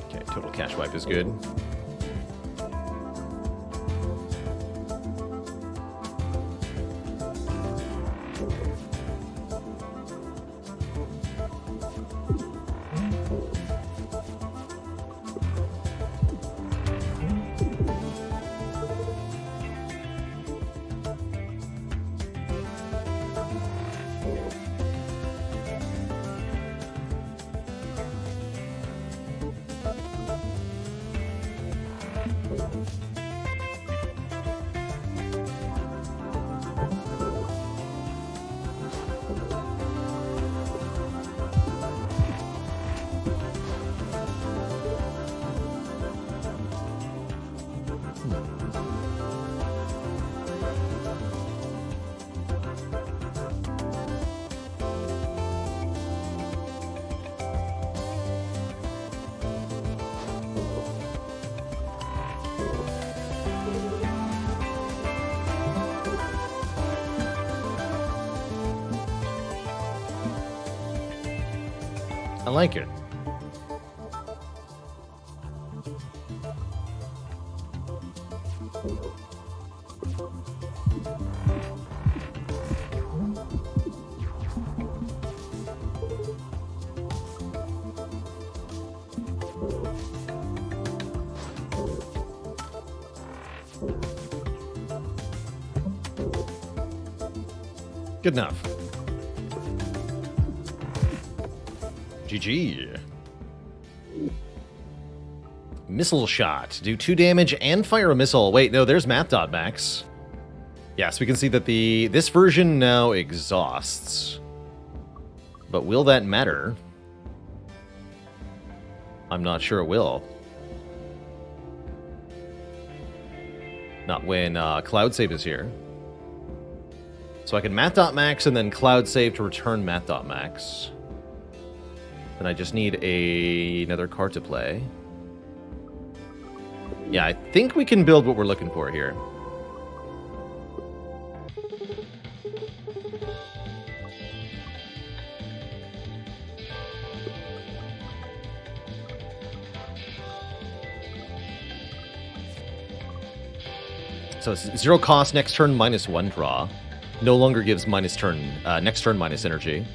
Okay, total cash wipe is good. I like it. Good enough. GG. Missile shot. Do 2 damage and fire a missile. Wait, no, there's math.max. Yes, we can see that this version now exhausts. But will that matter? I'm not sure it will. Not when Cloud Save is here. So I can math.max and then Cloud Save to return math.max. Then I just need another card to play. Yeah, I think we can build what we're looking for here. So it's 0 cost, next turn -1 draw. No longer gives next turn minus energy.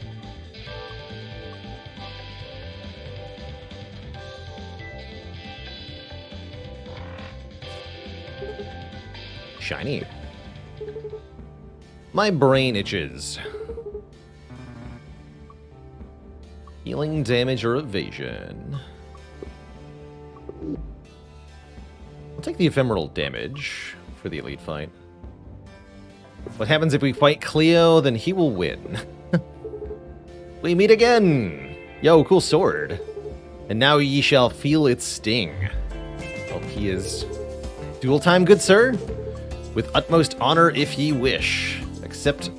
Shiny. My brain itches. Healing, damage, or evasion. I'll take the ephemeral damage for the elite fight. What happens if we fight Cleo? Then he will win. We meet again! Yo, cool sword. And now ye shall feel its sting. Oh, he is... Dual time, good sir? With utmost honor if ye wish. Except...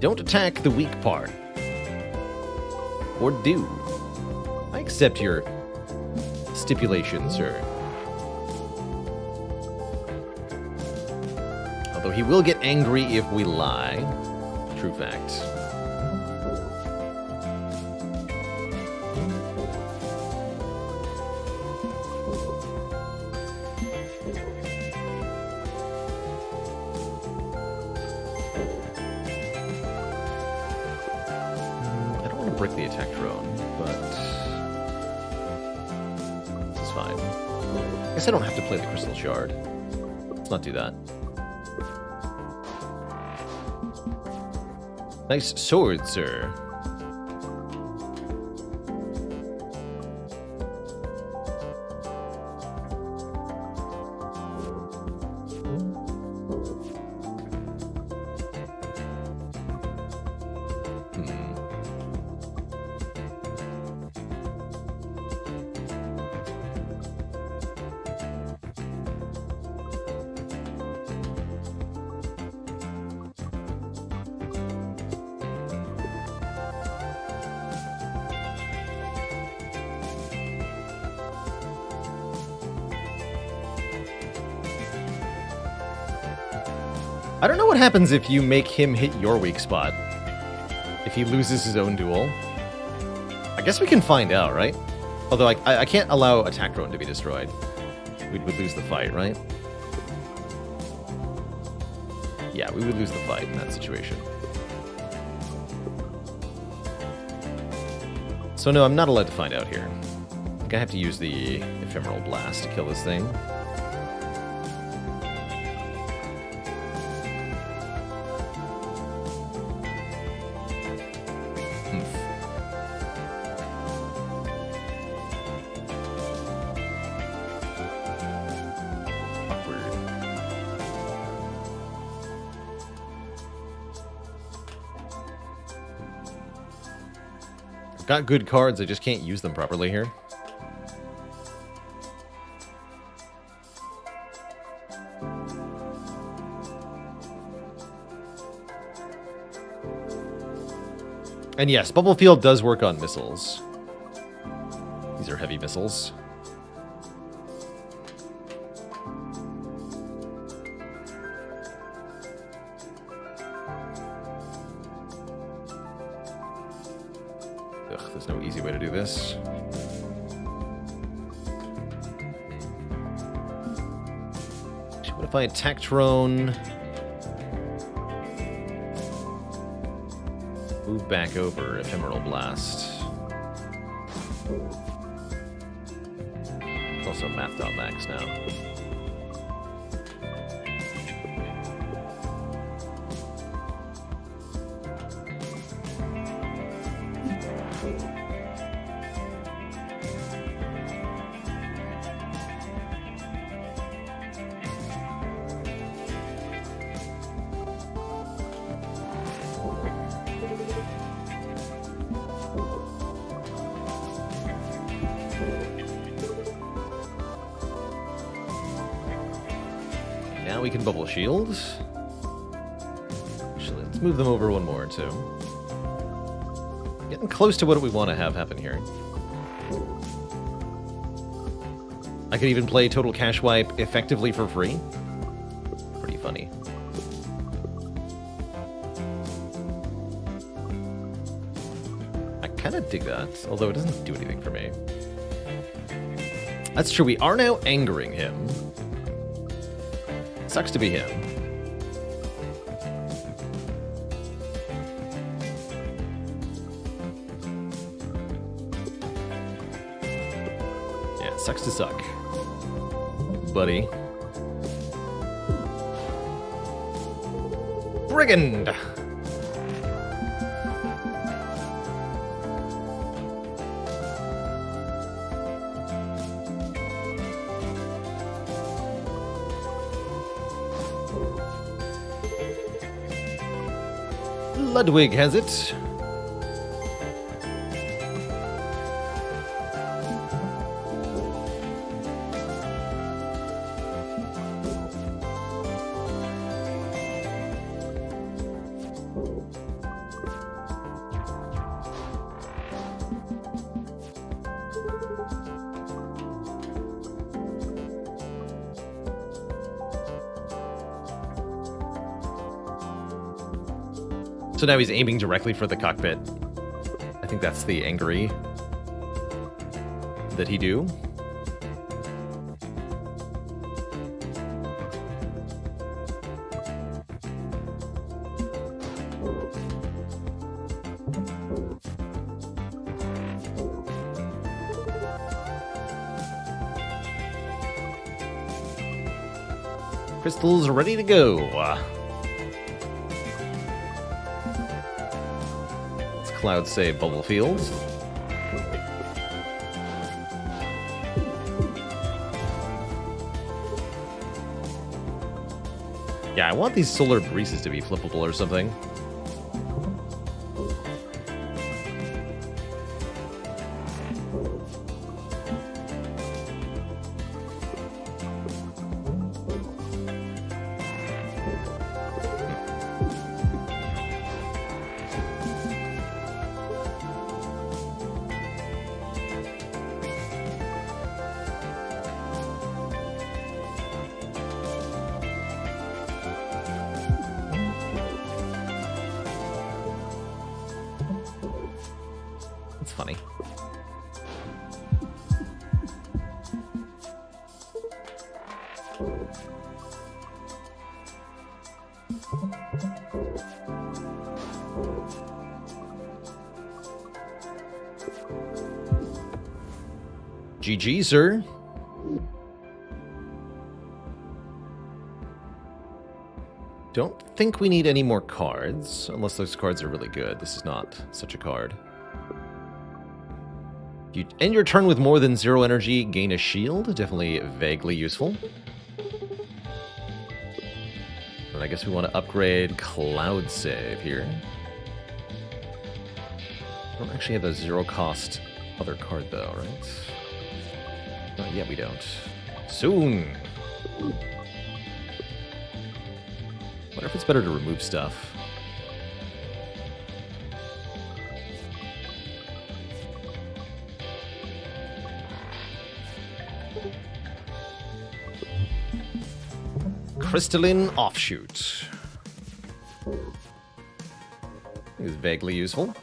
don't attack the weak part. Or do. I accept your stipulation, sir. Although he will get angry if we lie. True fact. I don't want to break the attack drone, but this is fine. I guess I don't have to play the Crystal Shard. Let's not do that. Nice sword, sir. I don't know what happens if you make him hit your weak spot. If he loses his own duel. I guess we can find out, right? Although I can't allow attack drone to be destroyed. We would lose the fight, right? Yeah, we would lose the fight in that situation. So no, I'm not allowed to find out here. I think I have to use the Ephemeral Blast to kill this thing. Got good cards, I just can't use them properly here. And yes, Bubble Field does work on missiles. These are heavy missiles. Ugh. there's no easy way to do this. What if I attack drone? Move back over Ephemeral Blast. It's also math.max now. Now we can bubble shield. Actually, let's move them over one more, too. Getting close to what we want to have happen here. I could even play Total Cash Wipe effectively for free. Pretty funny. I kind of dig that, although it doesn't do anything for me. That's true, we are now angering him. Sucks to be him. Yeah, it sucks to suck. Buddy. Brigand! Ludwig has it. So now he's aiming directly for the cockpit. I think that's the angry that he do. Crystals ready to go. Cloud save bubble fields. Yeah, I want these solar breezes to be flippable or something. It's funny. GG, sir. Don't think we need any more cards, unless those cards are really good. This is not such a card. You end your turn with more than 0 energy, gain a shield. Definitely vaguely useful. And I guess we want to upgrade Cloud Save here. I don't actually have a 0 cost other card though, right? Not yet, we don't. Soon! Wonder if it's better to remove stuff. Crystalline Offshoot. Is vaguely useful.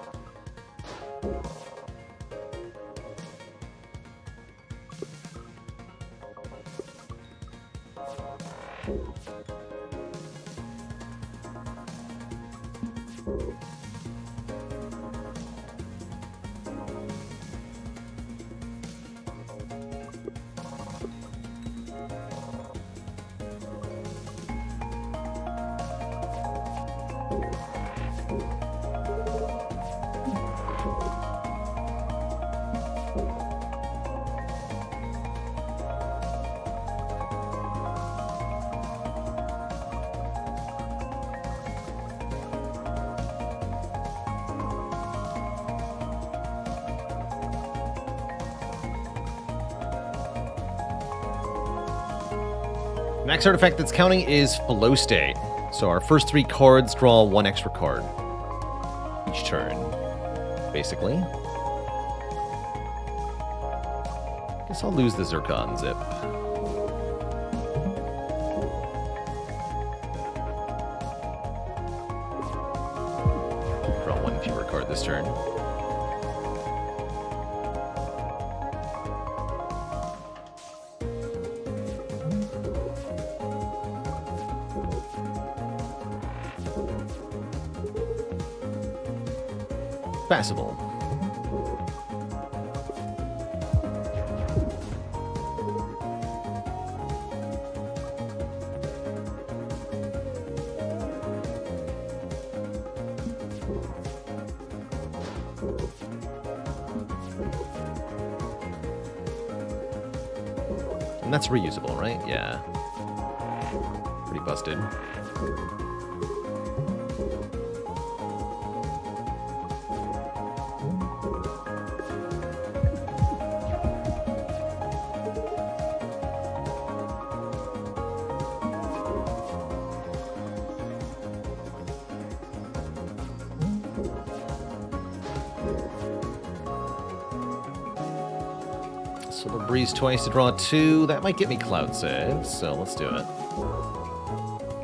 Next artifact that's counting is Flow State. So our first 3 cards draw 1 extra card each turn, basically. Guess I'll lose the Zircon Zip. Draw 1 fewer card this turn. Passable. And that's reusable, right? Yeah. Pretty busted. So the breeze twice to draw 2. That might get me Cloud Save, so let's do it.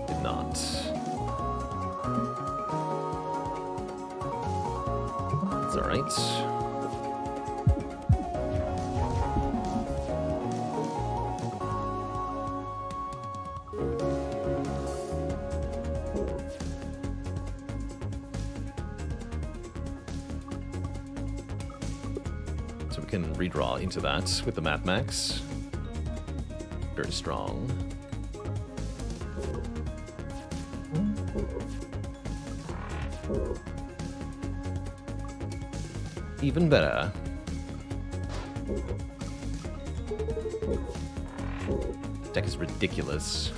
Did not. That's alright. So we can redraw into that with the Math Max. Very strong. Even better. Deck is ridiculous.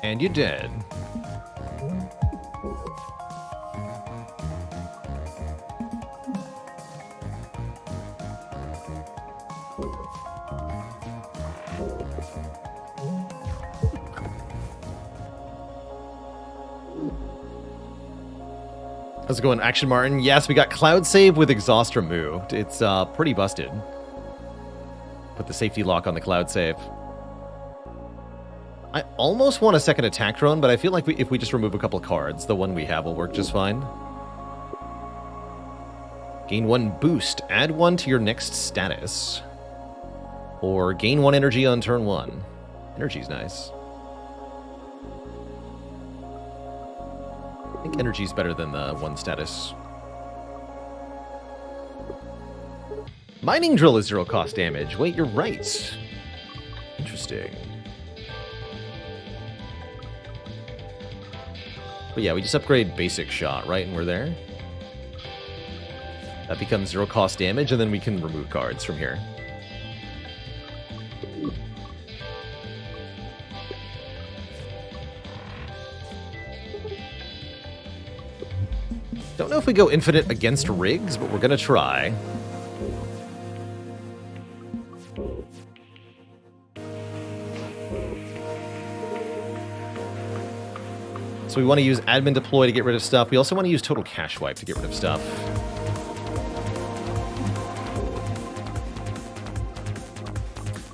And you're dead. How's it going, Action Martin? Yes, we got Cloud Save with Exhaust removed. It's pretty busted. Put the safety lock on the Cloud Save. I almost want a second attack drone, but I feel like if we just remove a couple cards, the one we have will work just fine. Gain 1 boost. Add 1 to your next status. Or gain 1 energy on turn 1. Energy's nice. I think energy's better than the 1 status. Mining drill is 0 cost damage. Wait, you're right. Interesting. But yeah, we just upgrade basic shot, right? And we're there. That becomes 0 cost damage, and then we can remove cards from here. Don't know if we go infinite against rigs, but we're gonna try. So we want to use admin deploy to get rid of stuff. We also want to use total cache wipe to get rid of stuff.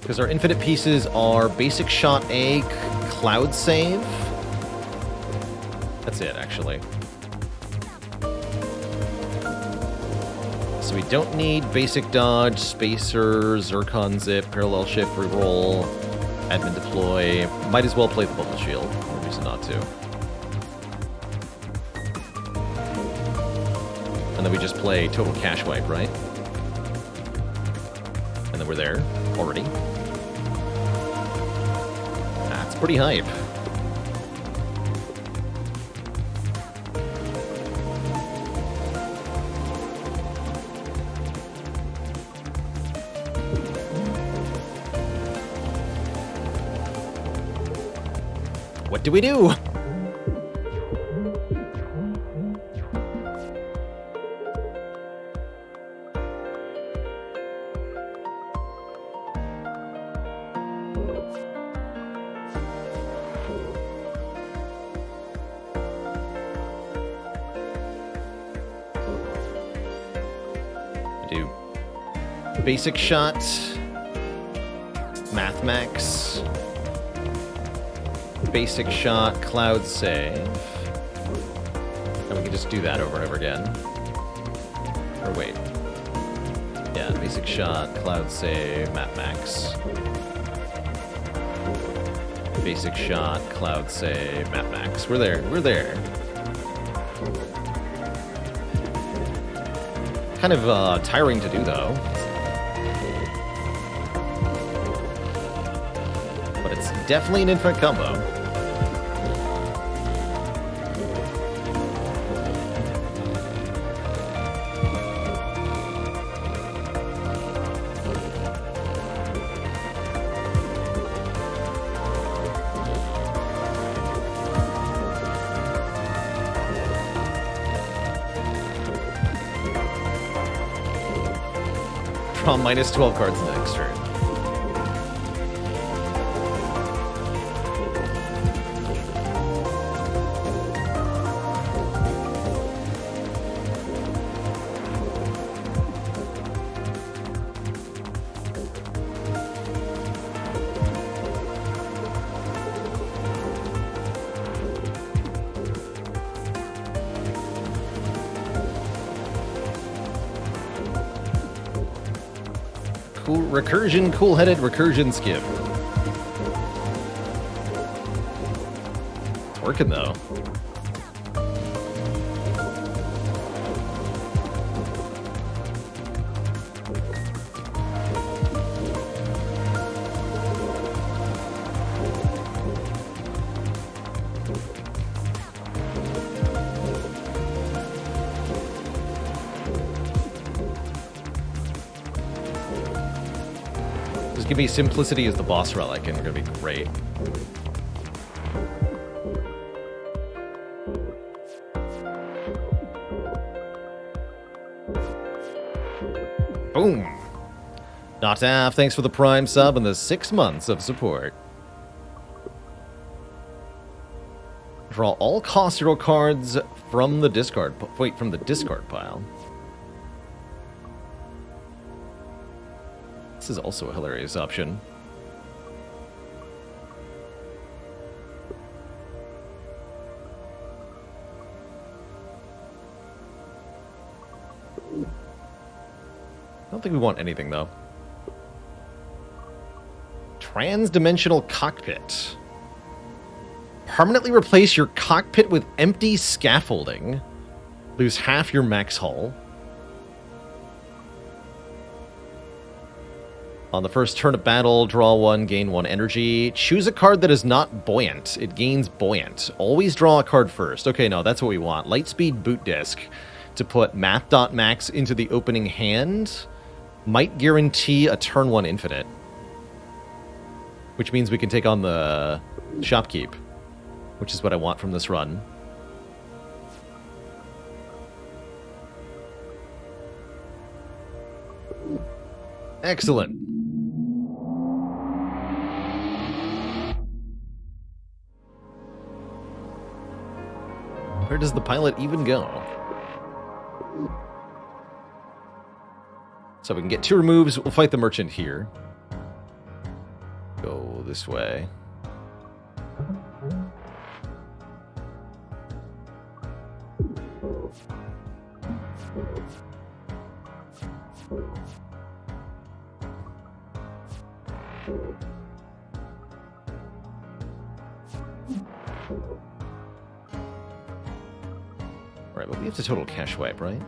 Because our infinite pieces are basic shot A, cloud save. That's it, actually. So So we don't need basic dodge, spacer, Zircon zip, parallel shift, reroll, admin deploy. Might as well play the bubble shield. No reason not to. And then we just play total cash wipe, right? And then we're there already. That's pretty hype. What do we do? Basic shot, math max, basic shot, cloud save, and we can just do that over and over again. Or wait, yeah, basic shot, cloud save, math max, basic shot, cloud save, math max. We're there. We're there. Kind of tiring to do though. Definitely an infinite combo. Draw minus 12 cards next turn. Cool recursion, cool-headed recursion skip. It's working though. Just give me simplicity as the boss relic and we're gonna be great. Boom! Not half, thanks for the Prime sub and the 6 months of support. Draw all cost 0 cards from the discard. Wait, from the discard pile. This is also a hilarious option. I don't think we want anything, though. Trans-dimensional cockpit. Permanently replace your cockpit with empty scaffolding. Lose half your max hull. On the first turn of battle, draw 1, gain 1 energy. Choose a card that is not buoyant. It gains buoyant. Always draw a card first. Okay, no, that's what we want. Lightspeed Boot Disc to put Math.max into the opening hand might guarantee a turn 1 infinite. Which means we can take on the Shopkeep, which is what I want from this run. Excellent. Where does the pilot even go? So we can get 2 removes. We'll fight the merchant here. Go this way. Alright, but we have to total cache wipe, right?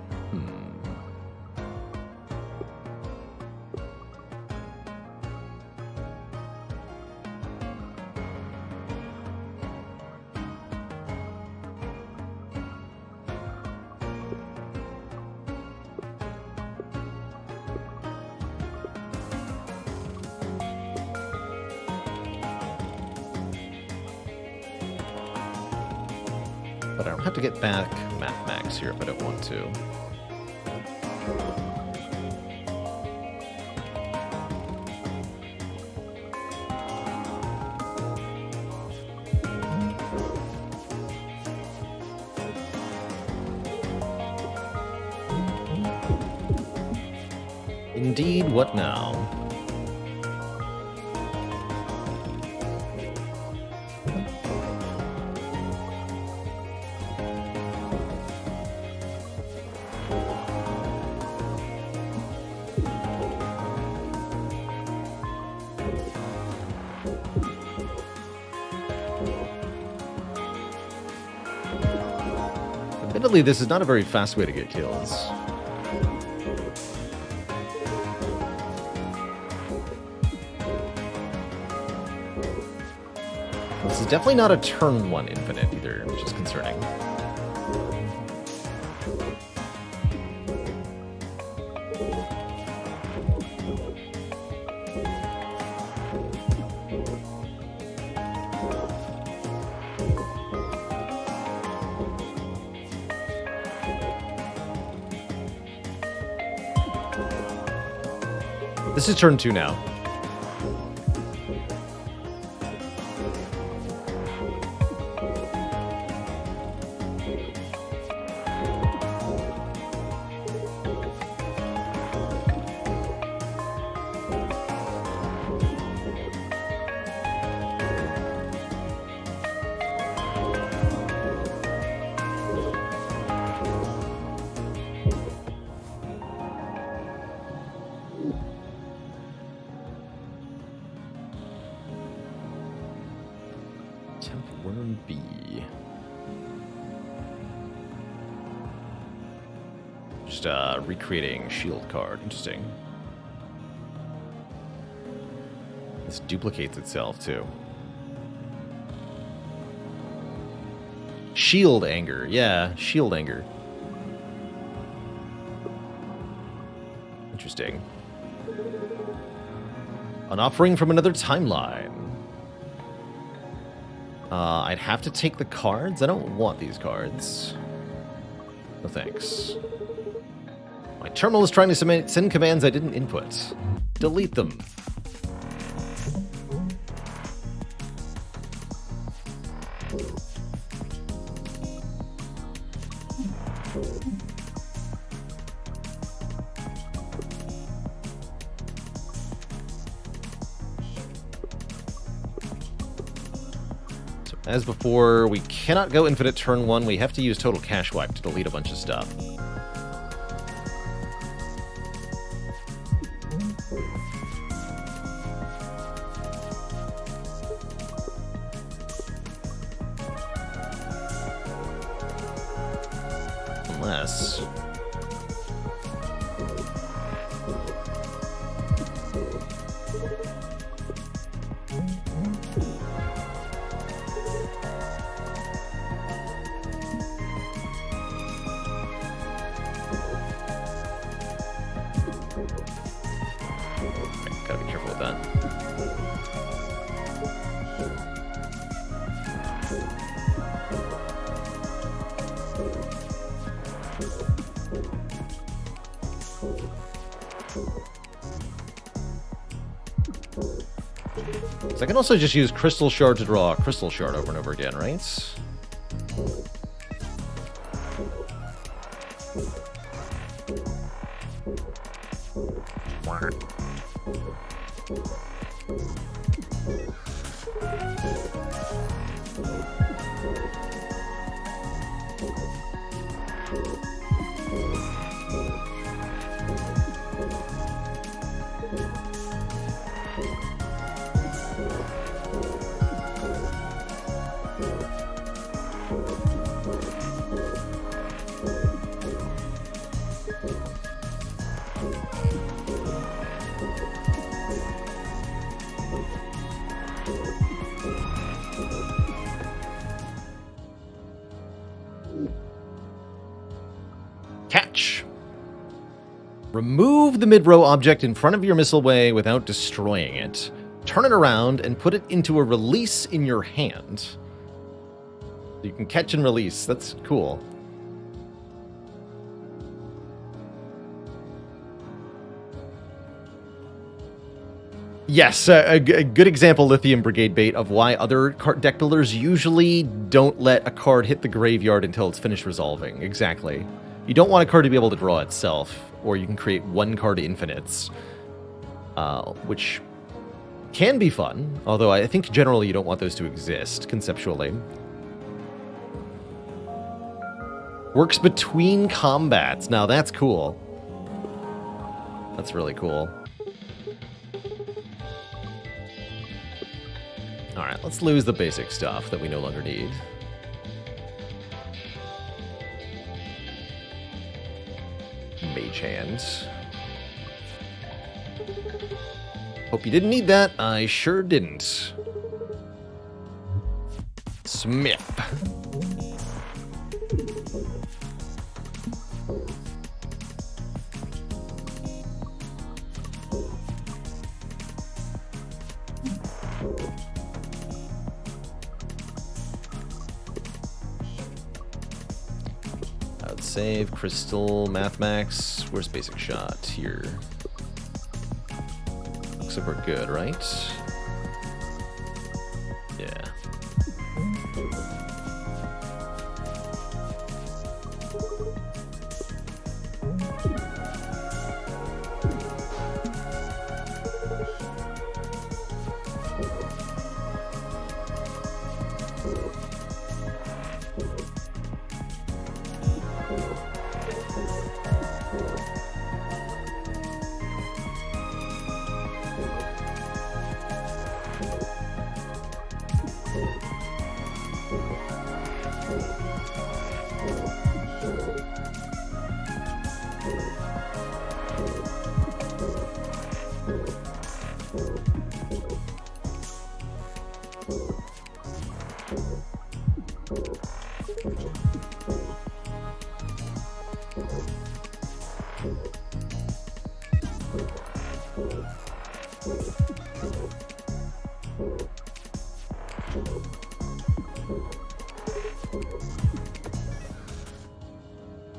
But I don't have to get back max here if I don't want to. Indeed, what now? Admittedly, this is not a very fast way to get kills. This is definitely not a turn 1 infinite either, which is concerning. This is turn 2 now. Worm B. Just recreating shield card. Interesting. This duplicates itself too. Shield anger. Yeah, shield anger. Interesting. An offering from another timeline. I'd have to take the cards. I don't want these cards. No thanks. My terminal is trying to send commands I didn't input. Delete them. As before, we cannot go infinite turn 1. We have to use total cache wipe to delete a bunch of stuff. Unless... Gotta be careful with that. So I can also just use Crystal Shard to draw a Crystal Shard over and over again, right? Catch. Remove the mid-row object in front of your missile way without destroying it. Turn it around and put it into a release in your hand. You can catch and release. That's cool. Yes, a good example, Lithium Brigade bait, of why other deck builders usually don't let a card hit the graveyard until it's finished resolving. Exactly. You don't want a card to be able to draw itself, or you can create one card infinites, which can be fun, although I think generally you don't want those to exist, conceptually. Works between combats. Now that's cool. That's really cool. Alright, let's lose the basic stuff that we no longer need. Mage Hands. Hope you didn't need that. I sure didn't. Smith. Save, Crystal, Mathmax. Where's Basic Shot? Here. Looks like we're good, right? Yeah.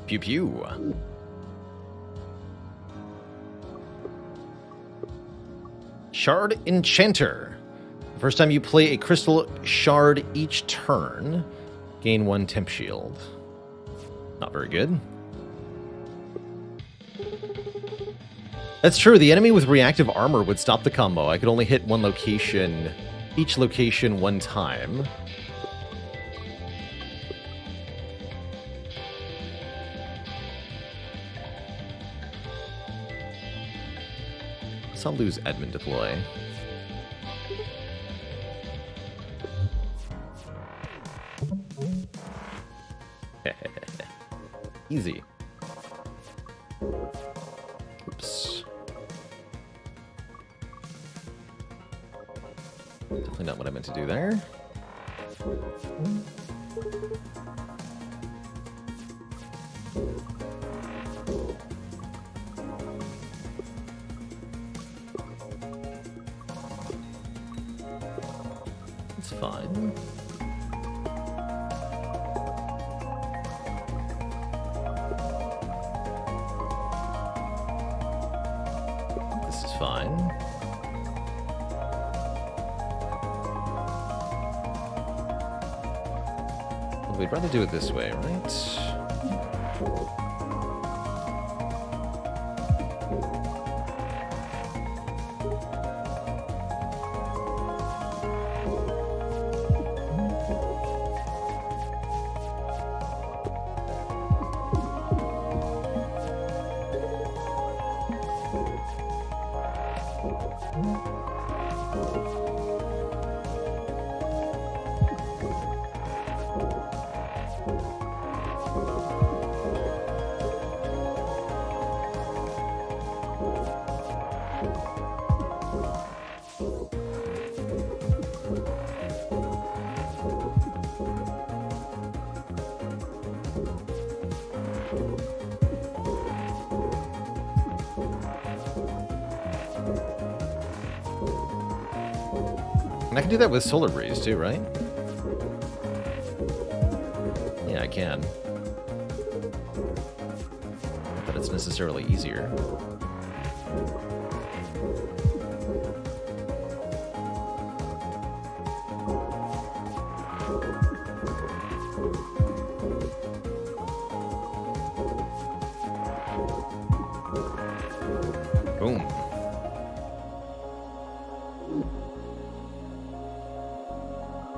Pew pew. Shard Enchanter. The first time you play a crystal shard each turn, gain 1 temp shield. Not very good. That's true. The enemy with reactive armor would stop the combo. I could only hit one location, each location 1 time. So I'll lose Edmund deploy. Easy. Oops. Definitely not what I meant to do there. It's fine. This is fine. Well, we'd rather do it this way, right? And I can do that with Solar Breeze too, right? Yeah, I can. Not that it's necessarily easier. Boom.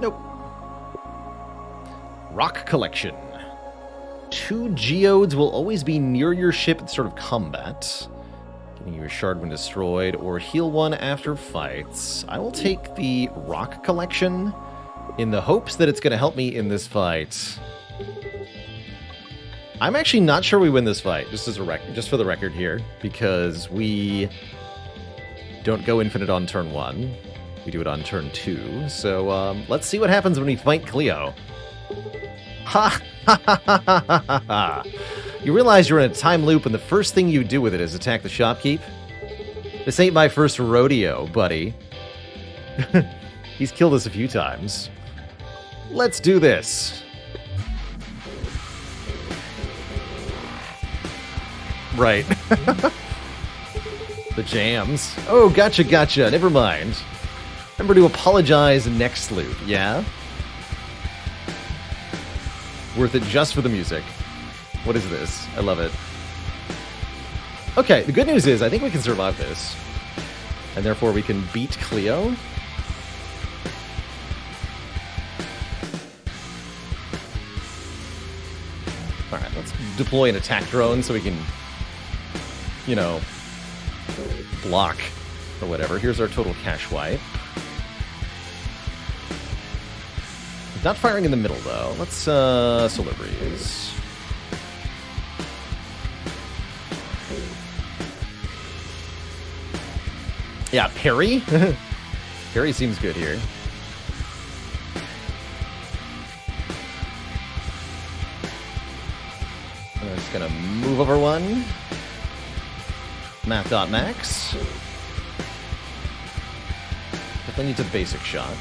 Nope. Rock collection. 2 geodes will always be near your ship at the start of combat, giving you a shard when destroyed, or heal 1 after fights. I will take the rock collection in the hopes that it's going to help me in this fight. I'm actually not sure we win this fight, just for the record here, because we don't go infinite on turn 1. We do it on turn 2. So let's see what happens when we fight Cleo. Ha ha ha ha ha ha ha! You realize you're in a time loop, and the first thing you do with it is attack the shopkeep? This ain't my first rodeo, buddy. He's killed us a few times. Let's do this. Right. The jams. Oh, gotcha, gotcha. Never mind. Remember to apologize next loop, yeah? Worth it just for the music. What is this? I love it. Okay, the good news is I think we can survive this. And therefore we can beat Cleo. Alright, let's deploy an attack drone so we can, you know, block or whatever. Here's our total cash wipe. Not firing in the middle, though. Let's, Solar Breeze. Yeah, parry? Parry seems good here. I'm just gonna move over 1. Math.max. Definitely needs a basic shot.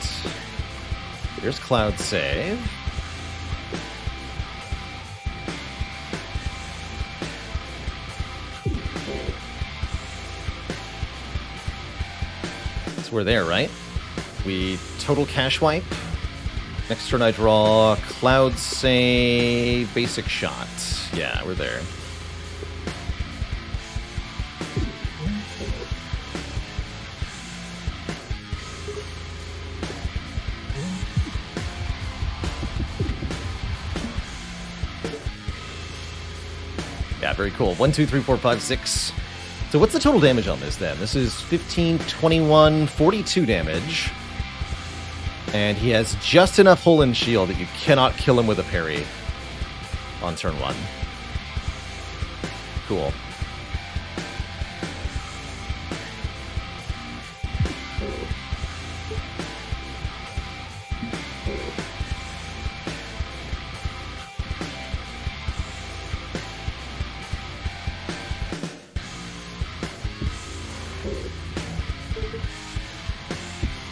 Here's Cloud Save. So we're there, right? We total cash wipe. Next turn I draw Cloud Save, basic shot. Yeah, we're there. Yeah, very cool. 1, 2, 3, 4, 5, 6. So what's the total damage on this then? This is 15, 21, 42 damage. And he has just enough hull and shield that you cannot kill him with a parry on turn 1. Cool.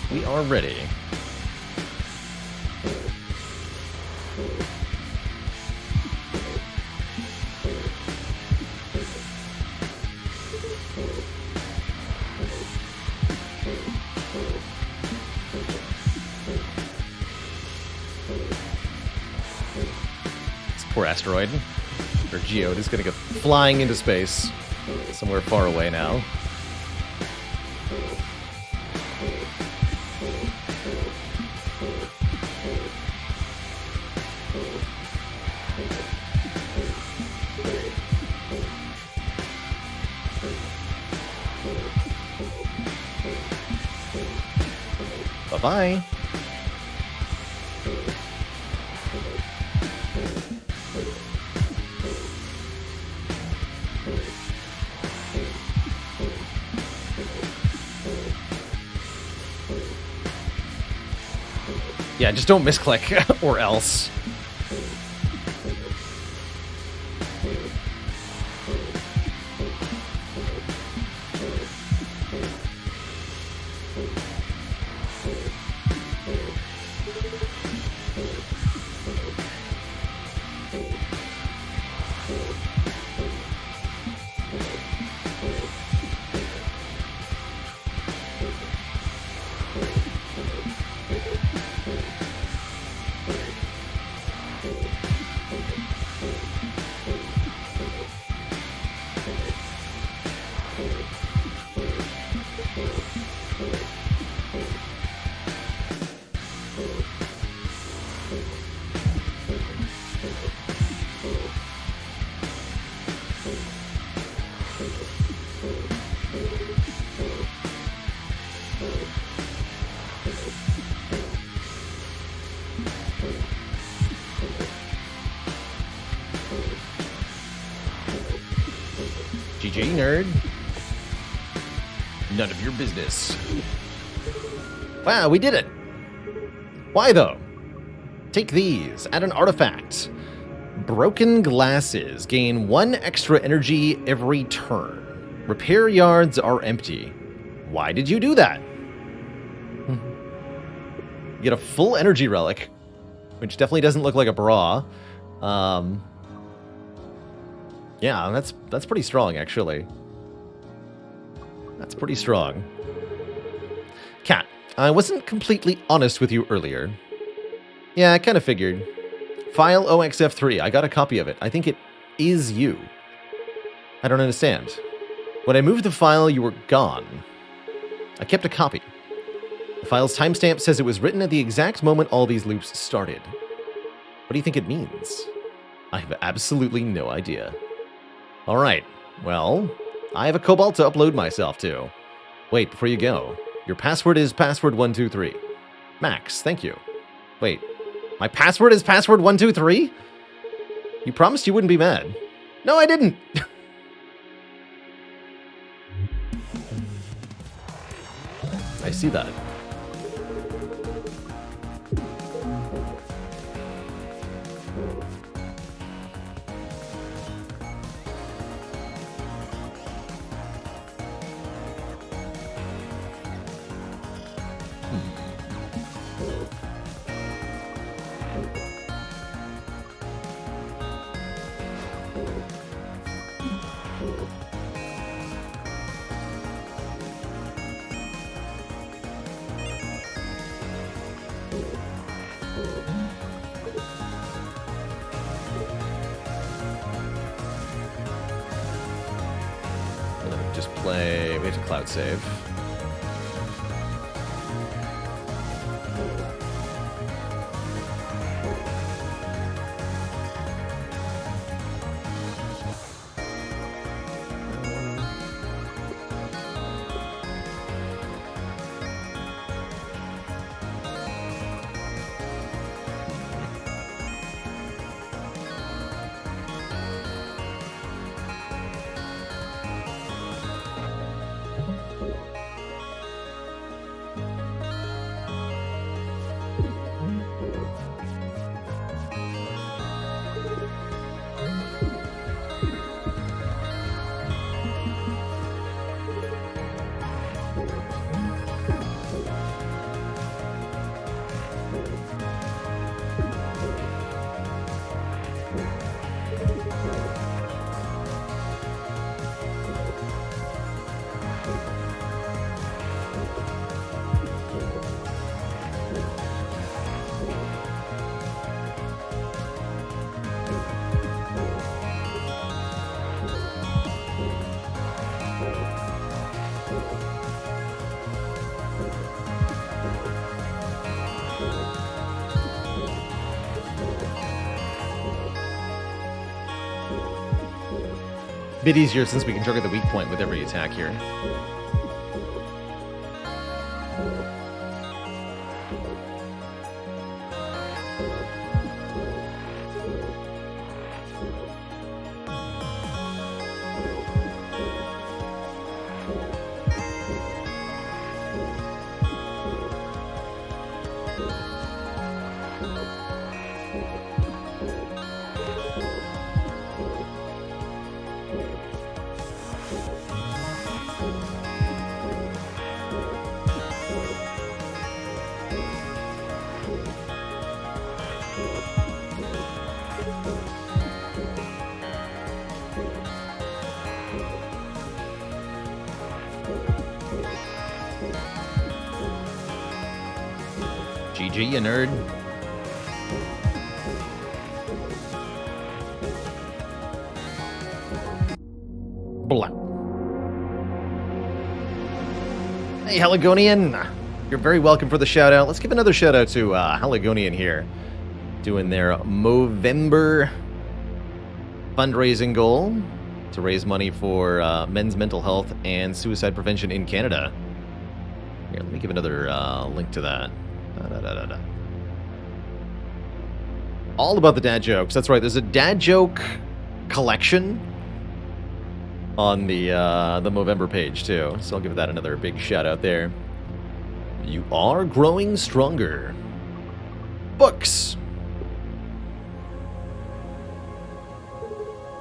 We are ready. This poor asteroid, or geode, is going to go flying into space somewhere far away now. Bye-bye. Yeah, just don't misclick, or else. GG, nerd. None of your business. Wow, we did it. Why, though? Take these. Add an artifact. Broken glasses. Gain 1 extra energy every turn. Repair yards are empty. Why did you do that? You get a full energy relic, which definitely doesn't look like a bra. Yeah, that's pretty strong, actually. That's pretty strong. Cat, I wasn't completely honest with you earlier. Yeah, I kind of figured. File OXF3, I got a copy of it. I think it is you. I don't understand. When I moved the file, you were gone. I kept a copy. The file's timestamp says it was written at the exact moment all these loops started. What do you think it means? I have absolutely no idea. Alright, well, I have a Cobalt to upload myself to. Wait, before you go, your password is password123. Max, thank you. Wait, my password is password123? You promised you wouldn't be mad. No, I didn't! I see that. Just play. We have to cloud save. Bit easier since we can trigger the weak point with every attack here. GG, you nerd. Blah. Hey, Heligonian. You're very welcome for the shout out. Let's give another shout out to Heligonian here, doing their Movember fundraising goal to raise money for men's mental health and suicide prevention in Canada. Here, let me give another link to that. All about the dad jokes. That's right, there's a dad joke collection on the Movember page, too. So I'll give that another big shout out there. You are growing stronger. Books.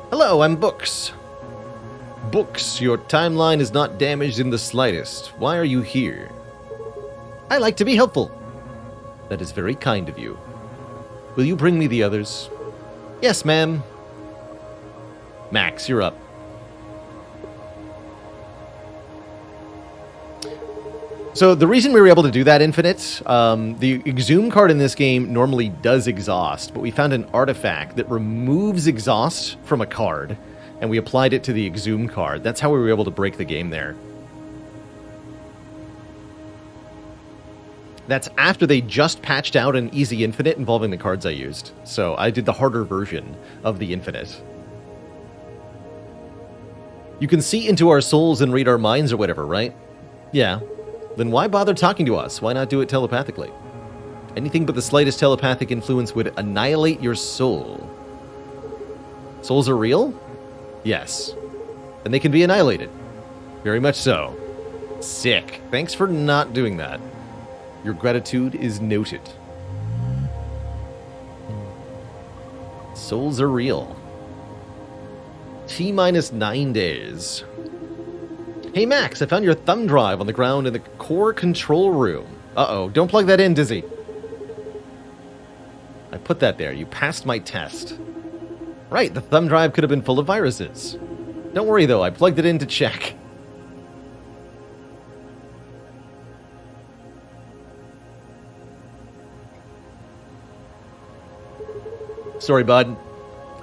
Hello, I'm Books. Books, your timeline is not damaged in the slightest. Why are you here? I like to be helpful. That is very kind of you. Will you bring me the others? Yes, ma'am. Max, you're up. So the reason we were able to do that, Infinite, the Exhume card in this game normally does exhaust, but we found an artifact that removes exhaust from a card, and we applied it to the Exhume card. That's how we were able to break the game there. That's after they just patched out an easy Infinite involving the cards I used. So I did the harder version of the Infinite. You can see into our souls and read our minds or whatever, right? Yeah. Then why bother talking to us? Why not do it telepathically? Anything but the slightest telepathic influence would annihilate your soul. Souls are real? Yes. And they can be annihilated. Very much so. Sick. Thanks for not doing that. Your gratitude is noted. Souls are real. T-minus 9 days. Hey Max, I found your thumb drive on the ground in the core control room. Uh-oh, don't plug that in, Dizzy. I put that there. You passed my test. Right, the thumb drive could have been full of viruses. Don't worry though, I plugged it in to check. Sorry, bud.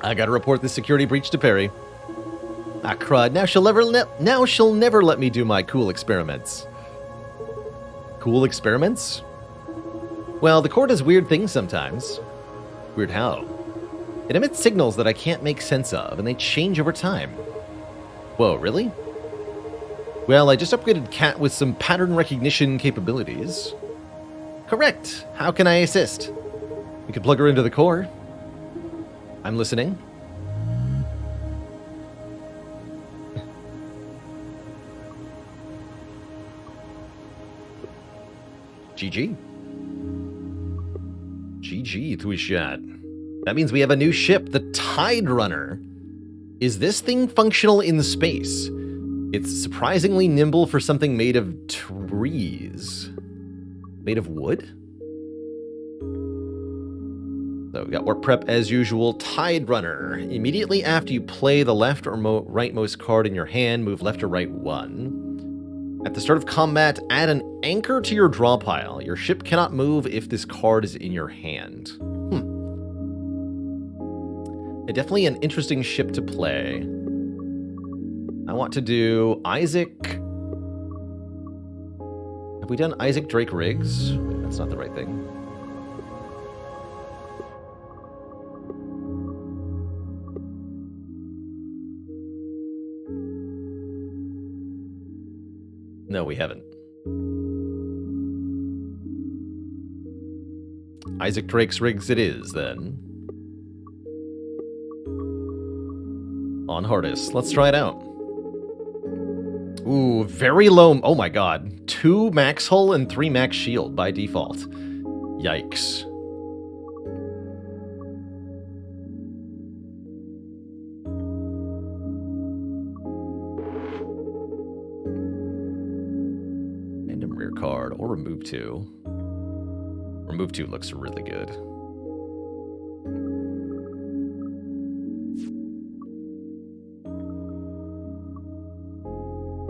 I gotta report this security breach to Perry. Ah, crud. Now she'll never let me do my cool experiments. Cool experiments? Well, the core does weird things sometimes. Weird how? It emits signals that I can't make sense of, and they change over time. Whoa, really? Well, I just upgraded Cat with some pattern recognition capabilities. Correct. How can I assist? We could plug her into the core. I'm listening. GG. GG, Tuishat. That means we have a new ship, the Tide Runner. Is this thing functional in space? It's surprisingly nimble for something made of trees. Made of wood? So we got warp prep as usual. Tide Runner. Immediately after you play the left or rightmost card in your hand, move left or right 1. At the start of combat, add an anchor to your draw pile. Your ship cannot move if this card is in your hand. Definitely an interesting ship to play. I want to do Isaac. Have we done Isaac Drake Riggs? Wait, that's not the right thing. No, we haven't. Isaac Drake's Riggs it is, then. On hardest. Let's try it out. Ooh, very low. Oh my god. 2 max hull and 3 max shield by default. Yikes. Random rear card or remove 2. Remove 2 looks really good.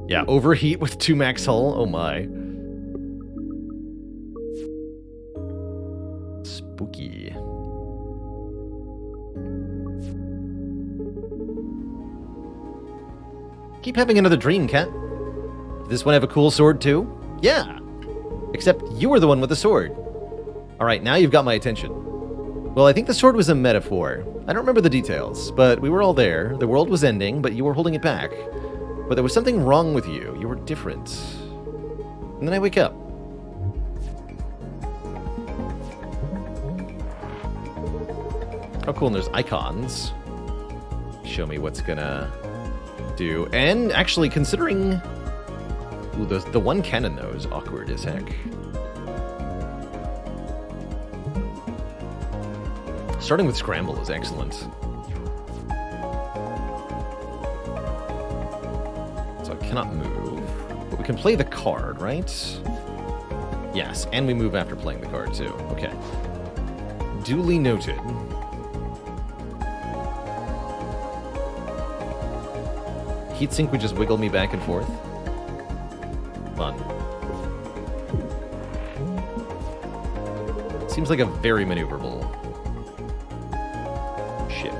Yeah, overheat with 2 max hull. Oh my. Spooky. Keep having another dream, Cat. Does this one have a cool sword too? Yeah. Except you were the one with the sword. Alright, now you've got my attention. Well, I think the sword was a metaphor. I don't remember the details, but we were all there. The world was ending, but you were holding it back. But there was something wrong with you. You were different. And then I wake up. Oh, cool, and there's icons. Show me what's gonna do. And actually, considering... Ooh, the one cannon, though, is awkward as heck. Starting with Scramble is excellent. So I cannot move. But we can play the card, right? Yes, and we move after playing the card, too. Okay. Duly noted. Heatsink would just wiggle me back and forth. Fun. Seems like a very maneuverable ship.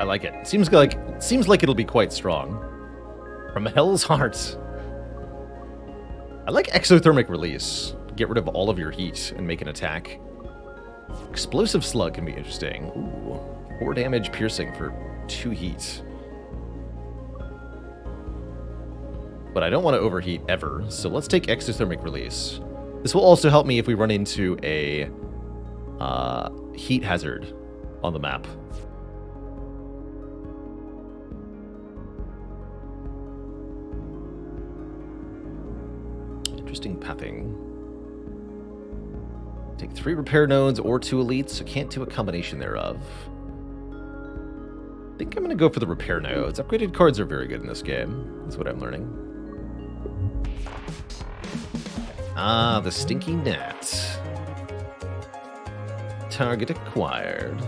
I like it. Seems like it'll be quite strong. From Hell's Heart. I like exothermic release. Get rid of all of your heat and make an attack. Explosive Slug can be interesting. Ooh. 4 damage piercing for 2 heat. But I don't want to overheat ever, so let's take exothermic release. This will also help me if we run into a heat hazard on the map. Interesting pathing. Take 3 repair nodes or 2 elites, so can't do a combination thereof. I think I'm going to go for the repair nodes. Upgraded cards are very good in this game. That's what I'm learning. Ah, the Stinky Gnat. Target acquired.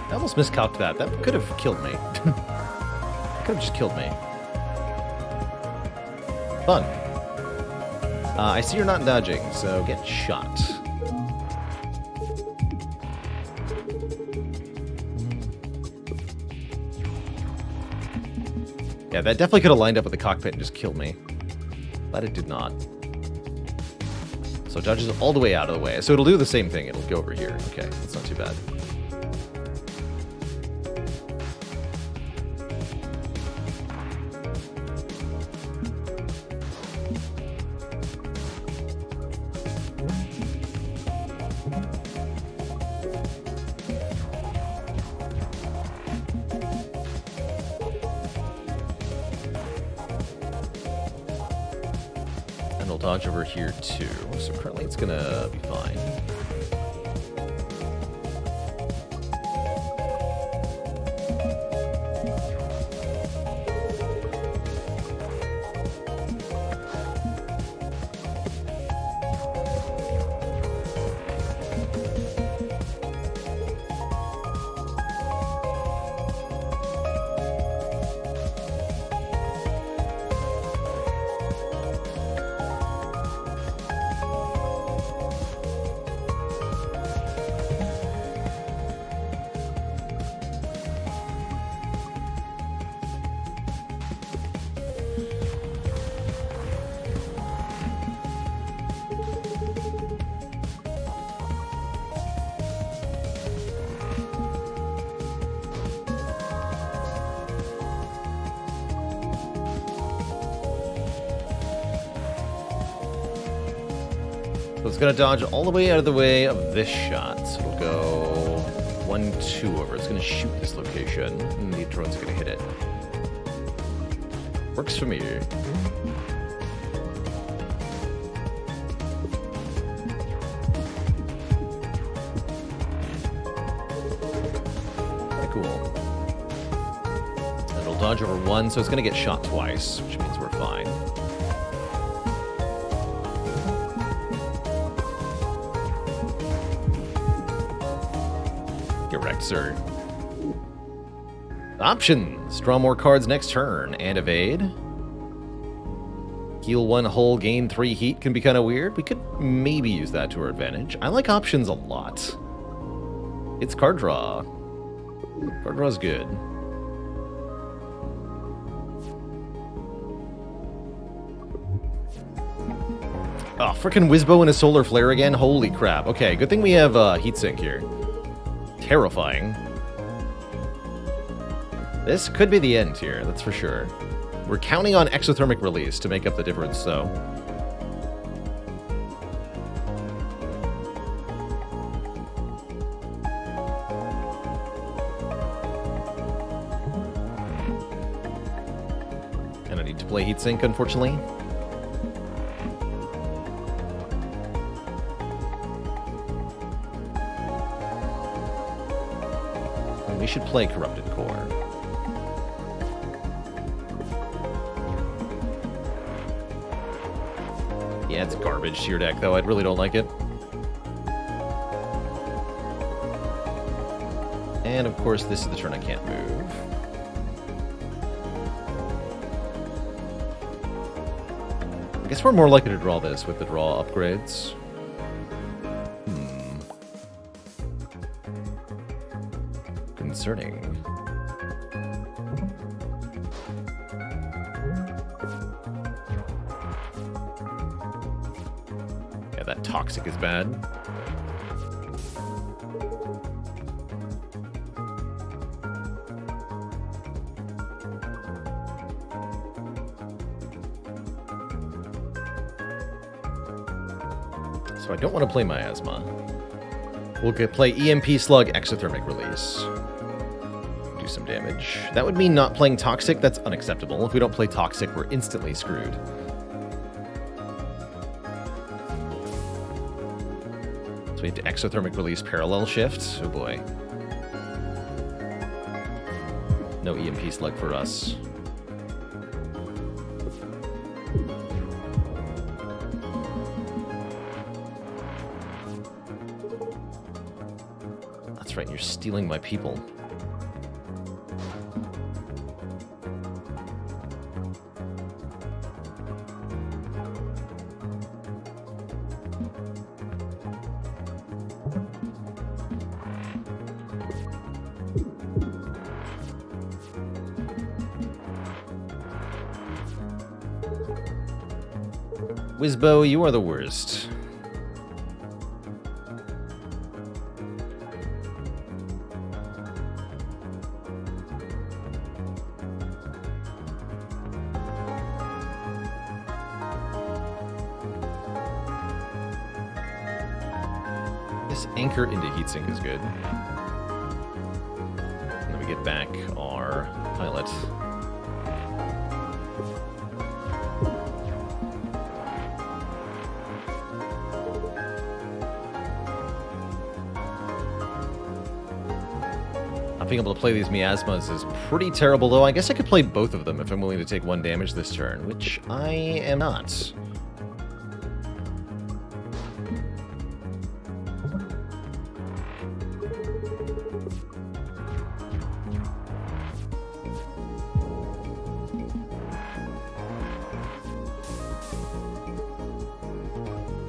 I almost miscalculated that. That could have killed me. Could have just killed me. Fun. I see you're not dodging, so get shot. Yeah, that definitely could have lined up with the cockpit and just killed me. But it did not. So it dodges all the way out of the way. So it'll do the same thing. It'll go over here. Okay, that's not too bad. Dodge over here too, so currently it's gonna be fine. it's going to dodge all the way out of the way of this shot. So we'll go 1-2 over. It's going to shoot this location, and the drone's going to hit it. Works for me. Cool. And it'll dodge over 1, so it's going to get shot twice, which means we're fine. Get wrecked, sir. Options. Draw more cards next turn and evade. Heal 1 hull, gain 3 heat can be kind of weird. We could maybe use that to our advantage. I like options a lot. It's card draw. Card draw's good. Oh, frickin' Wizbo and a Solar Flare again? Holy crap. Okay, good thing we have Heatsink here. Terrifying. This could be the end here, that's for sure. We're counting on Exothermic Release to make up the difference, though. Play Heatsink, unfortunately. And we should play Corrupted Core. Yeah, it's garbage to your deck, though. I really don't like it. And, of course, this is the turn I can't move. I guess we're more likely to draw this with the draw upgrades. Concerning. Yeah, that Toxic is bad. So I don't want to play Miasma. We'll play EMP Slug, Exothermic Release. Do some damage. That would mean not playing Toxic. That's unacceptable. If we don't play Toxic, we're instantly screwed. So we have to Exothermic Release Parallel Shift. Oh boy. No EMP Slug for us. That's right, you're stealing my people. Wizbo, you are the worst. This anchor into Heatsink is good. And then we get back our pilot. Not being able to play these Miasmas is pretty terrible, though. I guess I could play both of them if I'm willing to take 1 damage this turn, which I am not.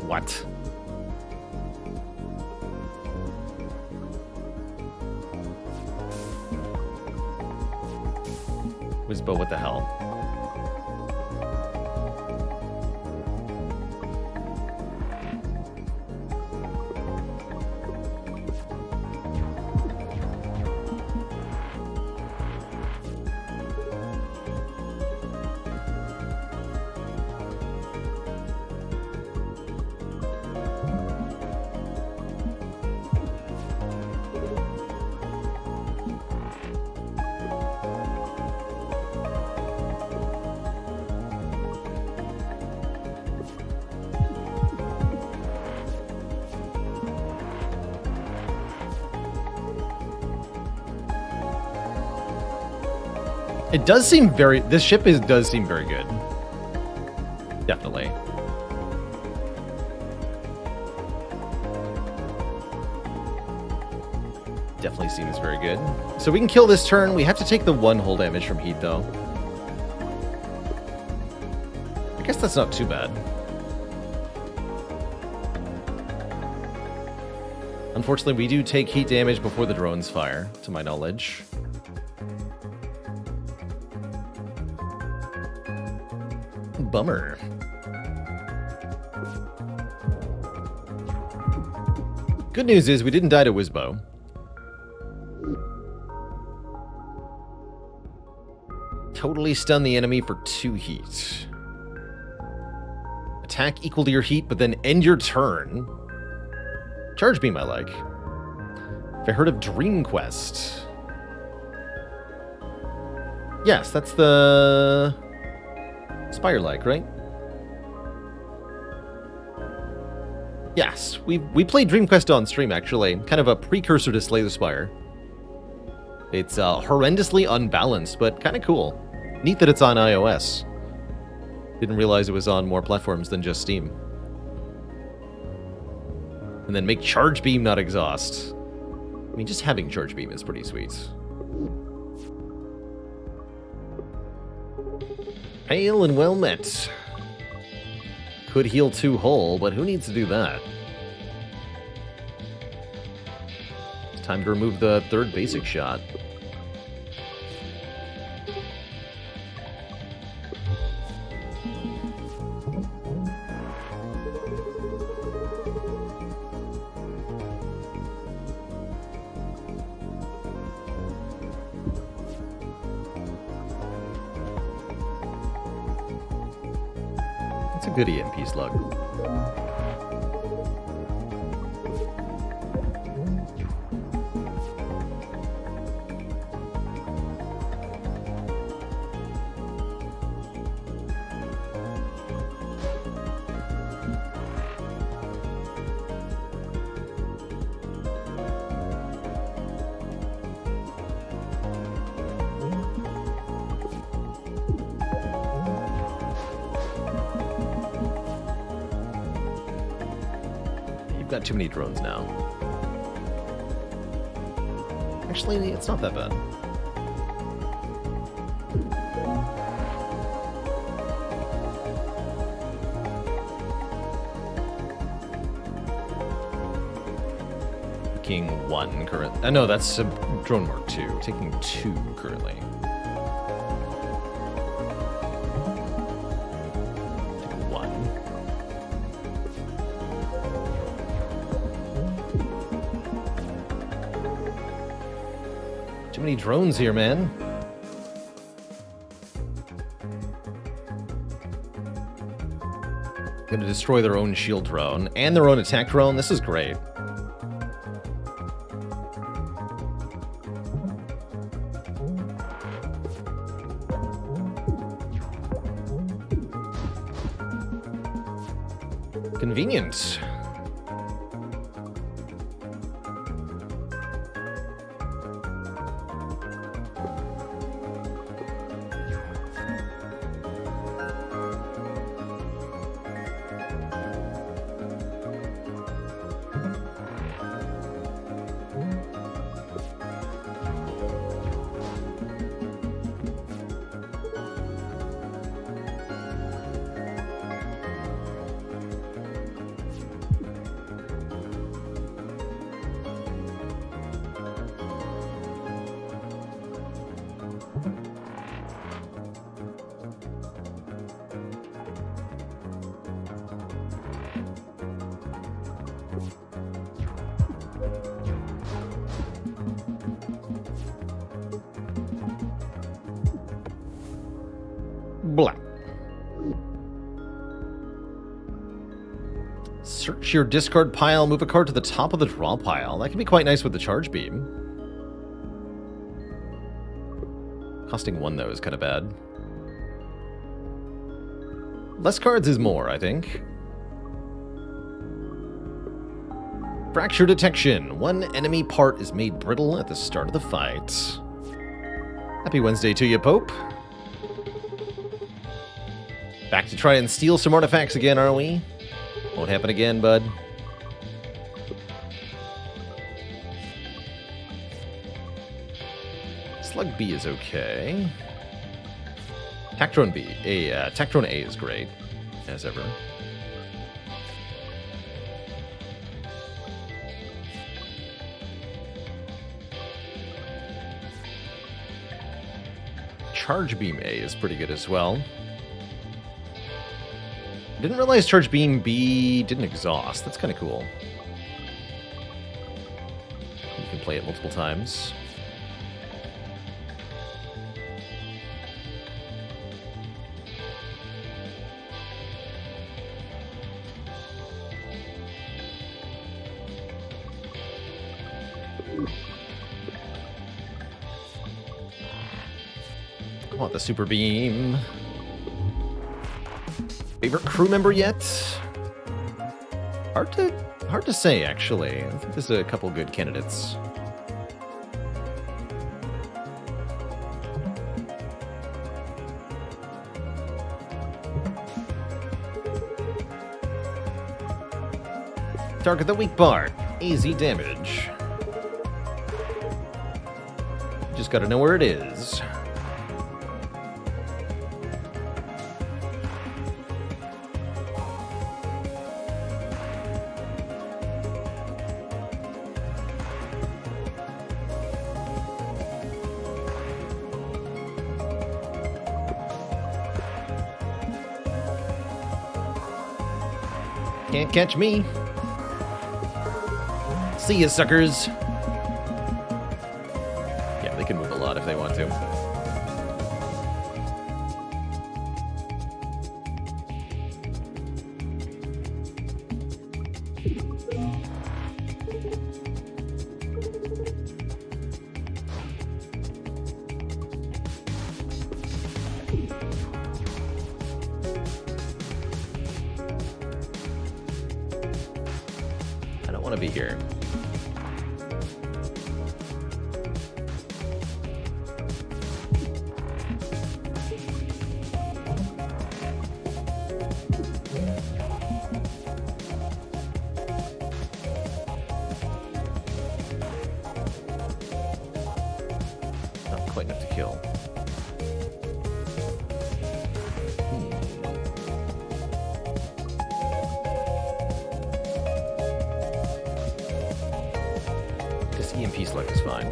What? Wizbo, what the hell? It does seem very... This ship does seem very good. Definitely. Definitely seems very good. So we can kill this turn. We have to take the 1 hull damage from heat, though. I guess that's not too bad. Unfortunately, we do take heat damage before the drones fire, to my knowledge. Bummer. Good news is we didn't die to Wizbo. Totally stun the enemy for 2 heat. Attack equal to your heat, but then end your turn. Charge beam I like. Have I heard of Dream Quest? Yes, that's the... Spire-like, right? Yes, we played Dream Quest on stream, actually. Kind of a precursor to Slay the Spire. It's horrendously unbalanced, but kind of cool. Neat that it's on iOS. Didn't realize it was on more platforms than just Steam. And then make Charge Beam not exhaust. I mean, just having Charge Beam is pretty sweet. Hail and well met. Could heal 2 hull, but who needs to do that? It's time to remove the 3rd basic shot. Good EMP slug. Got too many drones now. Actually, it's not that bad. Taking 1 current. No, that's a drone mark 2. Taking 2 currently. Too many drones here, man. Gonna destroy their own shield drone and their own attack drone. This is great. Convenient. Blah. Search your discard pile, move a card to the top of the draw pile. That can be quite nice with the charge beam. Costing 1, though, is kind of bad. Less cards is more, I think. Fracture detection. 1 enemy part is made brittle at the start of the fight. Happy Wednesday to you, Pope. Back to try and steal some artifacts again, are we? Won't happen again, bud. Slug B is okay. Tactron B. Tactron A is great, as ever. Charge Beam A is pretty good as well. Didn't realize Charge Beam B didn't exhaust. That's kind of cool. You can play it multiple times. I want the Super Beam. Favorite crew member yet? Hard to say, actually. I think there's a couple good candidates. Target the weak bar. Easy damage. Just gotta know where it is. Can't catch me. See ya, suckers. Yeah, they can move a lot if they want to. I don't want to be here. Not quite enough to kill. This EMP slug is fine.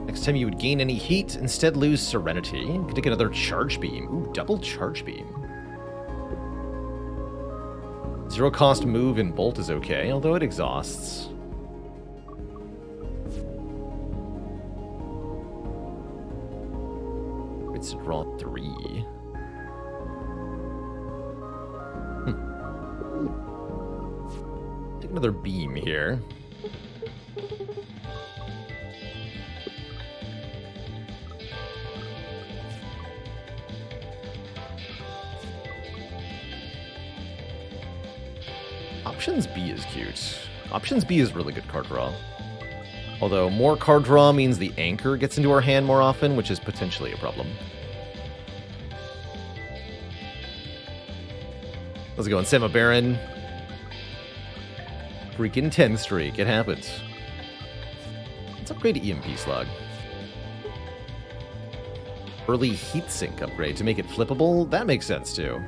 Next time you would gain any heat, instead lose Serenity. You could take another Charge Beam. Ooh, double Charge Beam. Zero cost move in Bolt is okay, although it exhausts. It's draw 3. Take another beam here. Options B is cute. Options B is really good card draw. Although more card draw means the anchor gets into our hand more often, which is potentially a problem. Let's go on Sama Baron. Freaking 10 streak, it happens. Let's upgrade to EMP Slug. Early heat sink upgrade to make it flippable, that makes sense too.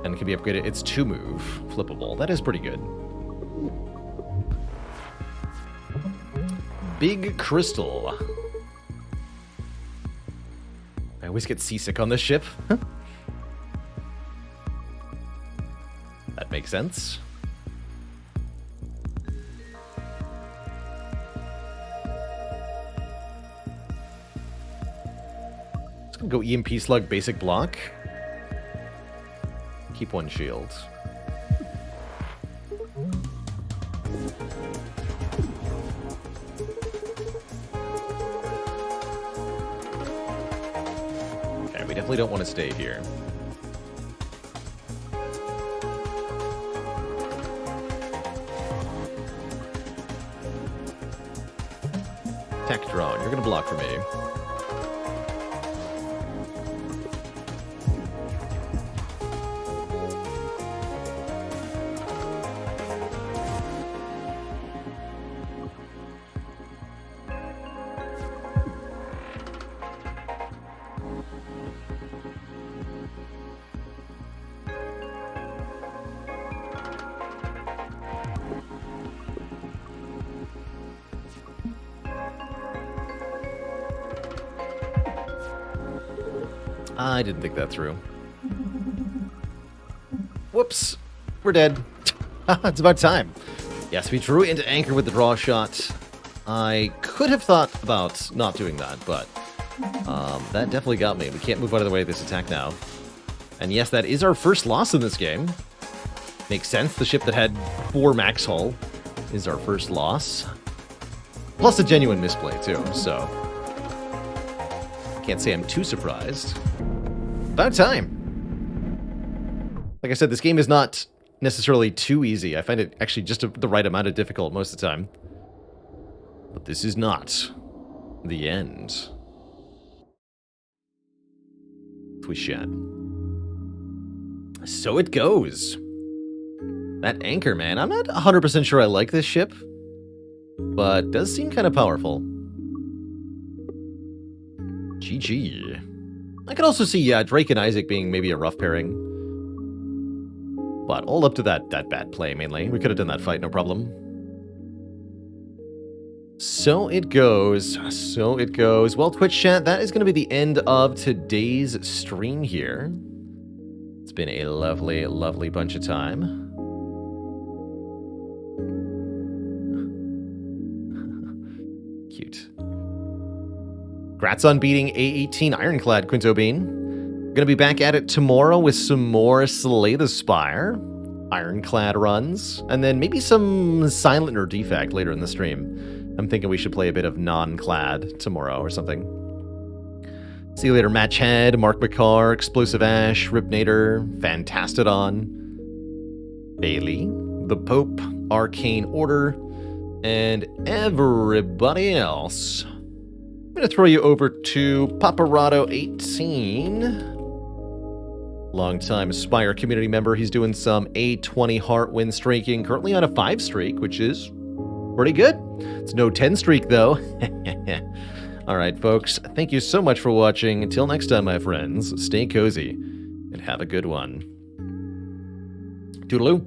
And can be upgraded. It's 2 move, flippable. That is pretty good. Big Crystal. I always get seasick on this ship. That makes sense. Just gonna go EMP Slug basic block. Keep 1 shield. Okay, we definitely don't want to stay here. Attack drone, you're gonna block for me. I didn't think that through. Whoops. We're dead. It's about time. Yes, we drew into anchor with the draw shot. I could have thought about not doing that, but that definitely got me. We can't move out of the way of this attack now. And yes, that is our first loss in this game. Makes sense. The ship that had 4 max hull is our first loss. Plus a genuine misplay, too, so can't say I'm too surprised. About time. Like I said, this game is not necessarily too easy. I find it actually just the right amount of difficult most of the time. But this is not the end. Twist shot. So it goes. That anchor, man. I'm not 100% sure I like this ship, but does seem kind of powerful. GG. I could also see, yeah, Drake and Isaac being maybe a rough pairing. But all up to that bad play, mainly. We could have done that fight, no problem. So it goes. So it goes. Well, Twitch chat, that is going to be the end of today's stream here. It's been a lovely, lovely bunch of time. Cute. Congrats on beating A18 Ironclad, Quinto Bean. Gonna be back at it tomorrow with some more Slay the Spire, Ironclad runs, and then maybe some Silent or Defect later in the stream. I'm thinking we should play a bit of non-clad tomorrow or something. See you later, Match Head, Mark McCarr, Explosive Ash, Ripnator, Fantastodon, Bailey, The Pope, Arcane Order, and everybody else. I'm going to throw you over to Paparazzo18. Longtime Spire community member. He's doing some A20 heart win streaking. Currently on a 5 streak, which is pretty good. It's no 10 streak, though. All right, folks. Thank you so much for watching. Until next time, my friends, stay cozy and have a good one. Toodaloo.